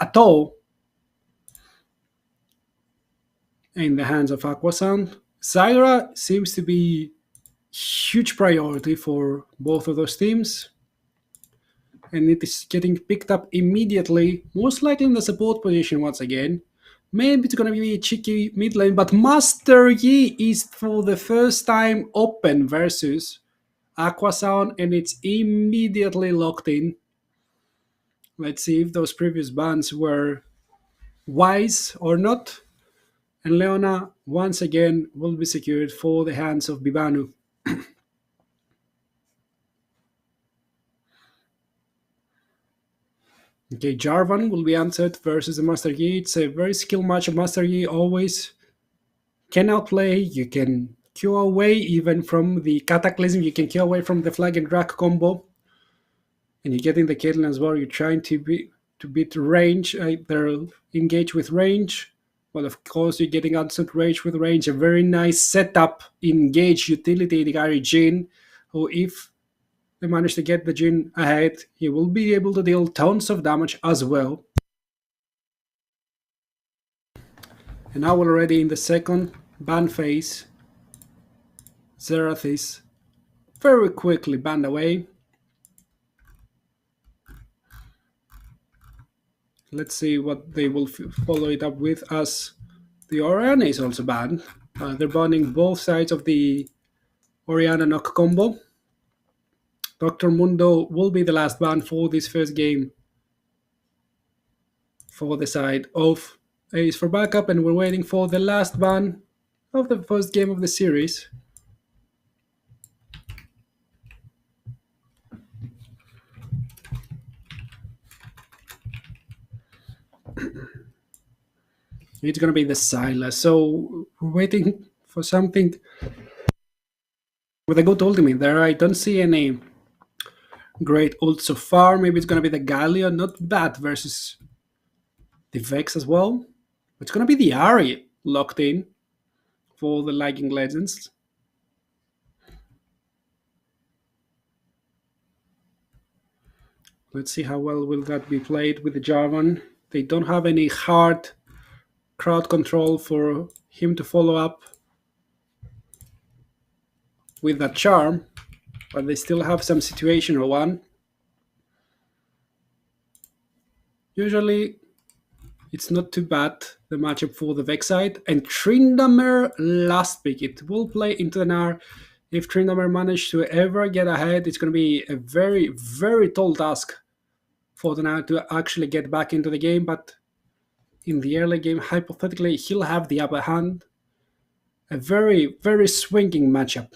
at all in the hands of Aquasound. Zyra seems to be huge priority for both of those teams, and it is getting picked up immediately, most likely in the support position once again. Maybe it's going to be a cheeky mid lane, but Master Yi is for the first time open versus Aquasound, and it's immediately locked in. Let's see if those previous bans were wise or not. And Leona, once again, will be secured for the hands of Bibanu. Okay, Jarvan will be answered versus the Master Yi. It's a very skilled match of Master Yi, always can outplay. You can Q away even from the Cataclysm. You can Q away from the Flag and Drag combo. And you're getting the Caitlyn as well. You're trying to beat range. They're engaged with range. Well, of course, you're getting instant rage with range. A very nice setup, engage utility, the Gary Jin, who if they manage to get the Jin ahead, he will be able to deal tons of damage as well. And now we're already in the second ban phase. Zerath is very quickly banned away. Let's see what they will follow it up with, as the Orianna is also banned. They're banning both sides of the Orianna knock combo. Dr. Mundo will be the last ban for this first game for the side of Ace for backup, and we're waiting for the last ban of the first game of the series. It's gonna be the Silas. So we're waiting for something with a good ultimate there. I don't see any great ult so far. Maybe it's gonna be the Galio, not bad versus the Vex as well. It's gonna be the Ari locked in for the Lagging Legends. Let's see how well will that be played with the Jarvan. They don't have any hard crowd control for him to follow up with that charm, but they still have some situational one. Usually it's not too bad, the matchup for the Vex side. And Tryndamere last pick. It will play into an hour. If Tryndamere managed to ever get ahead, it's going to be a very, very tall task for the now to actually get back into the game. But in the early game, hypothetically, he'll have the upper hand. A very, very swinging matchup.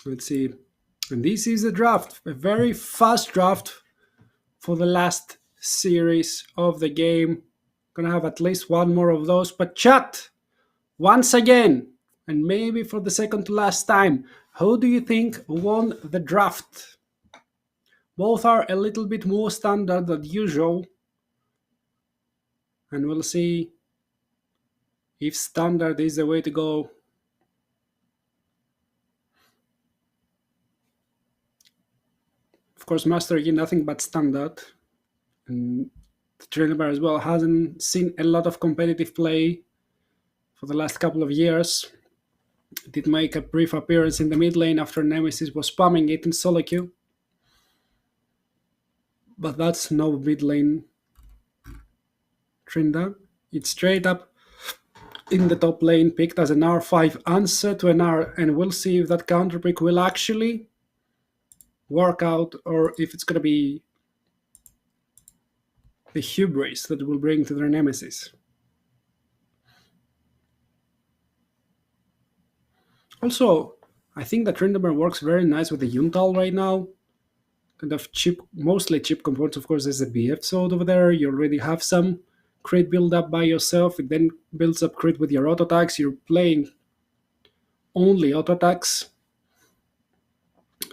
Let's see. And this is a draft, a very fast draft for the last series of the game. Gonna have at least one more of those. But chat, once again, and maybe for the second to last time, who do you think won the draft? Both are a little bit more standard than usual. And we'll see if standard is the way to go. Of course, Master Yi, nothing but standard. And the Tryndamere as well hasn't seen a lot of competitive play for the last couple of years. Did make a brief appearance in the mid lane after Nemesis was spamming it in solo queue. But that's no mid lane Trinda. It's straight up in the top lane, picked as an R5 answer to an R, and we'll see if that counter pick will actually work out or if it's going to be the hubris that will bring to their Nemesis. Also, I think that Tryndamere works very nice with the Yuntal right now. Kind of cheap, mostly cheap components, of course, there's a BF sword over there. You already have some crit build up by yourself. It then builds up crit with your auto attacks. You're playing only auto attacks.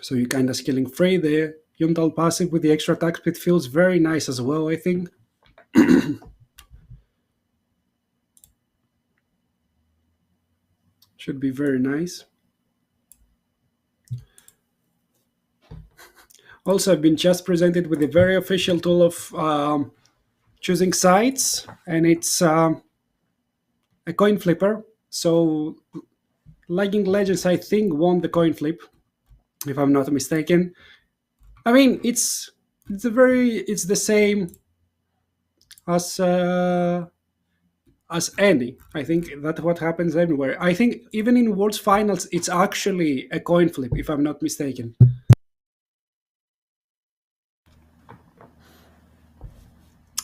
So you're kind of skilling free. The Yuntal passive with the extra attack speed feels very nice as well, I think. Should be very nice. Also, I've been just presented with a very official tool of choosing sides, and it's a coin flipper. So, Lagging Legends, I think, won the coin flip, if I'm not mistaken. I mean, it's the same as any. I think that's what happens everywhere. I think even in Worlds Finals, it's actually a coin flip, if I'm not mistaken.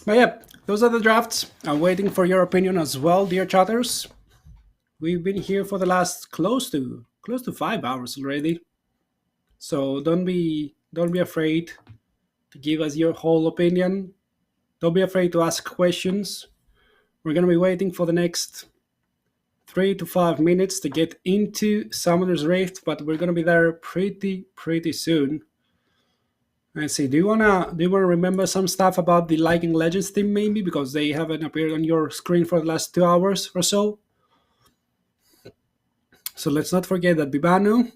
But yeah, those are the drafts. I'm waiting for your opinion as well, dear chatters. We've been here for the last close to 5 hours already. So don't be afraid to give us your whole opinion. Don't be afraid to ask questions. We're gonna be waiting for the next 3 to 5 minutes to get into Summoner's Rift, but we're gonna be there pretty soon. Let's see. Do you wanna remember some stuff about the Lagging Legends team, maybe, because they haven't appeared on your screen for the last 2 hours or so? So let's not forget that Bibano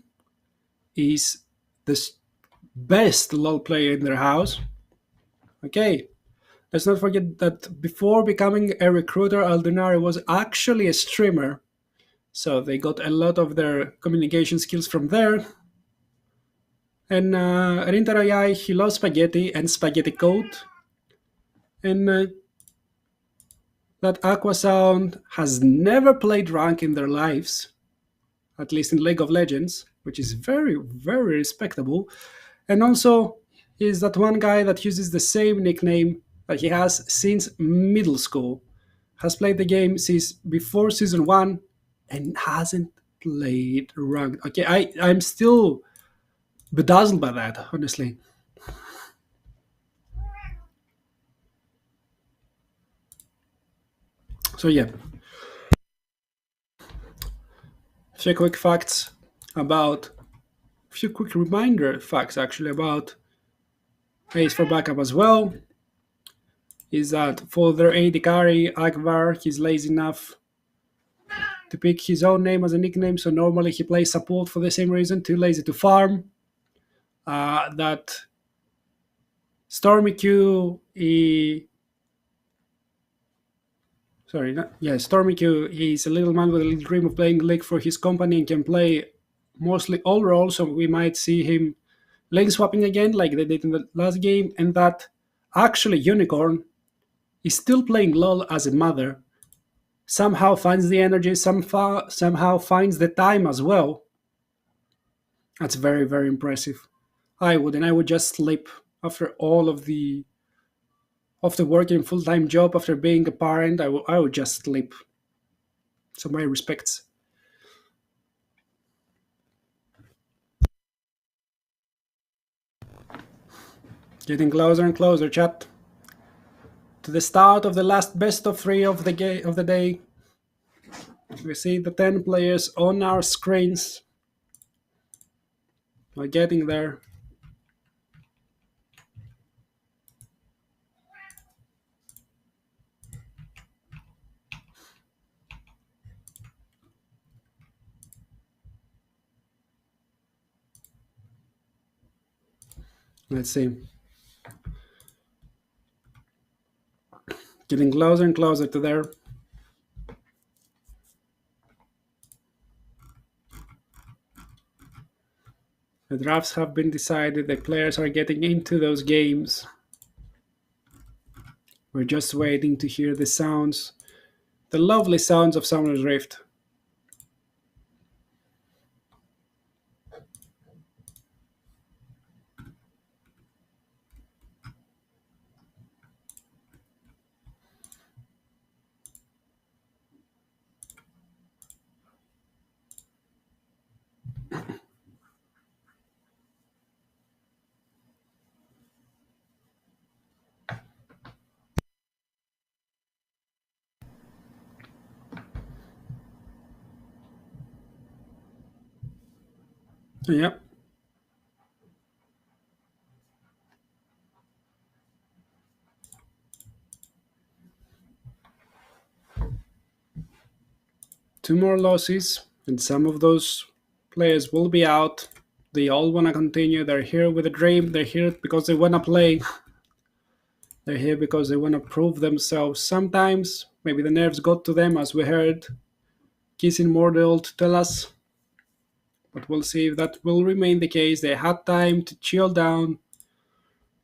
is the best LoL player in their house. Okay. Let's not forget that before becoming a recruiter, Aldunari was actually a streamer. So they got a lot of their communication skills from there. And Rintaro Yai, he loves spaghetti and spaghetti coat. And that Aqua Sound has never played rank in their lives, at least in League of Legends, which is very, very respectable. And also, he's that one guy that uses the same nickname that he has since middle school. Has played the game since before Season 1 and hasn't played ranked. Okay, I'm still bedazzled by that, honestly. So yeah, a few quick facts about, a few quick reminder facts actually about Ace for backup as well. Is that for their AD carry, Akbar, he's lazy enough to pick his own name as a nickname, so normally he plays support for the same reason, too lazy to farm. That Stormy Q, Stormy Q, he's a little man with a little dream of playing League for his company and can play mostly all roles, so we might see him lane swapping again like they did in the last game, and that actually Unicorn is still playing LoL as a mother, somehow finds the energy, somehow finds the time as well. That's very, very impressive. I would just sleep after all of the after working a full-time job, after being a parent. I would just sleep. So my respects. Getting closer and closer, chat, to the start of the last best of three of the day. We see the 10 players on our screens. We're getting there. Let's see. Getting closer and closer to there. The drafts have been decided. The players are getting into those games. We're just waiting to hear the sounds, the lovely sounds of Summer's Rift. Yep. Two more losses, and some of those players will be out. They all want to continue. They're here with a dream. They're here because they want to play. They're here because they want to prove themselves. Sometimes, maybe the nerves got to them, as we heard Kissing Mordell to tell us. But we'll see if that will remain the case. They had time to chill down,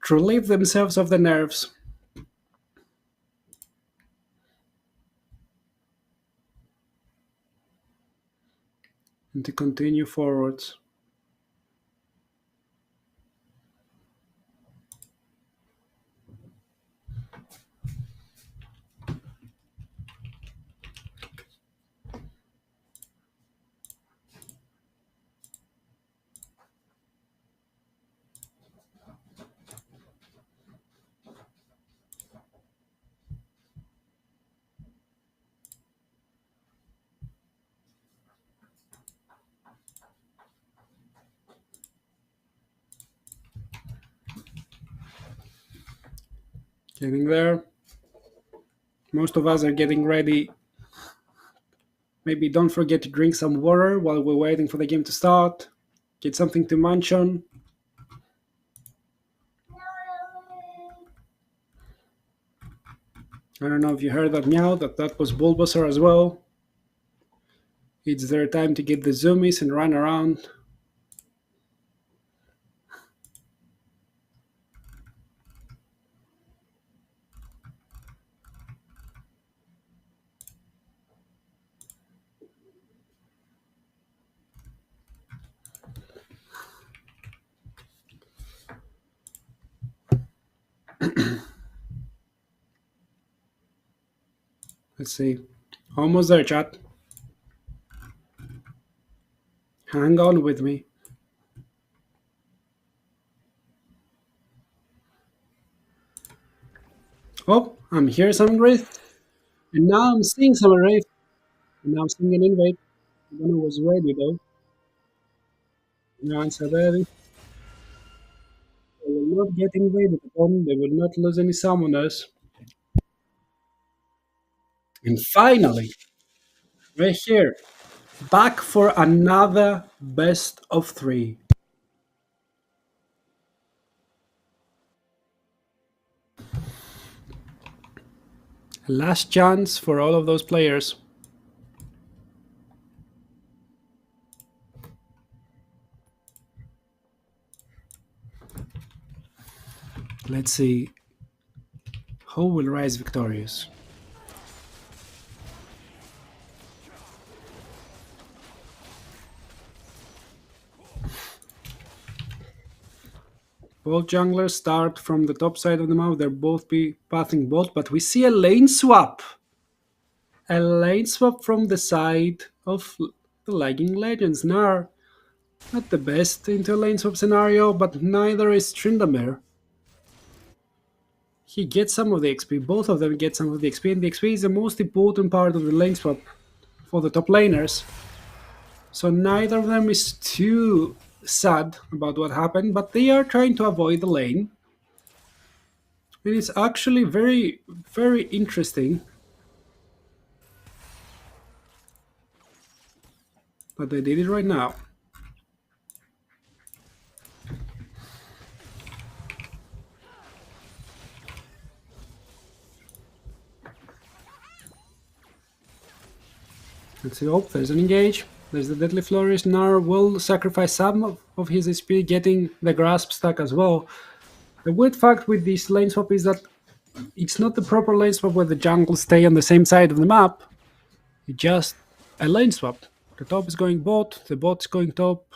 to relieve themselves of the nerves, and to continue forwards. Getting there. Most of us are getting ready. Maybe don't forget to drink some water while we're waiting for the game to start. Get something to munch on. I don't know if you heard that meow, that was Bulbasaur as well. It's their time to get the zoomies and run around. Let's see. Almost there, chat. Hang on with me. Oh, I'm here some Wraith. And now I'm seeing some Wraith. And now I'm seeing an invade. When I was ready though. Now it's ready. They will not get invaded upon. They will not lose any summoners. And finally, right here, back for another best of 3. Last chance for all of those players. Let's see who will rise victorious. Both junglers start from the top side of the map. They'll both be pathing bot, but we see a lane swap. A lane swap from the side of the lagging legends. Nar, not the best into a lane swap scenario, but neither is Tryndamere. He gets some of the XP. Both of them get some of the XP, and the XP is the most important part of the lane swap for the top laners. So neither of them is too sad about what happened, but they are trying to avoid the lane. And it's actually very, very interesting that they did it right now. Let's see. Oh, there's an engage. There's the Deadly Flourish. Nar will sacrifice some of his HP, getting the Grasp stack as well. The weird fact with this lane swap is that it's not the proper lane swap where the jungles stay on the same side of the map. It's just a lane swap. The top is going bot, the bot's going top.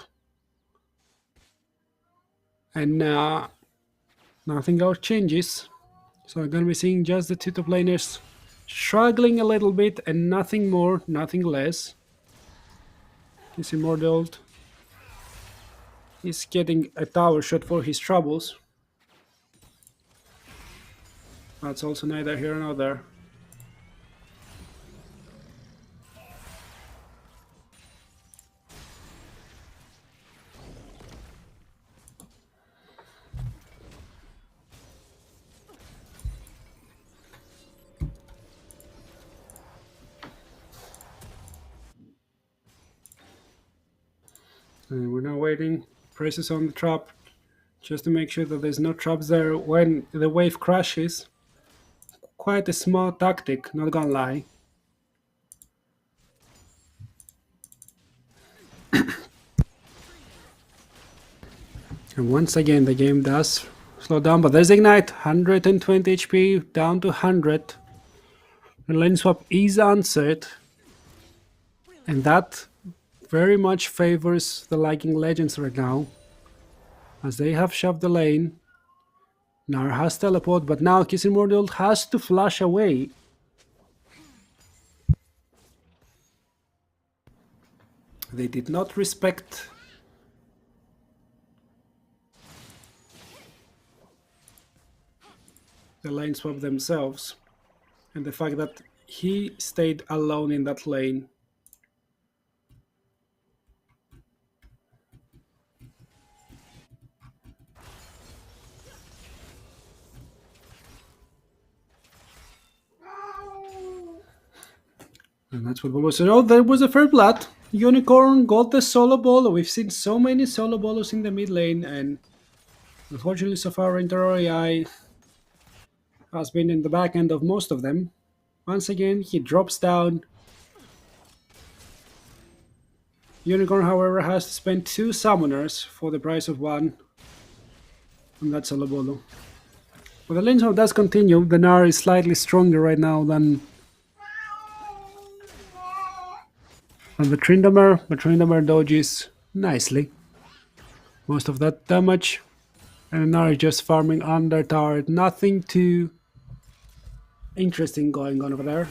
And nothing else changes. So I'm going to be seeing just the two top laners struggling a little bit and nothing more, nothing less. This Immortal is getting a tower shot for his troubles. That's also neither here nor there. And we're now waiting. Presses on the trap just to make sure that there's no traps there when the wave crashes. Quite a smart tactic, not gonna lie. And once again, the game does slow down, but there's Ignite, 120 HP, down to 100. The lane swap is answered, and that very much favors the lagging legends right now, as they have shoved the lane. Nar has teleport, but now Kiss Immortal has to flash away. They did not respect the lane swap themselves, and the fact that he stayed alone in that lane. And that's what Bobo said. Oh, there was a fair blood. Unicorn got the solo bolo. We've seen so many solo bolos in the mid lane, and unfortunately so far Interoi has been in the back end of most of them. Once again, he drops down. Unicorn, however, has to spend 2 summoners for the price of 1. And that's solo bolo. But the lane swap does continue. The Nar is slightly stronger right now than the Tryndamere. But Tryndamere dodges nicely most of that damage. And Nar is just farming under tower. Nothing too interesting going on over there.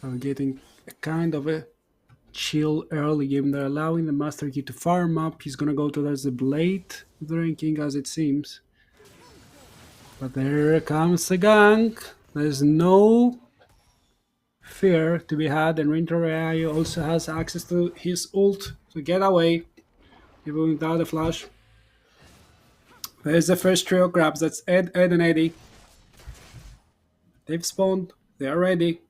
are getting a kind of a chill early game. They're allowing the Master Key to farm up. He's gonna go towards the blade drinking as it seems. But there comes a gank. There's no fear to be had, and Rintorai also has access to his ult to get away, even without a flash. There's the first trio grabs. That's Ed, and Eddie. They've spawned. They are ready.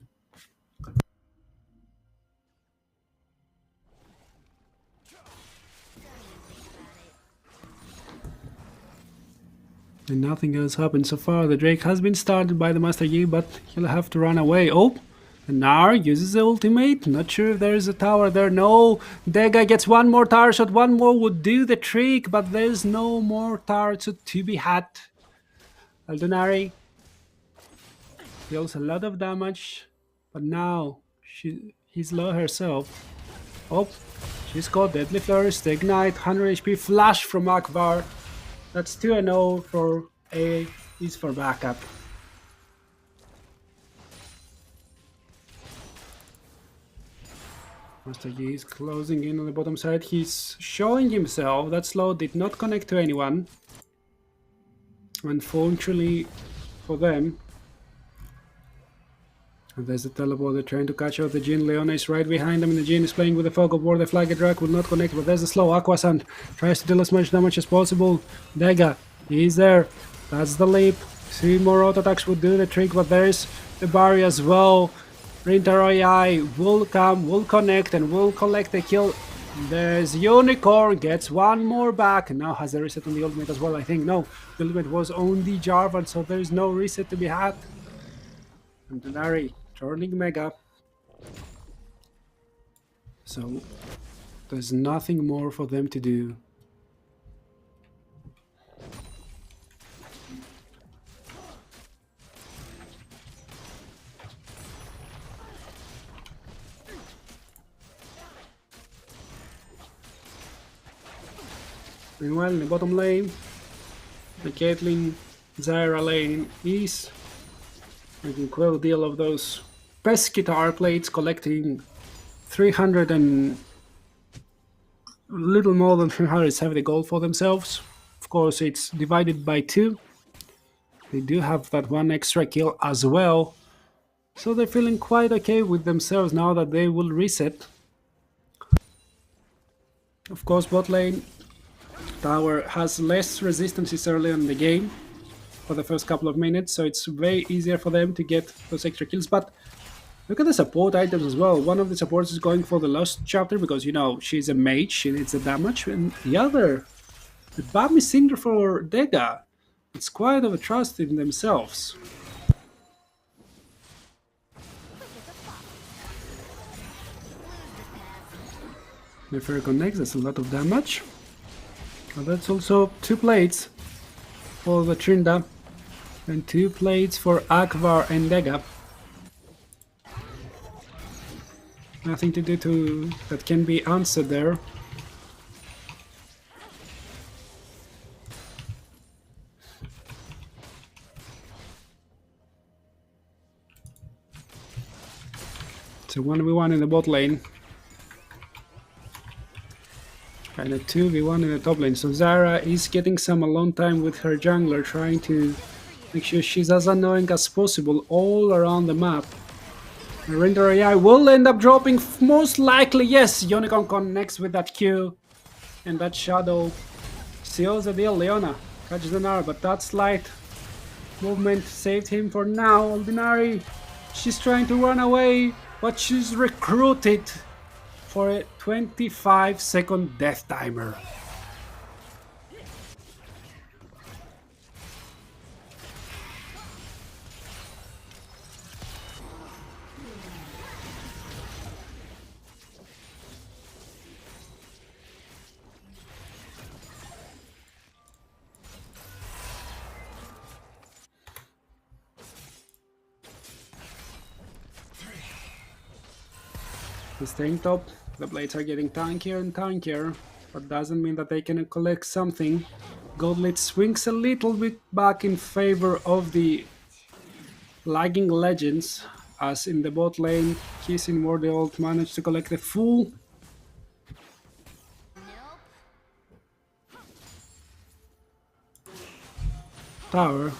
And nothing else happened so far. The Drake has been started by the Master Yi, but he'll have to run away. Oh, the Gnar uses the ultimate. Not sure if there's a tower there. No, Dega gets one more tower shot. One more would do the trick, but there's no more tower shot to be had. Aldonari deals a lot of damage, but now he's low herself. Oh, she's got Deadly Flourish, the Ignite, 100 HP, Flash from Akbar. That's 2-0 for A, is for backup. Master Yi is closing in on the bottom side. He's showing himself. That slow did not connect to anyone. Unfortunately for them. And there's the teleporter trying to catch out the Jhin. Leona is right behind them, and the Jhin is playing with the Fog of War. The Flag Drag will not connect, but there's the slow. Aquasand tries to deal as much damage as possible. Dega, he's there. That's the leap. 2 more auto attacks would do the trick, but there's the barrier as well. Rintaroyai will come, will connect, and will collect the kill. There's Unicorn, gets one more back, and now has a reset on the ultimate as well, I think. No, the ultimate was on the Jarvan, so there's no reset to be had. And Denari turning Mega. So there's nothing more for them to do. Meanwhile, in the bottom lane, the Caitlyn Zyra lane is making quite a deal of those pesky tower plates, collecting 300 and little more than 370 gold for themselves. Of course, it's divided by 2. They do have that one extra kill as well, so they're feeling quite okay with themselves now that they will reset. Of course, bot lane tower has less resistances early in the game for the first couple of minutes, so it's way easier for them to get those extra kills. But look at the support items as well. One of the supports is going for the Lost Chapter because, you know, she's a mage, she needs the damage, and the other, the Bami Cinder for Dega. It's quite of a trust in themselves. Nefer connects, that's a lot of damage. But that's also 2 plates for the Trinda and 2 plates for Akvar and Dega. Nothing to do to that can be answered there. So 1v1 in the bot lane. And a 2v1 in the top lane. So Zyra is getting some alone time with her jungler, trying to make sure she's as annoying as possible all around the map. Render AI will end up dropping, most likely, yes. Unicorn connects with that Q, and that Shadow seals the deal. Leona catches the Gnar, but that slight movement saved him for now. Aldinari, she's trying to run away, but she's recruited for a 25-second death timer. Staying top, the blades are getting tankier and tankier, but doesn't mean that they can collect something. Gold lead swings a little bit back in favor of the lagging legends. as in the bot lane, Kissing Ward the ult managed to collect the full tower.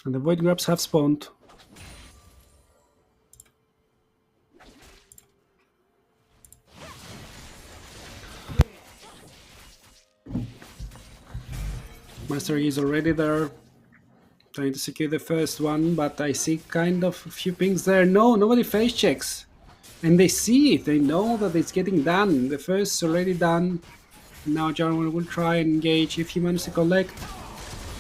And the Void Grabs have spawned. Master is already there, trying to secure the first one, but I see kind of a few pings there. No, nobody face checks. And they see it, they know that it's getting done. The first is already done. Now Jarvan will try and engage if he manages to collect.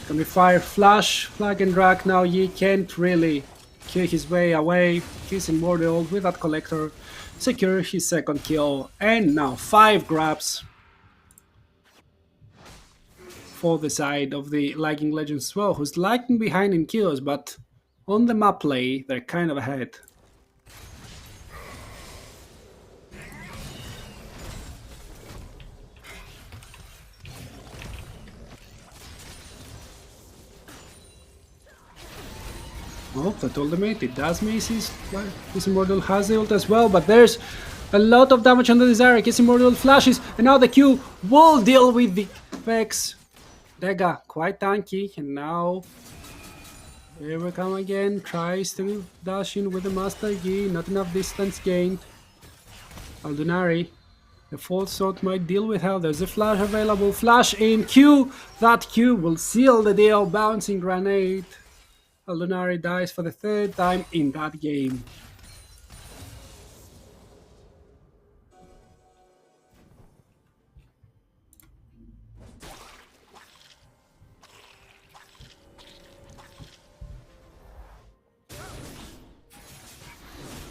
Can be fire, flash, flag and drag. Now he can't really kill his way away. He's immortal with that collector. Secure his second kill. And now 5 grabs for the side of the lagging legends as well, who's lagging behind in kills, but on the map play, they're kind of ahead. Oh, that ultimate, it does miss his Immortal has the ult as well, but there's a lot of damage on the Desire. His Immortal flashes, and now the Q will deal with the Vex. Dega, quite tanky, and now here we come again, tries to dash in with the Master Yi, not enough distance gained. Aldunari, the fourth sword might deal with her, there's a flash available, flash in, Q, that Q will seal the deal, bouncing grenade. Aldunari dies for the 3rd time in that game.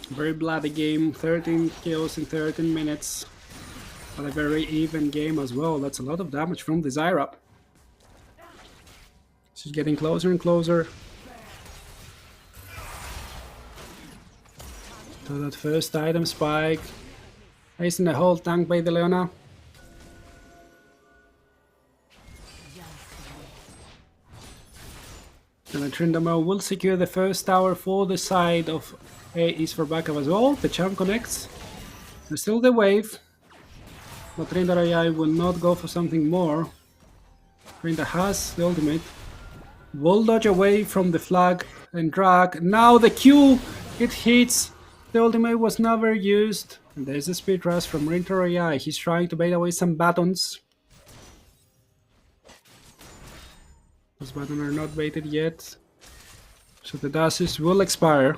Very bloody game, 13 kills in 13 minutes. But a very even game as well. That's a lot of damage from the Zyra. She's getting closer and closer to that first item spike. Facing the whole tank by the Leona. And the Tryndamere will secure the first tower for the side of Is for backup as well. The charm connects. There's still the wave. But Tryndamere will not go for something more. Tryndamere has the ultimate. Will dodge away from the flag and drag. Now the Q! It hits. The ultimate was never used. And there's a speed rush from Tryndamere. He's trying to bait away some batons. Those batons are not baited yet. So the dashes will expire.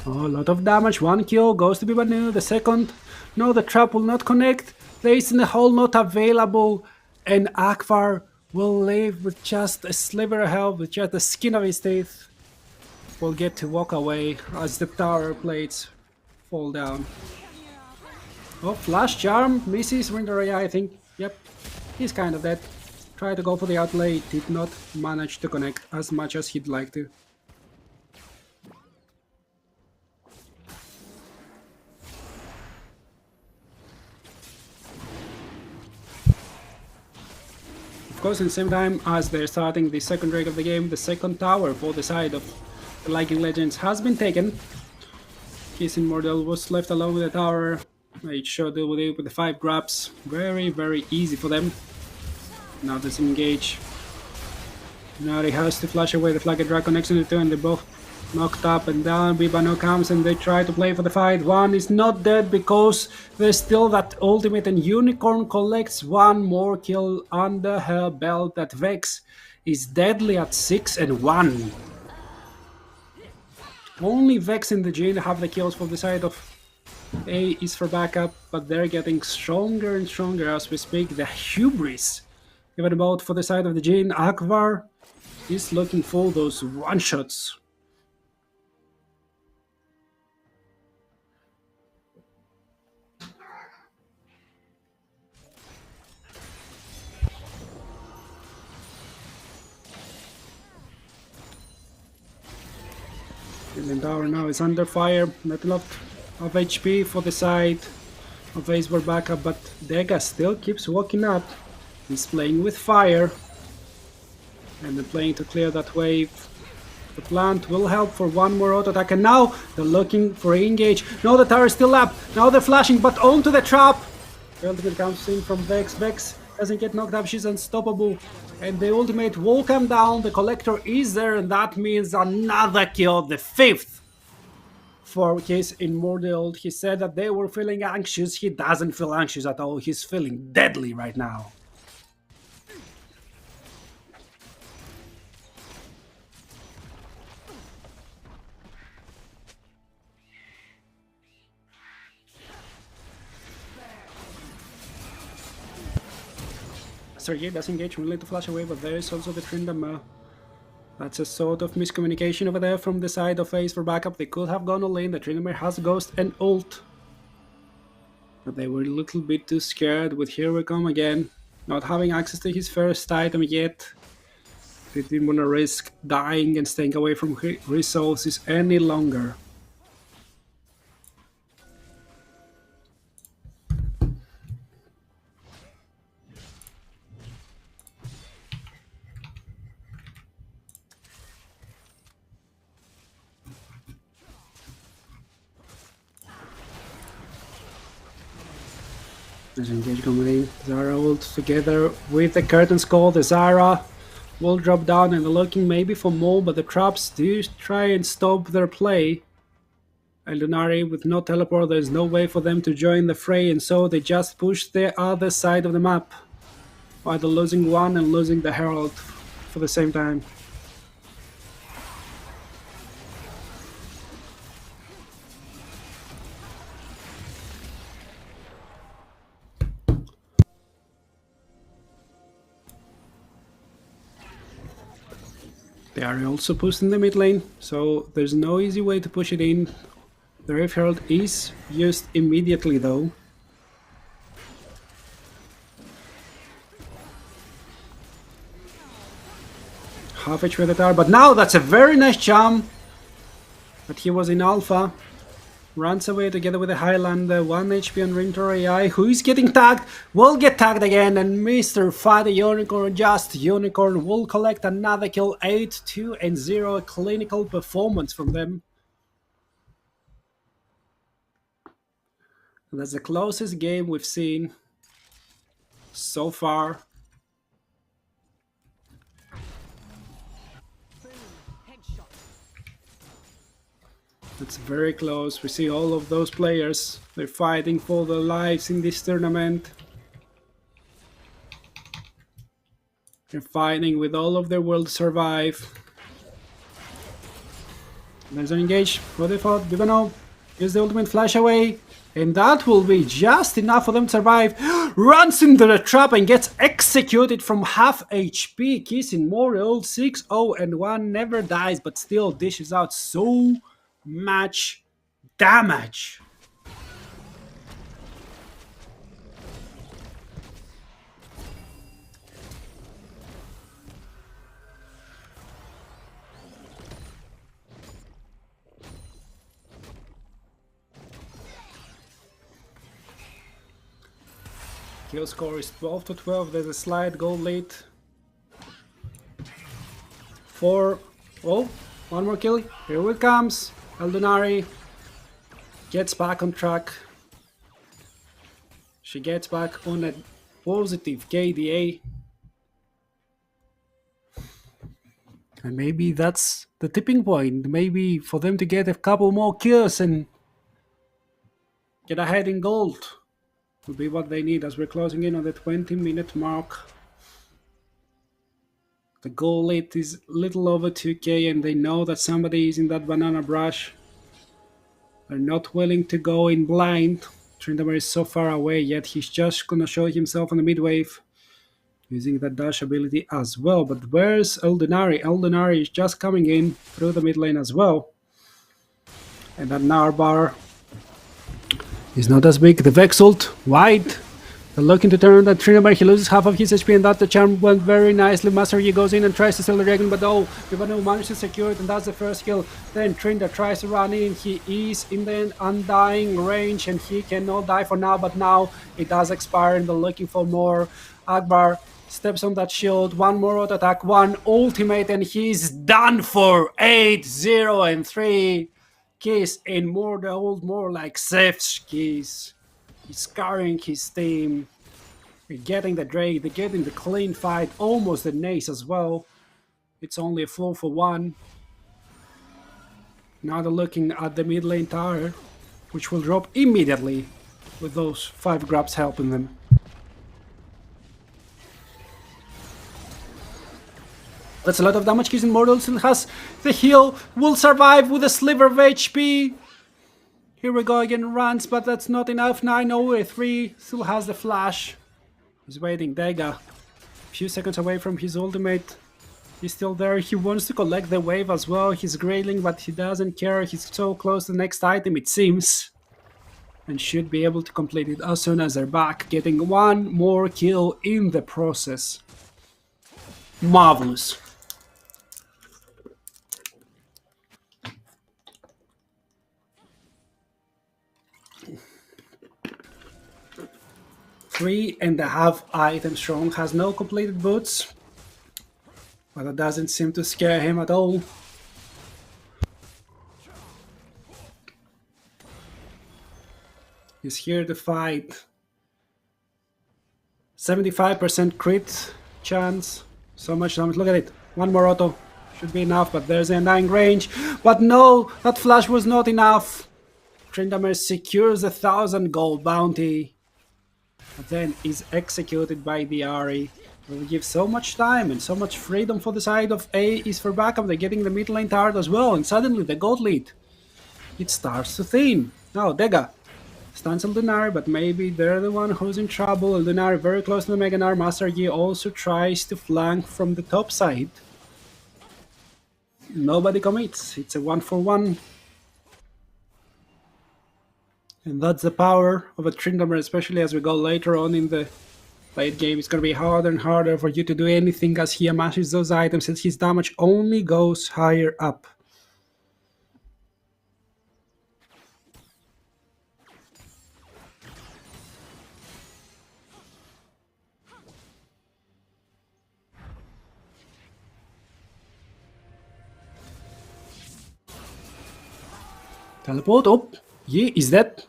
Oh, a lot of damage. 1 kill goes to Bibanu. The second, no, the trap will not connect. Place in the hole not available. And Akvar will live with just a sliver of health, with just the skin of his teeth. Will get to walk away as the tower plates fall down. Oh, flash charm misses Tryndamere, I think. Yep, he's kind of dead. Tried to go for the outlay, did not manage to connect as much as he'd like to. Of course, at the same time as they're starting the second break of the game, the second tower for the side of the Lagging Legends has been taken. Kissing Mordel was left alone with the tower. Made sure deal with it with the 5 grabs. Very, very easy for them. Now disengage. Now he has to flash away the flag and drag connection to the two, and they both knocked up and down. Bibano comes and they try to play for the fight. One is not dead because there's still that ultimate, and Unicorn collects 1 more kill under her belt. That Vex is deadly at 6-1. Only Vex and the Jin have the kills for the side of A is for backup, but they're getting stronger and stronger as we speak. The hubris, even about for the side of the Jin. Akvar is looking for those one-shots. And the tower now is under fire. Not a lot of HP for the side of Veeam-Sport backup, but Dega still keeps walking up. He's playing with fire. And they're playing to clear that wave. The plant will help for one more auto attack, and now they're looking for engage. No, the tower is still up. Now they're flashing, but onto the trap. The ultimate comes in from Vex. Vex doesn't get knocked up, she's unstoppable. And the ultimate will come down. The collector is there, and that means another kill, the 5th for his Immortal. He said that they were feeling anxious. He doesn't feel anxious at all. He's feeling deadly right now. Sergei does engage, willing to flash away, but there is also the Trindam. That's a sort of miscommunication over there from the side of Ace for backup. They could have gone all in. The Trindamer has Ghost and ult. But they were a little bit too scared with Here We Come again. Not having access to his first item yet. They didn't want to risk dying and staying away from resources any longer. There's engage coming in. Zara ult together with the curtains call. The Zara will drop down and they're looking maybe for more, but the traps do try and stop their play. Eldonari with no teleport, there's no way for them to join the fray, and so they just push the other side of the map. Either losing one and losing the Herald for the same time. They are also pushed in the mid lane, so there's no easy way to push it in. The Wraith Herald is used immediately though. Half HP the tower, but now that's a very nice jump. But he was in alpha. Runs away together with the Highlander, 1 HP on Rintor AI, who is getting tagged, will get tagged again, and Mr. Fight the Unicorn, just Unicorn, will collect another kill, 8, 2, and 0, a clinical performance from them. And that's the closest game we've seen so far. It's very close. We see all of those players. They're fighting for their lives in this tournament. They're fighting with all of their will to survive. There's an engage. What they thought? You don't know. Here's the ultimate flash away. And that will be just enough for them to survive. Runs into the trap and gets executed from half HP. Kissing more ult 6-0 and 1 never dies, but still dishes out so much damage. Kill score is 12-12. There's a slight goal lead. 4. Oh, one more kill. Here it comes. Eldonari gets back on track. She gets back on a positive KDA. And maybe that's the tipping point. Maybe for them to get a couple more kills and get ahead in gold would be what they need as we're closing in on the 20-minute mark. The goal lead is little over 2k and they know that somebody is in that banana brush. They're not willing to go in blind. Tryndamere is so far away, yet he's just gonna show himself on the mid wave. Using that dash ability as well. But where's Eldonari? Eldonari is just coming in through the mid lane as well. And that Narbar is not as big. The Vex ult wide. They're looking to turn that Trinidad. He loses half of his HP, and that the charm went very nicely. Master Yi goes in and tries to steal the dragon, but oh, Vivano manages to secure it, and that's the first kill. Then Trinidad tries to run in. He is in the undying range, and he cannot die for now, but now it does expire, and they're looking for more. Akbar steps on that shield. One more auto attack, one ultimate, and he's done for 8-0 and 3. Keys in more the old, more like Seth's Keys. He's carrying his team. They're getting the Drake, they're getting the clean fight, almost the Nace as well. It's only a 4-for-1. Now they're looking at the mid lane tower, which will drop immediately with those 5 grabs helping them. That's a lot of damage. Keys Immortal still has the heal, will survive with a sliver of HP. Here we go again, runs, but that's not enough. 9-0-3, still has the flash. He's waiting, Dega. A few seconds away from his ultimate. He's still there, he wants to collect the wave as well. He's grailing, but he doesn't care. He's so close to the next item, it seems. And should be able to complete it as soon as they're back. Getting one more kill in the process. Marvelous. Three and a half items strong, has no completed boots, but that doesn't seem to scare him at all. He's here to fight. 75% crit chance, so much damage, look at it, one more auto, should be enough, but there's a 9 range, but no, that flash was not enough. Tryndamere secures a 1,000 gold bounty. But then is executed by the Ahri. Will give so much time and so much freedom for the side of A is for backup. They're getting the mid lane tower as well, and suddenly the gold lead, it starts to thin. Now Dega stands on Lunari, but maybe they're the one who's in trouble. Lunari very close to the Mega Gnar. Master Yi also tries to flank from the top side. Nobody commits. It's a 1-for-1. And that's the power of a Tryndamere, especially as we go later on in the late game. It's going to be harder and harder for you to do anything as he amashes those items, since his damage only goes higher up. Teleport up. Yi is dead.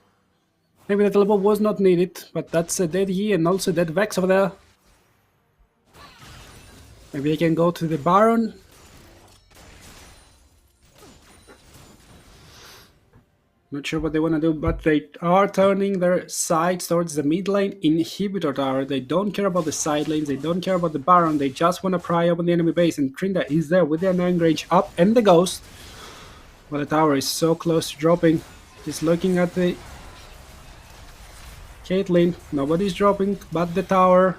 Maybe the teleport was not needed, but that's a dead Yi and also dead Vex over there. Maybe they can go to the Baron. Not sure what they want to do, but they are turning their sides towards the mid lane inhibitor tower. They don't care about the side lanes, they don't care about the Baron, they just want to pry open the enemy base, and Trinda is there with their 9 range up and the Ghost. But the tower is so close to dropping. Just looking at the Caitlyn, nobody's dropping but the tower.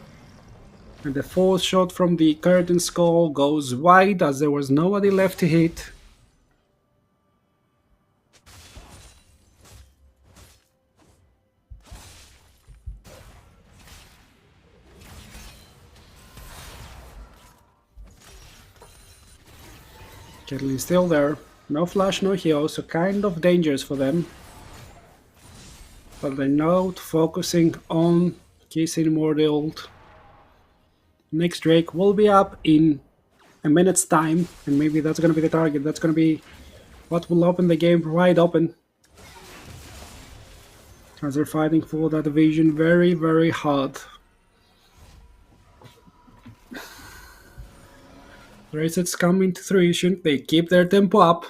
And the fourth shot from the curtain skull goes wide as there was nobody left to hit. Caitlyn's still there. No flash, no heal, so kind of dangerous for them. But they're not focusing on kissing more the ult. Next Drake will be up in a minute's time, and maybe that's going to be the target. That's going to be what will open the game wide open. As they're fighting for that vision very, very hard. The resets come into fruition. They keep their tempo up.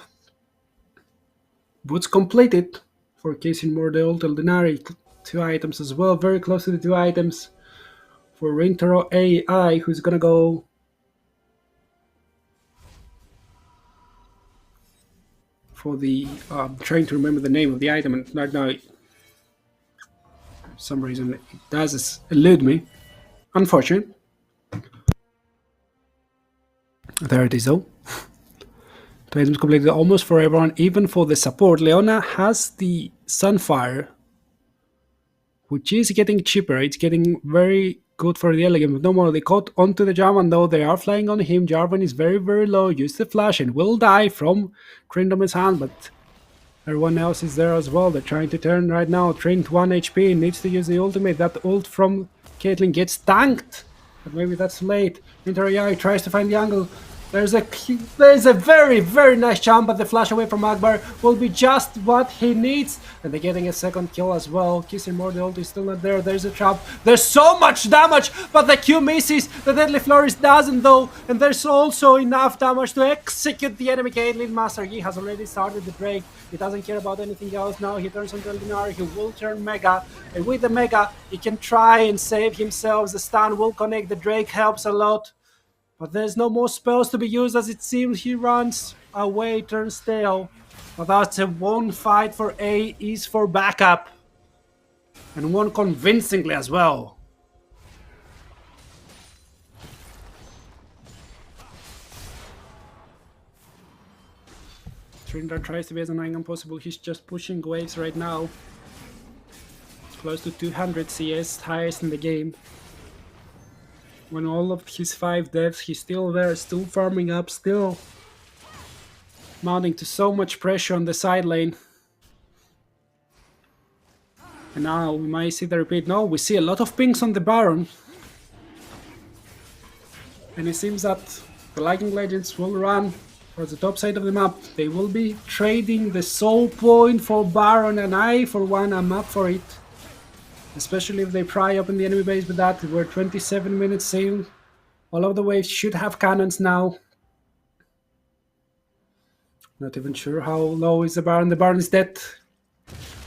Boots completed for casing more the ult Eldenari. 2 items as well, very close to the 2 items for Rintaro AI, who's gonna go for the I'm trying to remember the name of the item, and right now for some reason it does elude me. Unfortunate. There it is though. 2 items completed almost for everyone, even for the support. Leona has the Sunfire, which is getting cheaper. It's getting very good for the early game. No more, they caught onto the Jarvan, though they are flying on him. Jarvan is very, very low. Use the flash and will die from Trindamer's hand, but everyone else is there as well. They're trying to turn right now. Trint 1 HP, needs to use the ultimate. That ult from Caitlyn gets tanked, but maybe that's late. Inter tries to find the angle. There's a very, very nice jump, but the flash away from Akbar will be just what he needs. And they're getting a second kill as well. Kissing more, the ult is still not there. There's a trap. There's so much damage, but the Q misses. The Deadly Flourish doesn't though. And there's also enough damage to execute the enemy Caitlyn. Master Yi has already started the Drake. He doesn't care about anything else now. He turns on Eldinar. He will turn Mega. And with the Mega, he can try and save himself. The stun will connect. The Drake helps a lot. But there's no more spells to be used as it seems he runs away, turns tail. But that's a one fight for A, is for backup. And one convincingly as well. Trindar tries to be as annoying as possible. He's just pushing waves right now. It's close to 200 CS, highest in the game. When all of his 5 deaths, he's still there, still farming up, still mounting to so much pressure on the side lane. And now we might see the repeat. No, we see a lot of pings on the Baron. And it seems that the Lightning Legends will run towards the top side of the map. They will be trading the soul point for Baron, and I, for one, am up for it. Especially if they pry open the enemy base with that. We're 27 minutes in. All of the waves should have cannons now. Not even sure how low is the Baron. The Baron is dead.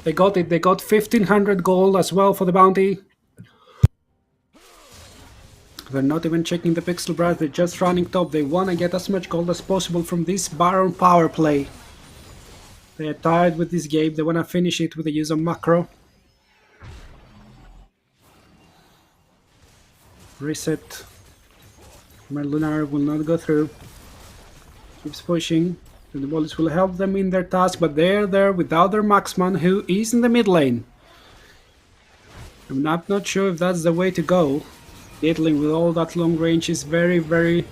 They got it. They got 1500 gold as well for the bounty. They're not even checking the pixel brush. They're just running top. They want to get as much gold as possible from this Baron power play. They are tired with this game. They want to finish it with the use of macro. Reset. Lunar will not go through. Keeps pushing. And the bullets will help them in their task, but they're there without their marksman, who is in the mid lane. I'm not sure if that's the way to go. Caitlyn with all that long range is very, very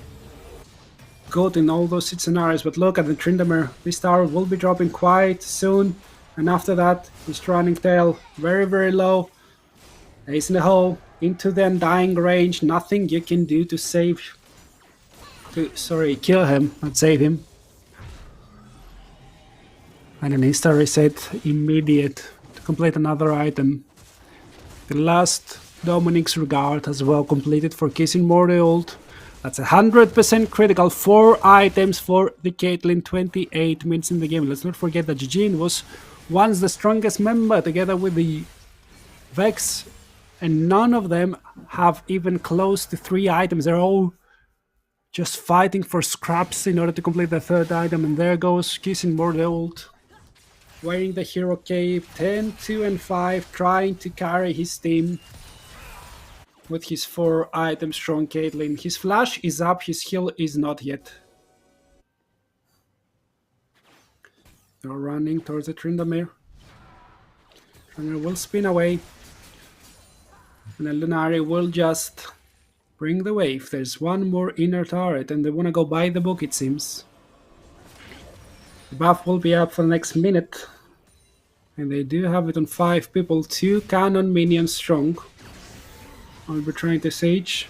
good in all those scenarios. But look at the Tryndamere. This tower will be dropping quite soon. And after that, he's running tail. Very, very low. Ace in the hole. Into the undying range. Nothing you can do to save... kill him, not save him. And an insta reset immediate to complete another item. The last Dominic's Regard as well completed for Kissing more the ult. That's 100% critical. 4 items for the Caitlyn, 28 minutes in the game. Let's not forget that Jin was once the strongest member together with the Vex. And none of them have even close to 3 items. They're all just fighting for scraps in order to complete the 3rd item. And there goes Kissing more the ult. Wearing the hero cape, 10, 2 and 5, trying to carry his team with his 4 item strong Caitlyn. His flash is up, his heal is not yet. They're running towards the Tryndamere. Tryndamere will spin away. And then Lunari will just bring the wave. There's one more inner turret and they want to go by the book, it seems. The buff will be up for the next minute. And they do have it on 5 people, 2 cannon minions strong. I'll be trying to Sage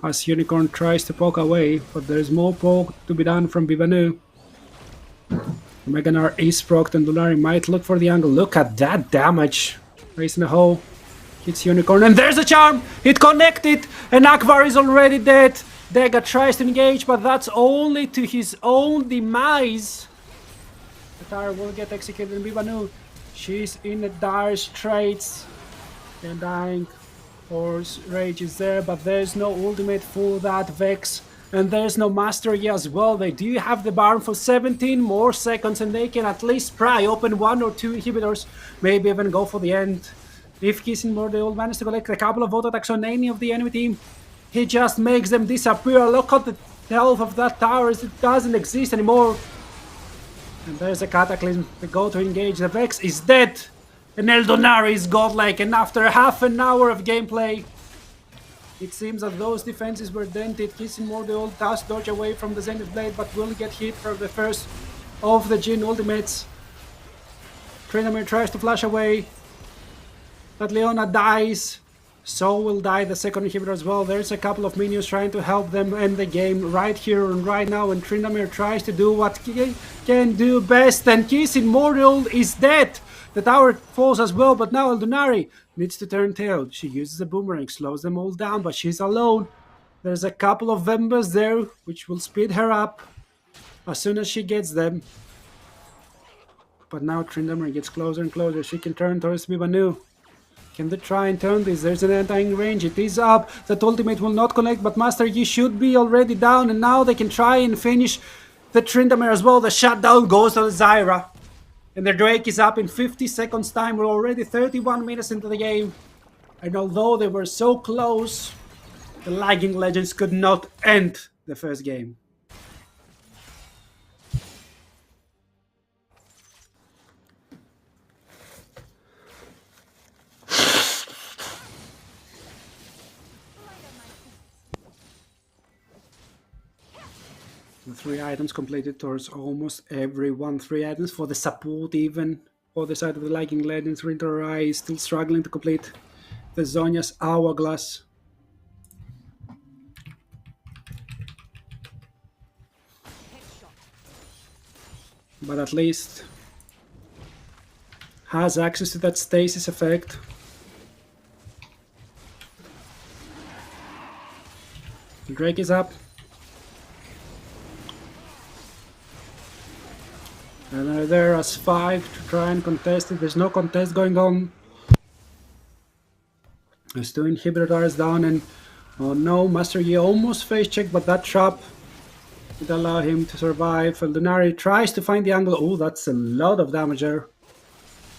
as Unicorn tries to poke away, but there's more poke to be done from Bivanu. Meganar is procced and Lunari might look for the angle. Look at that damage. Race in the hole. Hits Unicorn and there's a charm! It connected and Akbar is already dead. Dega tries to engage, but that's only to his own demise. The tower will get executed and Bivanu. She's in the dire straits. And dying. Horse Rage is there, but there's no ultimate for that Vex. And there's no Mastery as well. They do have the Baron for 17 more seconds and they can at least pry open 1 or 2 inhibitors. Maybe even go for the end. If Kissing more they will manage to collect a couple of auto attacks on any of the enemy team, he just makes them disappear. Look at the health of that tower as it doesn't exist anymore. And there's a Cataclysm. They go to engage. The Vex is dead. And Eldonari is godlike, and after half an hour of gameplay, it seems that those defenses were dented. Kissing more the old task dodge away from the Zenith Blade, but will get hit for the first of the Jin ultimates. Trinamir tries to flash away, but Leona dies. So will die the second inhibitor as well. There's a couple of minions trying to help them end the game right here and right now, and Trinamir tries to do what he can do best, and Kiss Immortal is dead. The tower falls as well, but now Eldonari needs to turn tail. She uses a boomerang, slows them all down, but she's alone. There's a couple of Vembas there, which will speed her up as soon as she gets them. But now Trinamir gets closer and closer. She can turn towards Bibanu. Can they try and turn this? There's an anti-ing range. It is up. That ultimate will not connect, but Master Yi should be already down, and now they can try and finish the Tryndamere as well. The shutdown goes to the Zyra. And the Drake is up in 50 seconds time. We're already 31 minutes into the game. And although they were so close, the lagging legends could not end the first game. The 3 items completed towards almost everyone. 3 items for the support even. Other side of the lagging legends, Rintorai is still struggling to complete the Zhonya's Hourglass. But at least has access to that stasis effect. The Drake is up. And they're there as 5 to try and contest it. There's no contest going on. There's 2 inhibitors down, and oh no, Master Yi almost face checked, but that trap would allow him to survive. Eldonari tries to find the angle. Oh, that's a lot of damage there.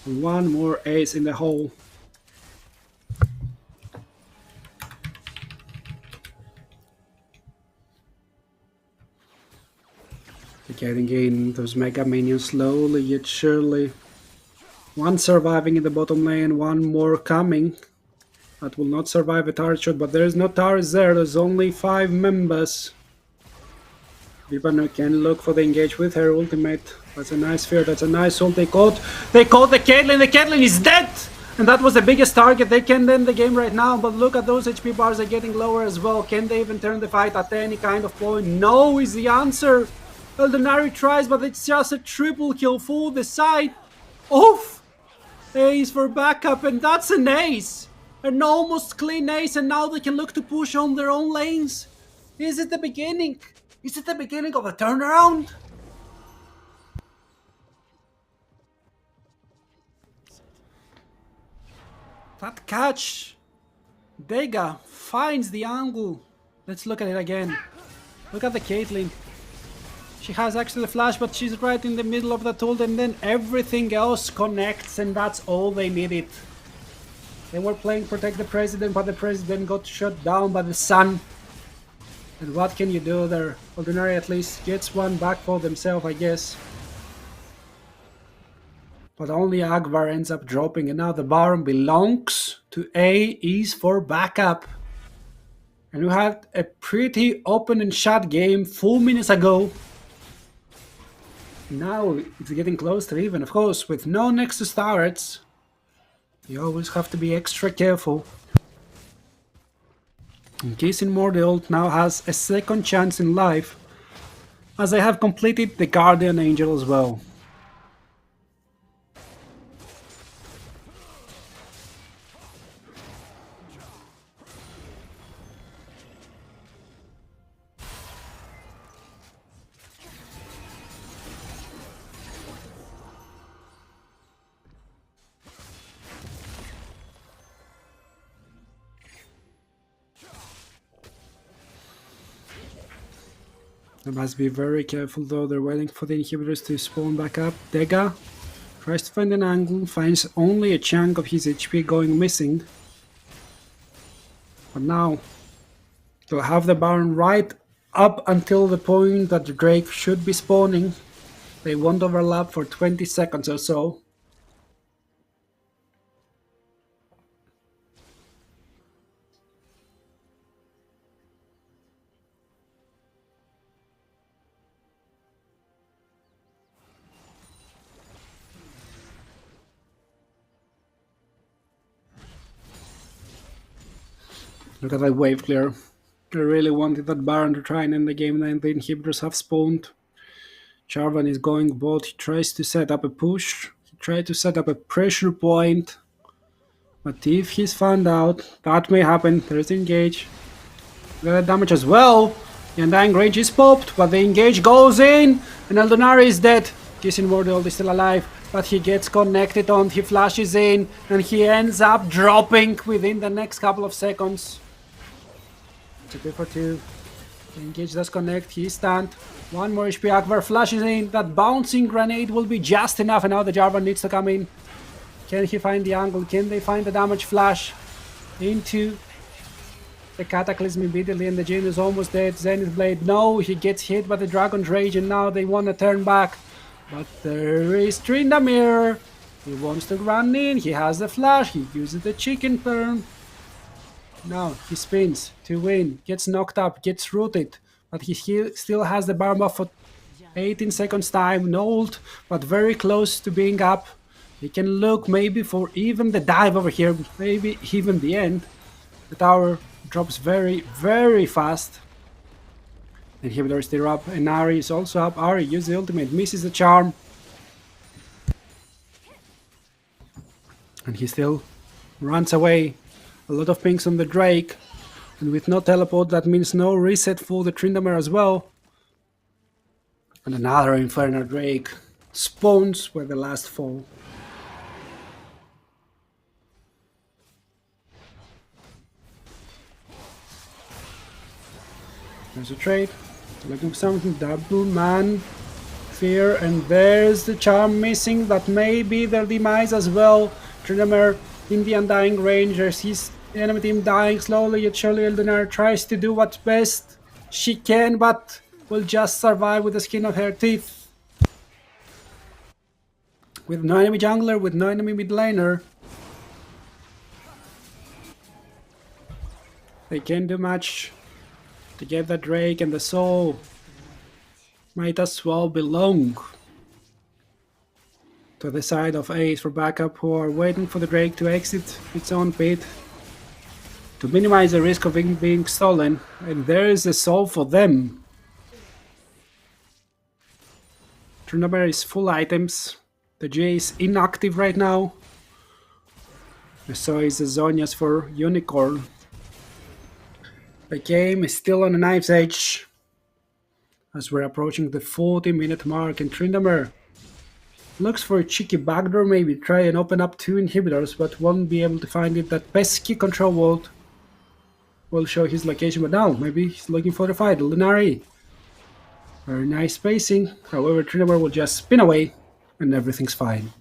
And 1 more ace in the hole. Getting in those mega minions slowly yet surely. 1 surviving in the bottom lane, 1 more coming. That will not survive a turret shot, but there is no turrets there. There's only 5 members. Vibanu can look for the engage with her ultimate. That's a nice fear. That's a nice ult. They caught the Caitlyn. The Caitlyn is dead! And that was the biggest target. They can end the game right now, but look at those HP bars. They're getting lower as well. Can they even turn the fight at any kind of point? No is the answer. Eldonari tries, but it's just a triple kill for the side. Oof! Ace for backup, and that's an ace! An almost clean ace, and now they can look to push on their own lanes. Is it the beginning? Is it the beginning of a turnaround? That catch! Dega finds the angle. Let's look at it again. Look at the Caitlyn. She has actually the flash, but she's right in the middle of the ult, and then everything else connects, and that's all they needed. They were playing Protect the President, but the President got shot down by the sun. And what can you do there? Ordinary at least gets 1 back for themselves, I guess. But only Agvar ends up dropping, and now the Baron belongs to AE's for backup. And we had a pretty open and shut game 4 minutes ago. Now it's getting close to even. Of course, with no Nexus turrets, you always have to be extra careful. In case Immortal now has a second chance in life, as I have completed the Guardian Angel as well. They must be very careful though, they're waiting for the inhibitors to spawn back up. Dega tries to find an angle, finds only a chunk of his HP going missing. But now, they'll have the Baron right up until the point that the Drake should be spawning. They won't overlap for 20 seconds or so. Look at that wave clear. I really wanted that Baron to try and end the game, and the inhibitors have spawned. Jarvan is going bot. He tries to set up a push. He tried to set up a pressure point. But if he's found out, that may happen. There's the engage. Got damage as well. The Undying Range is popped, but the engage goes in, and Eldonari is dead. Kissing World is still alive, but he gets connected on, he flashes in, and he ends up dropping within the next couple of seconds. It's a 2-for-2. The engage does connect, he's stunned. One more HP, Akbar flashes in, that bouncing grenade will be just enough, and now the Jarvan needs to come in. Can he find the angle? Can they find the damage flash into the Cataclysm immediately, and the Jhin is almost dead. Zenith Blade, no, he gets hit by the Dragon's Rage, and now they want to turn back. But there is Tryndamere. He wants to run in, he has the flash, he uses the chicken turn. Now he spins to win, gets knocked up, gets rooted, but he still has the Baron buff for 18 seconds time, no ult, but very close to being up. He can look maybe for even the dive over here, maybe even the end. The tower drops very, very fast. Inhibitor is still up, and Ari is also up. Ari uses the ultimate, misses the charm. And he still runs away. A lot of pings on the Drake. And with no teleport, that means no reset for the Tryndamere as well. And another Inferno Drake spawns where the last fall. There's a trade. Looking for something. Double man. Fear. And there's the charm missing. That may be their demise as well. Tryndamere in the Undying Range. There's his enemy team dying slowly. Yet surely Eldonari tries to do what's best she can, but will just survive with the skin of her teeth. With no enemy jungler, with no enemy mid laner. They can't do much to get the Drake, and the soul might as well belong to the side of Ace for backup, who are waiting for the Drake to exit its own pit to minimize the risk of it being stolen, and there is a soul for them. Tryndamere is full items, the J is inactive right now, so is the Zhonya's for Unicorn. The game is still on a knife's edge as we're approaching the 40-minute mark, and Tryndamere looks for a cheeky backdoor, maybe try and open up 2 inhibitors, but won't be able to find it. That pesky control ward will show his location, but now maybe he's looking for the fight. Lunari, very nice spacing. However, Tryndamere will just spin away and everything's fine.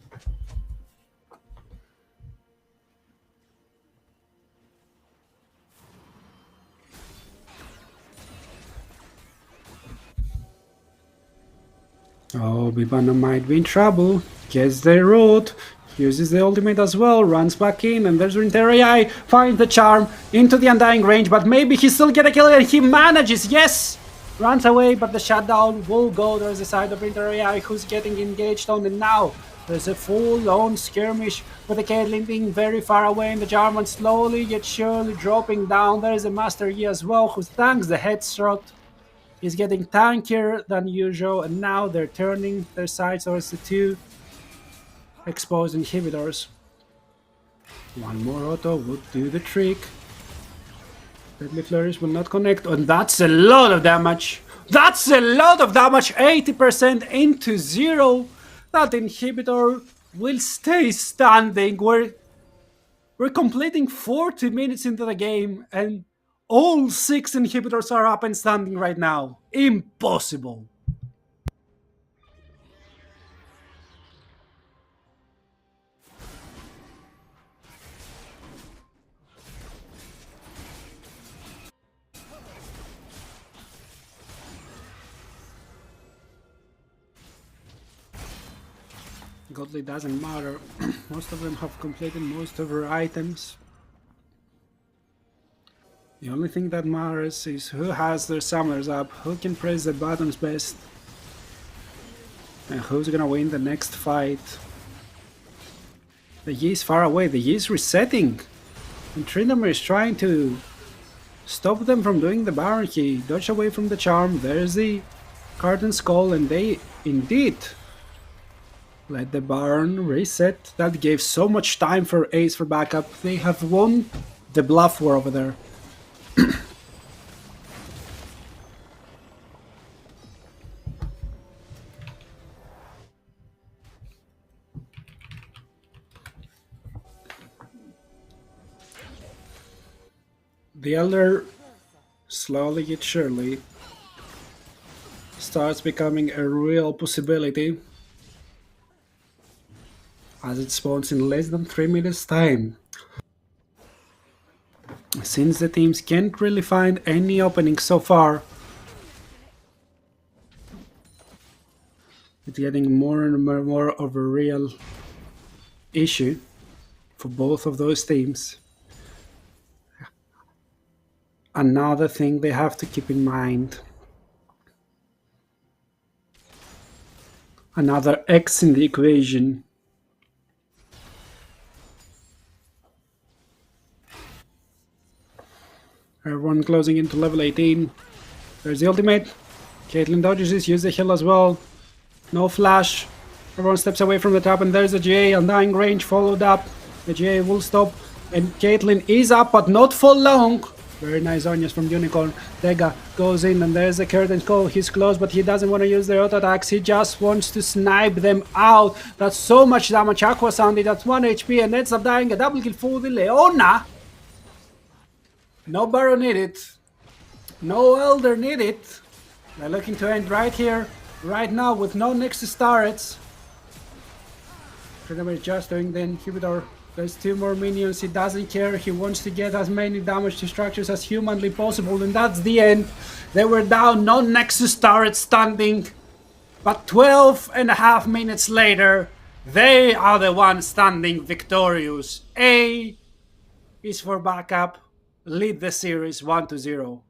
Oh, Bibana might be in trouble. Gets the root. Uses the ultimate as well. Runs back in, and there's Winter AI. Finds the charm into the Undying Range, but maybe he still get a kill, and he manages. Yes! Runs away, but the shutdown will go. There's the side of Winter AI who's getting engaged on, and now there's a full-on skirmish with the Caitlyn being very far away, and the Jarvan slowly yet surely dropping down. There's a Master Yi as well, who tanks the headshot. He's getting tankier than usual, and now they're turning their sights towards the 2 exposed inhibitors. One more auto would do the trick. Deadly Flourish will not connect, and that's a lot of damage! That's a lot of damage! 80% into 0! That inhibitor will stay standing. We're completing 40 minutes into the game, and all 6 inhibitors are up and standing right now. Impossible. Godly doesn't matter. Most of them have completed most of her items. The only thing that matters is who has their summoners up, who can press the buttons best, and who's gonna win the next fight. The Yi is far away, the Yi is resetting, and Tryndamere is trying to stop them from doing the Baron. He dodged away from the charm. There's the Cardin Skull, and they indeed let the Baron reset. That gave so much time for Ace for backup. They have won the bluff war over there. The Elder, slowly yet surely, starts becoming a real possibility as it spawns in less than 3 minutes time. Since the teams can't really find any openings so far, it's getting more and more of a real issue for both of those teams. Another thing they have to keep in mind, another X in the equation. Everyone closing into level 18. There's the ultimate. Caitlyn dodges this, use the heal as well. No flash. Everyone steps away from the top, and there's a GA. Undying range followed up. The GA will stop, and Caitlyn is up, but not for long. Very nice onions from Unicorn. Dega goes in, and there's the Curtain Call. He's close, but he doesn't want to use their auto attacks. He just wants to snipe them out. That's so much damage. Aqua sounded. That's 1 HP, and ends up dying. A double kill for the Leona. No Baron needed. No Elder needed. They're looking to end right here, right now, with no Nexus turrets. Pretty much just doing the inhibitor. There's 2 more minions. He doesn't care. He wants to get as many damage to structures as humanly possible, and that's the end. They were down, no Nexus turret standing. But 12.5 minutes later, they are the ones standing victorious. A is for backup. Lead the series 1-0.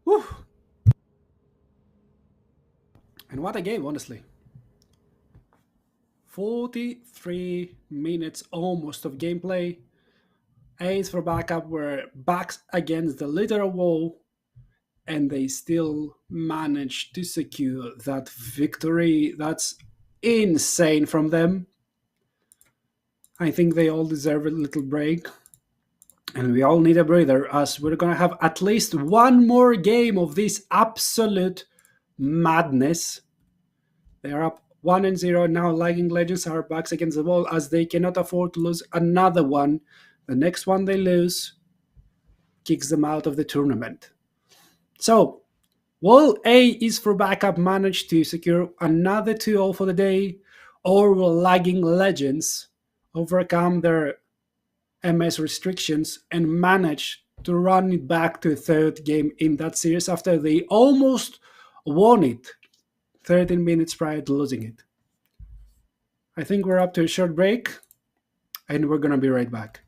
Whew. And what a game, honestly. 43 minutes almost of gameplay. Ace for backup were backs against the literal wall, and they still managed to secure that victory. That's insane from them. I think they all deserve a little break, and we all need a breather, as we're gonna have at least one more game of this absolute madness. They are up 1-0 now. Lagging Legends are backs against the wall, as they cannot afford to lose another one. The next one they lose kicks them out of the tournament. So, will A is for backup manage to secure another 2-0 for the day, or will Lagging Legends overcome their MS restrictions and manage to run it back to a third game in that series after they almost won it 13 minutes prior to losing it? I think we're up to a short break, and we're gonna be right back.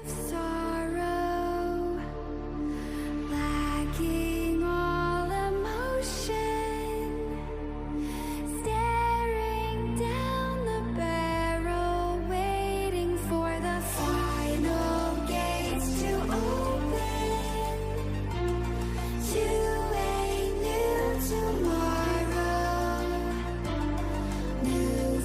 Sorrow, lacking all emotion, staring down the barrel, waiting for the final gates to open to a new tomorrow, new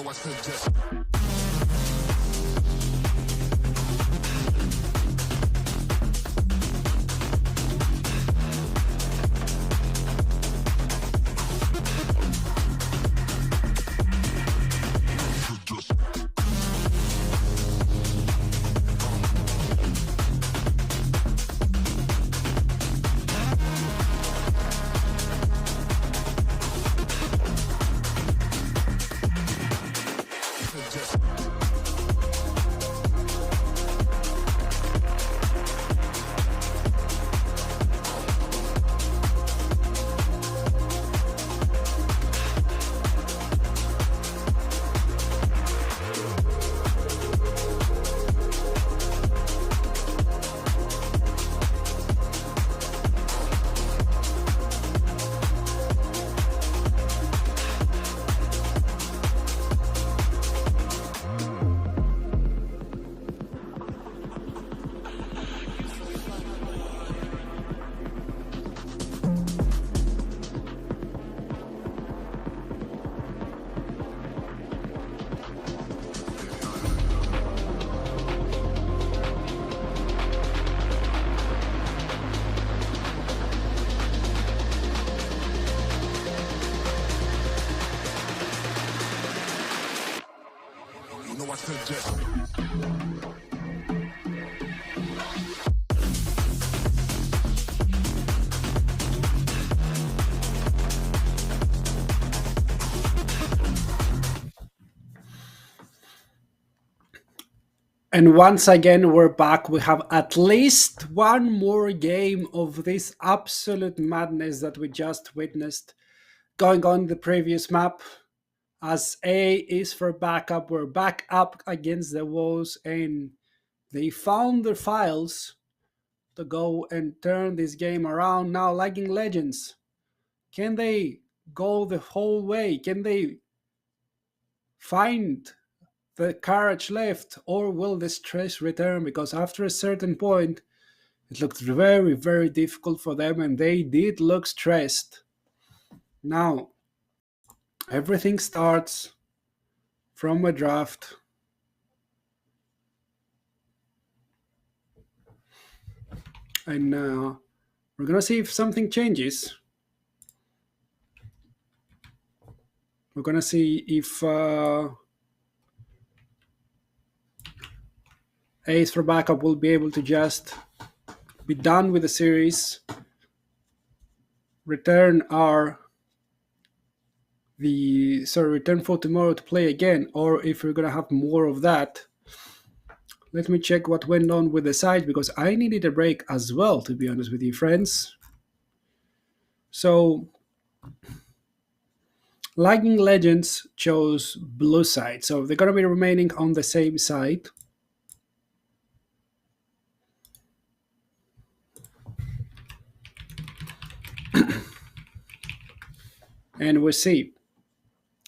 I suggest. I suggest. And once again, we're back. We have at least one more game of this absolute madness that we just witnessed going on the previous map. As A is for backup, we're back up against the walls, and they found their files to go and turn this game around. Now, Lagging Legends, can they go the whole way? Can they find the courage left, or will the stress return? Because after a certain point, it looked very, very difficult for them, and they did look stressed. Now, everything starts from a draft. And we're going to see if something changes. We're going to see if Ace for backup will be able to just be done with the series, return for tomorrow to play again, or if we're going to have more of that. Let me check what went on with the site, because I needed a break as well, to be honest with you, friends. So, Lagging Legends chose blue side, so they're going to be remaining on the same side. And we'll see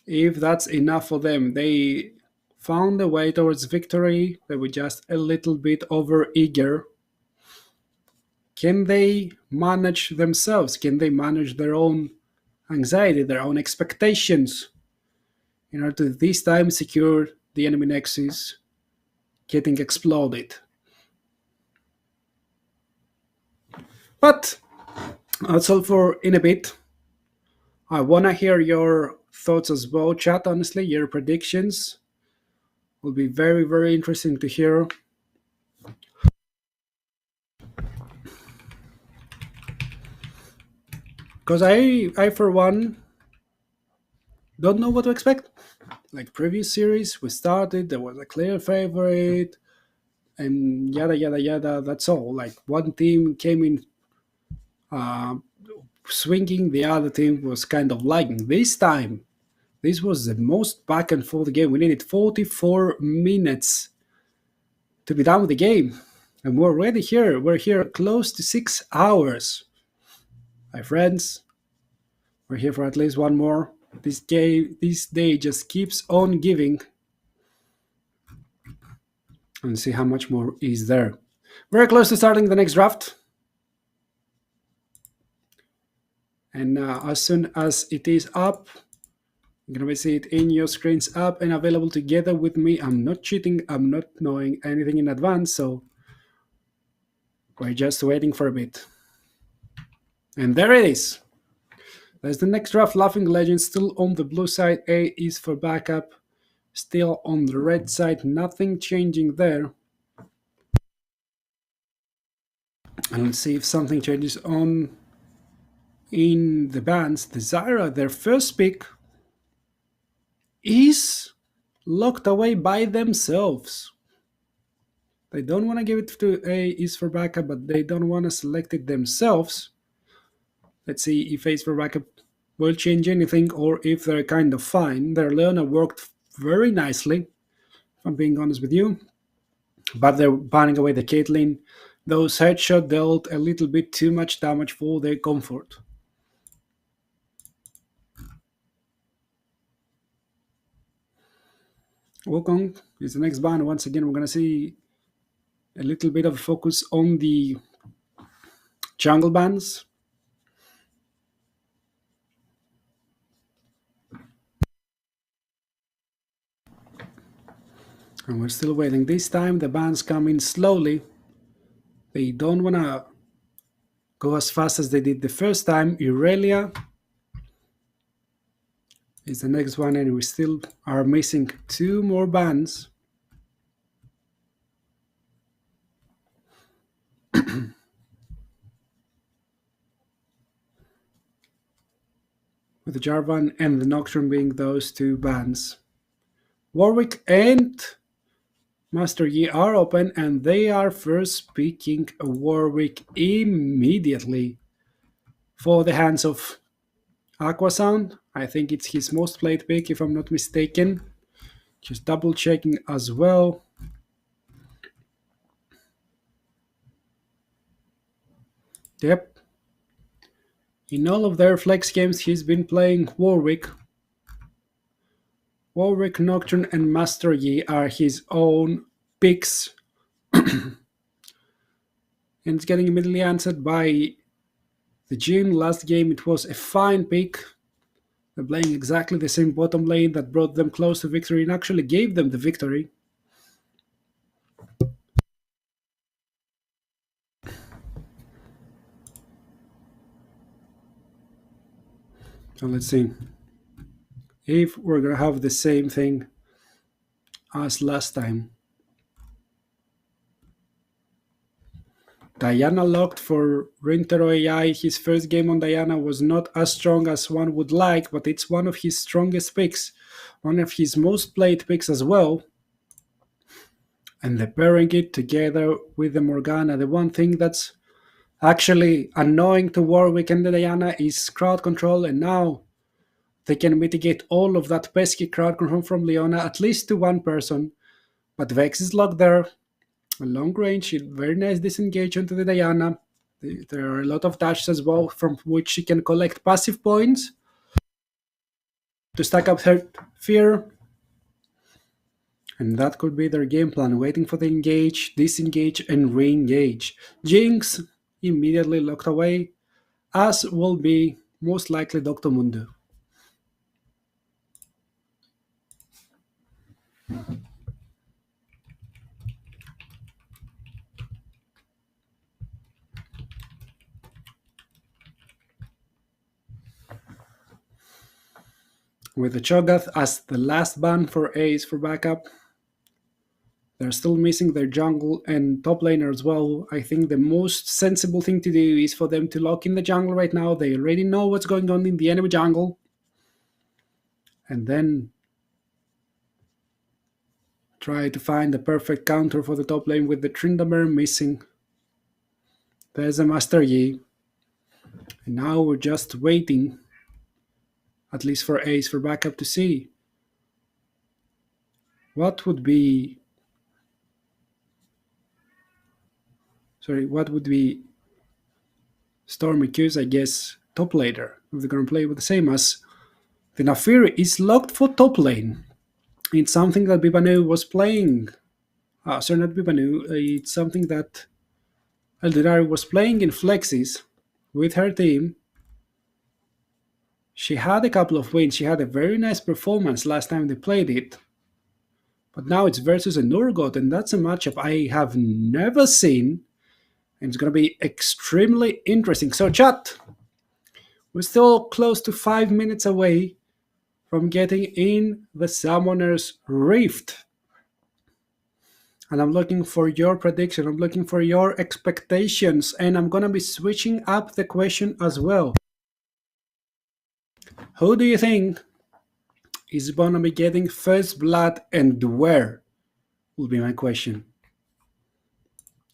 if that's enough for them. They found a way towards victory. They were just a little bit over eager. Can they manage themselves? Can they manage their own anxiety, their own expectations, in order to this time secure the enemy nexus getting exploded? But that's all for in a bit. I want to hear your thoughts as well, chat. Honestly, your predictions will be very, very interesting to hear. Because I for one, don't know what to expect. Like previous series, we started, there was a clear favorite, and yada, yada, yada. That's all. Like one team came in swinging, the other team was kind of lagging. This time, this was the most back and forth game. We needed 44 minutes to be done with the game. And we're already here. We're here close to 6 hours. My friends, we're here for at least one more. This day just keeps on giving. And see how much more is there. Very close to starting the next draft. And as soon as it is up, You're gonna see it in your screens up and available together with me. I'm not cheating, I'm not knowing anything in advance, so we're just waiting for a bit. And there it is. There's the next draft. Laughing Legend still on the blue side. A is for backup. Still on the red side. Nothing changing there. And let's see if something changes on in the bands. The Zyra, their first pick, is locked away by themselves. They don't want to give it to A is for backup, but they don't want to select it themselves. Let's see if A is for backup will change anything or if they're kind of fine. Their Leona worked very nicely, if I'm being honest with you. But they're banning away the Caitlyn. Those headshot dealt a little bit too much damage for their comfort. Wukong is the next ban. Once again, we're going to see a little bit of focus on the jungle bans. And we're still waiting. This time the bans come in slowly. They don't want to go as fast as they did the first time. Irelia is the next one, and we still are missing 2 more bans. With the Jarvan and the Nocturne being those 2 bans. Warwick and Master Yi are open, and they are first picking Warwick immediately for the hands of Aquasound. I think it's his most played pick, if I'm not mistaken. Just double checking as well. Yep. In all of their flex games, he's been playing Warwick. Warwick, Nocturne, and Master Yi are his own picks. And it's getting immediately answered by the Jhin. Last game, it was a fine pick. They're playing exactly the same bottom lane that brought them close to victory and actually gave them the victory. So let's see if we're going to have the same thing as last time. Diana locked for Rintaro AI. His first game on Diana was not as strong as one would like, but it's one of his strongest picks, one of his most played picks as well. And they're pairing it together with the Morgana. The one thing that's actually annoying to Warwick and the Diana is crowd control, and now they can mitigate all of that pesky crowd control from Leona, at least to one person. But Vex is locked there. A long range, very nice disengage onto the Diana. There are a lot of dashes as well from which she can collect passive points to stack up her fear. And that could be their game plan, waiting for the engage, disengage, and re-engage. Jinx immediately locked away, as will be most likely Dr. Mundo. With the Cho'Gath as the last ban for Ace for backup. They're still missing their jungle and top laner as well. I think the most sensible thing to do is for them to lock in the jungle right now. They already know what's going on in the enemy jungle. And then try to find the perfect counter for the top lane with the Tryndamere missing. There's a Master Yi. And now we're just waiting, at least for Ace for backup, to see what would be Stormy Q's, I guess, top laner. If they're going to play with the same as the Naafiri is locked for top lane. It's something that Bibanu was playing. Sorry, not Bibanu. It's something that Eldorari was playing in flexes with her team. She had a couple of wins. She had a very nice performance last time they played it. But now it's versus a Nurgot, and that's a matchup I have never seen. And it's going to be extremely interesting. So, chat, we're still close to 5 minutes away from getting in the Summoner's Rift. And I'm looking for your prediction. I'm looking for your expectations. And I'm going to be switching up the question as well. Who do you think is going to be getting first blood and where? Will be my question.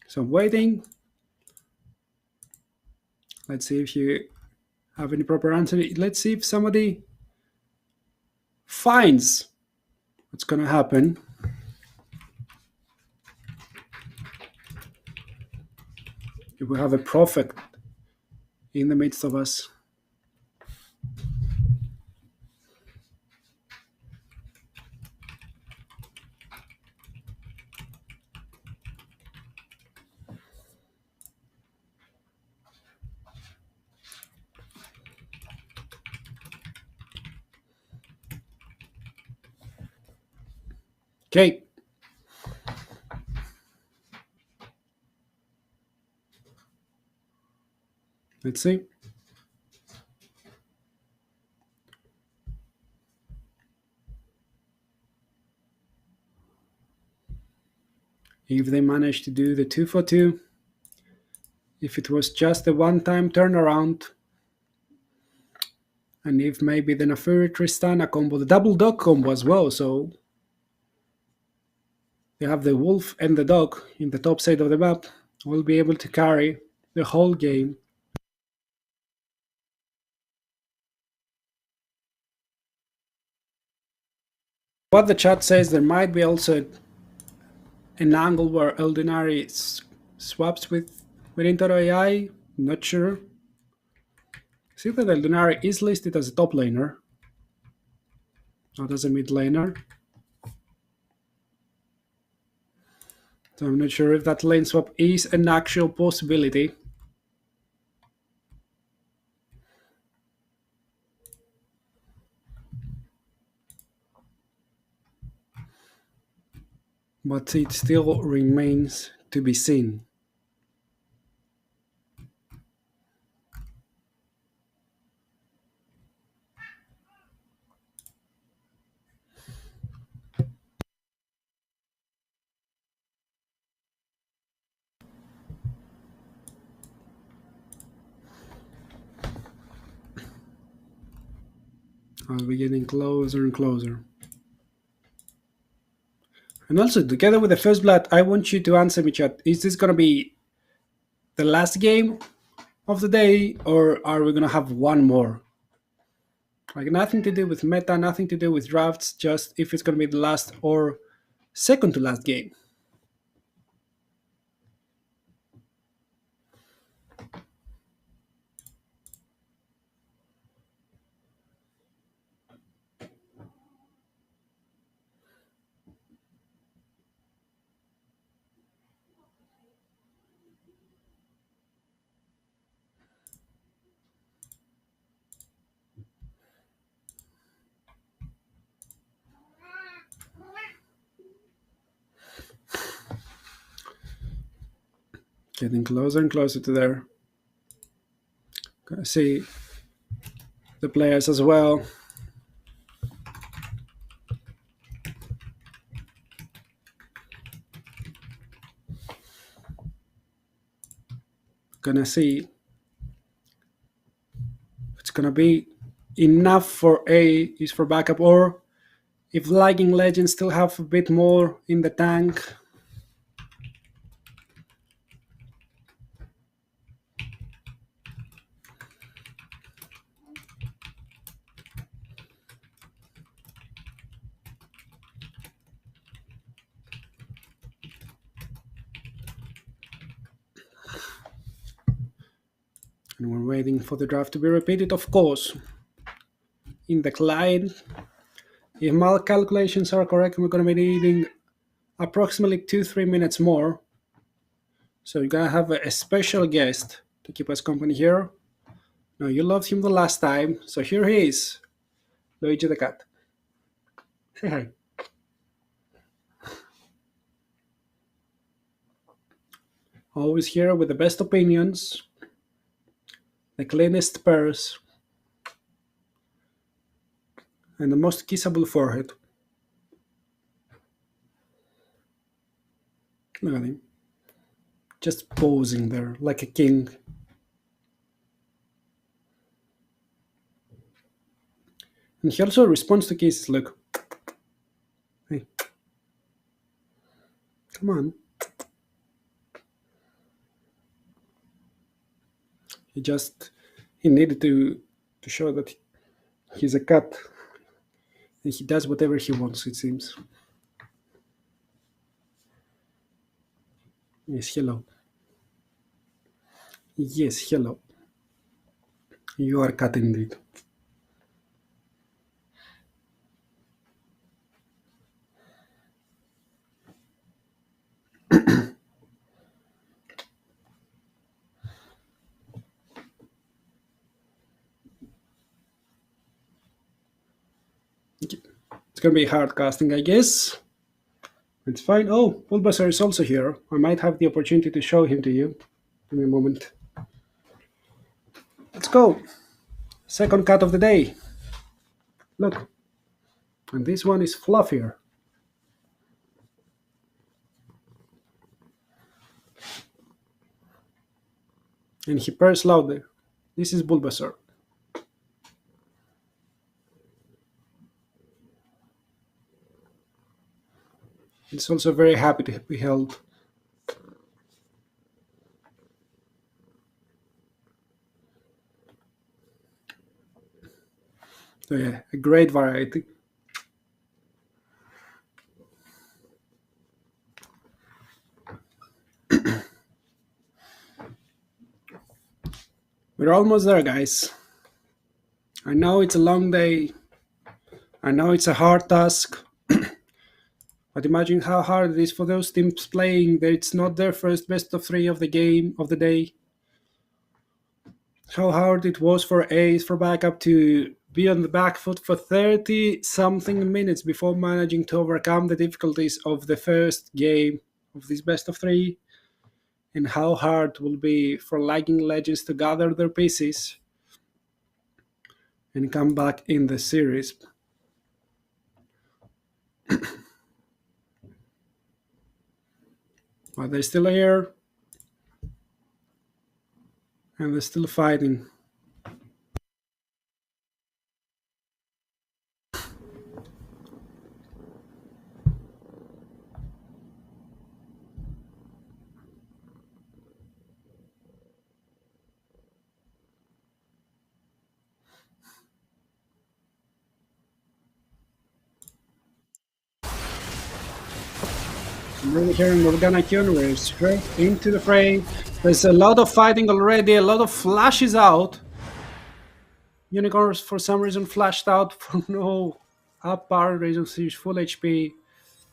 So I'm waiting. Let's see if you have any proper answer. Let's see if somebody finds what's going to happen. If we have a prophet in the midst of us. Okay. Let's see. If they manage to do the 2 for 2, if it was just a one-time turnaround, and if maybe the Nafiri Tristana combo, the double dog combo as well, so they have the wolf and the dog in the top side of the map, will be able to carry the whole game. What the chat says, there might be also an angle where Eldinari swaps with Intero AI, not sure. See that Eldinari is listed as a top laner, not as a mid laner. So I'm not sure if that lane swap is an actual possibility. But it still remains to be seen. I'll be getting closer and closer. And also, together with the first blood, I want you to answer me, chat. Is this going to be the last game of the day, or are we going to have one more? Like, nothing to do with meta, nothing to do with drafts, just if it's going to be the last or second to last game. Getting closer and closer to there. Gonna see the players as well. Gonna see if it's gonna be enough for A is for backup, or if lagging legends still have a bit more in the tank. And we're waiting for the draft to be repeated, of course. In the client, if my calculations are correct, we're going to be needing approximately 2-3 minutes more. So you're going to have a special guest to keep us company here. No, you loved him the last time, so here he is. Luigi the cat. Say hi. Always here with the best opinions, the cleanest purse, and the most kissable forehead. Look at him. Just posing there like a king. And he also responds to kisses. Look. Hey. Come on. He needed to show that he's a cat. And he does whatever he wants, it seems. Yes, hello. Yes, hello. You are cat indeed. It's gonna be hard casting, I guess. It's fine. Oh, Bulbasaur is also here. I might have the opportunity to show him to you. Give me a moment. Let's go. Second cat of the day. Look. And this one is fluffier. And he purrs louder. This is Bulbasaur. It's also very happy to be held. So yeah, a great variety. We're almost there, guys. I know it's a long day. I know it's a hard task. But imagine how hard it is for those teams playing that it's not their first best of 3 of the game of the day. How hard it was for Ace for backup to be on the back foot for 30 something minutes before managing to overcome the difficulties of the first game of this best of 3, and how hard it will be for lagging legends to gather their pieces and come back in the series. But they're still here, and they're still fighting. I'm really hearing Organic Universe straight into the fray. There's a lot of fighting already, a lot of flashes out. Unicorns for some reason flashed out for no up power reasons, he's full HP.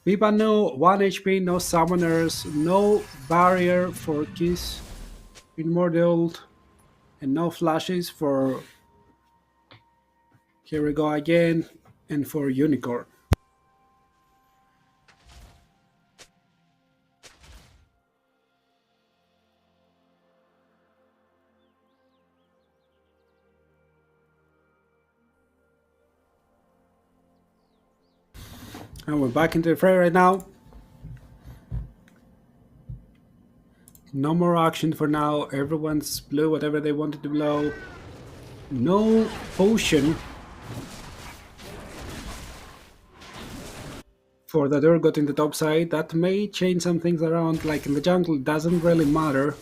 Biba no 1 HP, no summoners, no barrier for Kiss in Mordeld, and no flashes for Here We Go Again and for Unicorn. And we're back into the fray right now. No more action for now. Everyone's blew whatever they wanted to blow. No potion for the Durgot in the top side. That may change some things around, like in the jungle, it doesn't really matter.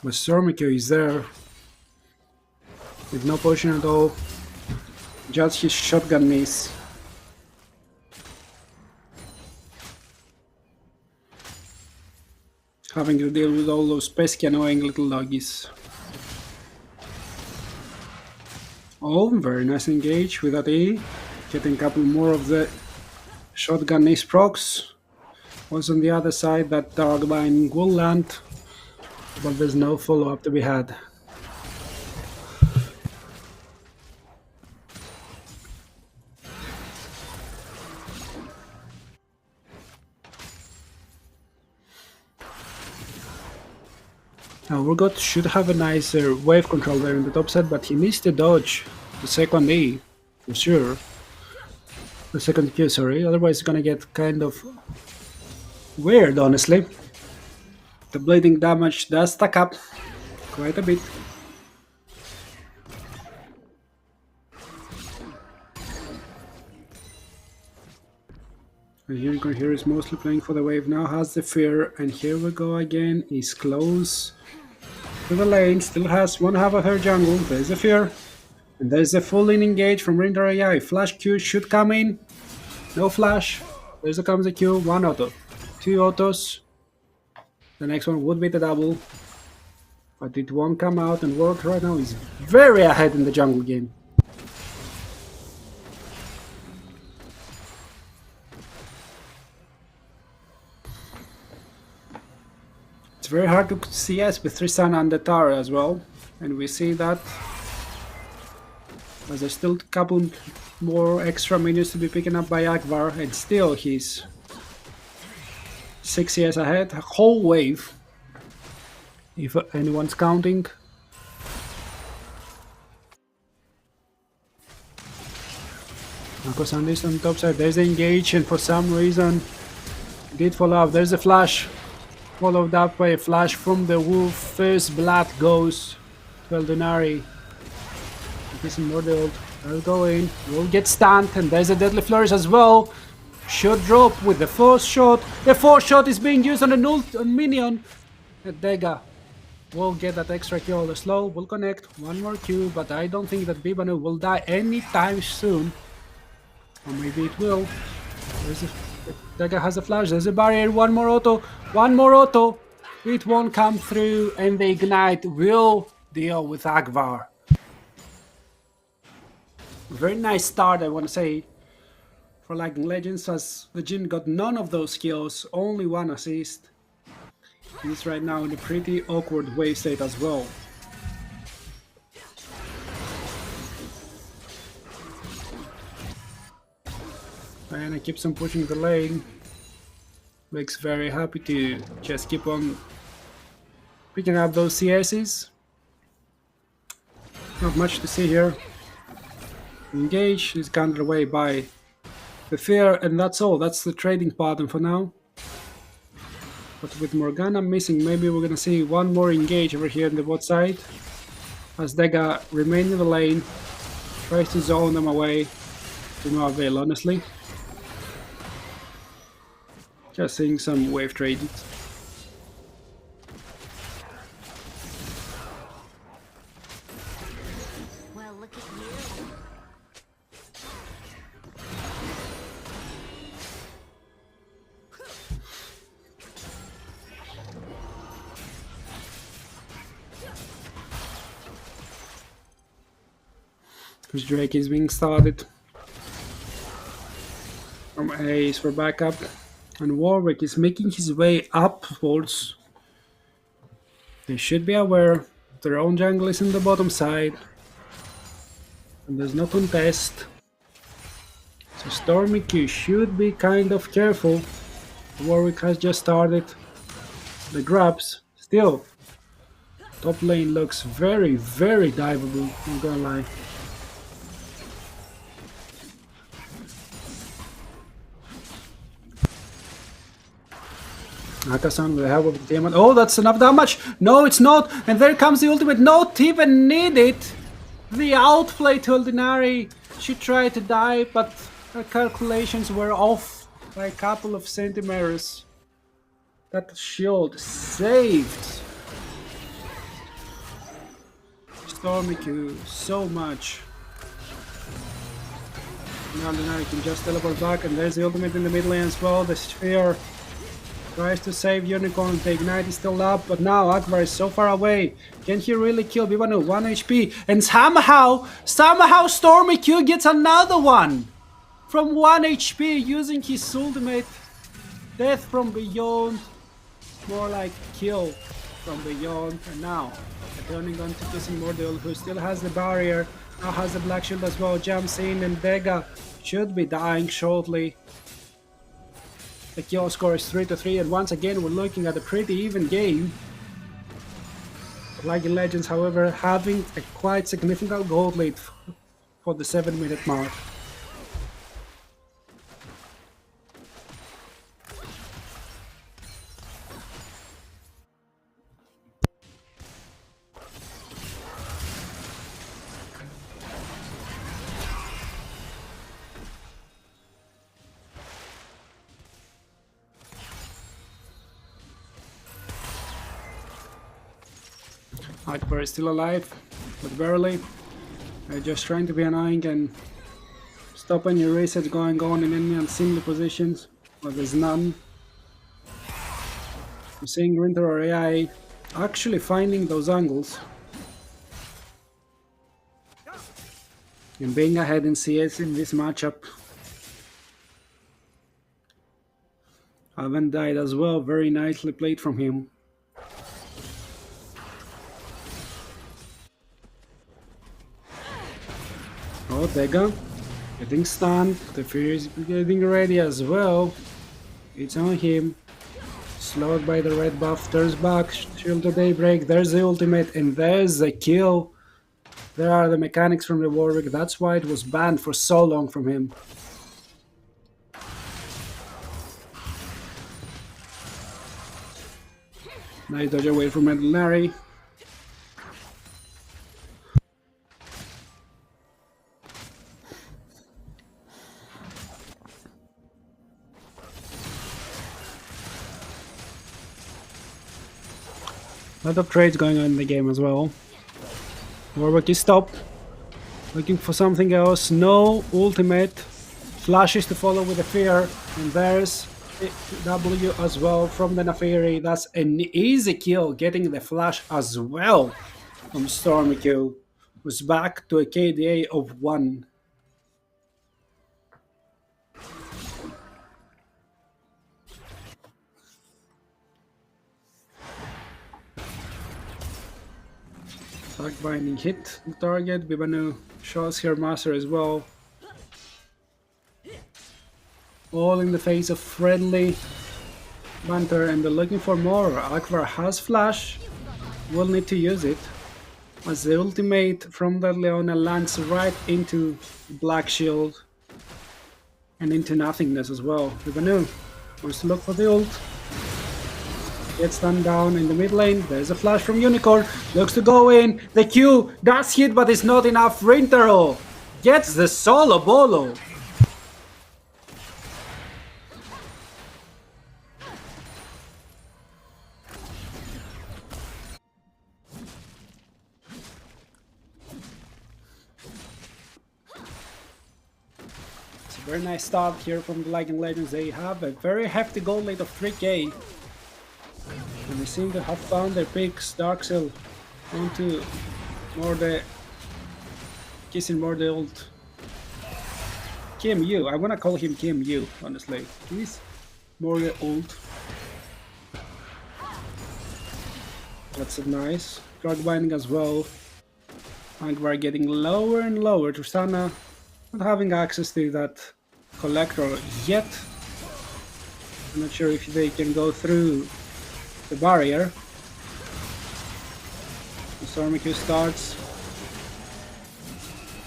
But Stormikyo is there with no potion at all. Just his shotgun miss. Having to deal with all those pesky annoying little doggies. Oh, very nice engage with that E. Getting a couple more of the shotgun ace procs. was on the other side that Darkbine will land, but there's no follow-up to be had. Now Urgot should have a nicer wave control there in the top set, but he needs to dodge the second E, for sure. The second Q, sorry, otherwise it's gonna get kind of weird, honestly. The bleeding damage does stack up quite a bit. The Unicorn here is mostly playing for the wave now, has the fear, and here we go again. He's close to the lane, still has one half of her jungle. There's the fear, and there's a full in engage from Rindar AI. Flash Q should come in. No flash. There's comes the Q, one auto. Two autos. The next one would be the double, but it won't come out, and World right now is very ahead in the jungle game. It's very hard to CS with Tristan and the tower as well, and we see that as there's still a couple more extra minions to be picking up by Akbar, and still he's 6 CS ahead, a whole wave, if anyone's counting. Marco Sandis on the top side, there's the engage, and for some reason did follow up. There's a flash, followed up by a flash from the wolf. First blood goes to Eldonari. He's in more the ult. They'll go in, will get stunned, and there's a deadly flourish as well. Should drop with the fourth shot. The fourth shot is being used on an ult on minion. And Dega will get that extra kill. The slow will connect. One more Q, but I don't think that Bibanu will die anytime soon. Or maybe it will. Dega has a flash. There's a barrier. One more auto. One more auto. It won't come through, and the ignite will deal with Akbar. Very nice start, I want to say, for Lightning Legends, as the Jin got none of those kills, only one assist. He's right now in a pretty awkward wave state as well. Diana keeps on pushing the lane. Makes very happy to just keep on picking up those CSs. Not much to see here. Engage is countered away by the fear, and that's all. That's the trading pattern for now. But with Morgana missing, maybe we're gonna see one more engage over here on the bot side, as Dega remain in the lane, tries to zone them away, to no avail, honestly. Just seeing some wave trading. Well, look at you. Because Drake is being started from Ace for backup, and Warwick is making his way upwards. They should be aware their own jungle is in the bottom side, and there's no contest. So Stormy Q should be kind of careful. Warwick has just started the grabs. Still, top lane looks very, very diveable, not gonna lie. Akasan with the help of the demon. Oh, that's enough damage! No, it's not! And there comes the ultimate. Not even needed! The outplay to Eldinari. She tried to die, but her calculations were off by a couple of centimeters. That shield saved Stormy Q so much. Now Eldinari can just teleport back, and there's the ultimate in the mid lane as well. The sphere tries to save Unicorn, the ignite is still up, but now Akbar is so far away. Can he really kill Bibanu? 1 HP, and somehow Stormy Q gets another one! From 1 HP using his ultimate. Death from beyond, more like kill from beyond. And now turning on to Kissing Mordil, who still has the barrier, now has the black shield as well, jumps in, and Vega should be dying shortly. The kill score is 3-3, and once again we're looking at a pretty even game. Like in Legends, however, having a quite significant gold lead for the 7-minute mark. Akbar is still alive, but barely. They're just trying to be annoying and stop any resets going on in any unseemly positions, but there's none. I'm seeing Rinter or AI actually finding those angles and being ahead in CS in this matchup. Haven't died as well, very nicely played from him. Oh, Vega getting stunned. The Fury is getting ready as well. It's on him. Slowed by the red buff, turns back, shield to daybreak. There's the ultimate, and there's the kill. There are the mechanics from the Warwick. That's why it was banned for so long from him. Nice dodge away from Metalnari. A lot of trades going on in the game as well. Warwick is stopped. Looking for something else. No ultimate. Flashes to follow with the fear. And there's W as well from the Nafiri. That's an easy kill. Getting the flash as well from Stormy Q. Who's back to a KDA of 1. Dark Binding hit the target. Bibanu shows her master as well. All in the face of friendly banter, and they're looking for more. Akbar has flash. Will need to use it. As the ultimate from the Leona lands right into Black Shield. And into nothingness as well. Bibanu wants to look for the ult. Gets done down in the mid lane. There's a flash from Unicorn. Looks to go in. The Q does hit, but it's not enough. Rintaro gets the solo bolo. It's a very nice start here from the Lagging Legends. They have a very hefty goal lead of 3k. And they seem to have found their picks. Darkseal onto more the kissing more the old Kim Yu. I wanna call him Kim Yu, honestly. He's more the old. That's nice. Drug binding as well. And we're getting lower and lower. Tristana not having access to that collector yet. I'm not sure if they can go through the barrier. The Stormy Q starts.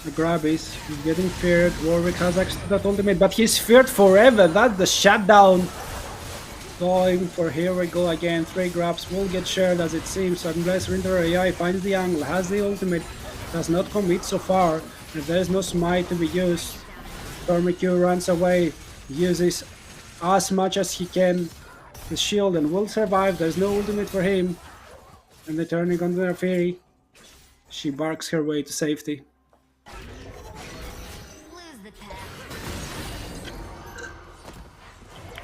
The grabbies. He's getting feared. Warwick has access to that ultimate, but he's feared forever. That's the shutdown. Going for here we go again. 3 grabs will get shared as it seems. Unless Rinder AI finds the angle, has the ultimate, does not commit so far. If there's no smite to be used, Stormy Q runs away, uses as much as he can the shield and will survive. There's no ultimate for him. And they're turning on their Fairy. She barks her way to safety.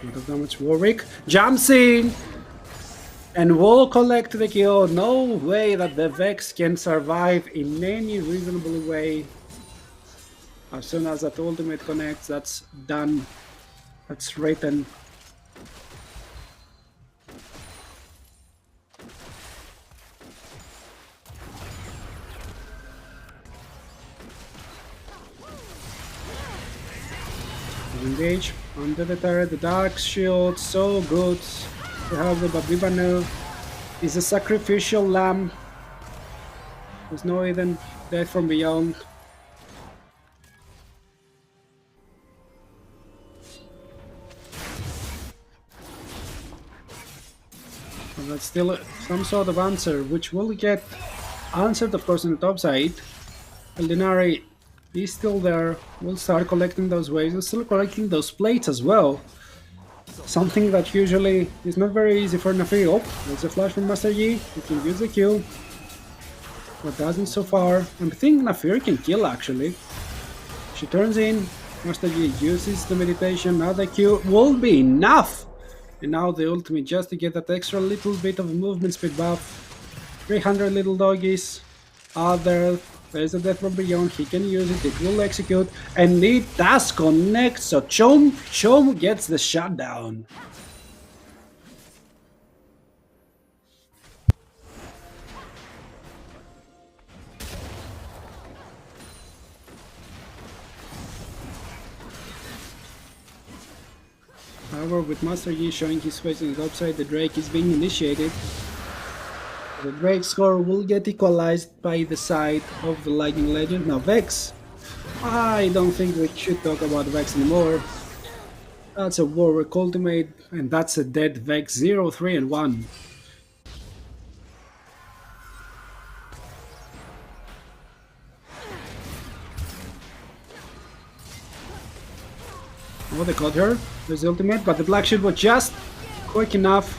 Lot of damage. Warwick jumps in and will collect the kill. No way that the Vex can survive in any reasonable way. As soon as that ultimate connects, that's done. That's written. Engage under the turret, the Dark Shield, so good to have the Babibanu. Is a sacrificial lamb. There's no even death from beyond. But that's still some sort of answer, which will get answered, of course, on the top side. Eldinari is still there. We'll start collecting those waves. We're still collecting those plates as well. Something that usually is not very easy for Nafiri. Oh, there's a flash from Master Yi. He can use the Q. But doesn't so far. I think Nafiri can kill actually. She turns in. Master Yi uses the meditation. Now the Q will be enough. And now the ultimate just to get that extra little bit of movement speed buff. 300 little doggies are there. There's a death from beyond. He can use it. It will execute. And it does connect. So Chom gets the shutdown. However, with Master Yi showing his face on the top side, the Drake is being initiated. The Drake score will get equalized by the side of the Lightning Legend. Now Vex, I don't think we should talk about Vex anymore. That's a Warwick ultimate, and that's a dead Vex 0, 3 and 1. Oh, they caught her. There's the ultimate, but the Black Shield was just quick enough.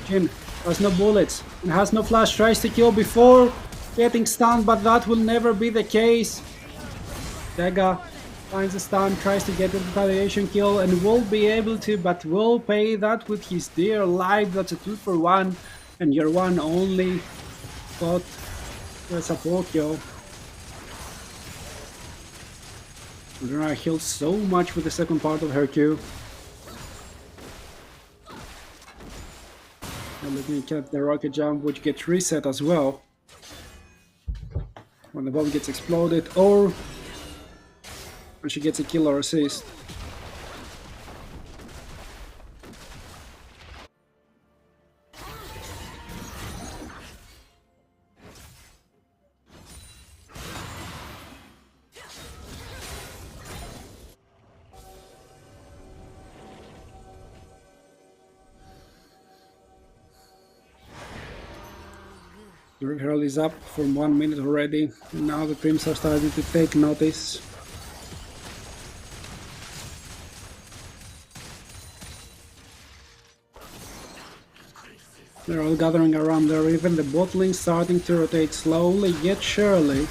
Jin has no bullets and has no flash. Tries to kill before getting stunned, but that will never be the case. Dega finds a stun, tries to get the retaliation kill, and will be able to, but will pay that with his dear life. That's a 2 for 1, and your one only got the support kill. Luna heals so much with the second part of her Q. And looking at the rocket jump, which gets reset as well when the bomb gets exploded, or when she gets a kill or assist. The referral is up for 1 minute already, and now the teams are starting to take notice. They're all gathering around there, even the bot lane starting to rotate slowly yet surely.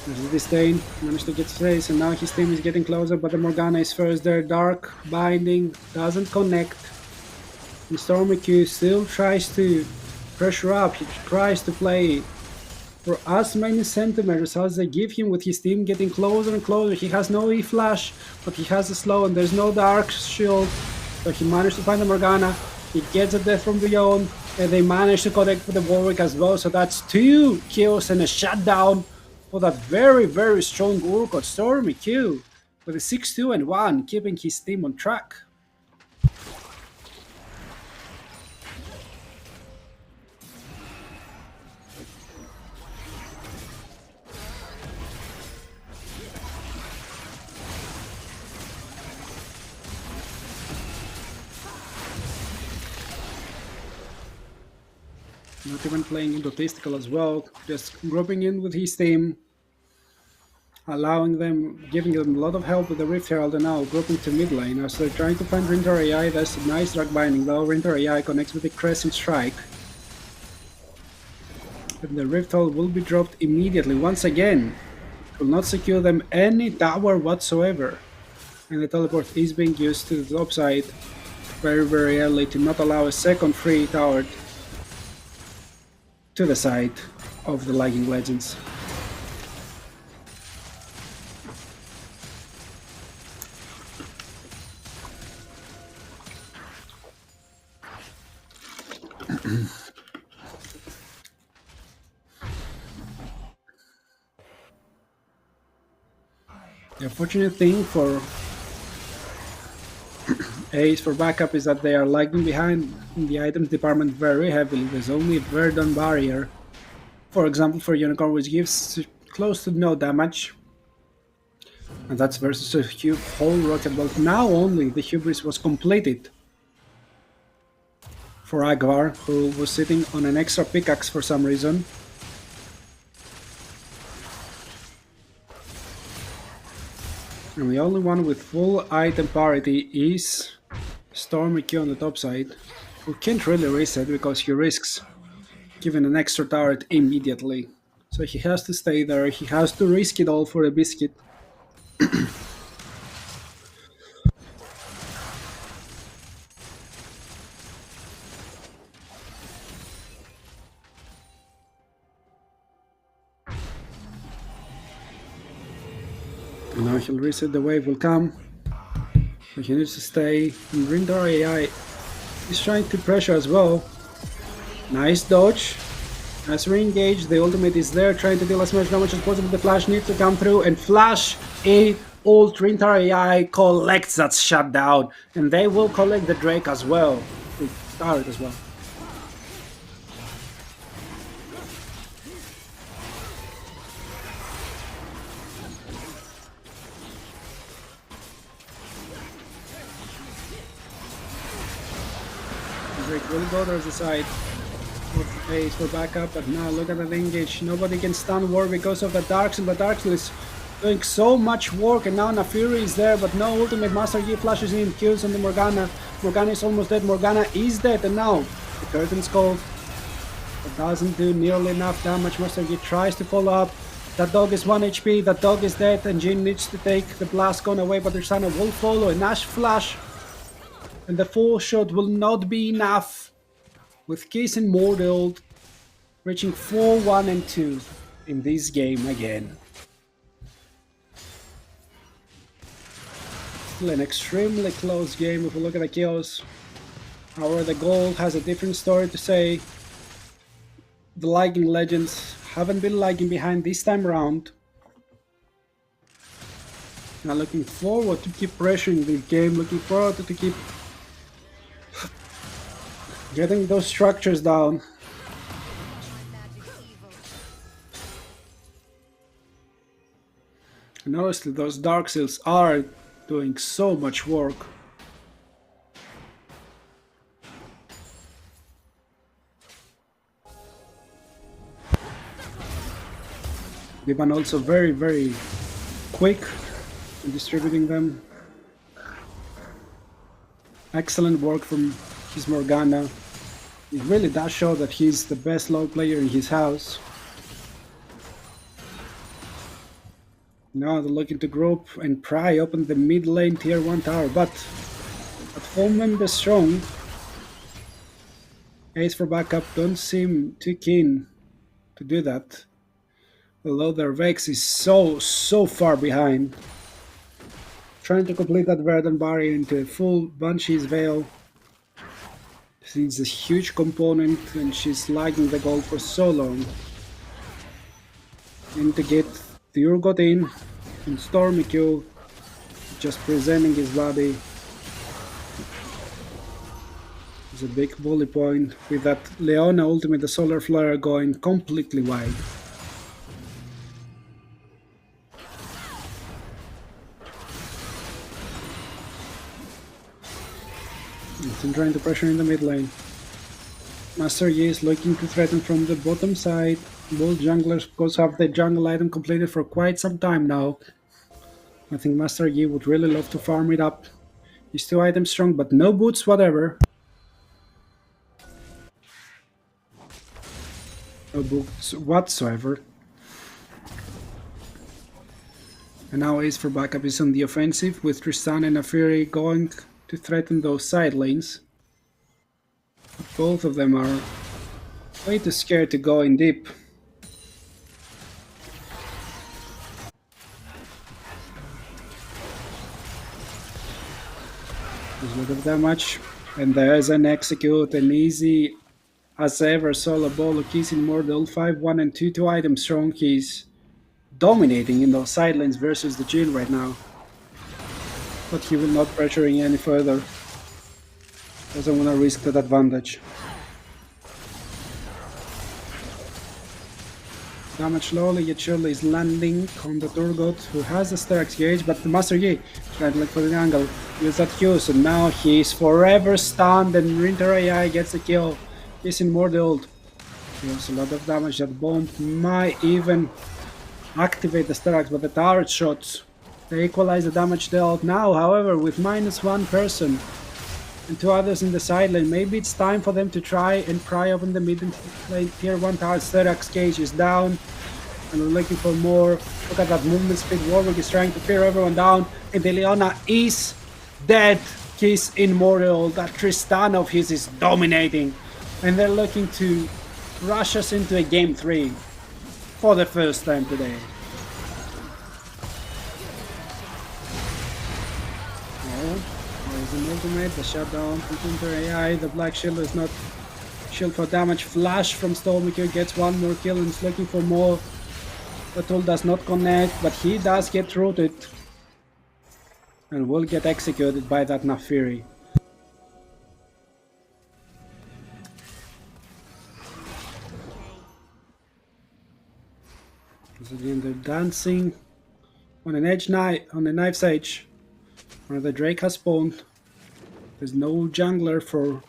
There's the Disdain, managed to get face, and now his team is getting closer, but the Morgana is first there. Dark binding doesn't connect. And Stormy Q still tries to pressure up, he tries to play for as many centimeters as they give him, with his team getting closer and closer. He has no E-Flash, but he has a slow, and there's no Dark Shield, so he managed to find the Morgana. He gets a death from beyond, and they manage to connect with the Warwick as well, so that's 2 kills and a shutdown for that very, very strong Urgot. Stormy Q with a 6-2 and 1, keeping his team on track. Not even playing into Testicle as well, just grouping in with his team, allowing them, giving them a lot of help with the Rift Herald, and now grouping to mid lane as they're trying to find Rinter AI. That's a nice drag binding though. Rinter AI connects with the Crescent Strike. And the Rift Herald will be dropped immediately once again. It will not secure them any tower whatsoever. And the teleport is being used to the top side very, very early to not allow a second free tower to the side of the Lightning Legends. The unfortunate thing for Ace for backup is that they are lagging behind in the items department very heavily. There's only a Verdun barrier, for example, for Unicorn, which gives close to no damage. And that's versus a whole rocket bolt. Now only the hubris was completed for Agvar, who was sitting on an extra pickaxe for some reason. And the only one with full item parity is Stormy Q on the top side, who can't really reset because he risks giving an extra turret immediately. So he has to stay there, he has to risk it all for a biscuit. And now he'll reset, the wave will come. But he needs to stay. And Rindar AI is trying to pressure as well. Nice dodge. Nice re-engage. The ultimate is there, trying to deal as much damage as possible. The flash needs to come through, and flash a ult. Rindar AI collects that shutdown. And they will collect the Drake as well. The turret as well. Drake will go towards the side with Ace for backup, but now look at that engage. Nobody can stun War because of the Dark Seal, but Dark Seal is doing so much work, and now Nafiri is there, but no ultimate. Master Yi flashes in, kills on the Morgana. Morgana is almost dead. Morgana is dead, and now the curtain's cold. It doesn't do nearly enough damage. Master Yi tries to follow up. That dog is 1 HP, that dog is dead, and Jin needs to take the blast gun away, but Ursana will follow, and Ash flash. And the full shot will not be enough, with Kiss and Mordeld reaching 4-1 and 2 in this game again. Still an extremely close game if we look at the kills. However, the gold has a different story to say. The lagging legends haven't been lagging behind this time around. Now looking forward to keep pressuring the game, looking forward to keep getting those structures down. And honestly, those Dark Seals are doing so much work. They've been also very, very quick in distributing them. Excellent work from his Morgana. It really does show that he's the best low player in his house. Now they're looking to group and pry open the mid lane tier 1 tower, but at 4 members strong, Ace for backup don't seem too keen to do that. Although their Vex is so far behind. Trying to complete that Verdun barrier into a full Banshee's Veil. She's a huge component and she's lagging the gold for so long. And to get the Urgot in and Stormy Q just presenting his body is a big bully point, with that Leona ultimate, the Solar Flare, going completely wide. And trying to pressure in the mid lane. Master Yi is looking to threaten from the bottom side. Both junglers, of course, have the jungle item completed for quite some time now. I think Master Yi would really love to farm it up. He's 2 items strong, but no boots whatever. No boots whatsoever. And now Ace for backup is on the offensive, with Tristan and Nafiri going to threaten those side lanes. Both of them are way too scared to go in deep. There's a lot of damage, and there's an execute, an easy as ever solo ball of Kissing Mordel, 5-1 and 2 items strong. He's dominating in those side lanes versus the Jhin right now. But he will not pressuring any further. Doesn't want to risk that advantage. Damage slowly yet surely is landing on the Turgot, who has the Sterak's gauge, but the Master Yi trying to look for the angle. Use that Q, so now he's forever stunned and Rinter AI gets the kill. He's in more the ult. Deals a lot of damage. That bomb might even activate the Sterak's, but the turret shots, they equalize the damage dealt. Now, however, with -1 person and 2 others in the side lane, maybe it's time for them to try and pry open the mid lane. Tier 1 tower, Sterak's cage is down, and we're looking for more. Look at that movement speed. Warwick is trying to clear everyone down, and the Leona is dead. He's immortal. That Tristan of his is dominating, and they're looking to rush us into a game 3 for the first time today. There's an ultimate, the shutdown from Counter AI, the Black Shield is not shield for damage. Flash from Stormmaker gets one more kill and is looking for more. The tool does not connect, but he does get rooted and will get executed by that Nafiri. So again, they're dancing on an edge knife, on the knife's edge, where the Drake has spawned. There's no jungler for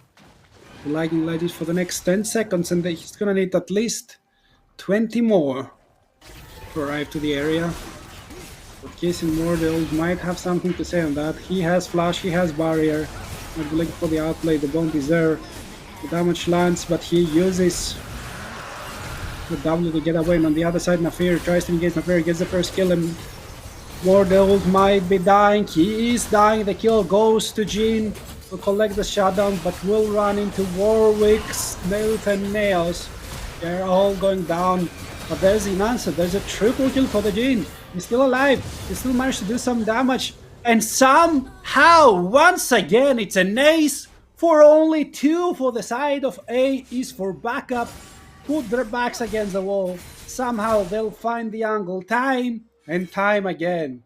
the Lightning Ladies for the next 10 seconds, and he's gonna need at least 20 more to arrive to the area. But Kissing Mordell might have something to say on that. He has flash, he has barrier. Not looking for the outplay, the bomb is there. The damage lands, but he uses the W to get away. And on the other side, Nafir tries to engage. Nafir gets the first kill, and Mordell might be dying. He is dying. The kill goes to Jhin to collect the shutdown, but will run into Warwick's Nails and Nails. They're all going down. But there's an answer. There's a triple kill for the Jhin. He's still alive. He still managed to do some damage. And somehow, once again, it's an ace for only 2 for the side of A is for backup. Put their backs against the wall. Somehow they'll find the angle time and time again.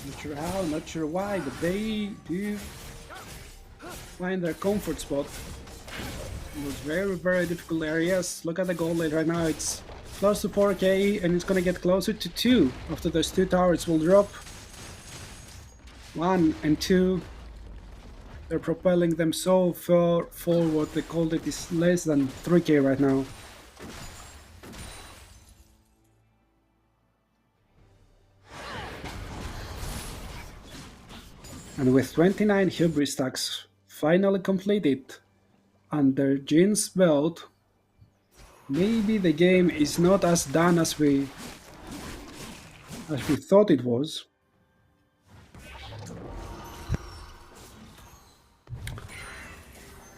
Not sure how, not sure why, but they do find their comfort spot in those very, very difficult areas. Look at the goal rate right now. It's close to 4k, and it's gonna get closer to 2 after those 2 towers will drop. 1 and 2. They're propelling them so far forward. They called it is less than 3k right now. And with 29 hubris stacks finally completed under Jhin's belt, maybe the game is not as done as we thought it was.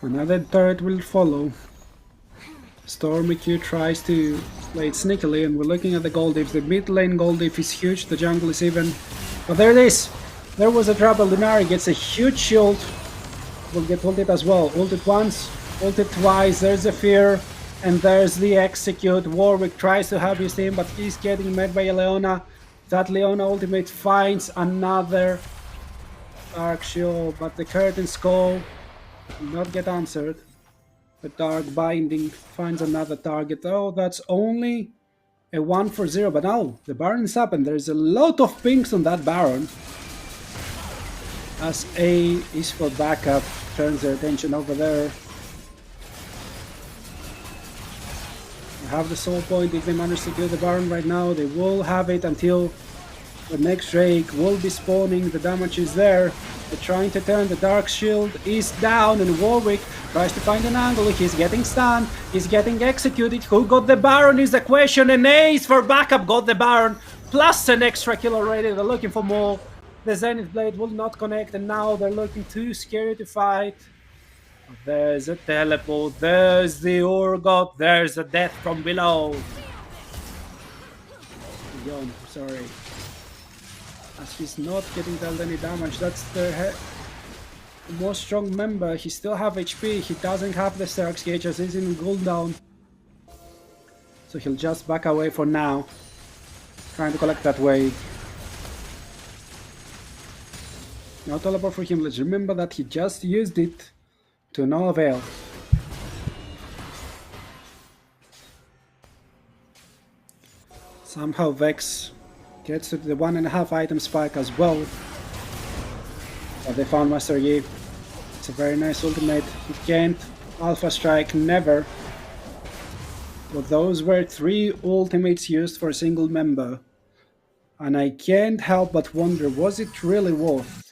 Another turret will follow. Stormy Q tries to play it sneakily, and we're looking at the gold diff. The mid lane gold diff is huge, the jungle is even. But there it is! There was a trouble. Lunari gets a huge shield. Will get ulted as well. Ulted once, ulted twice, there's a fear, and there's the execute. Warwick tries to have his team, but he's getting met by a Leona. That Leona ultimate finds another dark shield, but the curtain's call will not get answered. The dark binding finds another target. Oh, that's only a 1 for 0, but now the Baron is up, and there's a lot of pings on that Baron. As A is for backup, turns their attention over there. They have the soul point. If they manage to kill the Baron right now, they will have it until the next Drake will be spawning. The damage is there. They're trying to turn. The Dark Shield is down, and Warwick tries to find an angle. He's getting stunned. He's getting executed. Who got the Baron is the question, and Ace for backup got the Baron, plus an extra kill already. They're looking for more. The Zenith Blade will not connect, and now they're looking too scary to fight. There's a teleport. There's the Urgot. There's a death from below. Yon, sorry. As he's not getting dealt any damage, that's their head. the most strong member. He still have HP. He doesn't have the Stark's gauge as he's in cooldown. So he'll just back away for now. Trying to collect that wave. No teleport for him. Let's remember that he just used it to no avail. Somehow Vex gets to the 1.5 item spike as well. But they found Master Yi. It's a very nice ultimate. He can't Alpha Strike, never. But those were 3 ultimates used for a single member. And I can't help but wonder, was it really worth?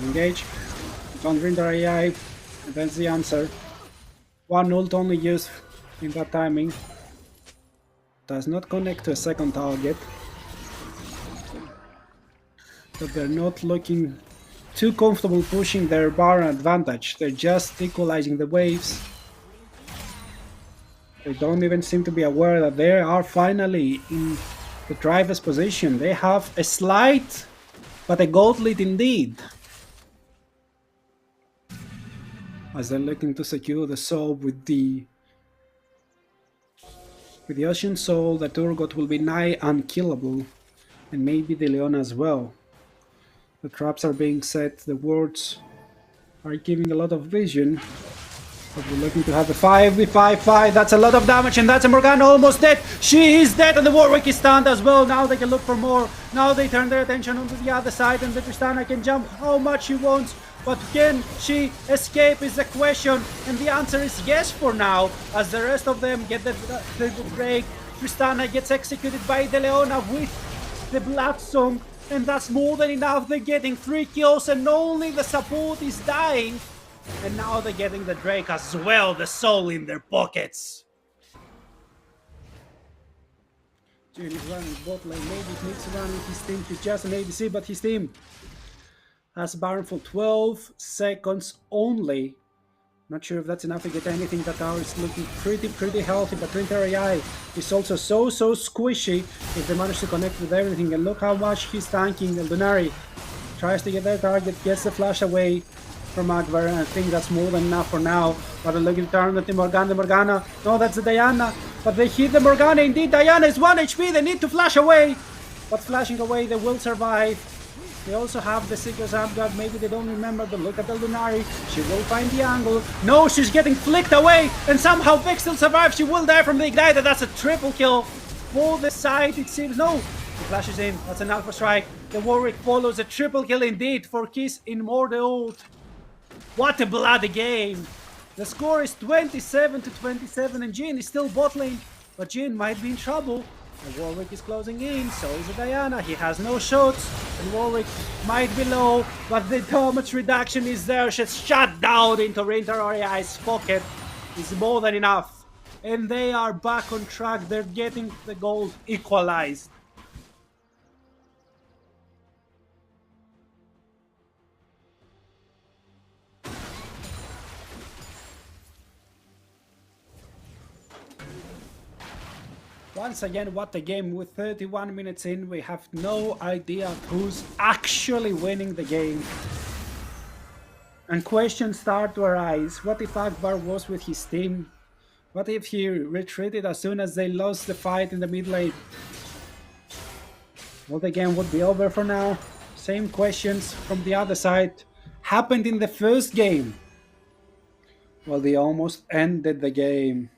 Engage. Don't render AI. And that's the answer. 1 ult only used in that timing. Does not connect to a second target. But they're not looking too comfortable pushing their Baron advantage. They're just equalizing the waves. They don't even seem to be aware that they are finally in the driver's position. They have a slight, but a gold lead indeed. As they're looking to secure the soul with the Ocean Soul, the Turgot will be nigh unkillable. And maybe the Leona as well. The traps are being set, the wards are giving a lot of vision. But we're looking to have a 5v5 fight. That's a lot of damage, and that's a Morgana almost dead. She is dead, and the Warwick is stunned as well. Now they can look for more. Now they turn their attention onto the other side, and the Tristana can jump how much she wants. But can she escape is the question, and the answer is yes for now, as the rest of them get the break. Tristana gets executed by the Leona with the Black Song, and that's more than enough. They're getting 3 kills, and only the support is dying. And now they're getting the Drake as well, the soul in their pockets. Jin is running bot lane, maybe he needs to run with his team. He's just an ADC, but his team has Baron for 12 seconds only. Not sure if that's enough to get anything. That tower is looking pretty healthy, but Trinter AI is also so squishy if they manage to connect with everything. And look how much he's tanking. Eldonari tries to get their target, gets the flash away from Akbar, and I think that's more than enough for now. But they're looking to turn at the Morgana. No, that's the Diana. But they hit the Morgana. Indeed, Diana is 1 HP. They need to flash away. But flashing away, they will survive. They also have the Seeker's Abguard. Maybe they don't remember, but look at Eldonari. She will find the angle. No, she's getting flicked away. And somehow Vic still survives. She will die from the Igniter. That's a triple kill for the side, it seems. No, she flashes in. That's an Alpha Strike. The Warwick follows a triple kill indeed for Kiss in more the ult. What a bloody game! The score is 27-27, and Jin is still bot lane, but Jin might be in trouble. And Warwick is closing in, so is a Diana. He has no shots, and Warwick might be low, but the damage reduction is there. She's shut down into Rintaroriai's pocket. It's more than enough. And they are back on track. They're getting the gold equalized. Once again, what a game. With 31 minutes in, we have no idea who's actually winning the game. And questions start to arise. What if Akbar was with his team? What if he retreated as soon as they lost the fight in the mid lane? Well, the game would be over for now. Same questions from the other side. Happened in the first game. Well, they almost ended the game.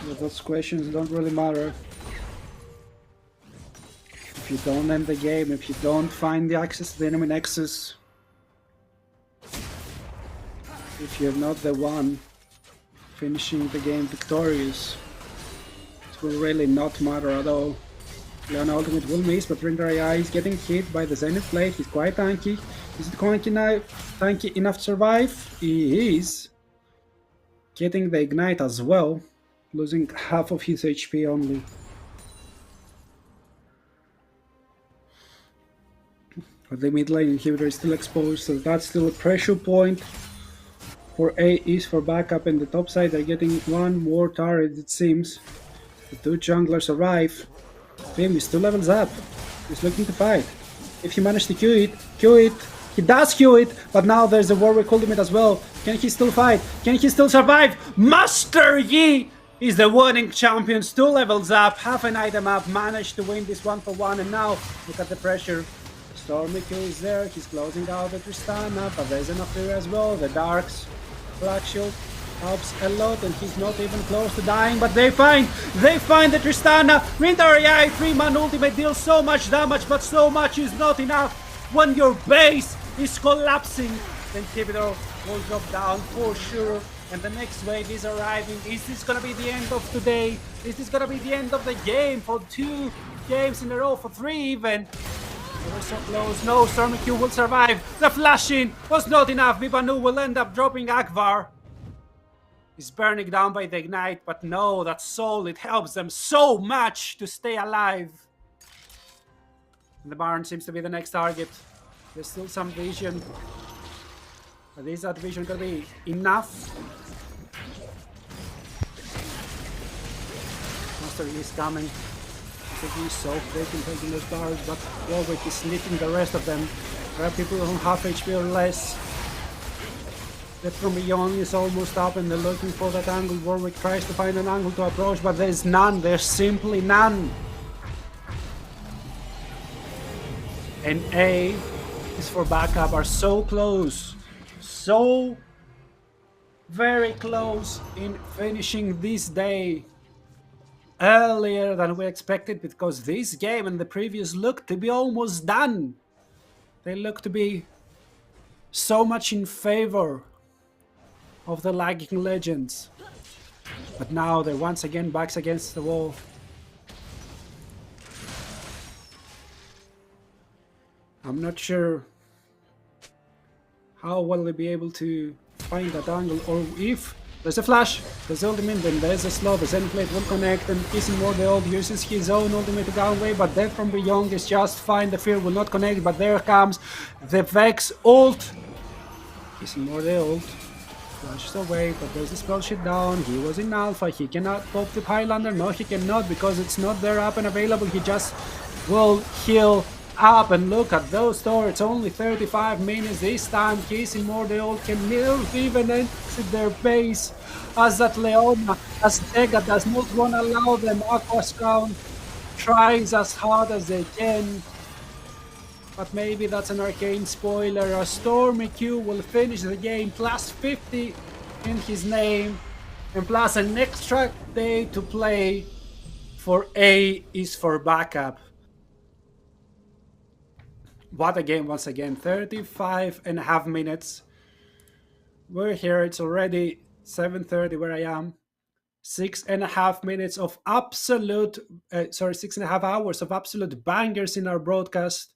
But those questions don't really matter. If you don't end the game, if you don't find the access to the enemy nexus, if you're not the one finishing the game victorious, it will really not matter at all. Leona ultimate will miss, but Render AI is getting hit by the Zenith Blade. He's quite tanky. Is it tanky enough to survive? He is. Getting the Ignite as well, losing half of his HP only. But the mid lane inhibitor is still exposed, so that's still a pressure point for A is for backup. In the top side, they're getting one more turret, it seems. The two junglers arrive. Veeam is 2 levels up. He's looking to fight. If he managed to Q it. He does Q it, but now there's a Warwick ultimate as well. Can he still fight? Can he still survive? Master Yi is the winning champions. 2 levels up, half an item up, managed to win this 1-for-1, and now look at the pressure. Stormy Q is there, he's closing out the Tristana, but there's enough here as well. The Darks, Black Shield helps a lot, and he's not even close to dying, but they find the Tristana. Rindar AI 3-man ultimate deals so much damage, but so much is not enough. When your base is collapsing, the inhibitor will drop down for sure, and the next wave is arriving. Is this gonna be the end of today? Is this gonna be the end of the game for 2 games in a row, for 3 even? They were so close. No, Stormy Q will survive. The flash-in was not enough. Vibanu will end up dropping Akvar. He's burning down by the ignite, but no, that soul, it helps them so much to stay alive. And the Baron seems to be the next target. There's still some vision. But is that vision gonna be enough? Master is coming. He's so quick in taking those bars, but Warwick is sniffing the rest of them. There are people on half HP or less. That from beyond is almost up, and they're looking for that angle. Warwick tries to find an angle to approach, but there's none. There's simply none. And A is for backup are so close. So very close in finishing this day. Earlier than we expected, because this game and the previous looked to be almost done. They look to be so much in favor of the lagging legends. But now they're once again backs against the wall. I'm not sure how will they be able to find that angle, or if there's a flash, there's ultimate, then there's a slow, the Zenblade will connect, and Kissimore the Old uses his own ultimate to go away, but Death from Beyond is just fine. The Fear will not connect, but there comes the Vex ult. Kissimore the Old flashes away, but there's a spell shit down. He was in alpha, he cannot pop the Highlander. No, he cannot, because it's not there up and available. He just will heal up, and look at those turrets, only 35 minutes this time. Kissimore the Old can even exit their base, as that Leona, as Vega does not want to allow them. Aqua's Crown tries as hard as they can, but maybe that's an arcane spoiler. A Stormy Q will finish the game, plus 50 in his name, and plus an extra day to play for A is for backup. What a game once again, 35.5 minutes. We're here, it's already 7:30 where I am. 6.5 minutes of absolute, 6.5 hours of absolute bangers in our broadcast.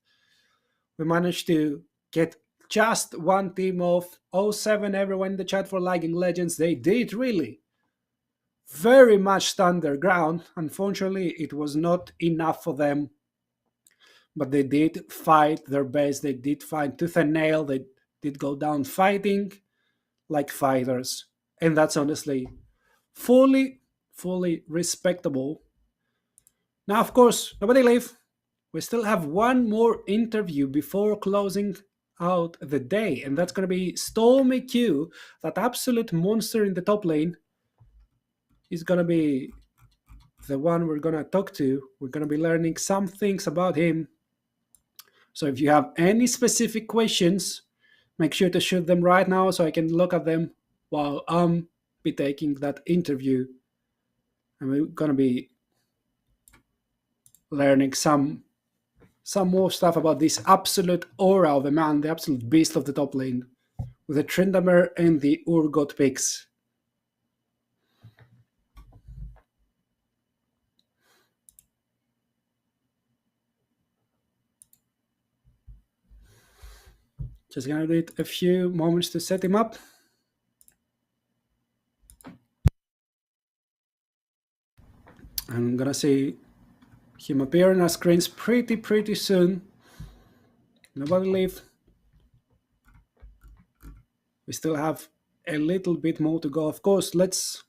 We managed to get just one team of 07, everyone in the chat for lagging legends. They did really very much stand their ground. Unfortunately, it was not enough for them. But they did fight their best. They did fight tooth and nail. They did go down fighting like fighters. And that's honestly fully respectable. Now, of course, nobody leave. We still have one more interview before closing out the day. And that's going to be Stormy Q, that absolute monster in the top lane. He's going to be the one we're going to talk to. We're going to be learning some things about him. So if you have any specific questions, make sure to shoot them right now so I can look at them while I'm be taking that interview. And we're gonna be learning some more stuff about this absolute aura of a man, the absolute beast of the top lane, with the Tryndamere and the Urgot picks. Just gonna need a few moments to set him up. I'm gonna see him appear on our screens pretty soon. Nobody leave. We still have a little bit more to go. Of course, let's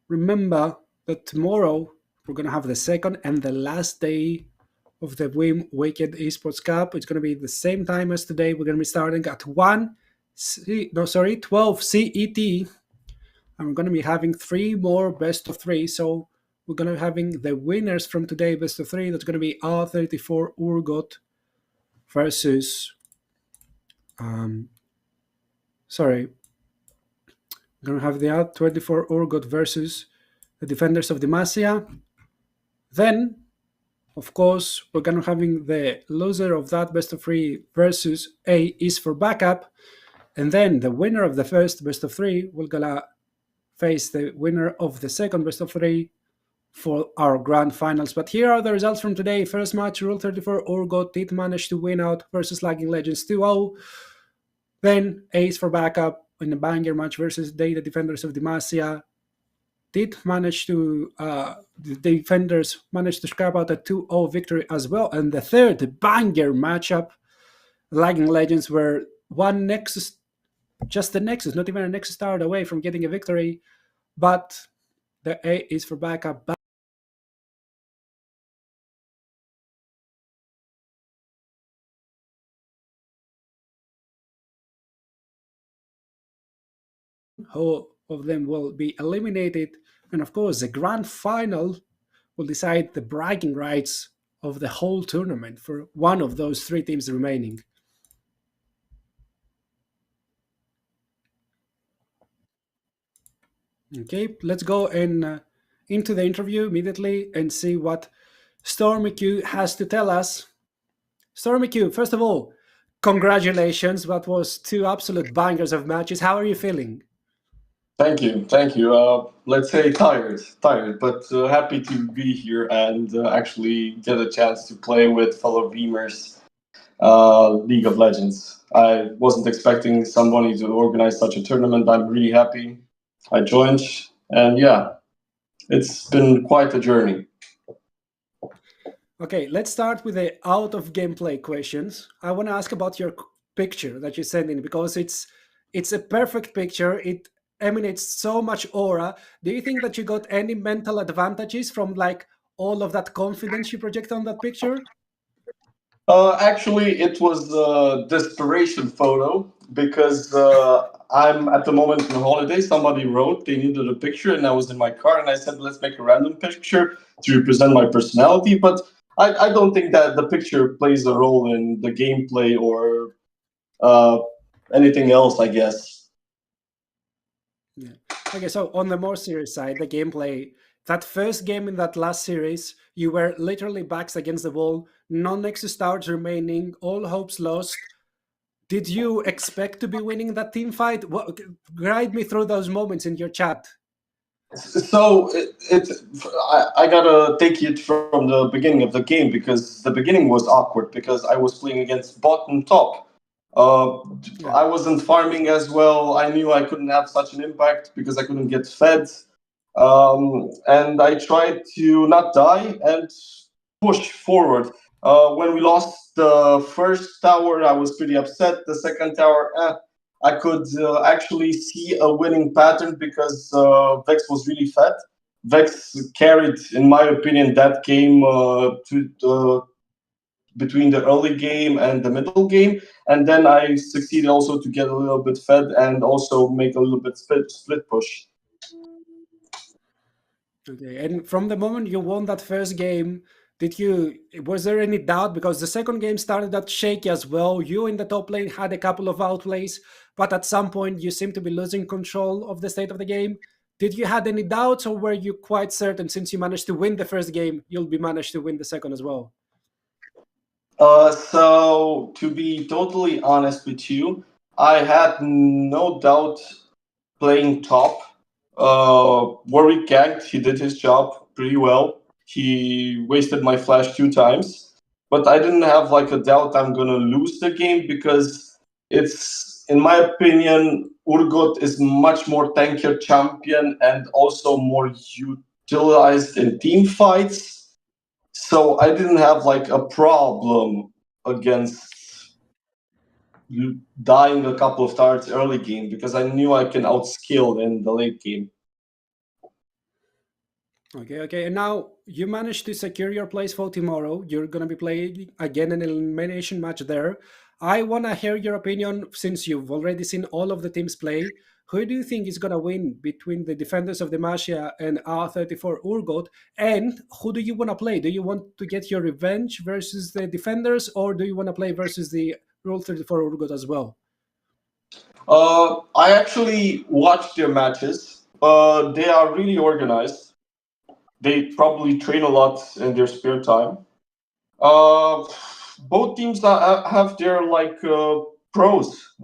remember that tomorrow we're going to have the second and the last day of the Veeam Weekend Esports Cup. It's going to be the same time as today. We're going to be starting at 12 CET, and we're going to be having 3 more best of 3. So we're going to be having the winners from today best of 3. That's going to be R34 Urgot versus we're going to have the R24 Urgot versus the Defenders of Demacia. Then, of course, we're going to having the loser of that best of 3 versus A is for backup. And then the winner of the first best of 3 will gonna face the winner of the second best of 3 for our grand finals. But here are the results from today. First match, Rule 34 Urgot did manage to win out versus Lagging Legends 2-0. Then Ace for backup in a banger match versus the Defenders of Demacia. The defenders managed to scrap out a 2-0 victory as well. And the third banger matchup, Lagging Legends were one Nexus, just the Nexus, not even a Nexus star away from getting a victory. But the A is for backup. Who of them will be eliminated? And of course, the grand final will decide the bragging rights of the whole tournament for one of those 3 teams remaining. Okay, let's go into the interview immediately and see what Stormy Q has to tell us. Stormy Q, first of all, congratulations. That was 2 absolute bangers of matches. How are you feeling? Thank you, thank you. Let's say tired, but happy to be here and actually get a chance to play with fellow Veemers, League of Legends. I wasn't expecting somebody to organize such a tournament. I'm really happy I joined, and yeah, it's been quite a journey. Okay, let's start with the out of gameplay questions. I want to ask about your picture that you sent in because it's a perfect picture. It emanates so much aura. Do you think that you got any mental advantages from like all of that confidence you project on that picture? Actually, it was a desperation photo because I'm at the moment on holiday. Somebody wrote they needed a picture, and I was in my car, and I said, "Let's make a random picture to represent my personality." But I don't think that the picture plays a role in the gameplay or anything else, I guess. Yeah. Okay, so on the more serious side, the gameplay, that first game in that last series, you were literally backs against the wall, no Nexus stars remaining, all hopes lost. Did you expect to be winning that team fight? Guide me through those moments in your chat. So I gotta take it from the beginning of the game because the beginning was awkward because I was playing against bot and top. I wasn't farming as well. I knew I couldn't have such an impact because I couldn't get fed. And I tried to not die and push forward. When we lost the first tower, I was pretty upset. The second tower, I could actually see a winning pattern because Vex was really fat. Vex carried, in my opinion, that game between the early game and the middle game, and then I succeeded also to get a little bit fed and also make a little bit split push. Okay, and from the moment you won that first game, was there any doubt? Because the second game started that shaky as well. You in the top lane had a couple of outplays, but at some point you seem to be losing control of the state of the game. Did you had any doubts, or were you quite certain since you managed to win the first game, you'll be managed to win the second as well? So to be totally honest with you, I had no doubt playing top. Warwick ganked, he did his job pretty well. He wasted my flash 2 times, but I didn't have like a doubt I'm gonna lose the game because it's, in my opinion, Urgot is much more tankier champion and also more utilized in team fights. So I didn't have like a problem against dying a couple of times early game because I knew I can outskill in the late game. Okay. And now you managed to secure your place for tomorrow. You're going to be playing again an elimination match there. I want to hear your opinion since you've already seen all of the teams play. Who do you think is going to win between the defenders of Demacia and R34 Urgot? And who do you want to play? Do you want to get your revenge versus the defenders, or do you want to play versus the Rule 34 Urgot as well? I actually watched their matches. They are really organized. They probably train a lot in their spare time. Both teams have their pros.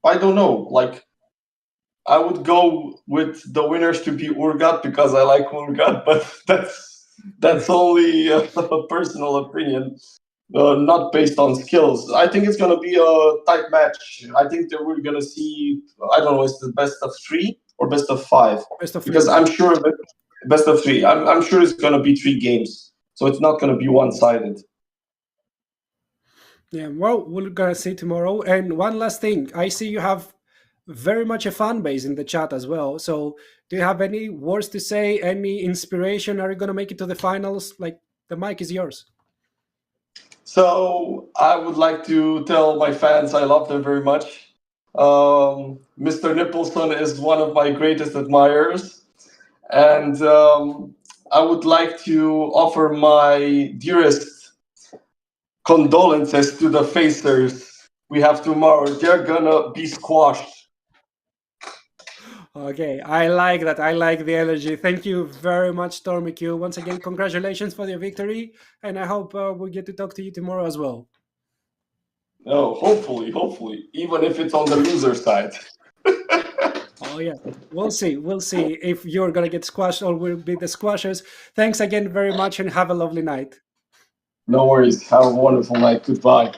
I don't know. Like, I would go with the winners to be Urgat because I like Urgat, but that's only a personal opinion, not based on skills. I think it's gonna be a tight match. I think that we're gonna see. I don't know. It's the best of 3 or best of 5? Best of 3. Because I'm sure that best of 3. I'm sure it's gonna be 3 games, so it's not gonna be one-sided. Yeah, well, we're gonna see tomorrow. And one last thing, I see you have very much a fan base in the chat as well. So, do you have any words to say? Any inspiration? Are you gonna make it to the finals? Like, the mic is yours. So, I would like to tell my fans I love them very much. Mr. Nippleson is one of my greatest admirers, and I would like to offer my dearest condolences to the facers we have tomorrow. They're gonna be squashed. Okay, I like that. I like the energy. Thank you very much, Stormy Q. Once again, congratulations for your victory, and I hope we get to talk to you tomorrow as well. Oh, hopefully, even if it's on the loser side. Oh yeah, we'll see. We'll see if you're gonna get squashed or we'll be the squashers. Thanks again very much, and have a lovely night. No worries. Have a wonderful night. Goodbye.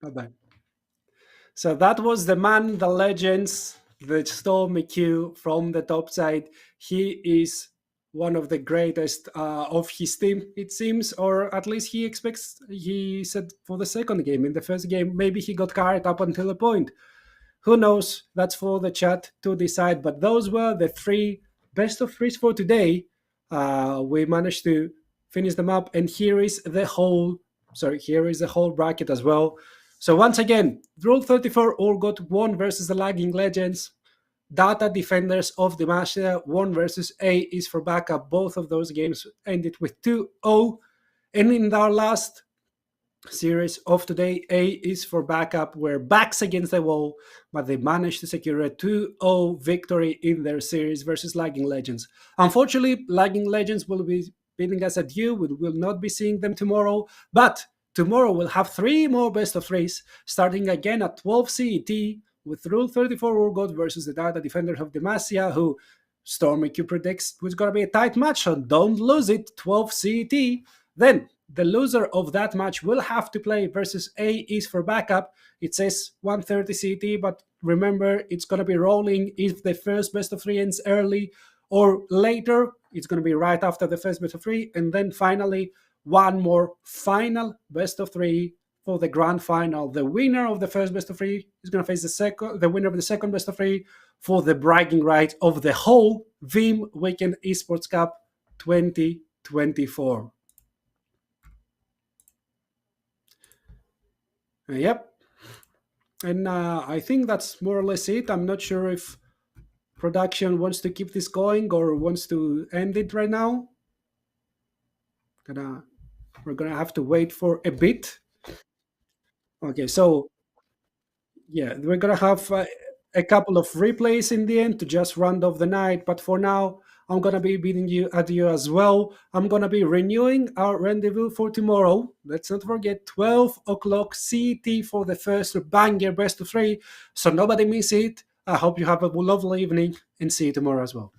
Bye-bye. So that was the man, the legends, the Stormy Q from the top side. He is one of the greatest of his team, it seems, or at least he expects. He said for the second game. In the first game, maybe he got carried up until a point. Who knows? That's for the chat to decide. But those were the 3 best of 3s for today. We managed to finish them up, and here is the whole bracket as well. So once again, Rule 34 Urgot won versus the Lagging Legends. Data Defenders of Demacia won versus A is for Backup. Both of those games ended with 2-0. And in our last series of today, A is for Backup. We're backs against the wall, but they managed to secure a 2-0 victory in their series versus Lagging Legends. Unfortunately, Lagging Legends will be bidding us adieu. We will not be seeing them tomorrow, but tomorrow we'll have 3 more best of 3s, starting again at 12 CET with Rule 34 Urgot versus the Data Defenders of Demacia, who Stormy Q predicts was going to be a tight match, so don't lose it, 12 CET. Then the loser of that match will have to play versus A is for Backup. It says 1:30 CET, but remember, it's going to be rolling. If the first best of 3 ends early or later, it's going to be right after the first best of 3. And then finally, one more final best of 3 for the grand final. The winner of the first best of 3 is going to face the winner of the second best of 3 for the bragging right of the whole Veeam Weekend Esports Cup 2024. Yep. And I think that's more or less it. I'm not sure if production wants to keep this going or wants to end it right now. We're gonna have to wait for a bit. Okay, so yeah, we're gonna have a couple of replays in the end to just round off the night. But for now, I'm gonna be bidding you adieu as well. I'm gonna be renewing our rendezvous for tomorrow. Let's not forget 12 o'clock CET for the first banger best of 3. So nobody miss it. I hope you have a lovely evening and see you tomorrow as well.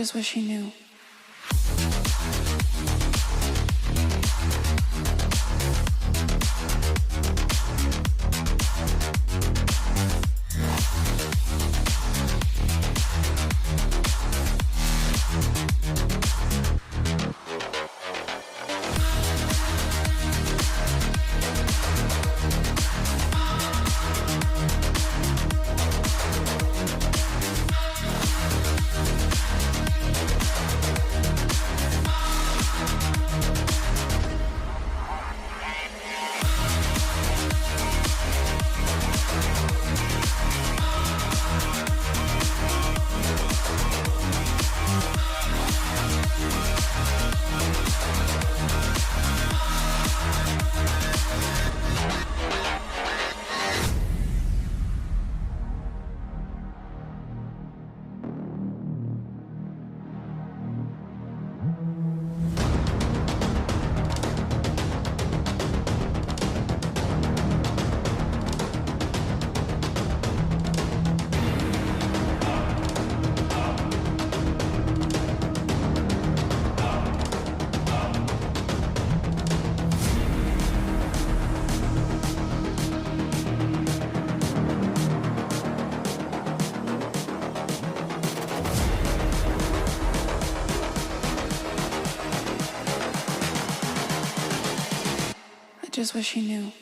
just wish he knew. I just wish he knew.